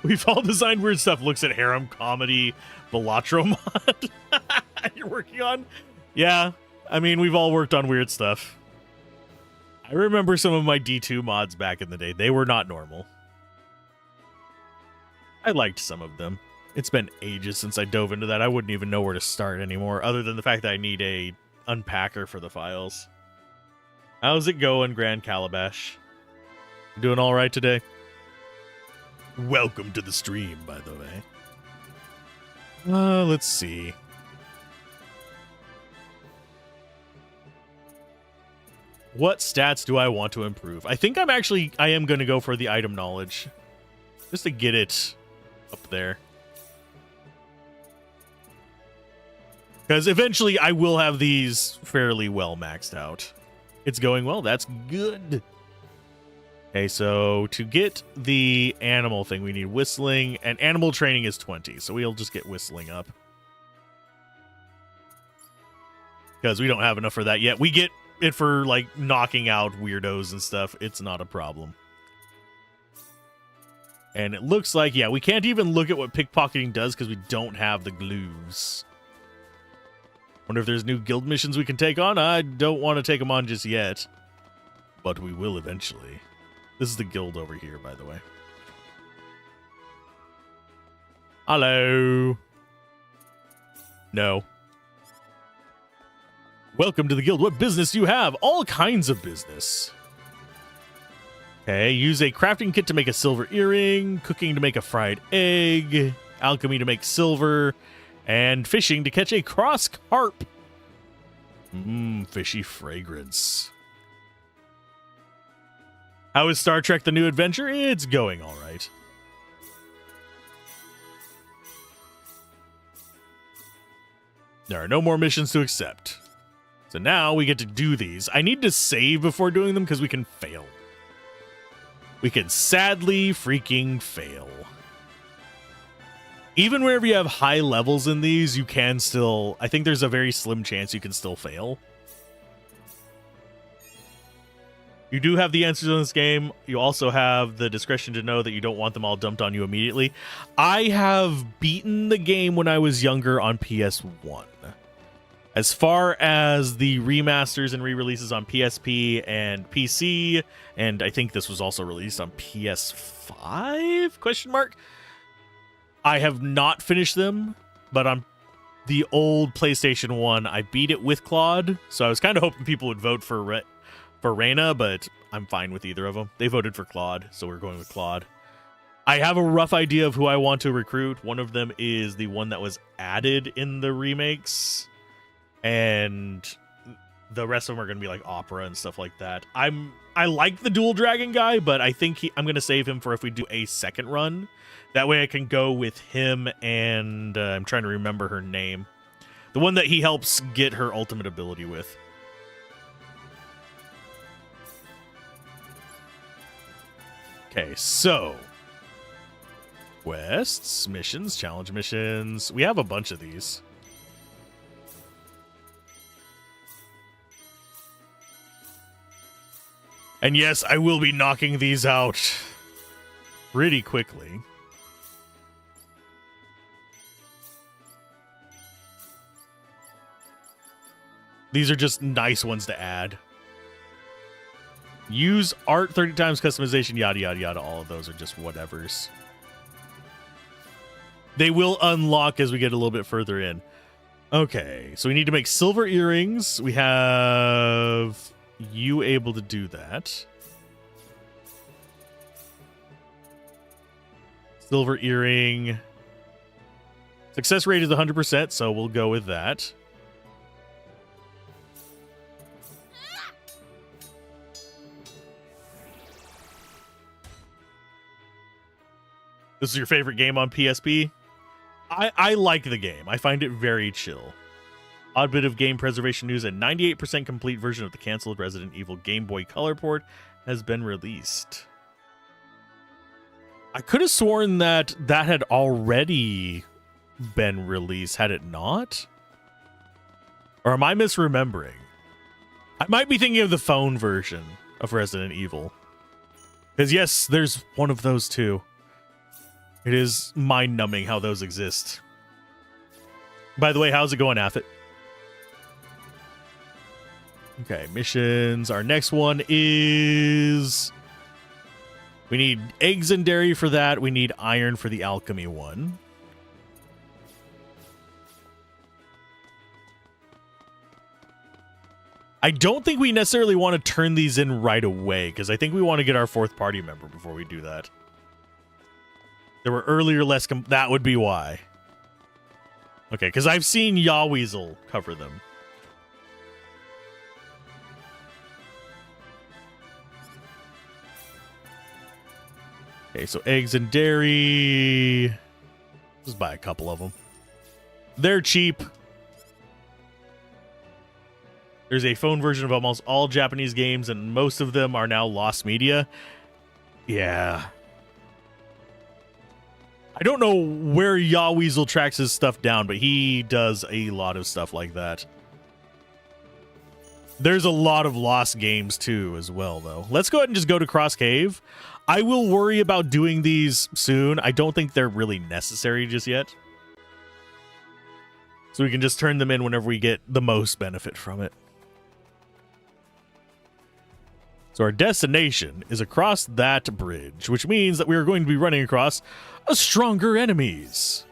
Speaker 1: We've all designed weird stuff. Looks at harem comedy Balatro mod you're working on. Yeah, I mean, we've all worked on weird stuff. I remember some of my D2 mods back in the day. They were not normal. I liked some of them. It's been ages since I dove into that. I wouldn't even know where to start anymore, other than the fact that I need a unpacker for the files. How's it going, Grand Calabash? Doing all right today? Welcome to the stream, by the way. Let's see. What stats do I want to improve? I think I am going to go for the item knowledge. Just to get it up there. Because eventually I will have these fairly well maxed out. It's going well. That's good. Okay, so to get the animal thing, we need whistling, and animal training is 20, so we'll just get whistling up. Because we don't have enough for that yet. We get it for, like, knocking out weirdos and stuff. It's not a problem. And it looks like, yeah, we can't even look at what pickpocketing does because we don't have the glues. Wonder if there's new guild missions we can take on? I don't want to take them on just yet. But we will eventually. This is the guild over here, by the way. Hello. No. Welcome to the guild. What business do you have? All kinds of business. Okay, use a crafting kit to make a silver earring, cooking to make a fried egg, alchemy to make silver, and fishing to catch a cross carp. Fishy fragrance. How is Star Trek The New Adventure? It's going all right. There are no more missions to accept. So now we get to do these. I need to save before doing them because we can fail. We can sadly freaking fail. Even whenever you have high levels in these, you can still... I think there's a very slim chance you can still fail. You do have the answers in this game. You also have the discretion to know that you don't want them all dumped on you immediately. I have beaten the game when I was younger on PS1. As far as the remasters and re-releases on PSP and PC, and I think this was also released on PS5? Question mark. I have not finished them, but on the old PlayStation 1, I beat it with Claude, so I was kind of hoping people would vote for Reyna, but I'm fine with either of them. They voted for Claude, so we're going with Claude. I have a rough idea of who I want to recruit. One of them is the one that was added in the remakes, and the rest of them are going to be like Opera and stuff like that. I like the Dual Dragon guy, but I think I'm going to save him for if we do a second run. That way I can go with him and I'm trying to remember her name. The one that he helps get her ultimate ability with. Okay, so quests, missions, challenge missions. We have a bunch of these. And yes, I will be knocking these out pretty quickly. These are just nice ones to add. Use art 30 times, customization, yada, yada, yada. All of those are just whatevers. They will unlock as we get a little bit further in. Okay, so we need to make silver earrings. We have you able to do that. Silver earring. Success rate is 100%, so we'll go with that. This is your favorite game on PSP? I like the game. I find it very chill. Odd bit of game preservation news: a 98% complete version of the canceled Resident Evil Game Boy Color port has been released. I could have sworn that had already been released, had it not? Or am I misremembering? I might be thinking of the phone version of Resident Evil. Because yes, there's one of those too. It is mind-numbing how those exist. By the way, how's it going, Affit? Okay, missions. Our next one is... we need eggs and dairy for that. We need iron for the alchemy one. I don't think we necessarily want to turn these in right away, because I think we want to get our fourth party member before we do that. There were earlier less... that would be why. Okay, because I've seen Yaweasel cover them. Okay, so eggs and dairy. Just buy a couple of them. They're cheap. There's a phone version of almost all Japanese games, and most of them are now lost media. Yeah. I don't know where Yaweasel tracks his stuff down, but he does a lot of stuff like that. There's a lot of lost games too as well, though. Let's go ahead and just go to Cross Cave. I will worry about doing these soon. I don't think they're really necessary just yet. So we can just turn them in whenever we get the most benefit from it. So our destination is across that bridge, which means that we are going to be running across a stronger enemies.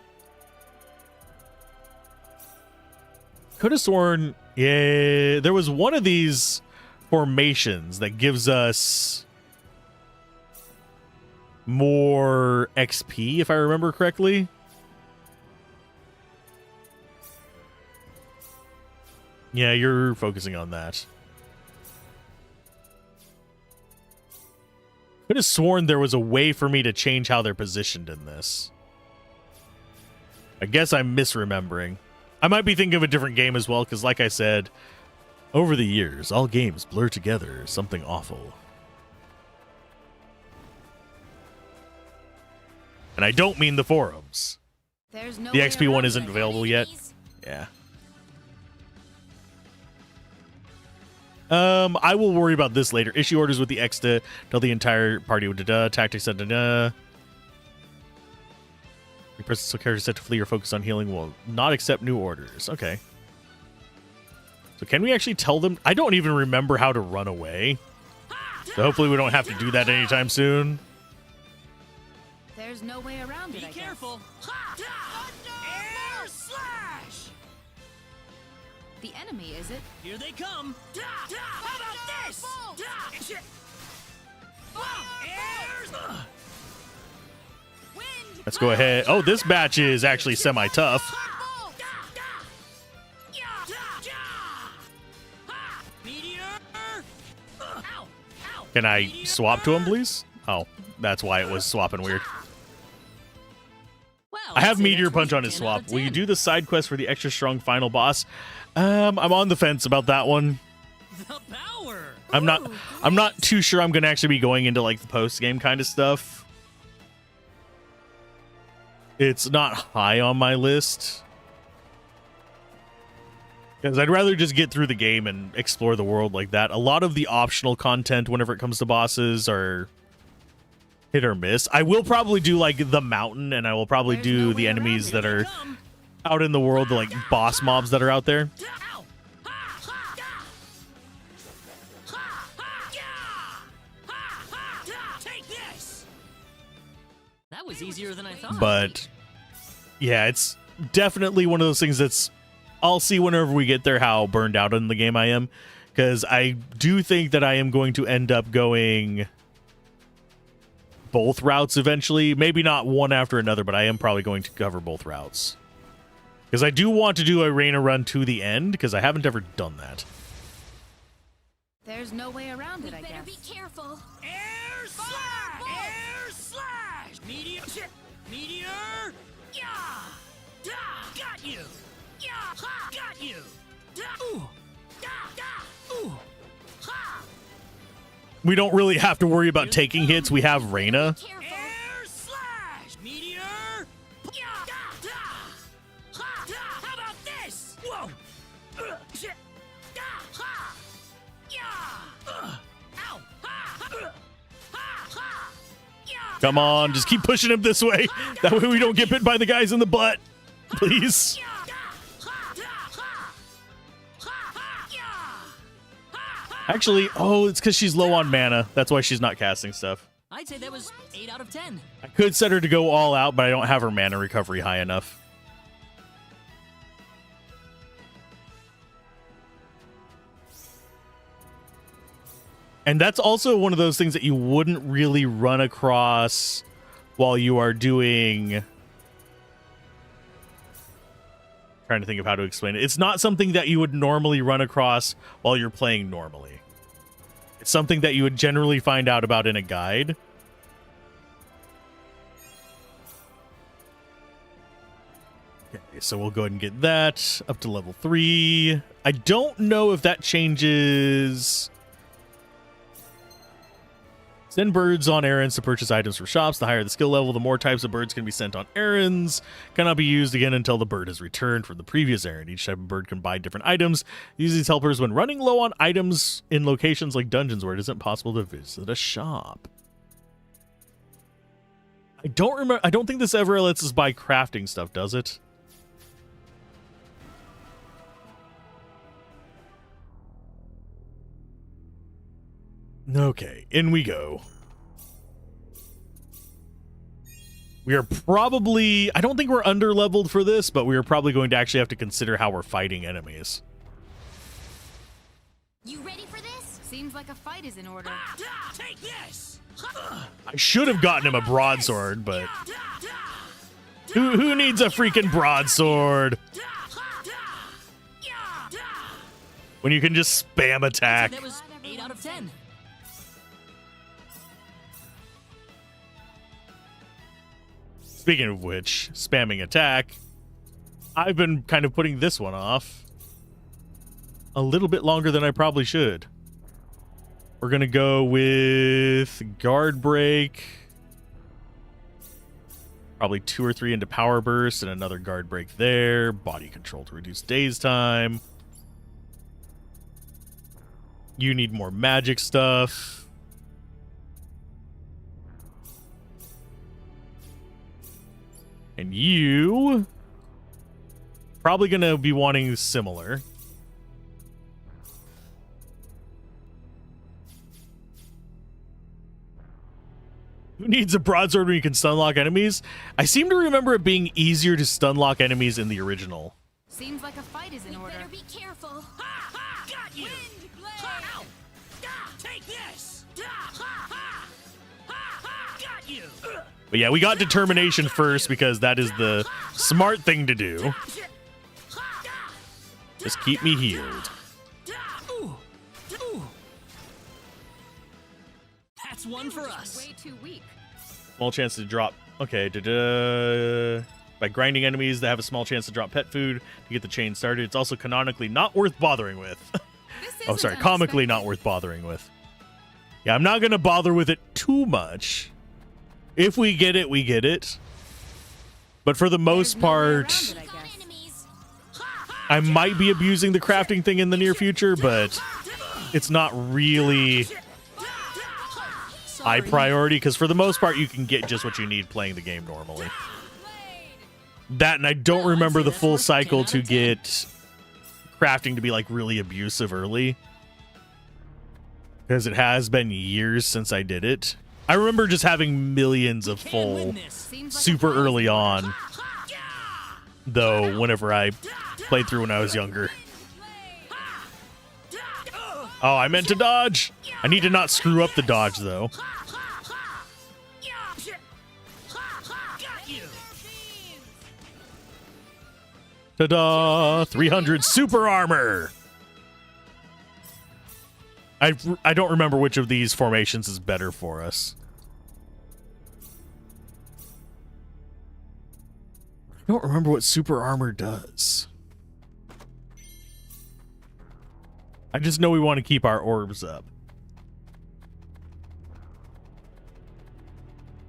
Speaker 1: Could have sworn, yeah, there was one of these formations that gives us more XP, if I remember correctly. Yeah, you're focusing on that. Could have sworn there was a way for me to change how they're positioned in this. I guess I'm misremembering. I might be thinking of a different game as well, because like I said, over the years, all games blur together something awful. And I don't mean the forums.
Speaker 20: There's no
Speaker 1: The
Speaker 20: way
Speaker 1: XP one
Speaker 20: around
Speaker 1: isn't
Speaker 20: it,
Speaker 1: available yet. Yeah. I will worry about this later. Issue orders with the Exta. Tell the entire party what da tactics da da. Your personal character set to flee or focus on healing will not accept new orders. Okay. So can we actually tell them? I don't even remember how to run away. So hopefully we don't have to do that anytime soon.
Speaker 20: There's no way around it.
Speaker 2: Be careful.
Speaker 13: Air slash!
Speaker 20: The enemy, is it?
Speaker 2: Here they come.
Speaker 13: How about this?
Speaker 1: Let's go ahead. Oh, this batch is actually semi-tough. Can I swap to him, please? Oh, that's why it was swapping weird. I have Meteor Punch on his swap. Will you do the side quest for the extra strong final boss? I'm on the fence about that one.
Speaker 2: The power.
Speaker 1: I'm not too sure I'm gonna actually be going into like the post game kind of stuff. It's not high on my list because I'd rather just get through the game and explore the world like that. A lot of the optional content whenever it comes to bosses are hit or miss. I will probably do like the mountain, and I will probably do the enemies that are out in the world, the like boss mobs that are out there.
Speaker 2: That was easier than I thought.
Speaker 1: But yeah, it's definitely one of those things that's I'll see whenever we get there how burned out in the game I am, because I do think that I am going to end up going both routes eventually. Maybe not one after another, but I am probably going to cover both routes. Because I do want to do a Reina run to the end, because I haven't ever done that.
Speaker 20: There's no way around it, I guess.
Speaker 8: Better be careful.
Speaker 13: Air slash! Air slash! Meteor! Meteor! Yeah! Da! Got you! Yeah! Ha! Got you! Da! Ooh! Da! Da! Ooh! Ha!
Speaker 1: We don't really have to worry about taking hits. We have Reina.
Speaker 13: Air slash! Meteor! Yeah! Da! Da! Ha! Da! How about this? Whoa! Shit! Da! Ha! Yeah! Ow! Ha! Ha! Ha! Ha! Yeah!
Speaker 1: Come on, just keep pushing him this way. That way we don't get bit by the guys in the butt. Please. Actually, oh, it's because she's low on mana. That's why she's not casting stuff.
Speaker 2: I'd say that was 8 out of 10.
Speaker 1: I could set her to go all out, but I don't have her mana recovery high enough. And that's also one of those things that you wouldn't really run across while you are doing... Trying to think of how to explain it. It's not something that you would normally run across while you're playing normally. It's something that you would generally find out about in a guide. Okay, so we'll go ahead and get that up to level 3. I don't know if that changes... Send birds on errands to purchase items for shops. The higher the skill level, the more types of birds can be sent on errands. Cannot be used again until the bird is returned from the previous errand. Each type of bird can buy different items. Use these helpers when running low on items in locations like dungeons where it isn't possible to visit a shop. I don't remember. I don't think this ever lets us buy crafting stuff, does it? Okay, in we go. We are probably... I don't think we're under-leveled for this, but we are probably going to actually have to consider how we're fighting enemies.
Speaker 8: You ready for this?
Speaker 20: Seems like a fight is in order.
Speaker 13: Take this!
Speaker 1: I should have gotten him a broadsword, but... Who needs a freaking broadsword? When you can just spam attack.
Speaker 2: That was 8 out of 10.
Speaker 1: Speaking of which, spamming attack. I've been kind of putting this one off a little bit longer than I probably should. We're going to go with guard break. Probably 2 or 3 into power burst and another guard break there. Body control to reduce daze time. You need more magic stuff. And you probably going to be wanting similar. Who needs a broadsword when you can stunlock enemies? I seem to remember it being easier to stunlock enemies in the original.
Speaker 20: Seems like a fight is in order.
Speaker 8: Better be careful.
Speaker 13: Ha ha! Got you! Ha! Ow! Da! Take this! Da! Ha ha! Ha ha! Got you!
Speaker 1: But yeah, we got determination first because that is the smart thing to do. Just keep me healed.
Speaker 2: That's one for us.
Speaker 20: Way too weak.
Speaker 1: Small chance to drop. Okay. By grinding enemies that have a small chance to drop pet food to get the chain started. It's also canonically not worth bothering with. Oh, sorry. Comically not worth bothering with. Yeah, I'm not going to bother with it too much. If we get it, we get it. But for the most part, I might be abusing the crafting thing in the near future, but it's not really high priority because for the most part, you can get just what you need playing the game normally. That, and I don't remember the full cycle to get crafting to be like really abusive early because it has been years since I did it. I remember just having millions of full super early on, though, whenever I played through when I was younger. Oh, I meant to dodge. I need to not screw up the dodge, though. Ta-da! 300 super armor! I don't remember which of these formations is better for us. I don't remember what super armor does. I just know we want to keep our orbs up.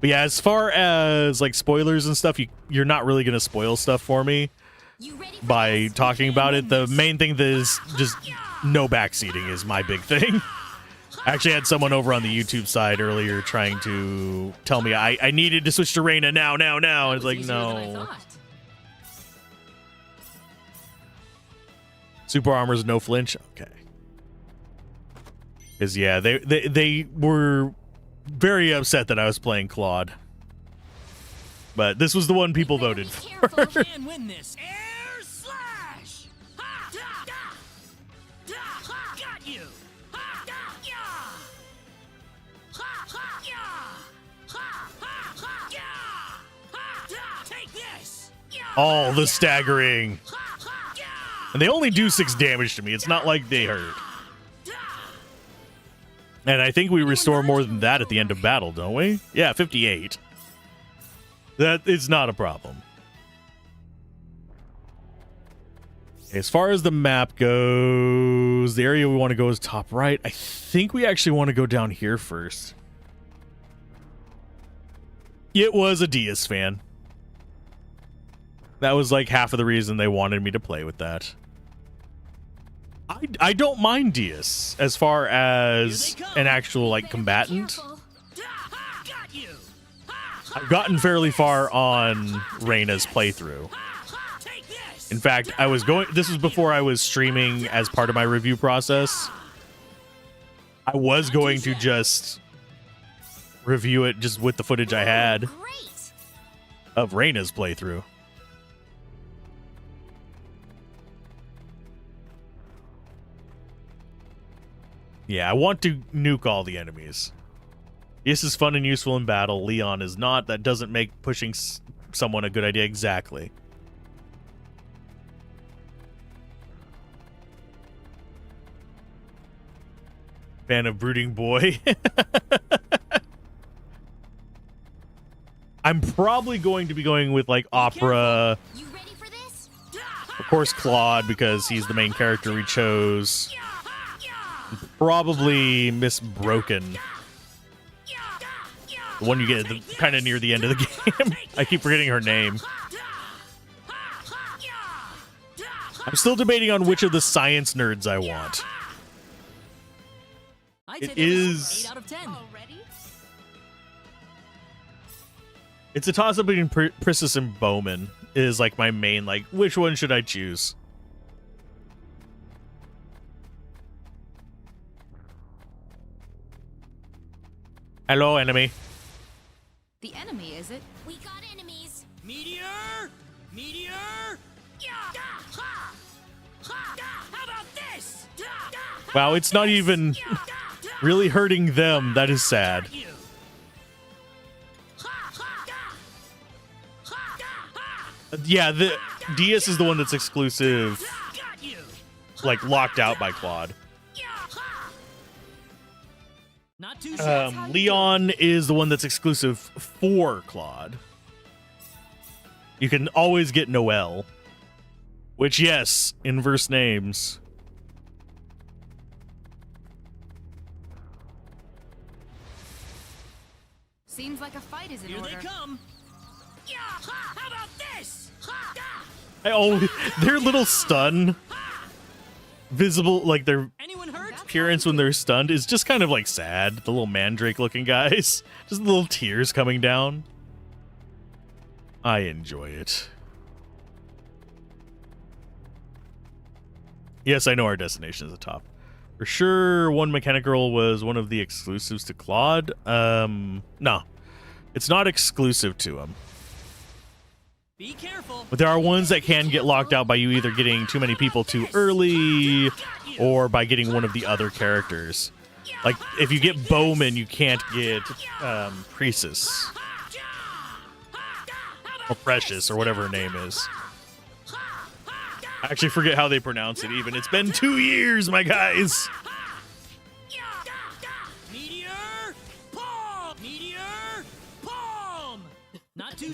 Speaker 1: But yeah, as far as like spoilers and stuff, you're not really going to spoil stuff for me by talking about it. The main thing that is just no backseating is my big thing. I actually had someone over on the YouTube side earlier trying to tell me I needed to switch to Reyna now. And it's like, no. Super armor's no flinch? Okay. Because, yeah, they were very upset that I was playing Claude. But this was the one people voted for.
Speaker 13: Can win this. Air slash! Ha! Da! Da! Da! Ha! Got you! Ha! Da! Ya! Ha! Ha! Ya! Ha! Ha! Ha! Ya! Ha! Da! Take this! Ya!
Speaker 1: All the staggering. And they only do 6 damage to me. It's not like they hurt. And I think we restore more than that at the end of battle, don't we? Yeah, 58. That is not a problem. As far as the map goes, the area we want to go is top right. I think we actually want to go down here first. It was a Diaz fan. That was like half of the reason they wanted me to play with that. I don't mind Diaz as far as an actual like combatant. I've gotten fairly far on Reyna's playthrough. In fact, this was before I was streaming as part of my review process. I was going to just review it just with the footage I had of Reyna's playthrough. Yeah, I want to nuke all the enemies. This is fun and useful in battle. Leon is not. That doesn't make pushing someone a good idea. Exactly. Fan of Brooding Boy. I'm probably going to be going with like opera Of course, Claude, because he's the main character we chose. Probably Miss Broken. The one you get kind of near the end of the game. I keep forgetting her name. I'm still debating on which of the science nerds I want. It is...
Speaker 2: 8 out of 10.
Speaker 1: It's a toss-up between Priscus and Bowman. Is like my main, like, which one should I choose? Hello, enemy.
Speaker 20: The enemy, is it?
Speaker 8: We got enemies.
Speaker 13: Meteor! Meteor! Yeah! Ha! Ha! How about this?
Speaker 1: Wow, it's not even really hurting them. That is sad. Yeah, the DS is the one that's exclusive, like locked out by Claude. Leon is the one that's exclusive for Claude. You can always get Noelle, which, yes, inverse names.
Speaker 20: Seems like a fight is in
Speaker 13: Here
Speaker 20: order.
Speaker 13: they come. Yeah! Ha! How about this? Ha!
Speaker 1: I always, their little stun, visible, like their appearance when they're stunned is just kind of like sad. The little mandrake looking guys, just little tears coming down. I enjoy it. Yes, I know our destination is the top. For sure, one mechanic girl was one of the exclusives to Claude. No, it's not exclusive to him.
Speaker 2: Be careful.
Speaker 1: But there are ones that can get locked out by you either getting too many people too early or by getting one of the other characters. Like, if you get Bowman, you can't get Priestess. Or Precious, or whatever her name is. I actually forget how they pronounce it even. It's been 2 years, my guys!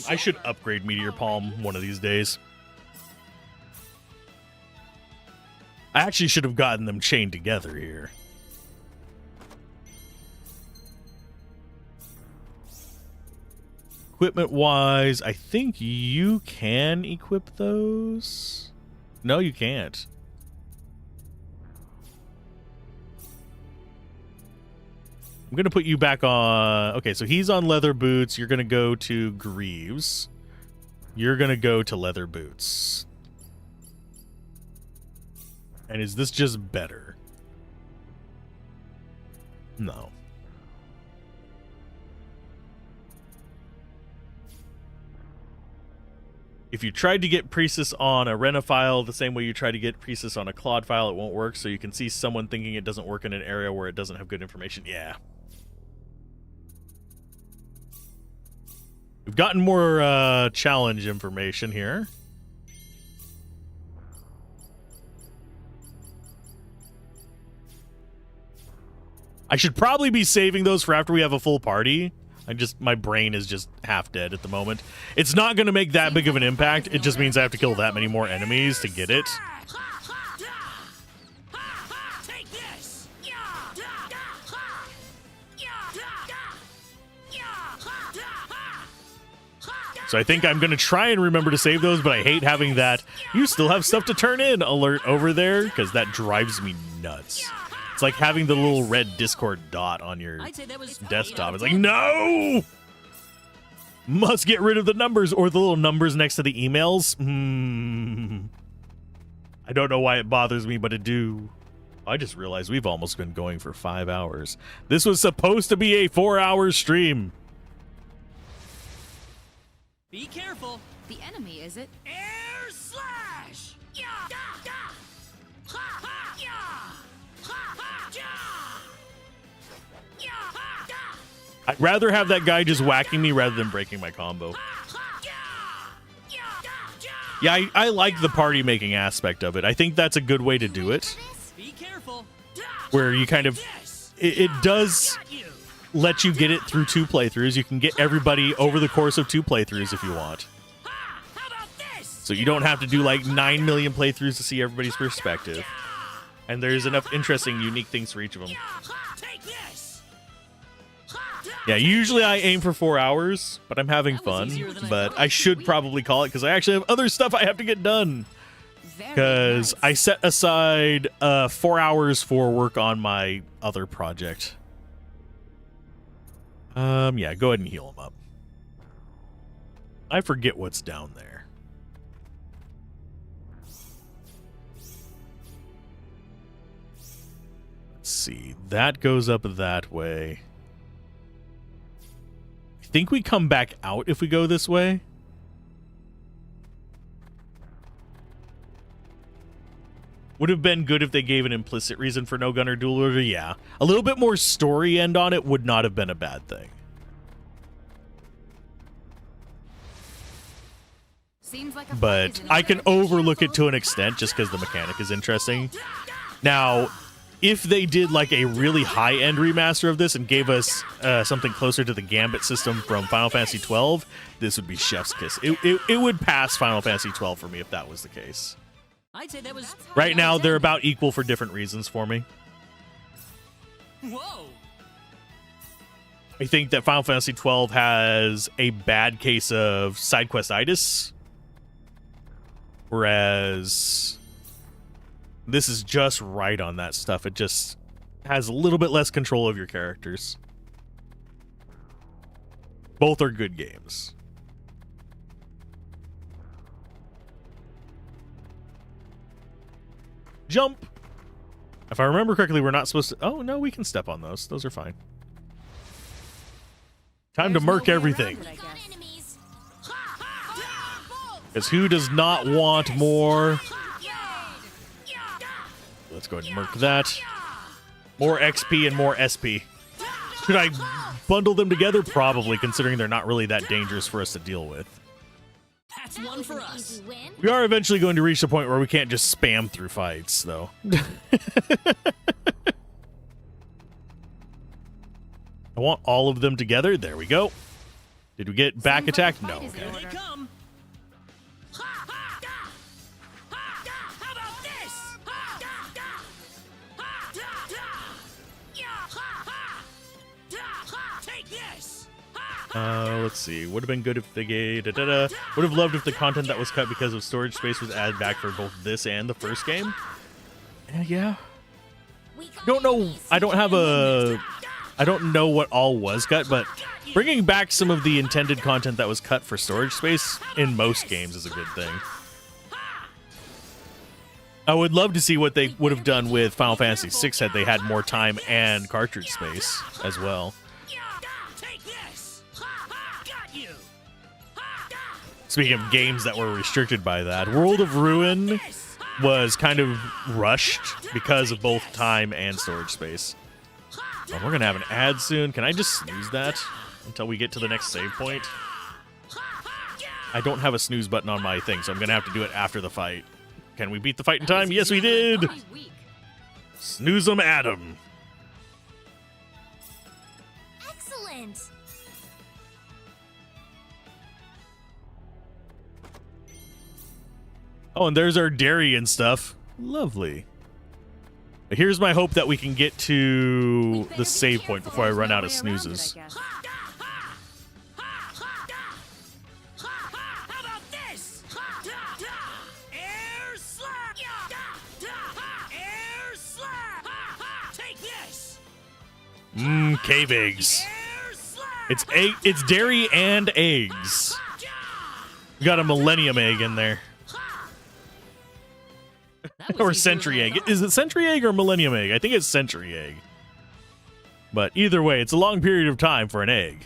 Speaker 1: I should upgrade Meteor Palm one of these days. I actually should have gotten them chained together here. Equipment-wise, I think you can equip those. No, you can't. I'm going to put you back on... Okay, so he's on leather boots. You're going to go to Greaves. You're going to go to leather boots. And is this just better? No. If you tried to get Priestess on a Rena file the same way you try to get Priestess on a Claude file, it won't work. So you can see someone thinking it doesn't work in an area where it doesn't have good information. Yeah. We've gotten more challenge information here. I should probably be saving those for after we have a full party. My brain is just half dead at the moment. It's not going to make that big of an impact. It just means I have to kill that many more enemies to get it. So I think I'm going to try and remember to save those, but I hate having that "you still have stuff to turn in" alert over there, because that drives me nuts. It's like having the little red Discord dot on your desktop. It's like, no! Must get rid of the numbers, or the little numbers next to the emails. I don't know why it bothers me, but it do. I just realized we've almost been going for 5 hours. This was supposed to be a 4-hour stream.
Speaker 2: Be careful.
Speaker 20: The enemy, is it?
Speaker 13: Air slash! Yeah! Da! Da! Ha! Ha! Yeah! Ha! Ha! Yeah! Yeah! Ha! Da!
Speaker 1: I'd rather have that guy just whacking me rather than breaking my combo. Yeah, I like the party making aspect of it. I think that's a good way to do it.
Speaker 2: Be careful.
Speaker 1: Where you kind of... It does let you get it through 2 playthroughs. You can get everybody over the course of 2 playthroughs if you want. So you don't have to do like 9 million playthroughs to see everybody's perspective. And there's enough interesting, unique things for each of them. Yeah, usually I aim for 4 hours, but I'm having fun. But I should probably call it because I actually have other stuff I have to get done. Because I set aside 4 hours for work on my other project. Yeah, go ahead and heal him up. I forget what's down there. Let's see. That goes up that way. I think we come back out if we go this way. Would have been good if they gave an implicit reason for no gun or dual order, yeah. A little bit more story end on it would not have been a bad thing. But I can overlook it to an extent just because the mechanic is interesting. Now, if they did like a really high-end remaster of this and gave us something closer to the Gambit system from Final Fantasy XII, this would be chef's kiss. It would pass Final Fantasy XII for me if that was the case.
Speaker 2: I'd say that was
Speaker 1: Right now, they're about equal for different reasons for me.
Speaker 2: Whoa.
Speaker 1: I think that Final Fantasy XII has a bad case of side quest-itis, whereas this is just right on that stuff. It just has a little bit less control of your characters. Both are good games. Jump! If I remember correctly, we're not supposed to... Oh, no, we can step on those. Those are fine. Time to murk everything. Because who does not want more? Let's go ahead and murk that. More XP and more SP. Should I bundle them together? Probably, considering they're not really that dangerous for us to deal with.
Speaker 2: That's one for us.
Speaker 1: We are eventually going to reach the point where we can't just spam through fights, though. I want all of them together. There we go. Did we get back attack? No. Okay.
Speaker 2: Here they come.
Speaker 1: Let's see. Would have been good if they gave... Would have loved if the content that was cut because of storage space was added back for both this and the first game. Yeah. Don't know. I don't have a... I don't know what all was cut, but bringing back some of the intended content that was cut for storage space in most games is a good thing. I would love to see what they would have done with Final Fantasy VI had they had more time and cartridge space as well. Speaking of games that were restricted by that, World of Ruin was kind of rushed because of both time and storage space. Well, we're going to have an ad soon. Can I just snooze that until we get to the next save point? I don't have a snooze button on my thing, so I'm going to have to do it after the fight. Can we beat the fight in time? Yes, we did! Snooze 'em, Adam.
Speaker 11: Excellent.
Speaker 1: Oh, and there's our dairy and stuff. Lovely. Here's my hope that we can get to the save point before I run out of snoozes. Cave eggs. It's dairy and eggs. We got a millennium egg in there. Or century egg. Is it century egg or millennium egg? I think it's century egg. But either way, it's a long period of time for an egg.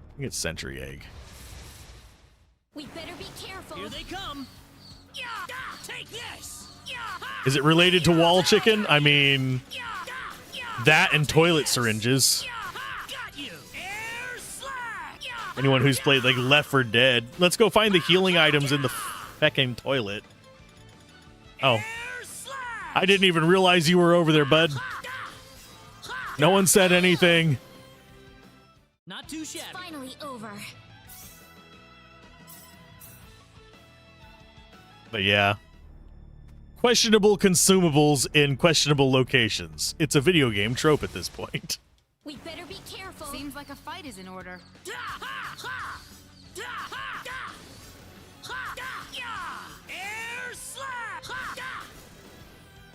Speaker 1: I think it's century egg.
Speaker 11: We better be careful.
Speaker 2: Here they come. Take this.
Speaker 1: Is it related to wall chicken? I mean, that and toilet syringes. Anyone who's played like Left 4 Dead, let's go find the healing items in the fecking toilet. Oh. I didn't even realize you were over there, bud. No one said anything.
Speaker 2: Not too shabby.
Speaker 11: Finally over.
Speaker 1: But yeah. Questionable consumables in questionable locations. It's a video game trope at this point.
Speaker 8: We better be careful.
Speaker 20: Seems like a fight is in order.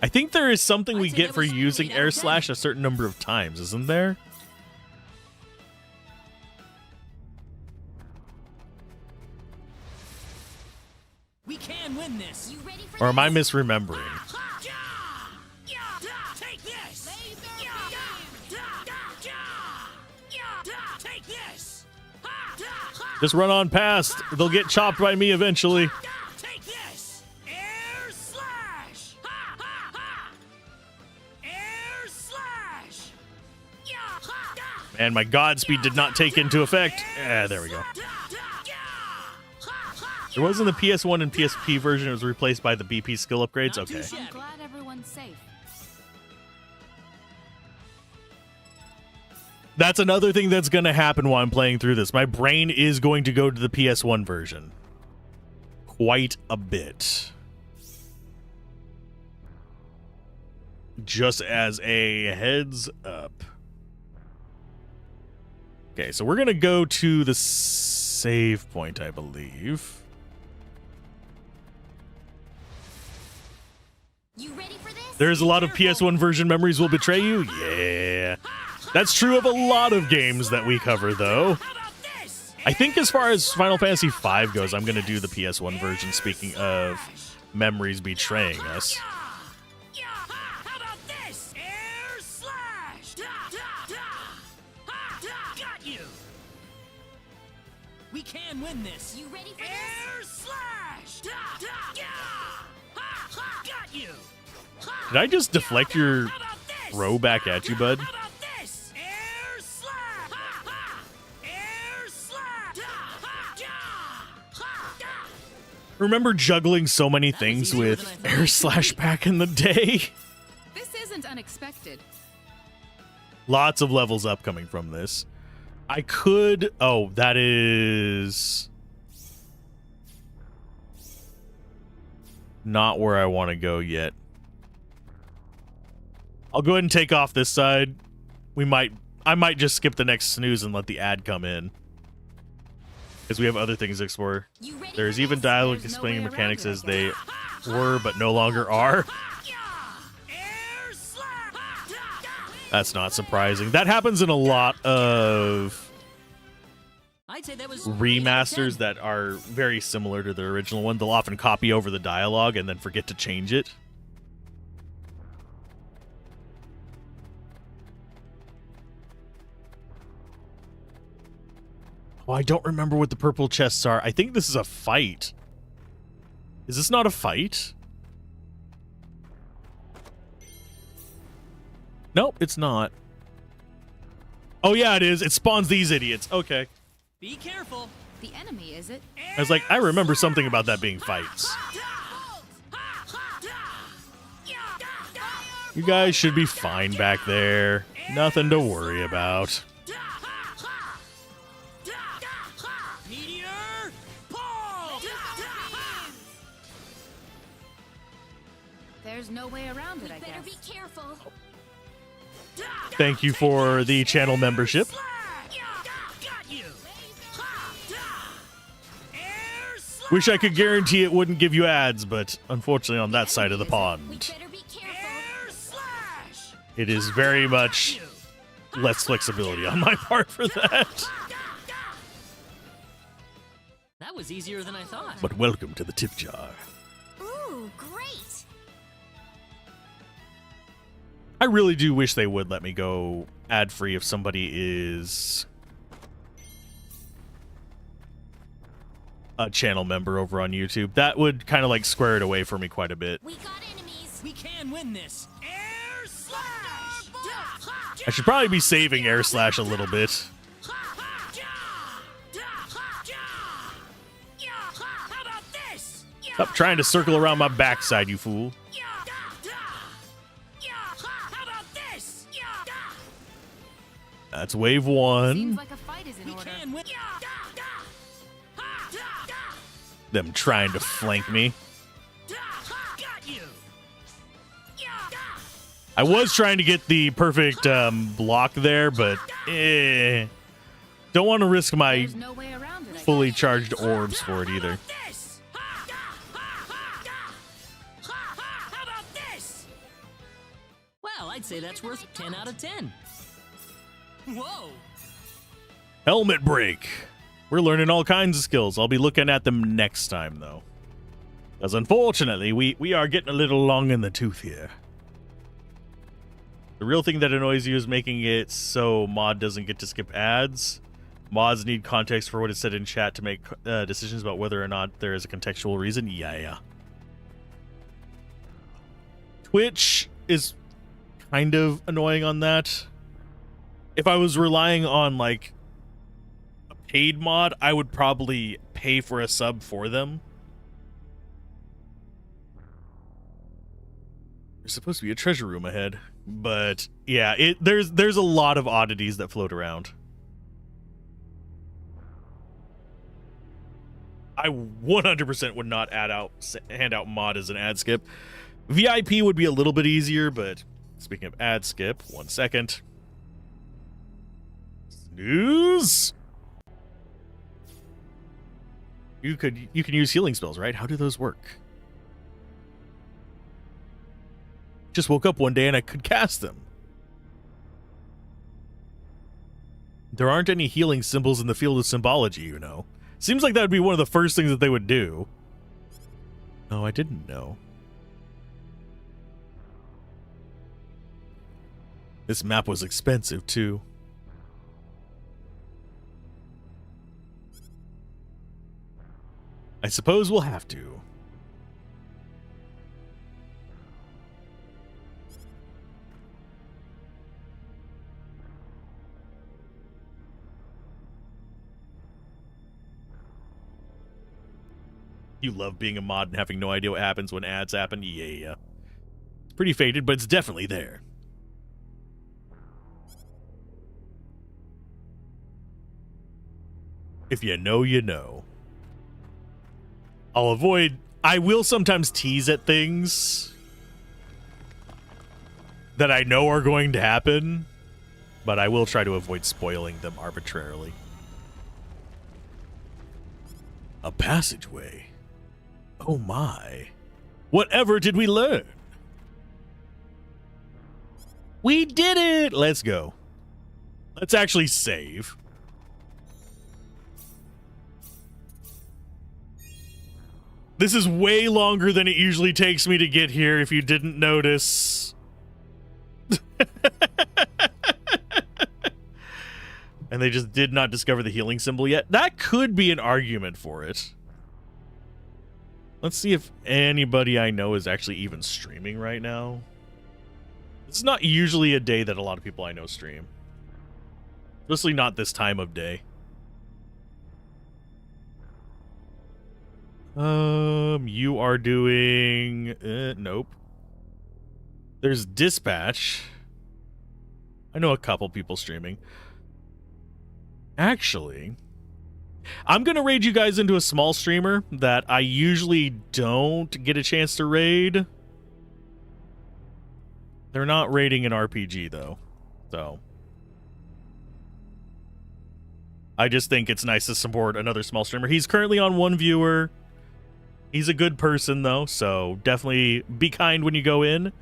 Speaker 1: I think there is something we get for using air slash a certain number of times, isn't there?
Speaker 2: We can win this.
Speaker 8: You ready for
Speaker 1: Or am I misremembering?
Speaker 13: Take this. Take this.
Speaker 1: Just run on past. They'll get chopped by me eventually.
Speaker 13: Take this. Air slash. Air slash.
Speaker 1: And my Godspeed did not take into effect. There we go. There was in the PS1 and PSP version. It was replaced by the BP skill upgrades. Okay.
Speaker 20: I'm glad everyone's safe.
Speaker 1: That's another thing that's going to happen while I'm playing through this. My brain is going to go to the PS1 version. Quite a bit. Just as a heads up. Okay, so we're going to go to the save point, I believe.
Speaker 8: You ready for this?
Speaker 1: There's a lot of PS1 version memories will betray you. Yeah. That's true of a lot of games that we cover, though. I think as far as Final Fantasy V goes, I'm going to do the PS1 version, speaking of memories betraying us.
Speaker 13: How about this? Air slash. Got you.
Speaker 2: We can win this.
Speaker 8: You ready for
Speaker 13: Air slash. Got you.
Speaker 1: Did I just deflect your throw back at you, bud?
Speaker 13: Air slash. Air slash.
Speaker 1: Remember juggling so many things with air slash back in the day?
Speaker 20: This isn't unexpected.
Speaker 1: Lots of levels up coming from this. I could... Oh, that is... not where I want to go yet. I'll go ahead and take off this side. I might just skip the next snooze and let the ad come in. Because we have other things to explore. There's even dialogue explaining mechanics as they were, but no longer are. That's not surprising. That happens in a lot of
Speaker 2: I'd say that was
Speaker 1: remasters that are very similar to the original one. They'll often copy over the dialogue and then forget to change it. Oh, I don't remember what the purple chests are. I think this is a fight. Is this not a fight? Nope, it's not. Oh, yeah, it is. It spawns these idiots. Okay.
Speaker 2: Be careful.
Speaker 20: The enemy, is it?
Speaker 1: I was like, I remember something about that being fights. You guys should be fine back there. Nothing to worry about.
Speaker 13: Meteor pull.
Speaker 20: There's no way around it, I
Speaker 8: Better
Speaker 20: guess.
Speaker 8: be careful.
Speaker 1: Thank you for the channel membership. Wish I could guarantee it wouldn't give you ads, but unfortunately on that side of the pond, it is very much less flexibility on my part for that.
Speaker 2: That was easier than I thought.
Speaker 1: But welcome to the tip jar.
Speaker 8: Ooh, great.
Speaker 1: I really do wish they would let me go ad-free if somebody is a channel member over on YouTube. That would kind of like square it away for me quite a bit.
Speaker 8: We got enemies.
Speaker 2: We can win this.
Speaker 13: Air slash.
Speaker 1: I should probably be saving air slash a little bit.
Speaker 13: How about this?
Speaker 1: Stop trying to circle around my backside, you fool.
Speaker 13: How about this?
Speaker 1: That's wave one.
Speaker 20: Seems like a fight is in order.
Speaker 2: Can win.
Speaker 1: Them trying to flank me. I was trying to get the perfect block there, but don't want to risk my fully charged orbs for it either.
Speaker 2: Well, I'd say that's worth 10 out of 10. Whoa!
Speaker 1: Helmet break. We're learning all kinds of skills. I'll be looking at them next time, though. Because unfortunately, we are getting a little long in the tooth here. The real thing that annoys you is making it so Mod doesn't get to skip ads. Mods need context for what is said in chat to make decisions about whether or not there is a contextual reason. Yeah. Twitch is kind of annoying on that. If I was relying on, like, a paid mod, I would probably pay for a sub for them. There's supposed to be a treasure room ahead. But yeah, there's a lot of oddities that float around. I 100% would not hand out mod as an ad skip. VIP would be a little bit easier, but speaking of ad skip, 1 second. Snooze. You can use healing spells, right? How do those work? Just woke up one day and I could cast them. There aren't any healing symbols in the field of symbology, you know. Seems like that would be one of the first things that they would do. Oh, I didn't know. This map was expensive, too. I suppose we'll have to. You love being a mod and having no idea what happens when ads happen? Yeah. It's pretty faded, but it's definitely there. If you know, you know. I will sometimes tease at things that I know are going to happen, but I will try to avoid spoiling them arbitrarily. A passageway. Oh my. Whatever did we learn? We did it! Let's go. Let's actually save. This is way longer than it usually takes me to get here, if you didn't notice. And they just did not discover the healing symbol yet. That could be an argument for it. Let's see if anybody I know is actually even streaming right now. It's not usually a day that a lot of people I know stream. Especially not this time of day. You are doing... nope. There's Dispatch. I know a couple people streaming. Actually, I'm going to raid you guys into a small streamer that I usually don't get a chance to raid. They're not raiding an RPG, though. So, I just think it's nice to support another small streamer. He's currently on 1 viewer. He's a good person, though, so definitely be kind when you go in.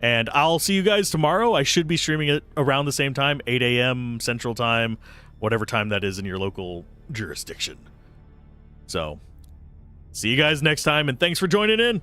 Speaker 1: And I'll see you guys tomorrow. I should be streaming it around the same time, 8 a.m. Central Time, whatever time that is in your local jurisdiction. So, see you guys next time, and thanks for joining in.